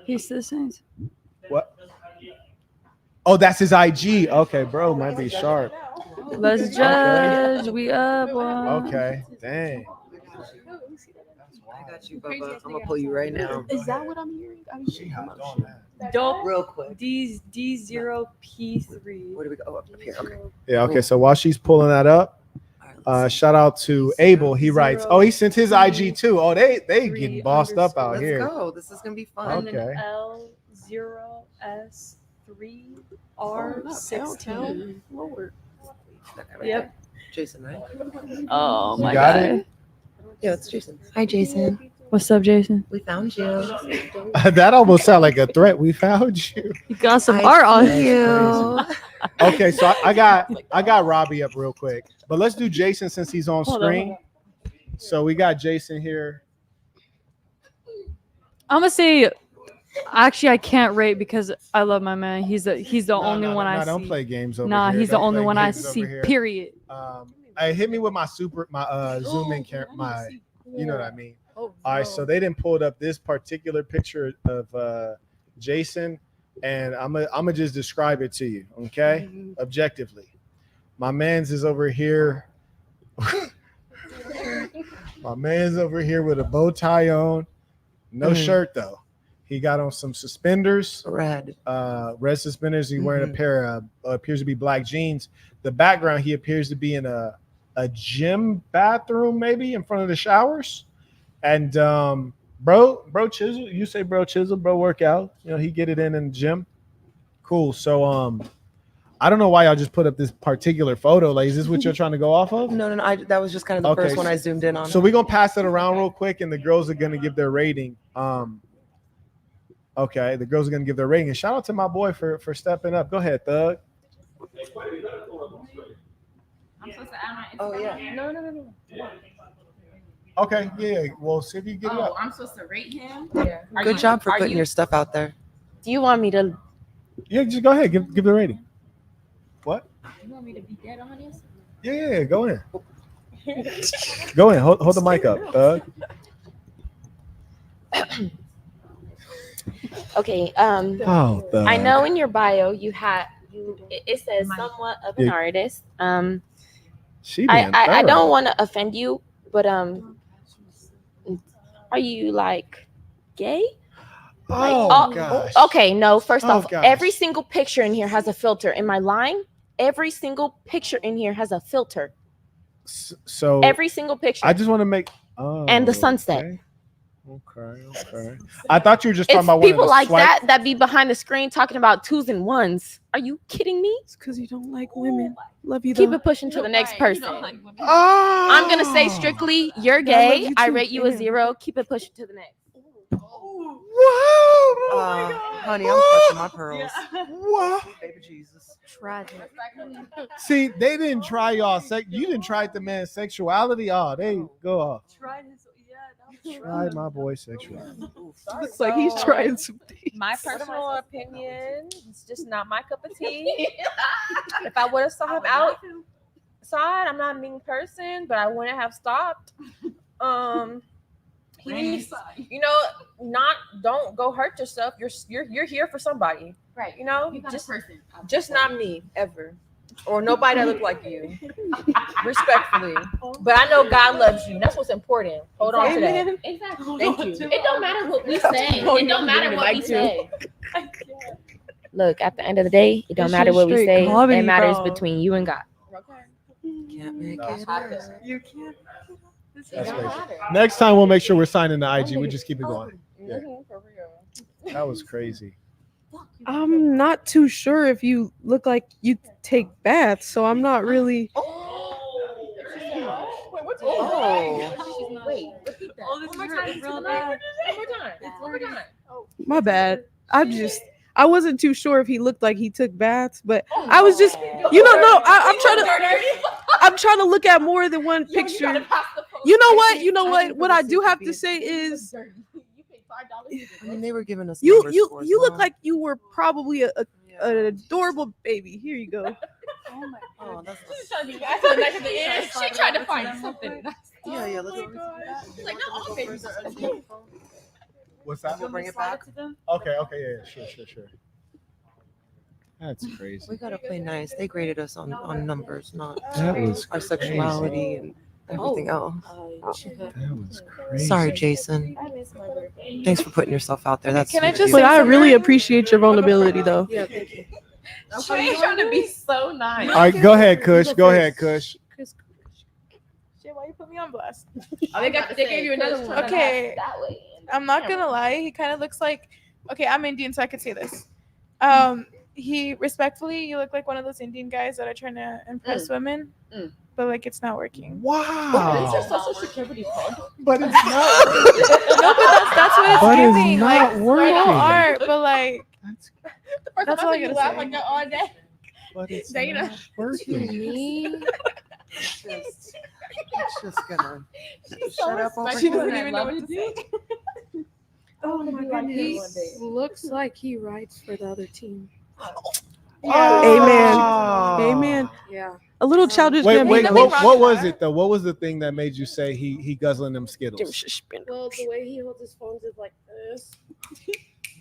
Peace to the saints. What? Oh, that's his IG. Okay, bro, might be sharp. Let's judge. We up. Okay, dang. I got you, Bubba. I'm gonna pull you right now. Is that what I'm hearing? Dope. Real quick. D0P3. Where do we go? Oh, up here. Okay. Yeah, okay. So while she's pulling that up, shout out to Abel. He writes, oh, he sent his IG too. Oh, they getting bossed up out here. Let's go. This is gonna be fun. Okay. L0S3R16. Yep. Jason, right? Oh my got god. it? Yeah, it's Jason. Hi, Jason. What's up, Jason? We found you. That almost sounded like a threat. We found you. You got some art on you. Okay, so I got Robbie up real quick, but let's do Jason since he's on screen. So we got Jason here. I'm gonna say, actually, I can't rate because I love my man. He's the only one I see. Don't play games over Nah, here. he's the Don't only play one I games over see. here. Period. Hit me with my zoom in camera. You know what I mean. All right, so they didn't pull up this particular picture of Jason, and I'm gonna just describe it to you, okay? Objectively, my man's is over here. My man's over here with a bow tie on, no shirt though. He got on some suspenders, red suspenders. He's wearing a pair of appears to be black jeans. The background, he appears to be in a gym bathroom, maybe in front of the showers. And bro chisel, you say bro chisel, bro workout. You know, he get it in the gym. Cool. So I don't know why y'all just put up this particular photo. Like, is this what you're trying to go off of? No. That was just kind of the first one I zoomed in on. So we're gonna pass it around real quick, and the girls are gonna give their rating. Okay, the girls are gonna give their rating. And shout out to my boy for stepping up. Go ahead, Thug. I'm supposed to add my Instagram. Oh yeah. No. Okay, yeah. Well, see if you get it up. I'm supposed to rate him. Yeah. Good job for putting your stuff out there. Do you want me to? Yeah, just go ahead. Give the rating. What? You want me to be dead honest? Yeah. Go in. Go in. Hold the mic up, Thug. Okay. Thug. I know in your bio it says somewhat of an artist. I don't want to offend you, but are you like gay? Gosh. Okay, no. First off, gosh. every single picture in here has a filter. Am I lying? Every single picture in here has a filter. So every single picture. I just want to make and the sunset. Okay. I thought you were just talking about people like swipe. that be behind the screen talking about twos and ones. Are you kidding me? It's because you don't like women. Love you. Keep though. it pushing to the next person. Oh, I'm gonna say strictly, you're gay. I rate you a 0. Keep it pushing to the next. Honey, I'm clutching my pearls. What? Baby Jesus. Tragic. See, they didn't try y'all. You didn't try the man's sexuality. Oh, they go off. Tried my boy's sexuality. Looks like he's trying some things. My personal opinion, it's just not my cup of tea. If I would have saw him outside, I'm not a mean person, but I wouldn't have stopped. He needs, don't go hurt yourself. You're here for somebody, Right. just not me ever, or nobody that look like you, respectfully. But I know God loves you. That's what's important. Hold on to that. Exactly. Thank you. It don't matter what we say. It don't matter what we say. Look, at the end of the day, it don't matter what we say. It matters between you and God. Can't make it. You can't. That's crazy. Next time we'll make sure we're signing the IG. We just keep it going. Yeah. That was crazy. I'm not too sure if you look like you take baths, so I'm not really. Wait, repeat that. One more time. My bad. I wasn't too sure if he looked like he took baths, but I was just, I'm trying to look at more than one picture. You know what? What I do have to say is, I mean, they were giving us. you look like you were probably an adorable baby. Here you go. Oh Oh, that's I feel nice at the end. She tried to find something. Yeah, let's She's like, no, all babies are ugly. What's that? We'll bring it back. Okay, yeah, sure. That's crazy. We gotta play nice. They graded us on numbers, not That was our sexuality and everything else. That was crazy. Sorry, Jason. Thanks for putting yourself out there. That's Can I sweet of just? you. But I really appreciate your vulnerability, though. Yeah, thank you. She's trying to be so nice. All right, go ahead, Kush. Go ahead, Kush. Shit, why you put me on blast? They gave you another one. Okay, I'm not gonna lie. He kind of looks like. Okay, I'm Indian, so I could say this. He respectfully, you look like one of those Indian guys that are trying to impress women, but like it's not working. Wow. Is your social security card? But it's not. No, but that's what it's But it's giving. not like working. real art, but like That's all I you gotta laugh say. like that all day. But it's Dana. not working. It's just gonna Shut up over She here. doesn't even know what to say. Oh my goodness. He looks like he writes for the other team. Amen. Yeah. A little childish. Wait, Gambino. what was it though? What was the thing that made you say he guzzling them Skittles? Well, the way he holds his phones is like this.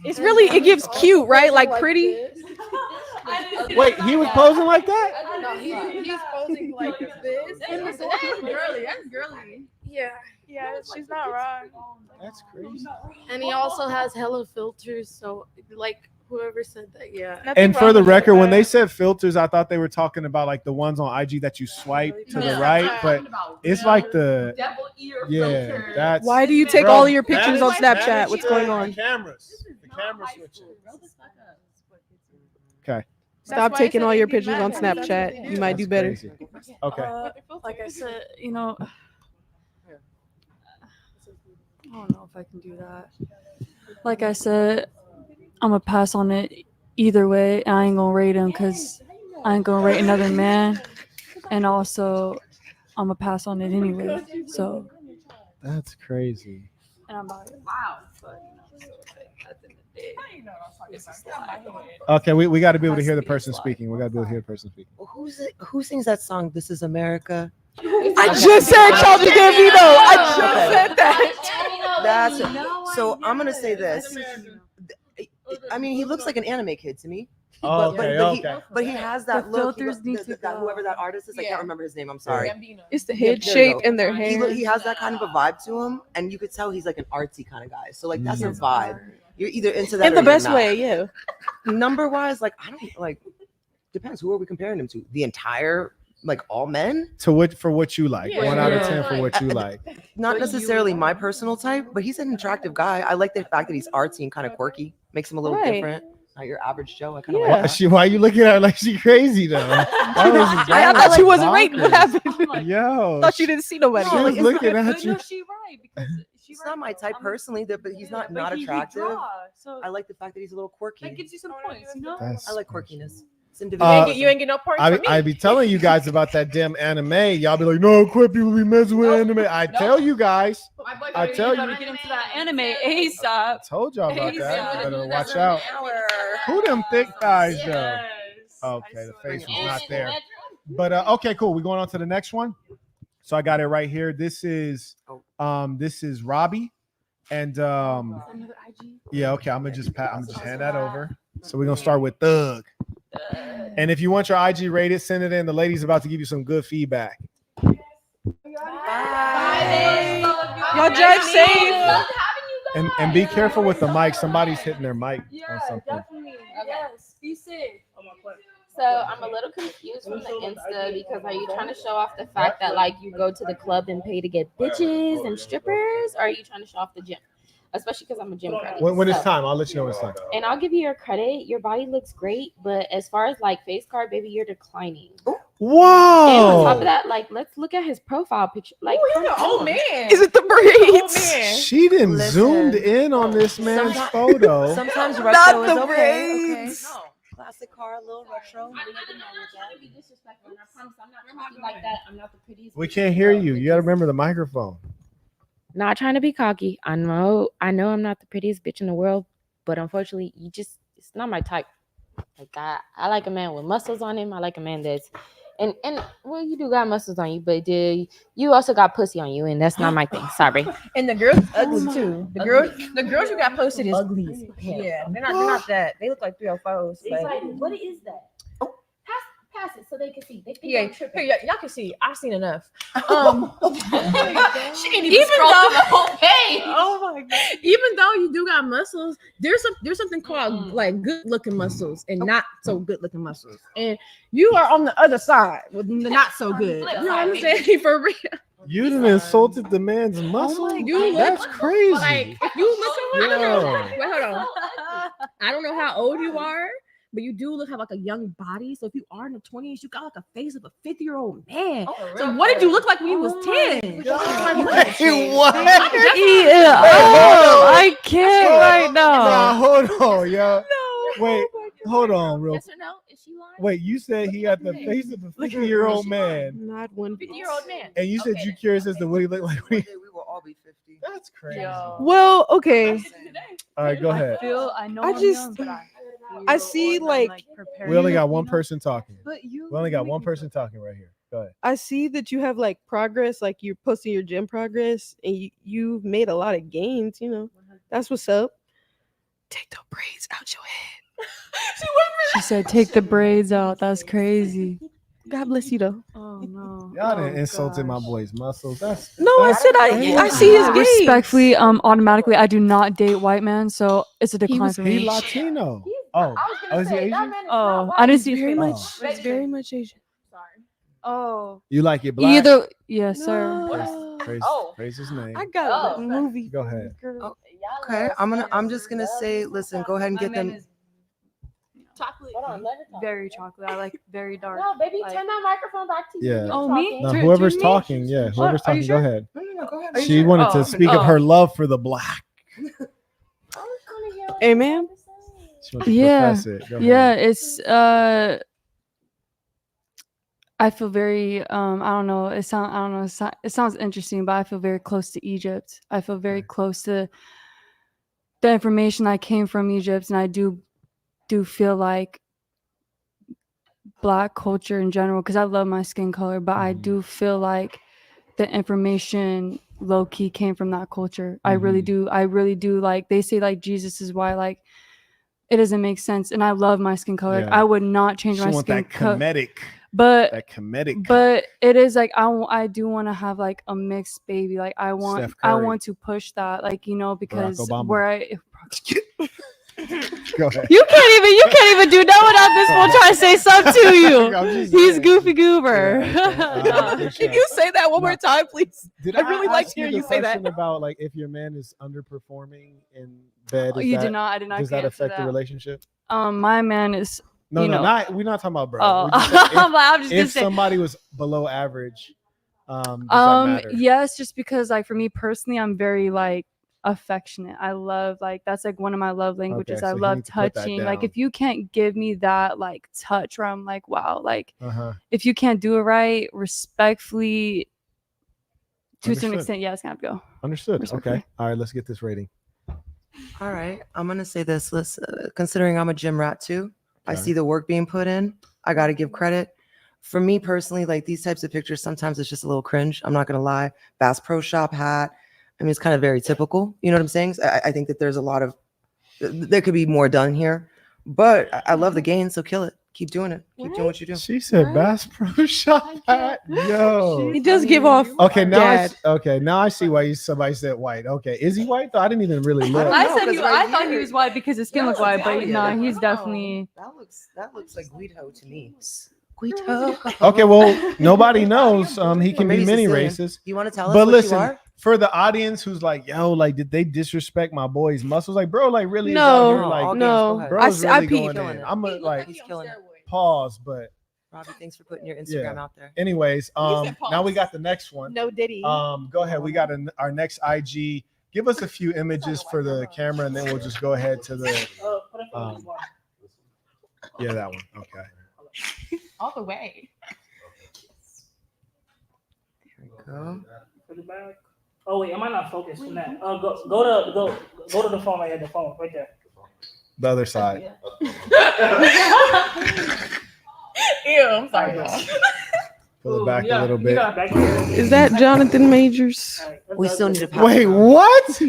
It's really, it gives cute, right? Like pretty. Wait, he was posing like that? No, he's posing like this. That's girly. That's girly. Yeah. Yeah, she's not wrong. That's crazy. And he also has hella filters. So, like, whoever said that, yeah. And for the record, when they said filters, I thought they were talking about like the ones on IG that you swipe to the right, but it's like the that's. Why do you take all of your pictures on Snapchat? What's going on? The camera switching. Okay. Stop taking all your pictures on Snapchat. You might do better. Crazy. Okay. Like I said, I don't know if I can do that. Like I said, I'm gonna pass on it either way. And I ain't gonna rate him because I ain't gonna rate another man. And also, I'm gonna pass on it anyway. So That's crazy. and I'm like, Wow. Okay, we got to be able to hear the person speaking. We got to be able to hear the person speaking. Who sings that song? This is America. I just said Childish Gambino. I just said that. That's so. I'm gonna say this. I mean, he looks like an anime kid to me. But he has that The look. filters need to go. Whoever that artist is, I can't remember his name. I'm sorry. It's the Yeah, head there you shape go. and their hair. He has that kind of a vibe to him, and you could tell he's like an artsy kind of guy. So like that's a vibe. You're either into that In or the you're best not. way, yeah. Number wise, like I don't like. Depends. Who are we comparing him to? The entire like all men? To what you like? 1 out of 10 for what you like. Not necessarily my personal type, but he's an attractive guy. I like the fact that he's artsy and kind of quirky. Makes him a little Right. different. Not your average Joe. I kind of like that. Why are you looking at her like she crazy though? I thought she wasn't rating. What happened? Yo, Thought she didn't see nobody. She was it's looking not- at you. she right because He's not my type personally, but he's not but he attractive. so I like the fact that he's a little quirky. that gives you some points, you know. That's I like quirkiness. It's Uh, individual. You ain't get no points from me. I be telling you guys about that damn anime. Y'all be like, no, quit people be messing with anime. I tell you guys. I tell You you. better get into that anime ASAP. Told y'all about that. ASAP. You better watch out. Who them thick guys though? Okay, the face was not there. But okay, cool. We going on to the next one. So I got it right here. This is Robbie, and yeah, okay. I'm gonna just hand that over. So we're gonna start with Thug. And if you want your IG rated, send it in. The lady's about to give you some good feedback. Y'all drive safe. And be careful with the mic. Somebody's hitting their mic or something. Yes, be safe. So I'm a little confused from the Insta because are you trying to show off the fact that like you go to the club and pay to get bitches and strippers, or are you trying to show off the gym? Especially because I'm a gym credit. When it's So- time, I'll let you know when it's time. And I'll give you your credit. Your body looks great, but as far as like face card, baby, you're declining. Whoa! And on top of that, like let's look at his profile picture. Like, Oh man. Is it the braids? She didn't zoomed in on this man's photo. Sometimes retro Not is the okay. braids. Classic car, a little retro. I'm not trying to be disrespectful, and I promise I'm not cocky like that. I'm not the prettiest. We can't hear you. You got to remember the microphone. Not trying to be cocky. I know I'm not the prettiest bitch in the world, but unfortunately, it's not my type. Like I like a man with muscles on him. I like a man that's, And well, you do got muscles on you, but you also got pussy on you, and that's not my thing. Sorry. And the girls ugly too. The girls you got posted is ugly. Yeah, they're not that. They look like 304s. It's like, what is that? Oh, pass it so they can see. They think Yeah, I'm tripping. here, y'all can see. I've seen enough. She ain't even Even scroll though- through the whole page. Oh my god! Even though you do got muscles, there's something called like good looking muscles and not so good looking muscles, and you are on the other side with the not so good. You know what I'm saying? For real. You done insulted the man's muscle. That's crazy. Like if you look at Yo. wait, hold on. I don't know how old you are, but you do have like a young body. So if you are in the 20s, you got like a face of a 50-year-old man. So what did you look like when you was 10? Wait, what? Yeah. Oh, I can't right now. Nah, hold on, yo. Wait, hold on, real. Yes or no? Is she lying? Wait, you said he had the face of a 50-year-old man, Not one. 50-year-old man. and you said you curious as to what he looked like. We will all be 50. That's crazy. Well, okay. All right, go ahead. I know I I'm just- young, but I see like We only got one person talking. But you. We only got one person talking right here. Go ahead. I see that you have like progress, like you're posting your gym progress, and you've made a lot of gains. You know, that's what's up. Take the braids out your head. She said, "Take the braids out." That's crazy. God bless you though. Oh no. Y'all done insulted my boy's muscles. That's No, I said I see his gains. Respectfully, automatically, I do not date white men, so it's a decline for he me. Latino. Oh, is he Asian? Oh, I didn't see very his much. face. It's very much Asian. Oh, You like it black? either yes, sir. Praise his name. I got a movie. Go ahead. Okay, I'm just gonna say, listen, go ahead and get them. Chocolate. Hold on, let her talk. Very chocolate. I like very dark. No, baby, like- turn that microphone back to you. Yeah. Oh, me? No, To whoever's me? talking, yeah, whoever's are you talking, go sure? ahead. No, go ahead. She wanted to speak of her love for the black. Hey, man. She wants to Yeah, profess it. Go yeah. ahead. It's I feel very I don't know. It sounds interesting, but I feel very close to Egypt. I feel very close to the information I came from Egypt, and I do feel like black culture in general, because I love my skin color, but I do feel like the information low key came from that culture. I really do. Like they say like Jesus is why, like it doesn't make sense. And I love my skin color. Like, Yeah. I would not change She my want skin that color. comedic. But That but it is like I do want to have like a mixed baby. Like I want Steph Curry. to push that, like, you know, because Obama. where I Go ahead. you can't even do that without this one trying to say something to you. I'm just He's saying. goofy goober. Can you say that one more time, please? Did I really like ask hearing the you say that. question about like if your man is underperforming in bed? Oh, is you that- did not. I did not Does that answer affect the that. relationship? My man is. No, you no, know, not. We're not talking about bro. Oh. We're just saying if, I'm just gonna if say- somebody was below average, does that matter? Yes, just because like for me personally, I'm very like affectionate. I love like that's like one of my love languages. Okay, I so you love need to put that touching. Like down. if you can't give me that like touch where I'm like, wow, like Uh-huh. if you can't do it right, respectfully, to some Understood. extent, yeah, it's gonna have to go. Understood. Respectfully. Okay. All right. Let's get this rating. All right, I'm gonna say this. Considering I'm a gym rat too, I Okay. see the work being put in. I got to give credit. For me personally, like these types of pictures, sometimes it's just a little cringe. I'm not gonna lie. Bass Pro Shop hat. I mean, it's kind of very typical. You know what I'm saying? So I think that there's a lot of, there could be more done here. But I love the gain, so kill it. Keep doing it. Keep doing what you do. She said Bass Pro Shop hat. Yo. He does give off. Okay, now dad. now I see why somebody said white. Okay, is he white though? I didn't even really look. I said I thought he was white because his skin looked white, but no, he's definitely. That looks like Guido to me. Guido. Okay, well, nobody knows. He can maybe be many Sicilian. races. You wanna tell us But what you listen, are? for the audience who's like, yo, like, did they disrespect my boy's muscles? Like, bro, like, really? is No, out here, like, no. bro's I really peeped. going in. I'm gonna like He's killing it. pause, but Robbie, thanks for putting your Instagram yeah. out there. Anyways, said now we pause. got the next one. No Diddy. Go ahead. We got our next IG. Give us a few images for the camera, and then we'll just go ahead to the. Yeah, that one. Okay. All the way. Go. Oh wait, am I not focused from that? Go to the phone right here. The phone right there. The other side. Ew, I'm sorry, y'all. Pull it back a little bit. Is that Jonathan Majors? We still need to pass. Wait, what?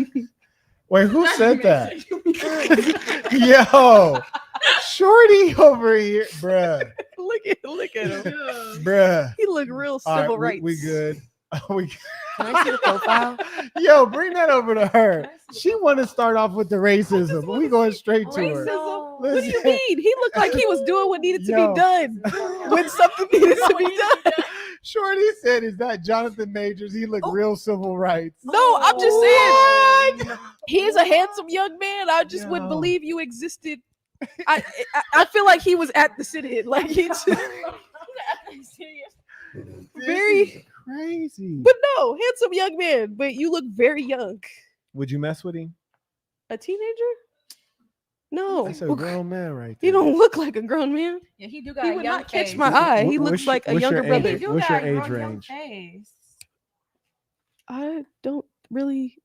Wait, who said that? Yo, Shorty over here, bruh. Look at him. Bruh. He look real All right, civil rights. we good. We Can I see the profile? Yo, bring that over to her. She want to start off with the racism, but we going straight to her. What do you mean? He looked like he was doing what needed to be done when something needed to be done. Shorty said, "Is that Jonathan Majors? He looked real civil rights." No, I'm just saying. He's a handsome young man. I just wouldn't believe you existed. I feel like he was at the sit-in. Like he just very crazy. But no, handsome young man. But you look very young. Would you mess with him? A teenager? No. That's a grown man right He don't look like a grown man. Yeah, he do got He a would young not catch face. my eye. He What's looks your- like a what's your younger age- brother. He do What's got your a age grown young range? face. I don't really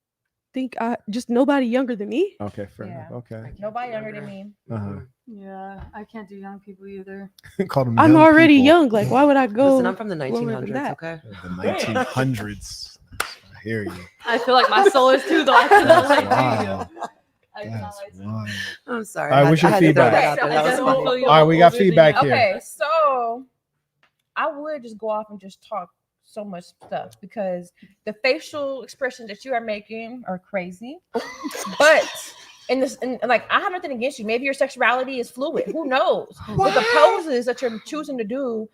think just nobody younger than me. Okay, fair enough. Okay. Nobody younger than me. Uh-huh. Yeah, I can't do young people either. Called them I'm young already people. young. Like, why would I go? Listen, I'm from the lower than 1900s. that? Okay. The 1900s. I hear you. I feel like my soul is too, though. I cannot That's lie to you. wild. I cannot lie to you. Wild. I'm sorry. All right, what's your I had to throw feedback? that out there. That was funny. All right, we got feedback here. Okay, so I would just go off and just talk so much stuff because the facial expressions that you are making are crazy. But in this, and like, I have nothing against you. Maybe your sexuality is fluid. Who knows? But the poses that you're choosing to do,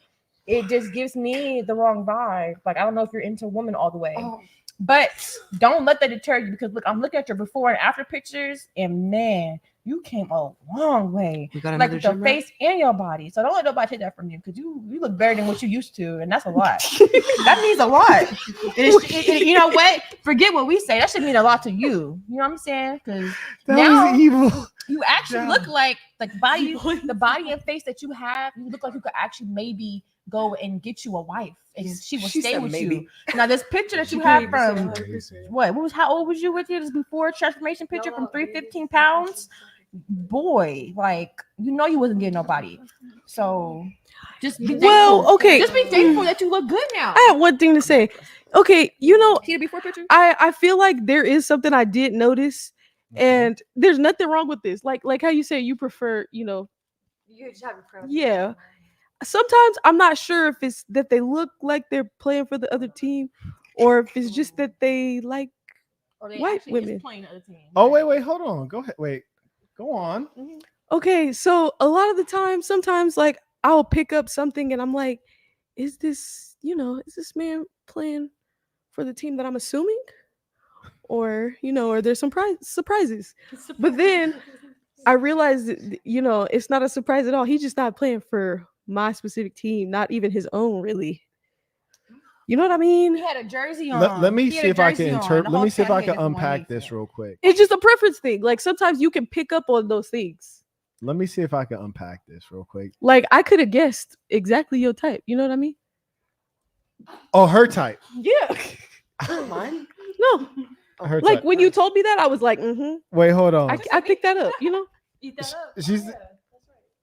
it just gives me the wrong vibe. Like, I don't know if you're into women all the way. But don't let that deter you because look, I'm looking at your before and after pictures, and man, you came a long way. You got Like another with your gym rat? face and your body. So don't let nobody take that from you because you look better than what you used to, and that's a lot. That means a lot. You know what? Forget what we say. That should mean a lot to you. You know what I'm saying? Because That now was evil. you actually look like the body and face that you have. You look like you could actually maybe go and get you a wife, and she will She stay said with maybe. you. Now, this picture that you She have paid from me what was how old was you with you? This before transformation picture from 315 pounds. Boy, like you know you wasn't getting nobody. So just be Well, thankful. okay. Just be thankful that you look good now. I have one thing to say. Okay, See the before picture? I feel like there is something I did notice, and there's nothing wrong with this. Like how you say you prefer, You just have a preference. yeah. Sometimes I'm not sure if it's that they look like they're playing for the other team, or if it's just that they like Or they white actually women. is playing the other team. Oh, wait, hold on. Go ahead. Wait. Go on. Okay, so a lot of the time, sometimes like I'll pick up something and I'm like, is this this man playing for the team that I'm assuming? Or, or there's some surprises. But then I realized that, it's not a surprise at all. He's just not playing for my specific team, not even his own, really. You know what I mean? He had a jersey on. Let me He see had a if I can jersey on. interpret. The Let whole me see if time I he had can different one unpack he this said. real quick. It's just a preference thing. Like sometimes you can pick up on those things. Let me see if I can unpack this real quick. Like I could have guessed exactly your type. You know what I mean? Oh, her type. Yeah. Mine? No. Her Like type. when you told me that, I was like, Wait, hold on. I picked that up, Eat that up. She's.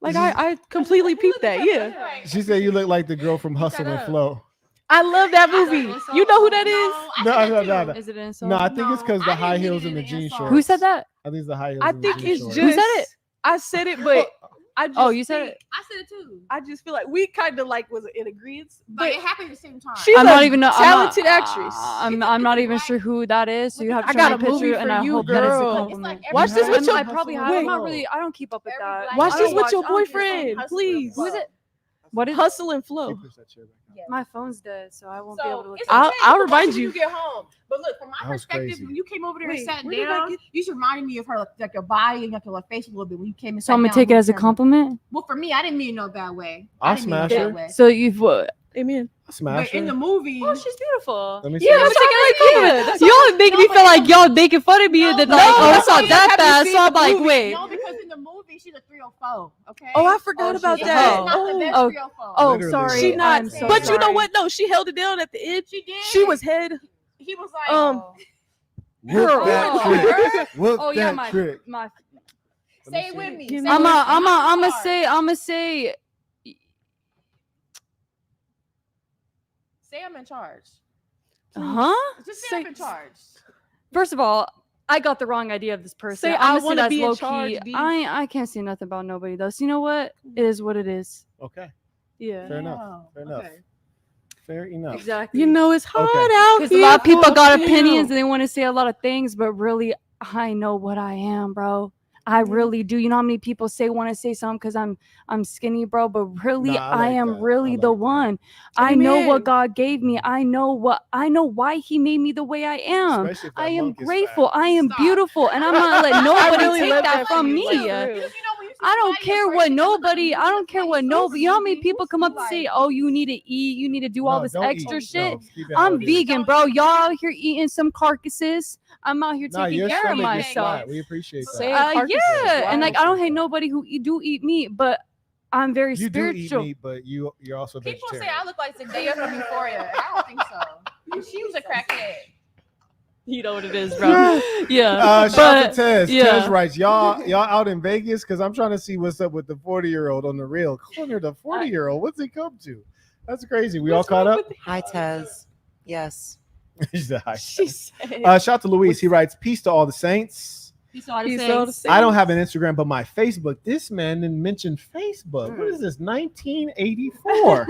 Like I completely peeped that. Yeah. She said you look like the girl from Hustle and Flow. I love that movie. You know who that is? No. Is it in No, I think it's because the high heels and the jean shorts. Who said that? I think it's the high heels. I and the think jean it's shorts. just. Who said it? I said it, but I just. Oh, you said it. I said it too. I just feel like we kind of like was in agreement, But it happened at the same time. she's I'm a not even talented actress. I'm not even sure who that is. So you have to I show got me a movie picture, and for I you, hope that is a girl. compliment. Watch this with your. I probably have. Wait. I'm not really. I don't keep up with that. Watch I this don't with watch- your I don't keep up with boyfriend, Hustle. please. Who is it? What is Hustle and Flow? My phone's dead, so I won't be able to look. It's it up. okay. I'll You can watch remind it when you. you get home. But look, from my That was perspective, crazy. when you came over there and Wait, sat where did I down, get- you just reminded me of her, like your body and like your face a little bit when you came and So sat I'm gonna down take it with as a the camera. compliment. Well, for me, I didn't mean it no bad way. I'll I didn't mean it smash that her. way. So you've Amen. Smash But in her. the movie, Oh, she's beautiful. Let me see. Yeah, I'm that's taking it as a compliment. that's Y'all make me feel like y'all making fun of me, and then like, oh, it's not you that haven't bad. seen So I'm the like, movie. wait. no, because in the movie she's a 304. Okay. Oh, I forgot about she's that. a- Not the best Oh, 304. Oh, Literally. sorry. she not. I'm so But you know sorry. what? No, she held it down at the end. She did. She was head. He was like, Whoop that Oh, trick. Whoop Oh yeah, that trick. my. say it with me. You Say know it with me. I'm Not gonna too hard. say. Say I'm in charge. Huh? Just say I'm in charge. First of all, I got the wrong idea of this person. Say, I'm I gonna say wanna that's be in low charge, key. D. I can't say nothing about nobody though. So you know what? It is what it is. Okay. Yeah. Fair enough. Fair enough. Okay. Fair enough. Exactly. You know, it's hard Okay. out Because here. a lot of people for got a opinions pimp. and they want to say a lot of things, but really, I know what I am, bro. I really do. You know how many people want to say something because I'm skinny, bro, but really, Nah, I I like am that. really I the like that. one. I know Amen. what God gave me. I know why He made me the way I am. Especially if that I am monk is grateful. fat. I am beautiful, and I'm not let I nobody really take love that that from for you, me. like, for real. I don't care what nobody. I don't care what nobody. You know how many people come up to say, "Oh, you need to eat. You need to do all No, this don't extra eat. shit." No, keep it how I'm it is. vegan, bro. Y'all out here eating some carcasses. I'm out here Nah, taking your care of stomach is myself. flat. We appreciate Say that. carcasses. Yeah, and Wow. like I don't hate nobody who do eat meat, but I'm very You do eat spiritual. meat, but you're also People say vegetarian. I look like Zendaya from Euphoria, and I don't think so. She was a crackhead. You know what it is, bro. Yeah. Shout out to Tez. yeah. Tez writes, y'all out in Vegas? Because I'm trying to see what's up with the 40-year-old on the real corner. The 40-year-old, what's he come to? That's crazy. We all caught up? Hi, Tez. Yes. He said hi. She said. Shout out to Luis. He writes, peace to all the saints. Peace out Peace of out saints. of I don't have an Instagram, but my Facebook. This man didn't mention Facebook. What is this? 1984.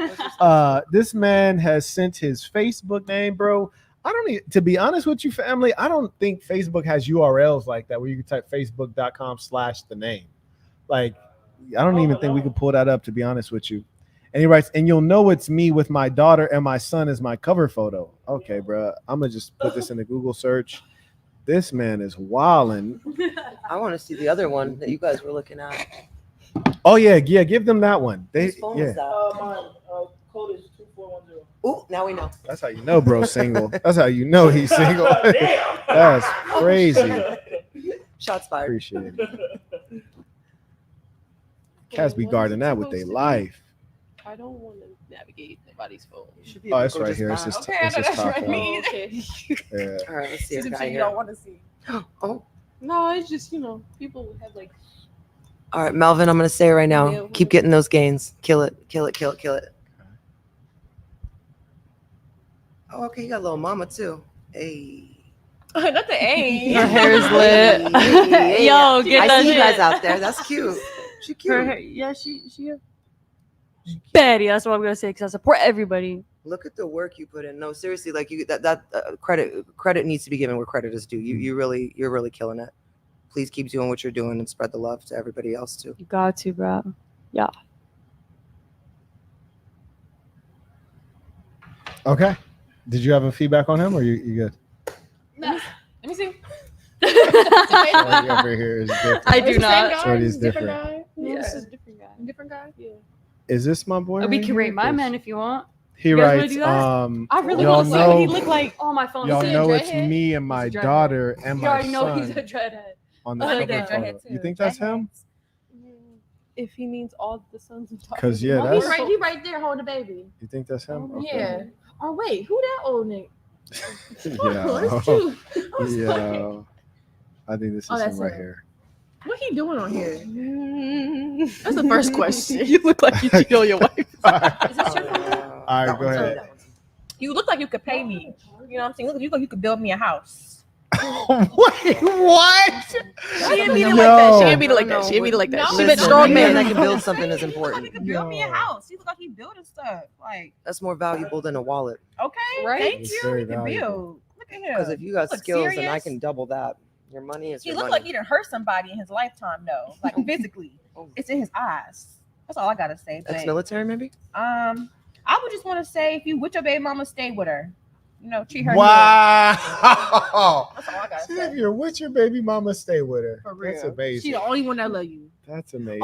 This man has sent his Facebook name, bro. I don't need to be honest with you, family. I don't think Facebook has URLs like that where you can type facebook.com/the name. Like, I don't even think we could pull that up, to be honest with you. And he writes, and you'll know it's me with my daughter and my son as my cover photo. Okay, bro. I'm gonna just put this in the Google search. This man is wilding. I want to see the other one that you guys were looking at. Oh yeah, give them that one. They Whose phone yeah. is that? My code is 2410. Ooh, now we know. That's how you know, bro, single. That's how you know he's single. Damn. That's crazy. Shots fired. Appreciate it. Cats be guarding that with their life. I don't want to navigate nobody's phone. Oh, it's right here. It's just Okay, I know that's top right. one. Me either. Okay. Yeah. All right, let's see. See Our some guy shit you here. don't want to see. Oh, No, it's just, people have like. all right, Melvin. I'm gonna say it right now. Yeah, Keep getting those gains. Kill it. Kill it. Kill it. Kill it. Oh, okay. You got a little mama too. Hey. Not the A. Her hair is lit. Yo, get I that see you shit. guys out there. That's cute. She cute. Her hair, yeah, she Betty. That's what I'm gonna say because I support everybody. Look at the work you put in. No, seriously, like that credit needs to be given where credit is due. You're really killing it. Please keep doing what you're doing and spread the love to everybody else too. You got to, bro. Yeah. Okay. Did you have a feedback on him or you good? Let me see. Shorty over here is different. I do not. Shorty is Different different. guy. No, Yeah. this is a different guy. Different guy. Yeah. Is this my boy? We right can rate here? my man if you want. He You guys wanna writes, do that? I really y'all want to see what he know, look like. Oh, my phone y'all is know dead. it's me and my He's a dreadhead. daughter and You my already know he's a son dreadhead. on the Oh, cover yeah, photo. dreadhead You too. think that's him? If he means all the sons and daughters. 'Cause, yeah, Oh, that's- he right there holding the baby. You think that's him? Okay. Yeah. Oh wait, who that old nigga? Yeah. That's you. Yeah. I think this is Oh, him that's right him. here. What he doing on here? That's That's the first question. You look like you cheat on your wife. Is this your phone? All right, go ahead. You look like you could pay me. You know what I'm saying? You look like you could build me a house. Wait, what? She didn't mean it like that. She didn't mean it like that. She didn't mean it like that. No, She meant listen, strong a man man. that can build something is important. He could build me a house. He look like he building stuff. Like, That's more valuable than a wallet. okay, Right? thank It's you. very He can valuable. build. Look at him. Because if you got Look skills, then I serious. can double that. Your money is He your looked money. like he done hurt somebody in his lifetime, though. Like physically, it's in his eyes. That's all I gotta say. But, Ex-military, maybe? I would just want to say, if you with your baby mama, stay with her. You know, treat her. Wow. That's all I gotta See, say. if you're with your baby mama, stay with her. For That's real. amazing. She the only one that love you. That's amazing.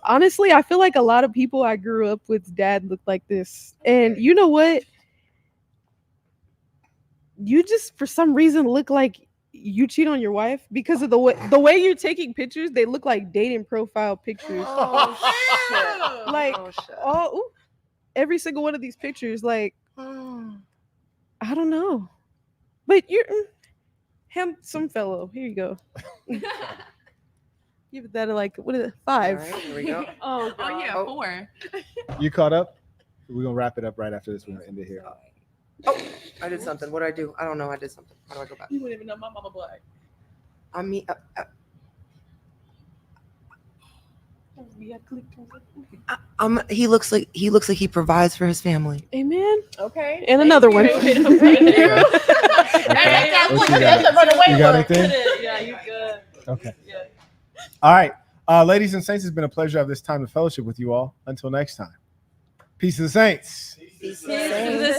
Honestly, I feel like a lot of people I grew up with dad looked like this. And you know what? You just for some reason look like you cheat on your wife because of the way you're taking pictures, they look like dating profile pictures. Oh, shit. Like Oh, ooh, every single one of these pictures, like I don't know. But you're handsome fellow. Here you go. Give it that like what is it? 5. All right, here we go. Oh yeah, 4. You caught up? We're gonna wrap it up right after this. We're gonna end it here. Oh, I did something. What did I do? I don't know. I did something. How do I go back? You wouldn't even know my mama black. I mean, he looks like he provides for his family. Amen. Okay. And another one. What you got anything? Yeah, you good. Okay. All right. Ladies and saints, it's been a pleasure of this time of fellowship with you all. Until next time. Peace to the saints. Peace to the